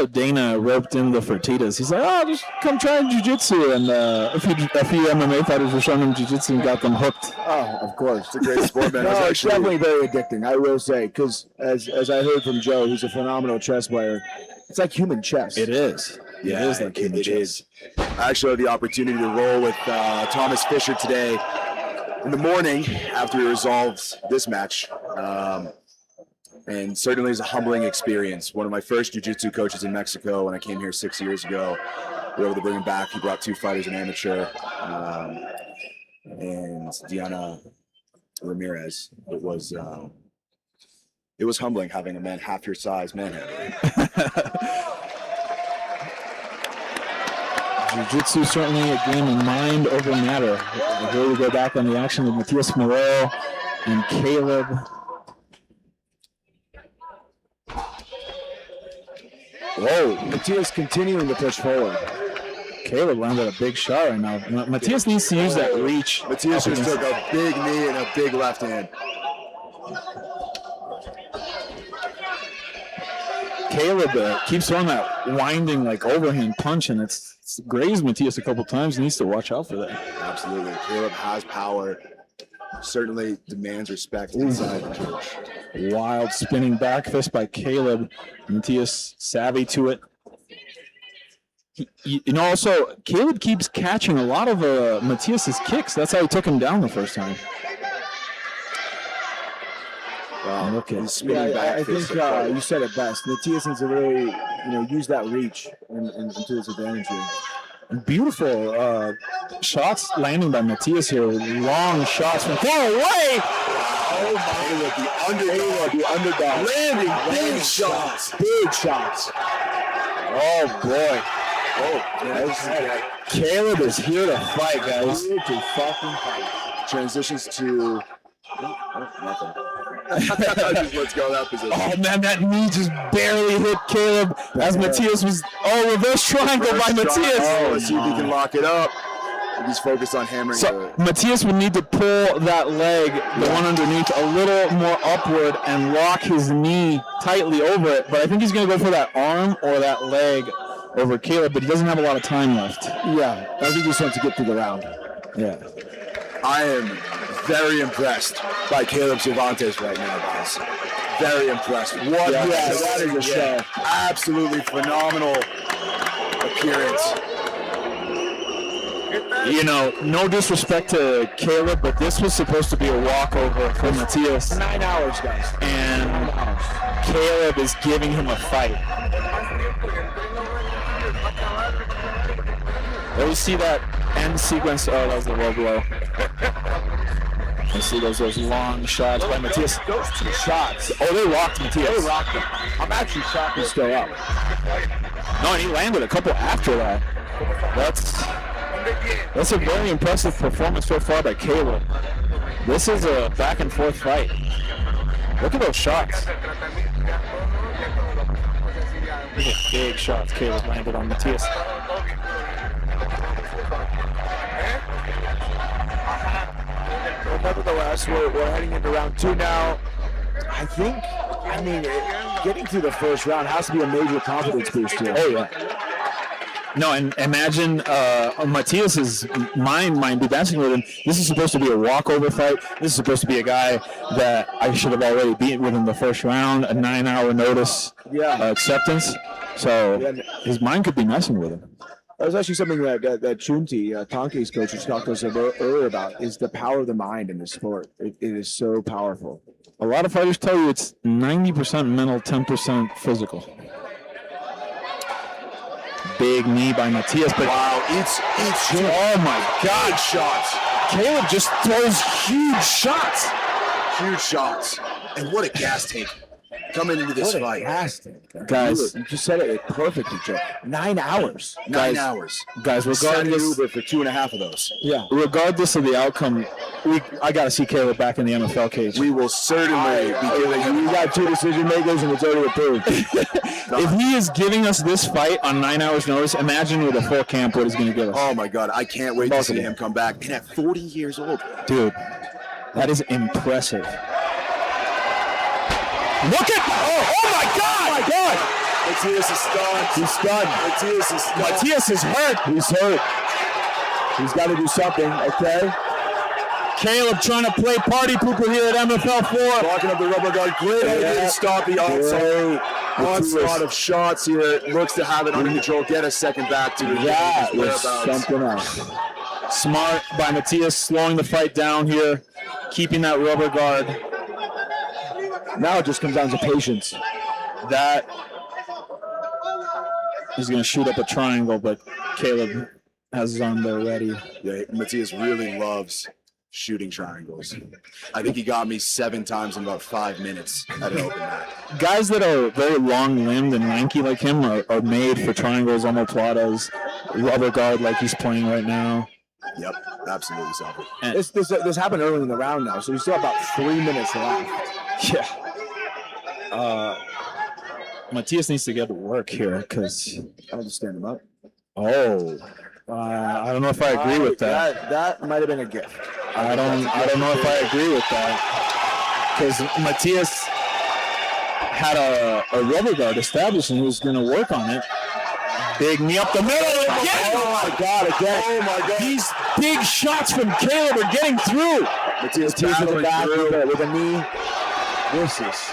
Dana roped in the Fertitas. He's like, oh, just come try jiu-jitsu, and a few MMA fighters were showing him jiu-jitsu and got them hooked. Oh, of course, it's a great sport, man. It's definitely very addicting, I will say, because as I heard from Joe, who's a phenomenal chess player, it's like human chess. It is. Yeah, it is like human chess. Is. I actually had the opportunity to roll with Thomas Fisher today. In the morning, after he resolved this match, and certainly is a humbling experience. One of my first jiu-jitsu coaches in Mexico when I came here 6 years ago, we were able to bring him back. He brought 2 fighters, an amateur, and Diana Ramirez. It was humbling having a man half your size manhandling. Jiu-jitsu certainly a game of mind over matter. Here we go back on the action with Matias Morel and Caleb. Whoa, Matias continuing to push forward. Caleb landed a big shot right now. Matias needs to use that reach. Matias just took a big knee and a big left hand. Caleb keeps throwing that winding, like, overhand punch, and it's grazed Matias a couple times. He needs to watch out for that. Absolutely. Caleb has power. Certainly demands respect inside the cage. Wild spinning back fist by Caleb. Matias savvy to it. Also, Caleb keeps catching a lot of Matias's kicks. That's how he took him down the first time. Wow. Okay. I think you said it best. Matias needs to really, use that reach and to his advantage here. Beautiful shots landing by Matias here. Long shots from far away. Oh my! The underdog. Landing big shots. Big shots. Oh boy. Oh, Caleb is here to fight, guys. Here to fucking fight. Transitions to nothing. Let's go that position. Oh man, that knee just barely hit Caleb as Matias was. Oh, reverse triangle by Matias. Oh, let's see if he can lock it up. He's focused on hammering. So Matias would need to pull that leg, the one underneath, a little more upward and lock his knee tightly over it. But I think he's going to go for that arm or that leg over Caleb, but he doesn't have a lot of time left. Yeah, I think he just wants to get through the round. Yeah. I am very impressed by Caleb Cervantes right now, guys. Very impressed. What? Yeah, that is a show. Absolutely phenomenal appearance. No disrespect to Caleb, but this was supposed to be a walkover for Matias. 9 hours, guys. And Caleb is giving him a fight. Let me see that end sequence. Oh, that was the low blow. I see those long shots by Matias. Those 2 shots. Oh, they rocked Matias. They rocked him. I'm actually shocked he's still up. No, and he landed a couple after that. That's a very impressive performance so far by Caleb. This is a back and forth fight. Look at those shots. Look at big shots Caleb landed on Matias. Nevertheless, we're heading into round 2 now. Getting through the first round has to be a major confidence boost here. Oh, yeah. No, and imagine Matias's mind might be dancing with him. This is supposed to be a walkover fight. This is supposed to be a guy that I should have already beaten within the first round, a 9-hour notice acceptance. So his mind could be messing with him. That was actually something that Chunti, Tonke's coach, was talking to us earlier about, is the power of the mind in the sport. It is so powerful. A lot of fighters tell you it's 90% mental, 10% physical. Big knee by Matias, but Wow, eats. oh my God, Shots. Caleb just throws huge shots. Huge shots. And what a gas tank coming into this fight. Guys, You just said it perfectly, Joe. 9 hours. 9 hours. Guys, regardless, Uber for 2.5 of those. Yeah. regardless of the outcome, I got to see Caleb back in the MFL cage. We will certainly be giving him. We got 2 decision makers, and it's already approved. If he is giving us this fight on 9 hours notice, imagine with a full camp what he's going to give us. Oh my God, I can't wait to see him come back. And at 40 years old. Dude, that is impressive. Look at, oh my God! Oh my God! Matias is stunned. He's stunned. Matias is stunned. Matias is hurt. He's hurt. He's got to do something, okay? Caleb trying to play party pooper here at MFL 4. Blocking up the rubber guard. Great idea to stop the onslaught of shots here. Looks to have it under control. Get a second back to the That was whereabouts. something else. Smart by Matias, slowing the fight down here, keeping that rubber guard. Now it just comes down to patience. That he's going to shoot up a triangle, but Caleb has his arm there ready. Yeah, Matias really loves shooting triangles. I think he got me 7 times in about 5 minutes at an open mat. Guys that are very long-limbed and lanky like him are made for triangles, omoplatas, rubber guard like he's playing right now. Yep, absolutely something. This happened early in the round now, so we still have about 3 minutes left. Yeah. Matias needs to get to work here because I'll just stand him up. I don't know if I agree with that. That might have been a gift. I don't know if I agree with that because Matias had a rubber guard established and he was going to work on it. Big knee up the middle again. Oh my God! Again. Oh my God. These big shots from Caleb are getting through. Matias in the back with a knee. This is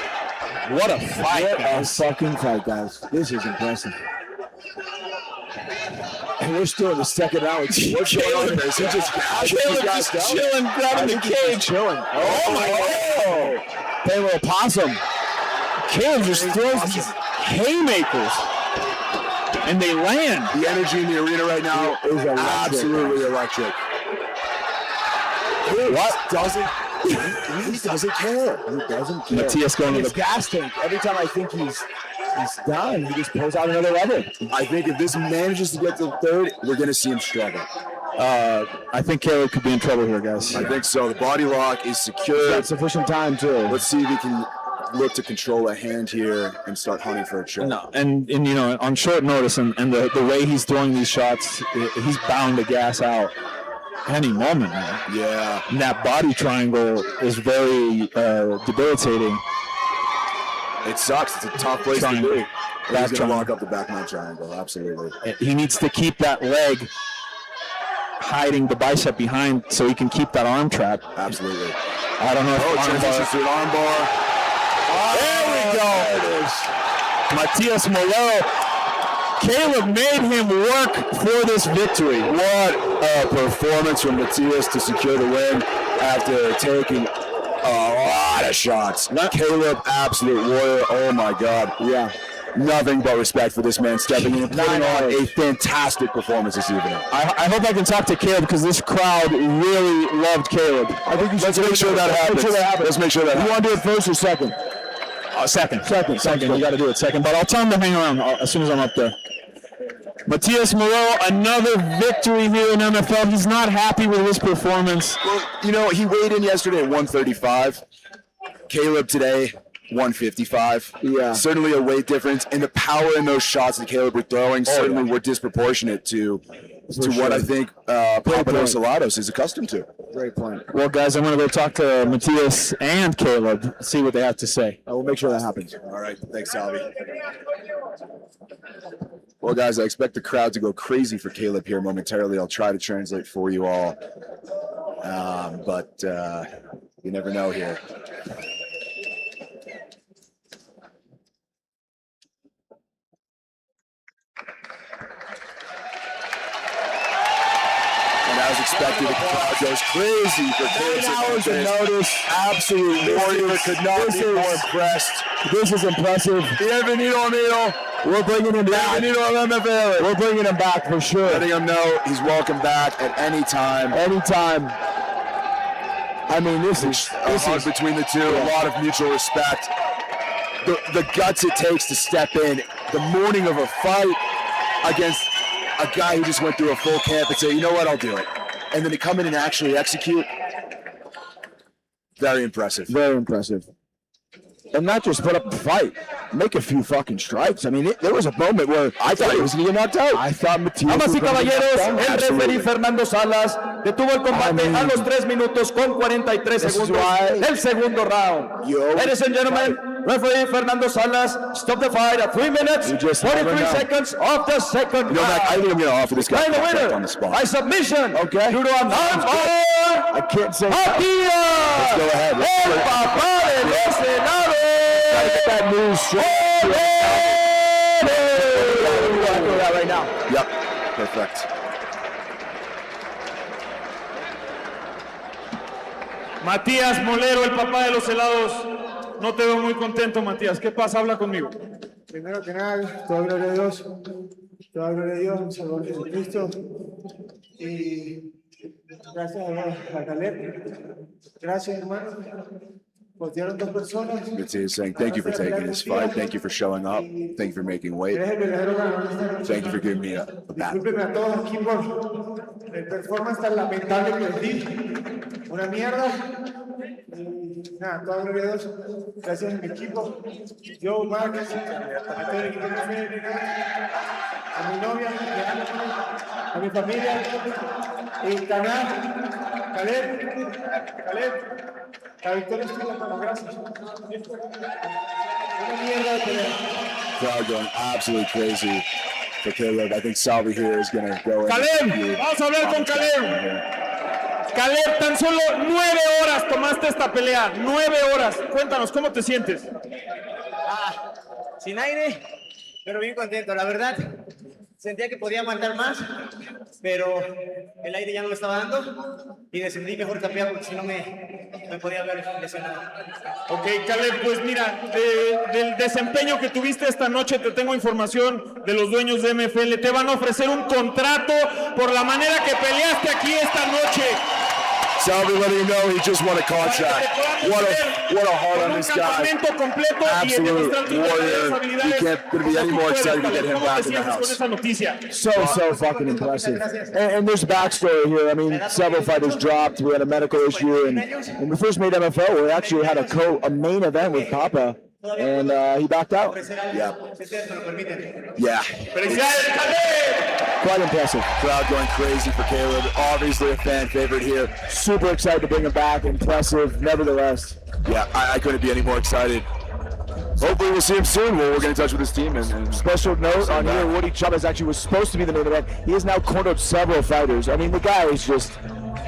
What a fight, what guys. a fucking fight, guys. This is impressive. And we're still in the second round. What's going on here? Is he just chilling, grabbing the cage. Chilling. Oh my God. Play a little possum. Caleb just throws these haymakers. And they land. The energy in the arena right now is absolutely electric. What? He doesn't care. He doesn't care. Matias going to his the gas tank. Every time I think he's done, he just pulls out another lever. I think if this manages to get to the third, we're going to see him struggle. I think Caleb could be in trouble here, guys. I think so. The body lock is He's secure. got sufficient time, too. Let's see if he can look to control a hand here and start hunting for a choke. No, and you know, on short notice and the way he's throwing these shots, he's bound to gas out any moment, man. Yeah. And that body triangle is very debilitating. It sucks. It's a tough place Triangle. to be. But he's going to triangle. lock up the back man triangle. Absolutely. He needs to keep that leg hiding the bicep behind so he can keep that arm trap. Absolutely. I don't know if Transitions to an arm bar. there we go. Matias Molero. Caleb made him work for this victory. What a performance from Matias to secure the win after taking a lot of shots. Caleb, absolute warrior. Oh my God. Yeah. Nothing but respect for this man stepping in and putting on a fantastic performance this evening. I hope I can talk to Caleb because this crowd really loved Caleb. I think Let's make sure that happens. Let's make sure that You happens. want to do it first or second? Second. Second. You got to do it second. But I'll tell him to hang around as soon as I'm up there. Matias Molero, another victory here in MFL. He's not happy with his performance. Well, you know, he weighed in yesterday at 135. Caleb today, 155. Yeah. Certainly a weight difference. And the power in those shots that Caleb were throwing certainly were disproportionate to to what I think Papados Alados is accustomed to. Great point. Well, guys, I'm going to go talk to Matias and Caleb, see what they have to say. I will make sure that happens. All right. Thanks, Salvi. Well, guys, I expect the crowd to go crazy for Caleb here momentarily. I'll try to translate for you all. But you never know here. And as expected, the crowd goes crazy for Caleb. 9 hours of notice. Absolute warrior, could not be more impressed. This is impressive. Bienvenido, amigo. We're bringing him back. We're bringing him back for sure. Letting him know he's welcome back at any time. Anytime. I mean, this is between the two. A lot of mutual respect. The guts it takes to step in the morning of a fight against a guy who just went through a full camp and say, you know what, I'll do it. And then to come in and actually execute. Very impressive. Very impressive. And not just put up a fight, make a few fucking strikes. I mean, there was a moment where I thought he was going to get knocked out. I thought Matias Damas was y going to get caballeros, knocked el out. referee Fernando Salas detuvo el combate a los 3 minutos con 43 segundos del segundo round. Ladies and gentlemen, referee Fernando Salas stopped the fight at 3 minutes, 43 seconds of the second round. I think I'm going to offer this guy the a contract winner on the spot. by submission due to a I can't say Matias, Let's go ahead. el papá de los helados. Gotta get that news straight. That right now. Yep, perfect. Matías Molero, el papá de los helados. No te veo muy contento, Matías. ¿Qué pasa? Habla conmigo. Primero que nada, toda gloria a Dios. Toda gloria a Dios, un Salvador Jesucristo. Y gracias a Caleb. Gracias, hermano. Voltearon 2 personas. Matias saying thank you for taking this fight. Thank you for showing up. Thank you for making weight. Eres el verdadero ganador. Thank you for giving me a bat. Discúlpenme a todos aquí por el performance tan lamentable que les di. Una mierda. Y nada, toda gloria a Dios. Gracias a mi equipo. Yo, Márquez, a todo el equipo de Fede, a mi novia, a mi familia, y canal, Caleb. La victoria es tuya, hermano. Gracias. Una mierda de pelea. Crowd going absolutely crazy for Caleb. I think Salvi here is going to go in. Caleb, vamos a hablar con Caleb. Caleb, tan solo 9 horas tomaste esta pelea. 9 horas. Cuéntanos, ¿cómo te sientes? Sin aire, pero bien contento. La verdad, sentía que podía aguantar más, pero el aire ya no me estaba dando y decidí mejor cambiar porque si no me podía haber lesionado. Ok, Caleb, pues mira, del desempeño que tuviste esta noche, te tengo información de los dueños de MFL. Te van a ofrecer un contrato por la manera que peleaste aquí esta noche. Salvi letting him know he just won a contract. What a heart on this guy. Absolute warrior. You can't be any more excited to get him back in the house. So fucking impressive. And there's backstory here. I mean, several fighters dropped. We had a medical issue, and when we first made MFL, we actually had a main event with Papa, and he backed out. Yeah. Quite impressive. Crowd going crazy for Caleb. Obviously a fan favorite here. Super excited to bring him back. Impressive, nevertheless. Yeah, I couldn't be any more excited. Hopefully we'll see him soon. We'll get in touch with his team. And special note on here, Woody Chavez actually was supposed to be the main event. He has now cornered several fighters. I mean, the guy is just,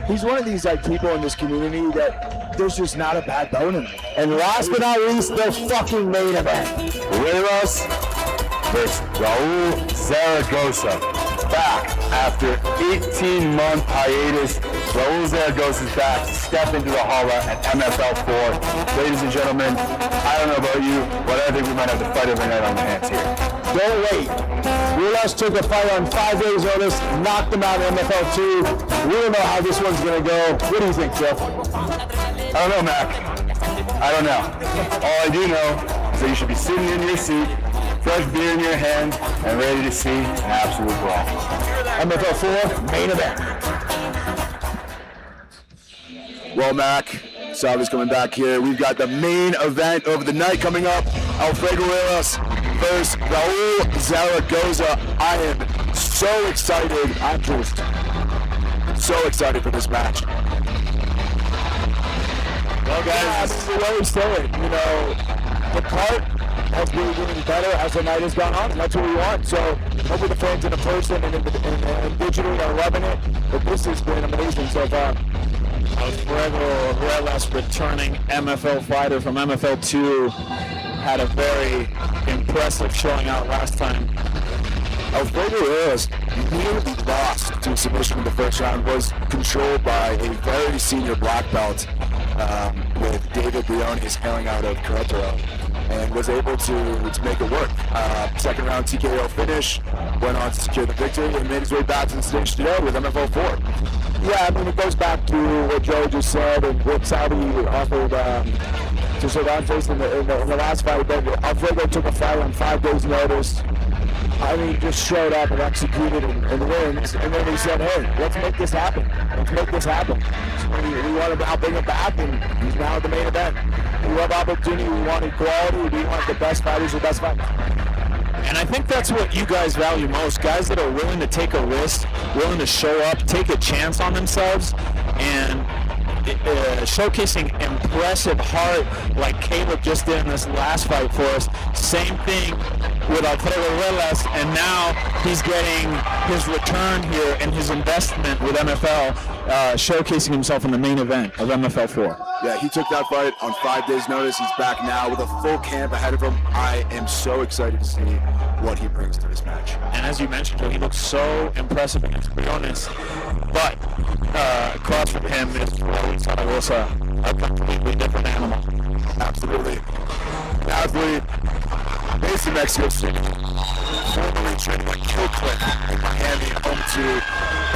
he's one of these people in this community that there's just not a bad bone in him. And last but not least, the fucking main event. Ramirez versus Raul Zaragoza. Back after 18-month hiatus. Raul Zaragoza is back to step into the hall at MFL 4. Ladies and gentlemen, I don't know about you, but I think we might have the fight of the night on the hands here. Don't wait. Rulas took a fight on 5 days' notice, knocked him out in MFL 2. We don't know how this one's going to go. What do you think, Jeff? I don't know, Mac. I don't know. All I do know is that you should be sitting in your seat, fresh beer in your hand, and ready to see an absolute brawl. MFL 4, main event. Well, Mac, Salvi's coming back here. We've got the main event of the night coming up. Alfredo Reyes versus Raul Zaragoza. I am so excited. I'm just so excited for this match. Well, guys, we always say it, you know, the cart has been getting better as the night has gone on, and that's what we want. So hopefully the fans in person and digitally are loving it, but this has been amazing so far. Alfredo Ruelas, returning MFL fighter from MFL 2, had a very impressive showing out last time. Alfredo Ruelas nearly lost to submission in the first round, was controlled by a very senior black belt with David Briones hailing out of Quintana, and was able to make it work. Second round TKO finish, went on to secure the victory, and made his way back to the stage today with MFL 4. Yeah, I mean, it goes back to what Joe just said and what Saudi offered to Cervantes in the last fight. But Alfredo took a fight on 5 days' notice. I mean, just showed up and executed and wins. And then he said, hey, let's make this happen. Let's make this happen. So we want to now bring him back, and he's now at the main event. We love opportunity. We want equality. We want the best fighters, the best fighters. And I think that's what you guys value most. Guys that are willing to take a risk, willing to show up, take a chance on themselves, and showcasing impressive heart like Caleb just did in this last fight for us. Same thing with Alfredo Ruelas, and now he's getting his return here and his investment with MFL, showcasing himself in the main event of MFL 4. Yeah, he took that fight on 5 days' notice. He's back now with a full camp ahead of him. I am so excited to see what he brings to this match. And as you mentioned, Joe, he looks so impressive against Briones, but across from him is Areola, a completely different animal. Absolutely. Athlete, based in Mexico City, formerly trained like Killcliff in Miami, home to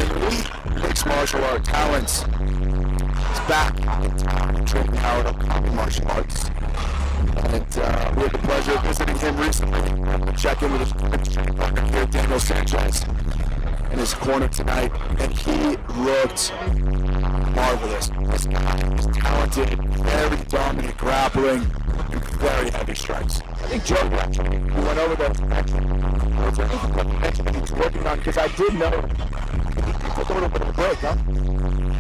elite mixed martial art talents. He's back in town training out of martial arts. And we had the pleasure of visiting him recently. Check in with his partner here, Daniel Sanchez, in his corner tonight, and he looked marvelous. This guy is talented, very dominant grappling, and very heavy strikes. I think Joe actually, we went over those was there anything that he mentioned that he's working on? Because I did know he took a little bit of a break, huh?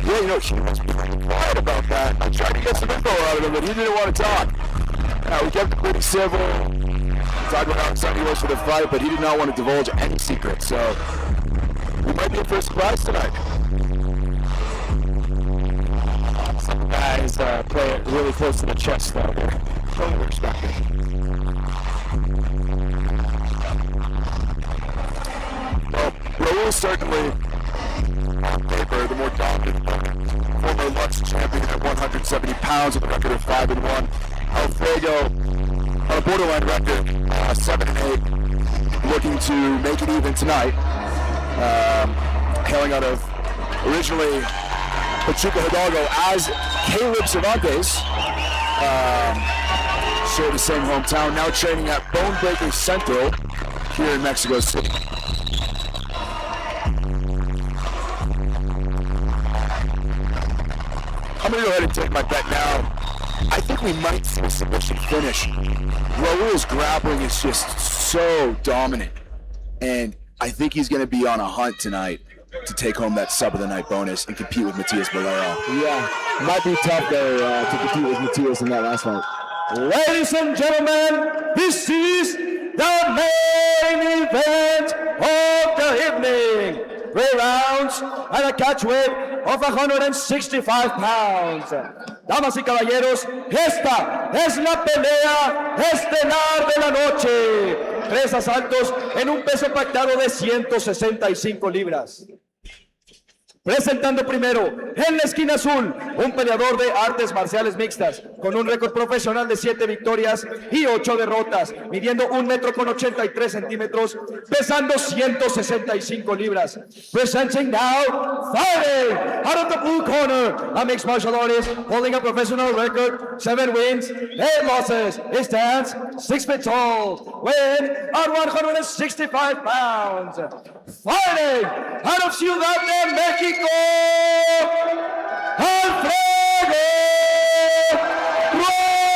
Yeah, you know, he was pretty quiet about that. I tried to get some info out of him, but he didn't want to talk. We kept it pretty civil, talked about how excited he was for the fight, but he did not want to divulge any secrets, so we might be in for a surprise tonight. Some guys play it really close to the chest, though. Totally respect it. Well, Raul certainly, on paper, the more dominant opponent. Former Lux champion at 170 pounds with a record of 5-1. Alfredo, on a borderline record, 7-8, looking to make it even tonight. Hailing out of originally Pachuca Hidalgo, as Caleb Cervantes, share the same hometown, now training at Bonebreaker Central here in Mexico City. I'm going to go ahead and take my bet now. I think we might see a submission finish. Raul's grappling is just so dominant, and I think he's going to be on a hunt tonight to take home that sub of the night bonus and compete with Matias Bolero. Yeah, might be tough there to compete with Matias in that last fight. Ladies and gentlemen, this is the main event of the evening. 3 rounds and a catch weight of 165 pounds. Damas y caballeros, esta es la pelea estelar de la noche. 3 asaltos en un peso pactado de 165 libras. Presentando primero, en la esquina azul, un peleador de artes marciales mixtas, con un récord profesional de 7 victorias y 8 derrotas, midiendo 1,83 metros, pesando 165 libras. Presenting now, fighting out of the blue corner, a mixed martial artist, holding a professional record, 7 wins, 8 losses. He stands 6 feet tall, weighing at 165 pounds. Fighting out of Ciudad de México, Alfredo Ruelas.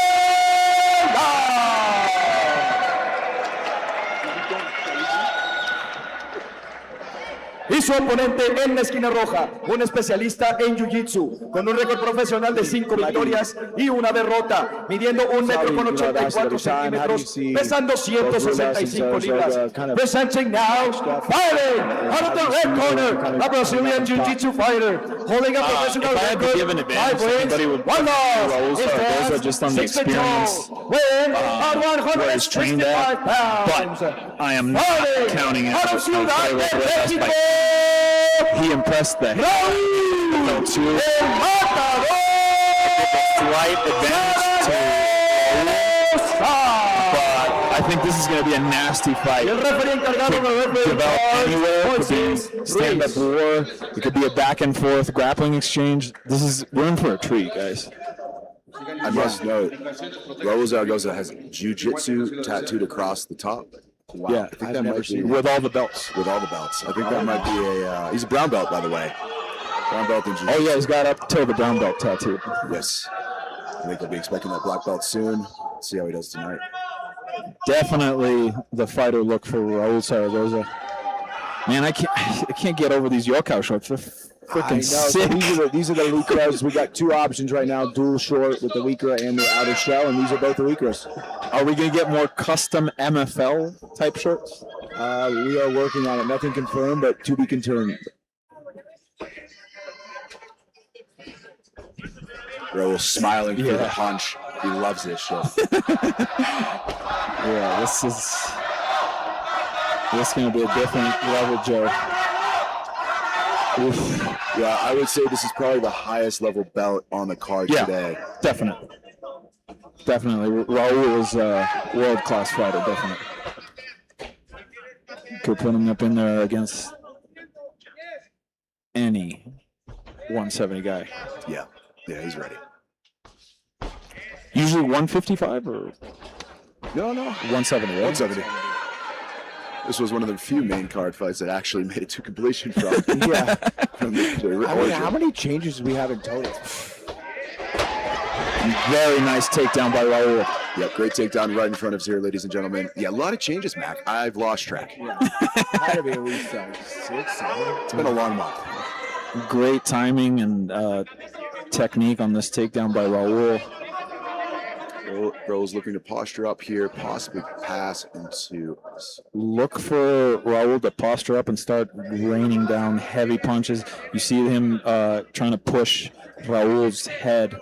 su oponente en la esquina roja, un especialista en Jiu-Jitsu, con un récord profesional de 5 victorias y una derrota, midiendo 1,84 centímetros, pesando 165 libras. Presenting now, fighting out of the red corner, a Brazilian Jiu-Jitsu fighter, holding a professional record, 5 wins, 1 loss. Just on the experience where he's trained at, but I am not counting out Alfredo for the best fight. He impressed the head. Two. Slight advantage to but I think this is going to be a nasty fight. Develop anywhere. It could be stand-up war. It could be a back-and-forth grappling exchange. This is room for a treat, guys. I must note, Raul Zaragoza has jiu-jitsu tattooed across the top. Wow. Yeah, I think that might be with all the belts. With all the belts. I think that might be a. He's a brown belt, by the way. Brown belt in jiu-jitsu. Oh yeah, he's got up till the brown belt tattoo. Yes. I think he'll be expecting that black belt soon. See how he does tonight. Definitely the fighter look for Raul Zaragoza. Man, I can't get over these yokai shorts. They're freaking sick. So these are the Lycras. We got two options right now: dual short with the Lycra and the outer shell, and these are both the Lycras. Are we gonna get more custom MFL type shorts? We are working on it. Nothing confirmed, but to be confirmed. Raul smiling through the punch. He loves this shit. Yeah, this is gonna be a different level, Joe. Oof. Yeah, I would say this is probably the highest level belt on the card today. Definitely. Raul is a world-class fighter, definitely. Could put him up in there against any 170 guy. Yeah, he's ready. Usually 155 or? No. 170, right? 170. This was one of the few main card fights that actually made it to completion from. Yeah. From the how many changes do we have in total? Very nice takedown by Raul. Yeah, great takedown right in front of us here, ladies and gentlemen. Yeah, a lot of changes, Mac. I've lost track. Yeah. Had to be at least 6, 7. It's been a long month. Great timing and technique on this takedown by Raul. Raul's looking to posture up here, possibly pass into. Look for Raul to posture up and start raining down heavy punches. You see him trying to push Raul's head,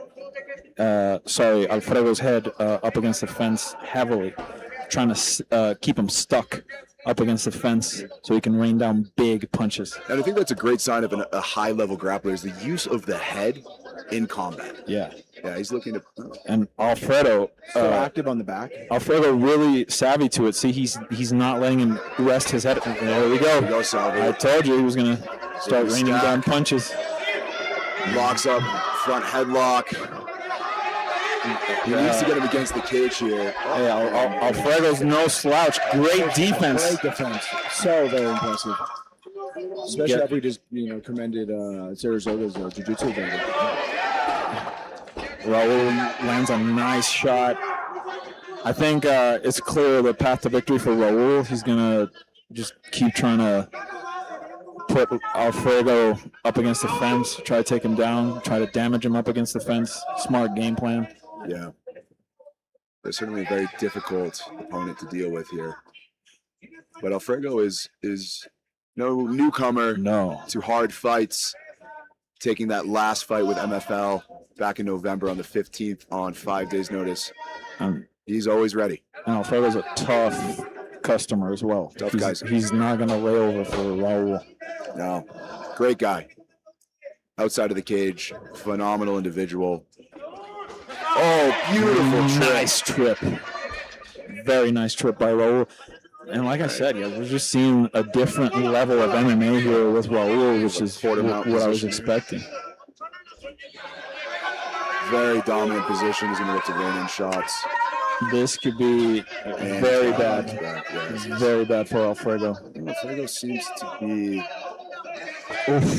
Alfredo's head up against the fence heavily, trying to keep him stuck up against the fence so he can rain down big punches. And I think that's a great sign of a high-level grappler is the use of the head in combat. Yeah, he's looking to. And Alfredo so active on the back. Alfredo really savvy to it. See, he's not letting him rest his head. There we go. I told you he was gonna start raining down punches. Locks up, front headlock. He needs to get him against the cage here. Yeah, Alfredo's no slouch. Great defense. Great defense. So very impressive. Especially after we just commended Saragoza's jiu-jitsu ability. Raul lands a nice shot. I think it's clear the path to victory for Raul. He's gonna just keep trying to put Alfredo up against the fence, try to take him down, try to damage him up against the fence. Smart game plan. Yeah. They're certainly a very difficult opponent to deal with here. But Alfredo is no newcomer to hard fights. Taking that last fight with MFL back in November on the 15th on 5 days' notice. He's always ready. And Alfredo's a tough customer as well. Tough guy. He's not going to lay over for Raul. No. Great guy. Outside of the cage, phenomenal individual. Oh, beautiful trip. Nice trip. Very nice trip by Raul. And like I said, we're just seeing a different level of MMA here with Raul, which is what I was expecting. Very dominant position. He's going to look to rain in shots. This could be very bad. Very bad for Alfredo. Alfredo seems to be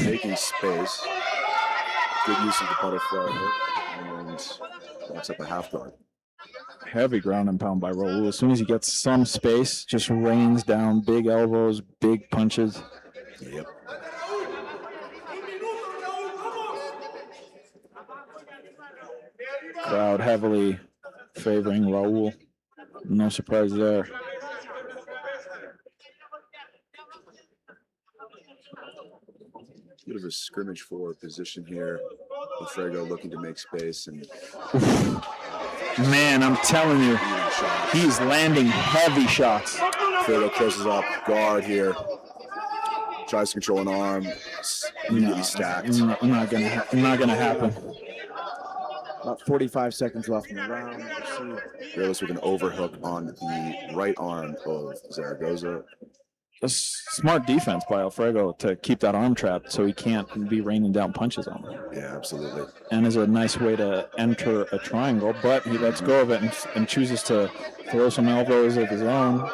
making space. Good use of the butterfly hook and locks up a half guard. Heavy ground and pound by Raul. As soon as he gets some space, just rains down big elbows, big punches. Yep. Crowd heavily favoring Raul. No surprise there. Bit of a scrimmage forward position here. Alfredo looking to make space and man, I'm telling you, he's landing heavy shots. Alfredo closes up guard here. Tries to control an arm. Immediately stacked. Not gonna happen. About 45 seconds left in the round. Ramirez with an overhook on the right arm of Zaragoza. A smart defense by Alfredo to keep that arm trapped so he can't be raining down punches on him. Yeah, absolutely. And is a nice way to enter a triangle, but he lets go of it and chooses to throw some elbows of his own.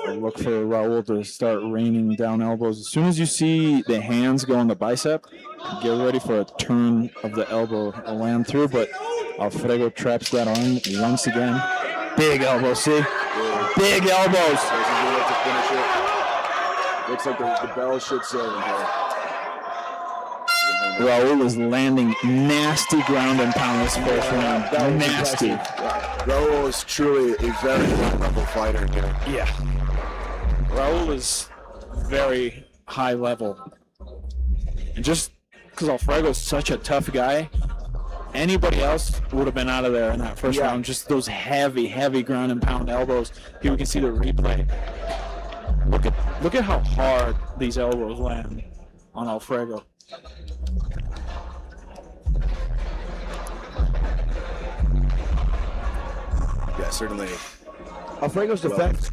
Look for Raul to start raining down elbows. As soon as you see the hands go on the bicep, get ready for a turn of the elbow, a land through, but Alfredo traps that arm once again. Big elbow, see? Big elbows. Looks like the bell should say here. Raul is landing nasty ground and pound this first round. Nasty. Raul is truly a very high-level fighter here. Yeah. Raul is very high level. And just because Alfredo is such a tough guy, anybody else would have been out of there in that first round. Just those heavy ground and pound elbows. Here we can see the replay. Look at how hard these elbows land on Alfredo. Yeah, certainly. Alfredo's defense,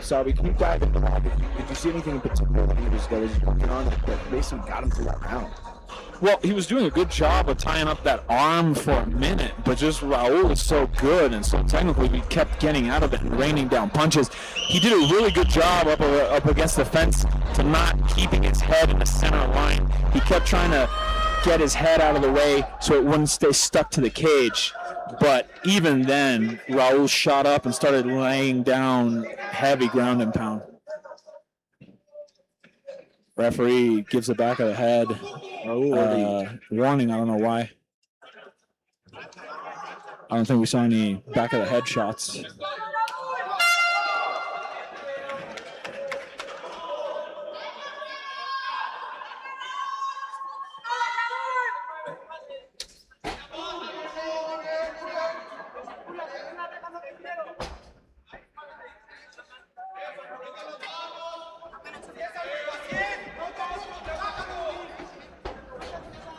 Salvi, can you dive into that? Did you see anything in particular that he was working on that basically got him through that round? Well, he was doing a good job of tying up that arm for a minute, but just Raul is so good and so technically we kept getting out of it and raining down punches. He did a really good job up against the fence to not keeping his head in the center line. He kept trying to get his head out of the way so it wouldn't stay stuck to the cage. But even then, Raul shot up and started laying down heavy ground and pound. Referee gives the back of the head. Warning, I don't know why. I don't think we saw any back of the head shots.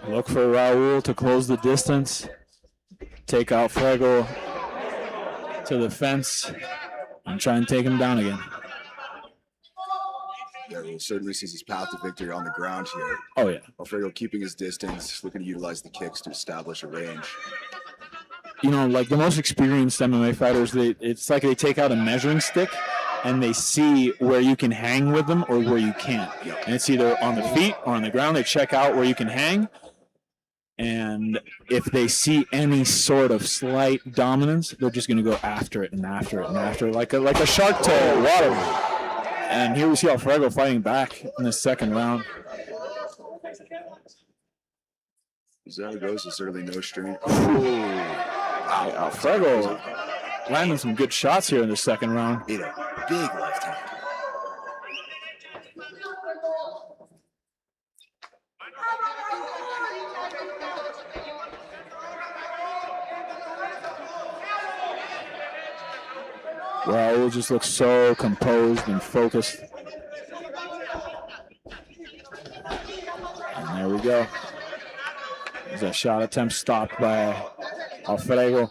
Look for Raul to close the distance, take Alfredo to the fence, and try and take him down again. Yeah, Raul certainly sees his path to victory on the ground here. Oh, yeah. Alfredo keeping his distance, looking to utilize the kicks to establish a range. You know, like the most experienced MMA fighters, it's like they take out a measuring stick and they see where you can hang with them or where you can't. Yep. And it's either on the feet or on the ground. They check out where you can hang. And if they see any sort of slight dominance, they're just going to go after it and after it and after it, like a shark to water. And here we see Alfredo fighting back in the second round. Zaragoza is certainly no stranger. Wow, Alfredo landing some good shots here in the second round. Hit a big left hand. Raul just looks so composed and focused. And there we go. There's a shot attempt stopped by Alfredo.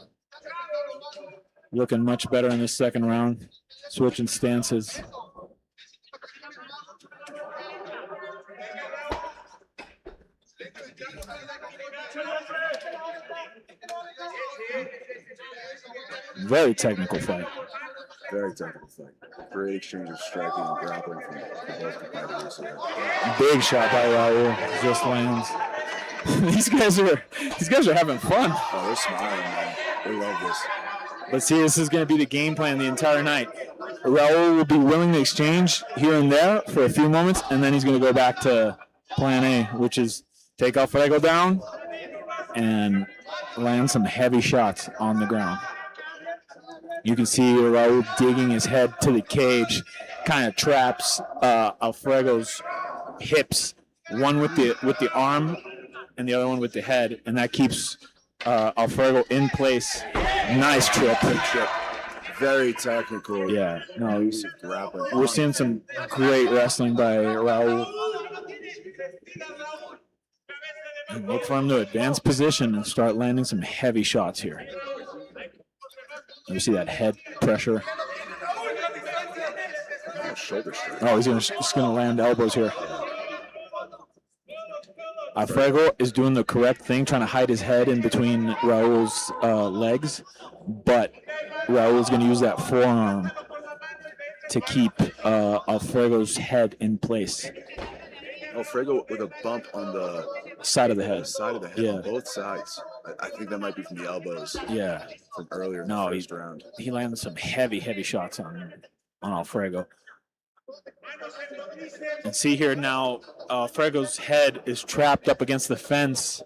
Looking much better in the second round. Switching stances. Very technical fight. Very technical fight. Great exchange of striking and grappling from both competitors here. Big shot by Raul. Just lands. these guys are having fun. Oh, they're smiling, man. They love this. Let's see, this is going to be the game plan the entire night. Raul will be willing to exchange here and there for a few moments, and then he's going to go back to plan A, which is take Alfredo down and land some heavy shots on the ground. You can see Raul digging his head to the cage, kind of traps Alfredo's hips, one with the arm and the other one with the head, and that keeps Alfredo in place. Nice trip. Very technical. Yeah, no, grappling. we're seeing some great wrestling by Raul. And look for him to advance position and start landing some heavy shots here. You see that head pressure. Shoulder strike. Oh, he's just going to land elbows here. Alfredo is doing the correct thing, trying to hide his head in between Raul's legs, but Raul is going to use that forearm to keep Alfredo's head in place. Alfredo with a bump on the side of the head. Side of the head, yeah. On both sides. I think that might be from the elbows. Yeah. From earlier in no, the first round. He landed some heavy shots on Alfredo. And see here now, Alfredo's head is trapped up against the fence,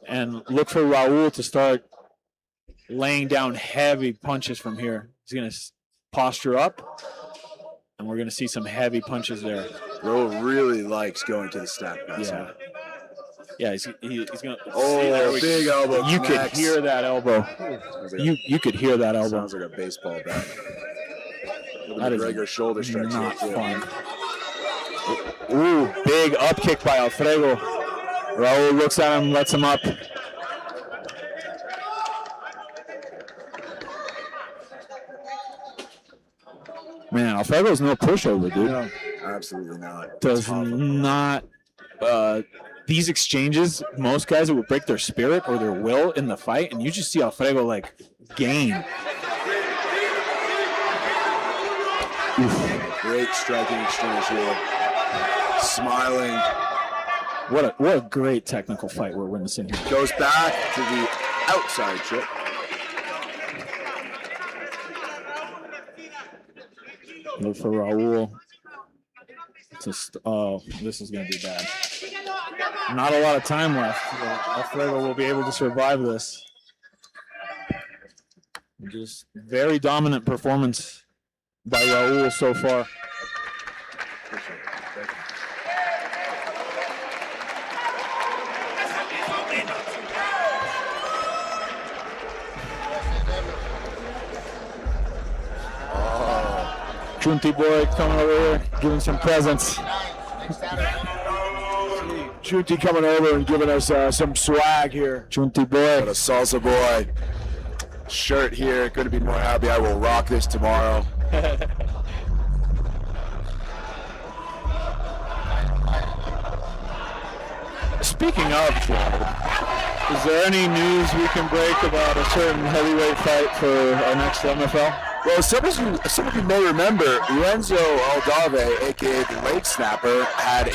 and look for Raul to start laying down heavy punches from here. He's going to posture up, and we're going to see some heavy punches there. Raul really likes going to the stack guys. Yeah, he's going to. Oh, big elbow. You could hear that elbow. You could hear that elbow. Sounds like a baseball bat. That is regular shoulder stretch. Not fun. Ooh, big up kick by Alfredo. Raul looks at him, lets him up. Man, Alfredo's no pushover, dude. No, absolutely not. Does not. These exchanges, most guys, it would break their spirit or their will in the fight, and you just see Alfredo like gain. Oof. Great striking exchange here. Smiling. What a great technical fight we're witnessing here. Goes back to the outside trip. Look for Raul. This is going to be bad. Not a lot of time left. Alfredo will be able to survive this. Just very dominant performance by Raul so far. Chunti boy coming over here, giving some presents. Chunti coming over and giving us some swag here. Chunti boy. Got a salsa boy shirt here. Couldn't be more happy. I will rock this tomorrow. Speaking of, is there any news we can break about a certain heavyweight fight for our next MFL? Well, some of you may remember Renzo Aldave, aka the Lake Snapper, had a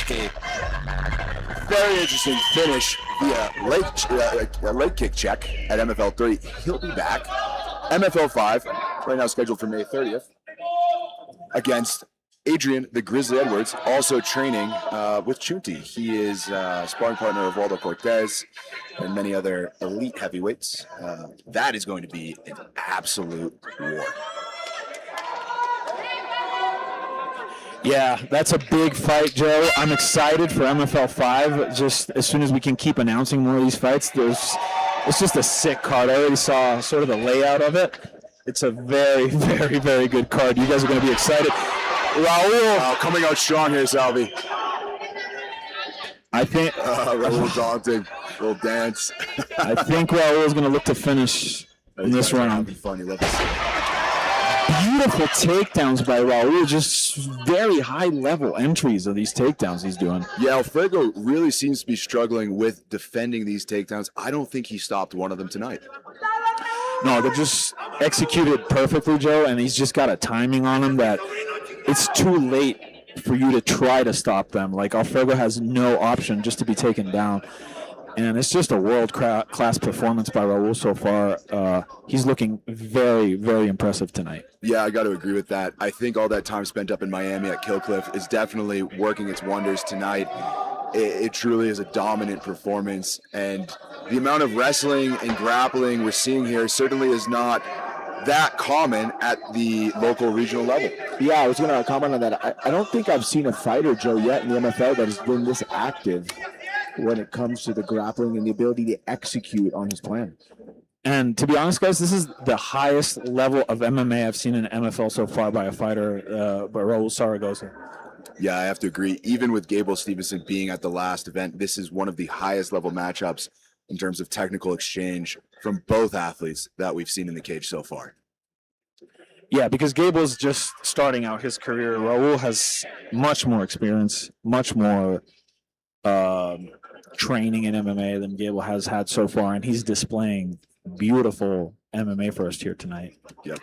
very interesting finish via leg kick check at MFL 3. He'll be back. MFL 5, right now scheduled for May 30th, against Adrian the Grizzly Edwards, also training with Chunti. He is sparring partner of Waldo Cortez and many other elite heavyweights. That is going to be an absolute war. Yeah, that's a big fight, Joe. I'm excited for MFL 5. Just as soon as we can keep announcing more of these fights, it's just a sick card. I already saw sort of the layout of it. It's a very, very, very good card. You guys are going to be excited. Raul coming out strong here, Salvi. I think Raul daunting, little dance. I think Raul is going to look to finish in this round. Be fun. You love to see. Beautiful takedowns by Raul, just very high-level entries of these takedowns he's doing. Yeah, Alfredo really seems to be struggling with defending these takedowns. I don't think he stopped one of them tonight. No, they're just executed perfectly, Joe, and he's just got a timing on him that it's too late for you to try to stop them. Like, Alfredo has no option just to be taken down. And it's just a world-class performance by Raul so far. He's looking very, very impressive tonight. Yeah, I got to agree with that. I think all that time spent up in Miami at Killcliff is definitely working its wonders tonight. It truly is a dominant performance, and the amount of wrestling and grappling we're seeing here certainly is not that common at the local regional level. Yeah, I was going to comment on that. I don't think I've seen a fighter, Joe, yet in the MFL that has been this active when it comes to the grappling and the ability to execute on his plan. And to be honest, guys, this is the highest level of MMA I've seen in MFL so far by a fighter, by Raul Zaragoza. Yeah, I have to agree. Even with Gable Stevenson being at the last event, this is one of the highest level matchups in terms of technical exchange from both athletes that we've seen in the cage so far. Yeah, because Gable's just starting out his career. Raul has much more experience, much more training in MMA than Gable has had so far, and he's displaying beautiful MMA for us here tonight. Yep.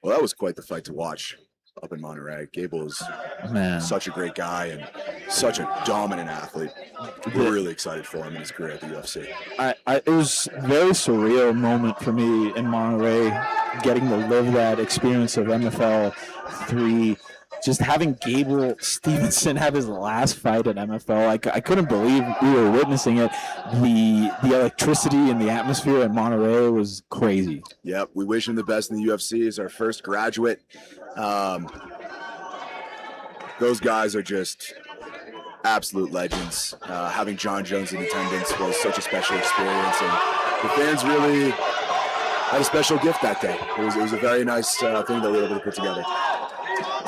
Well, that was quite the fight to watch up in Monterey. Gable is such a great guy and such a dominant athlete. We're really excited for him in his career at the UFC. It was a very surreal moment for me in Monterey, getting to live that experience of MFL 3. Just having Gable Stevenson have his last fight at MFL, I couldn't believe we were witnessing it. The electricity and the atmosphere in Monterey was crazy. Yep, we wish him the best in the UFC. He's our first graduate. Those guys are just absolute legends. Having John Jones in attendance was such a special experience, and the fans really had a special gift that day. It was a very nice thing that we were able to put together.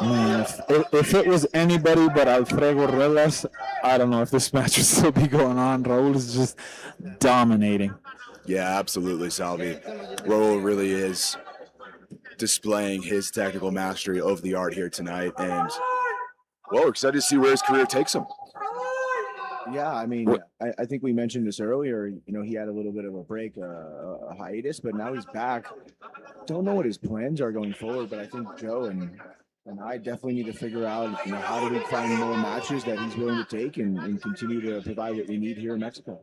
Man, if it was anybody but Alfredo Ruelas, I don't know if this match would still be going on. Raul is just dominating. Yeah, absolutely, Salvi. Raul really is displaying his technical mastery of the art here tonight, and well, we're excited to see where his career takes him. Yeah, I mean, I think we mentioned this earlier. You know, he had a little bit of a break, a hiatus, but now he's back. Don't know what his plans are going forward, but I think Joe and I definitely need to figure out, you know, how do we find more matches that he's willing to take and continue to provide what we need here in Mexico.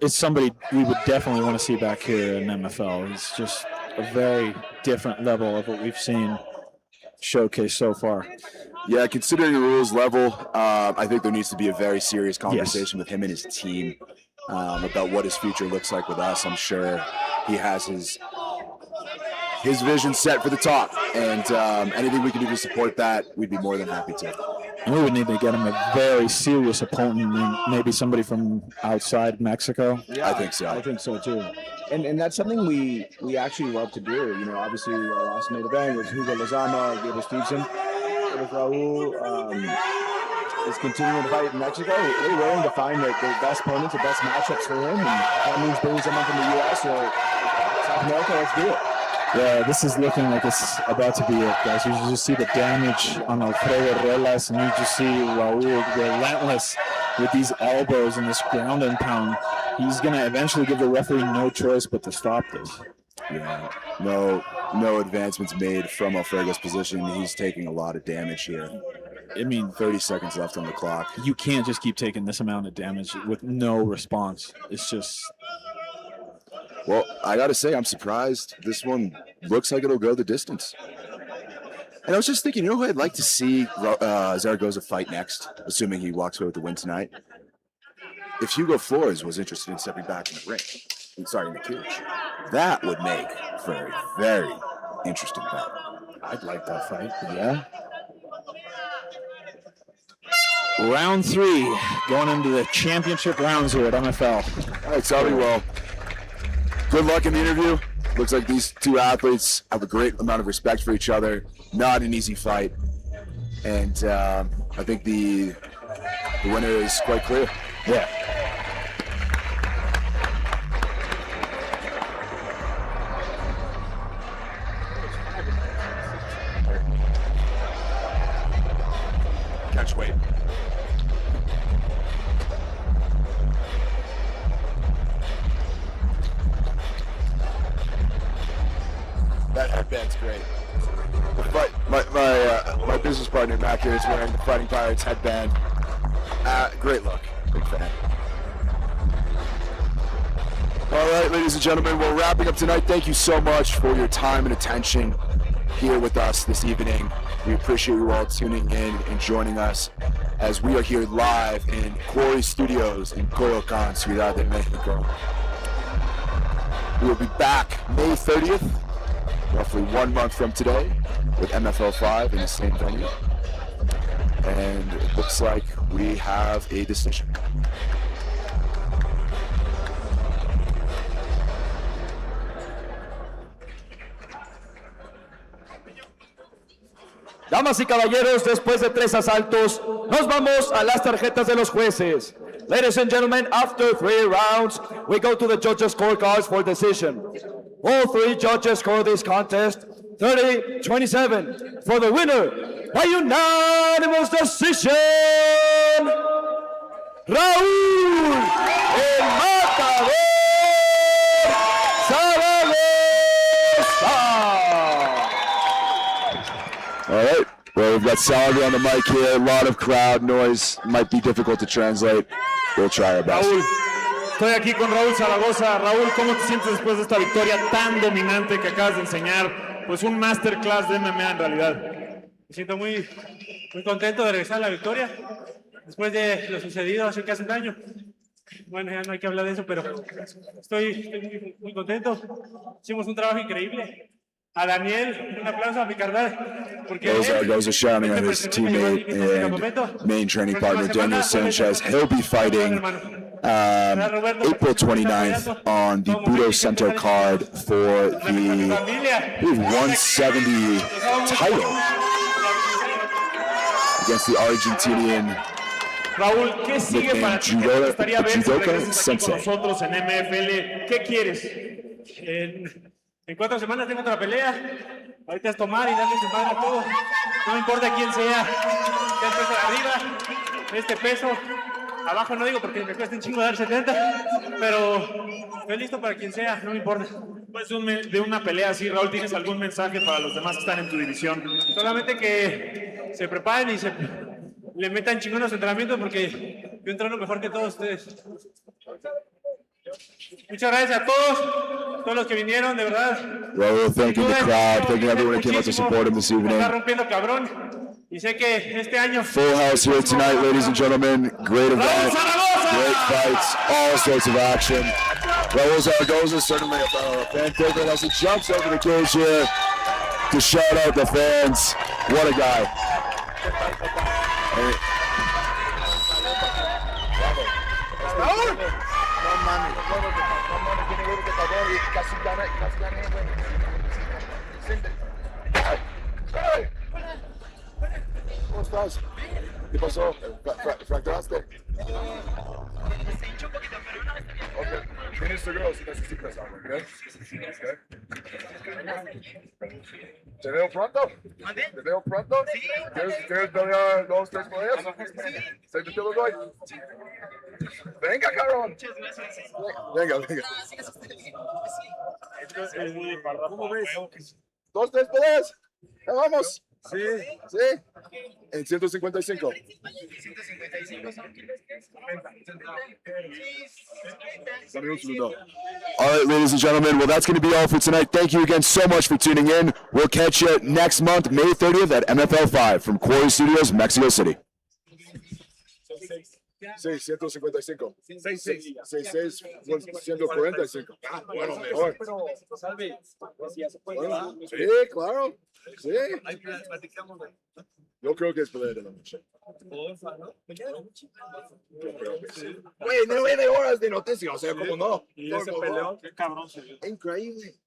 It's somebody we would definitely want to see back here in MFL. He's just a very different level of what we've seen showcased so far. Yeah, considering the rules level, I think there needs to be a very serious conversation with him and his team about what his future looks like with us. I'm sure he has his vision set for the top, and anything we can do to support that, we'd be more than happy to. And we would need to get him a very serious opponent, maybe somebody from outside Mexico. Yeah, I think so. I think so too. And that's something we actually love to do. You know, obviously our last main event was Hugo Lozama, Gable Stevenson. But if Raul is continuing to fight in Mexico, we're willing to find the best opponents, the best matchups for him, and that means bringing someone from the U.S. or South America. Let's do it. Yeah, this is looking like it's about to be it, guys. You just see the damage on Alfredo Ruelas, and you just see Raul relentless with these elbows and this ground and pound. He's going to eventually give the referee no choice but to stop this. Yeah, no advancements made from Alfredo's position. He's taking a lot of damage here. I mean, 30 seconds left on the clock. You can't just keep taking this amount of damage with no response. It's just... Well, I got to say, I'm surprised. This one looks like it'll go the distance. And I was just thinking, you know who I'd like to see Zaragoza fight next, assuming he walks away with the win tonight? If Hugo Flores was interested in stepping back in the ring, in the cage, that would make for a very interesting fight. I'd like that fight. Yeah. Round 3, going into the championship rounds here at MFL. All right, Salvi, well, good luck in the interview. Looks like these two athletes have a great amount of respect for each other. Not an easy fight. And I think the winner is quite clear. Yeah. Catch weight. That headband's great. But my business partner back here is wearing the Fighting Pirates headband. Great look. Big fan. All right, ladies and gentlemen, we're wrapping up tonight. Thank you so much for your time and attention here with us this evening. We appreciate you all tuning in and joining us as we are here live in Quarry Studios in Coyoacán, Ciudad de Mexico. We will be back May 30th, roughly 1 month from today, with MFL 5 in the same venue. And it looks like we have a decision. Damas y caballeros, después de 3 asaltos, nos vamos a las tarjetas de los jueces. Ladies and gentlemen, after 3 rounds, we go to the judges' scorecards for decision. All 3 judges score this contest 30-27 for the winner by unanimous decision, Raúl el Matador Zaragoza. All right. Well, we've got Salvi on the mic here. A lot of crowd noise. Might be difficult to translate. We'll try our best. Raúl, estoy aquí con Raúl Zaragoza. Raúl, ¿cómo te sientes después de esta victoria tan dominante que acabas de enseñar? Pues un masterclass de MMA en realidad. Me siento muy contento de regresar a la victoria después de lo sucedido hace casi un año. Bueno, ya no hay que hablar de eso, pero estoy muy contento. Hicimos un trabajo increíble. A Daniel, un aplauso a mi carnal. Those are shouting at his teammate and main training partner, Daniel Sanchez. He'll be fighting April 29th on the Budo Center card for the 170 title against the Argentinian Raúl, ¿qué sigue para ti? ¿Qué te gustaría ver si regresas aquí con nosotros en MFL? ¿Qué quieres? En 4 semanas tengo otra pelea. Ahorita es tomar y darle su madre a todo. No me importa quién sea. Ya el peso de arriba, este peso. Abajo no digo porque me cuesta un chingo dar 70. Pero estoy listo para quien sea, no me importa. Pues de una pelea así, Raúl, ¿tienes algún mensaje para los demás que están en tu división? Solamente que se preparen y le metan chingón los entrenamientos porque yo entreno mejor que todos ustedes. Muchas gracias a todos los que vinieron, de verdad. Raúl, thanking the crowd, thanking everyone who came out to support him this evening. Está rompiendo cabrón. Y sé que este año. Full house here tonight, ladies and gentlemen. Great event, great fights, all sorts of action. Raúl Zaragoza certainly a fan favorite as he jumps over the cage here to shout out the fans. What a guy. ¿Cómo estás? ¿Qué pasó? ¿Fracturaste? Se hinchó un poquito, pero no, está bien. Okay. Tienes seguro si necesitas algo, ¿ok? ¿Te veo pronto? ¿Te veo pronto? Sí. ¿Quieres pelear 2, 3 peleas? Sí. ¿Se te lo doy? Venga, cabrón. Muchas gracias. Venga. ¿Cómo ves? 2, 3 peleas. Ya vamos. Sí. En 155. 155. All right, ladies and gentlemen, well, that's going to be all for tonight. Thank you again so much for tuning in. We'll catch you next month, May 30th at MFL 5 from Quarry Studios, Mexico City. 155. 145. Bueno, mejor. Sí, claro. Sí. Yo creo que es pelea de la noche. Güey, 9 horas de noticias, o sea, ¿cómo no? Y ese peleón, qué cabrón se vio. Increíble.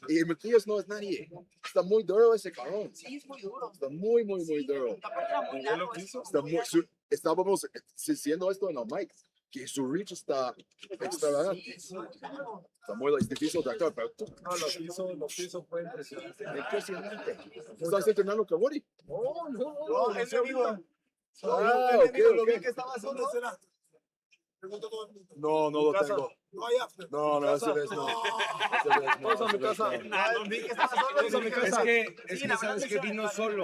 Y Matías no es nadie. Está muy duro ese cabrón. Sí, es muy duro. Está muy duro. Estábamos diciendo esto en el mic, que su reach está extravagante. Está muy difícil de actuar, pero tú... No, lo hizo fue impresionante. Impresionante. ¿Estás entrenando con Woody? No, es vivo. Ok. Lo vi que estaba solo. No lo tengo. No, ese vez no. Vamos a mi casa. Vi que estaba solo. Es que sabes que vino solo.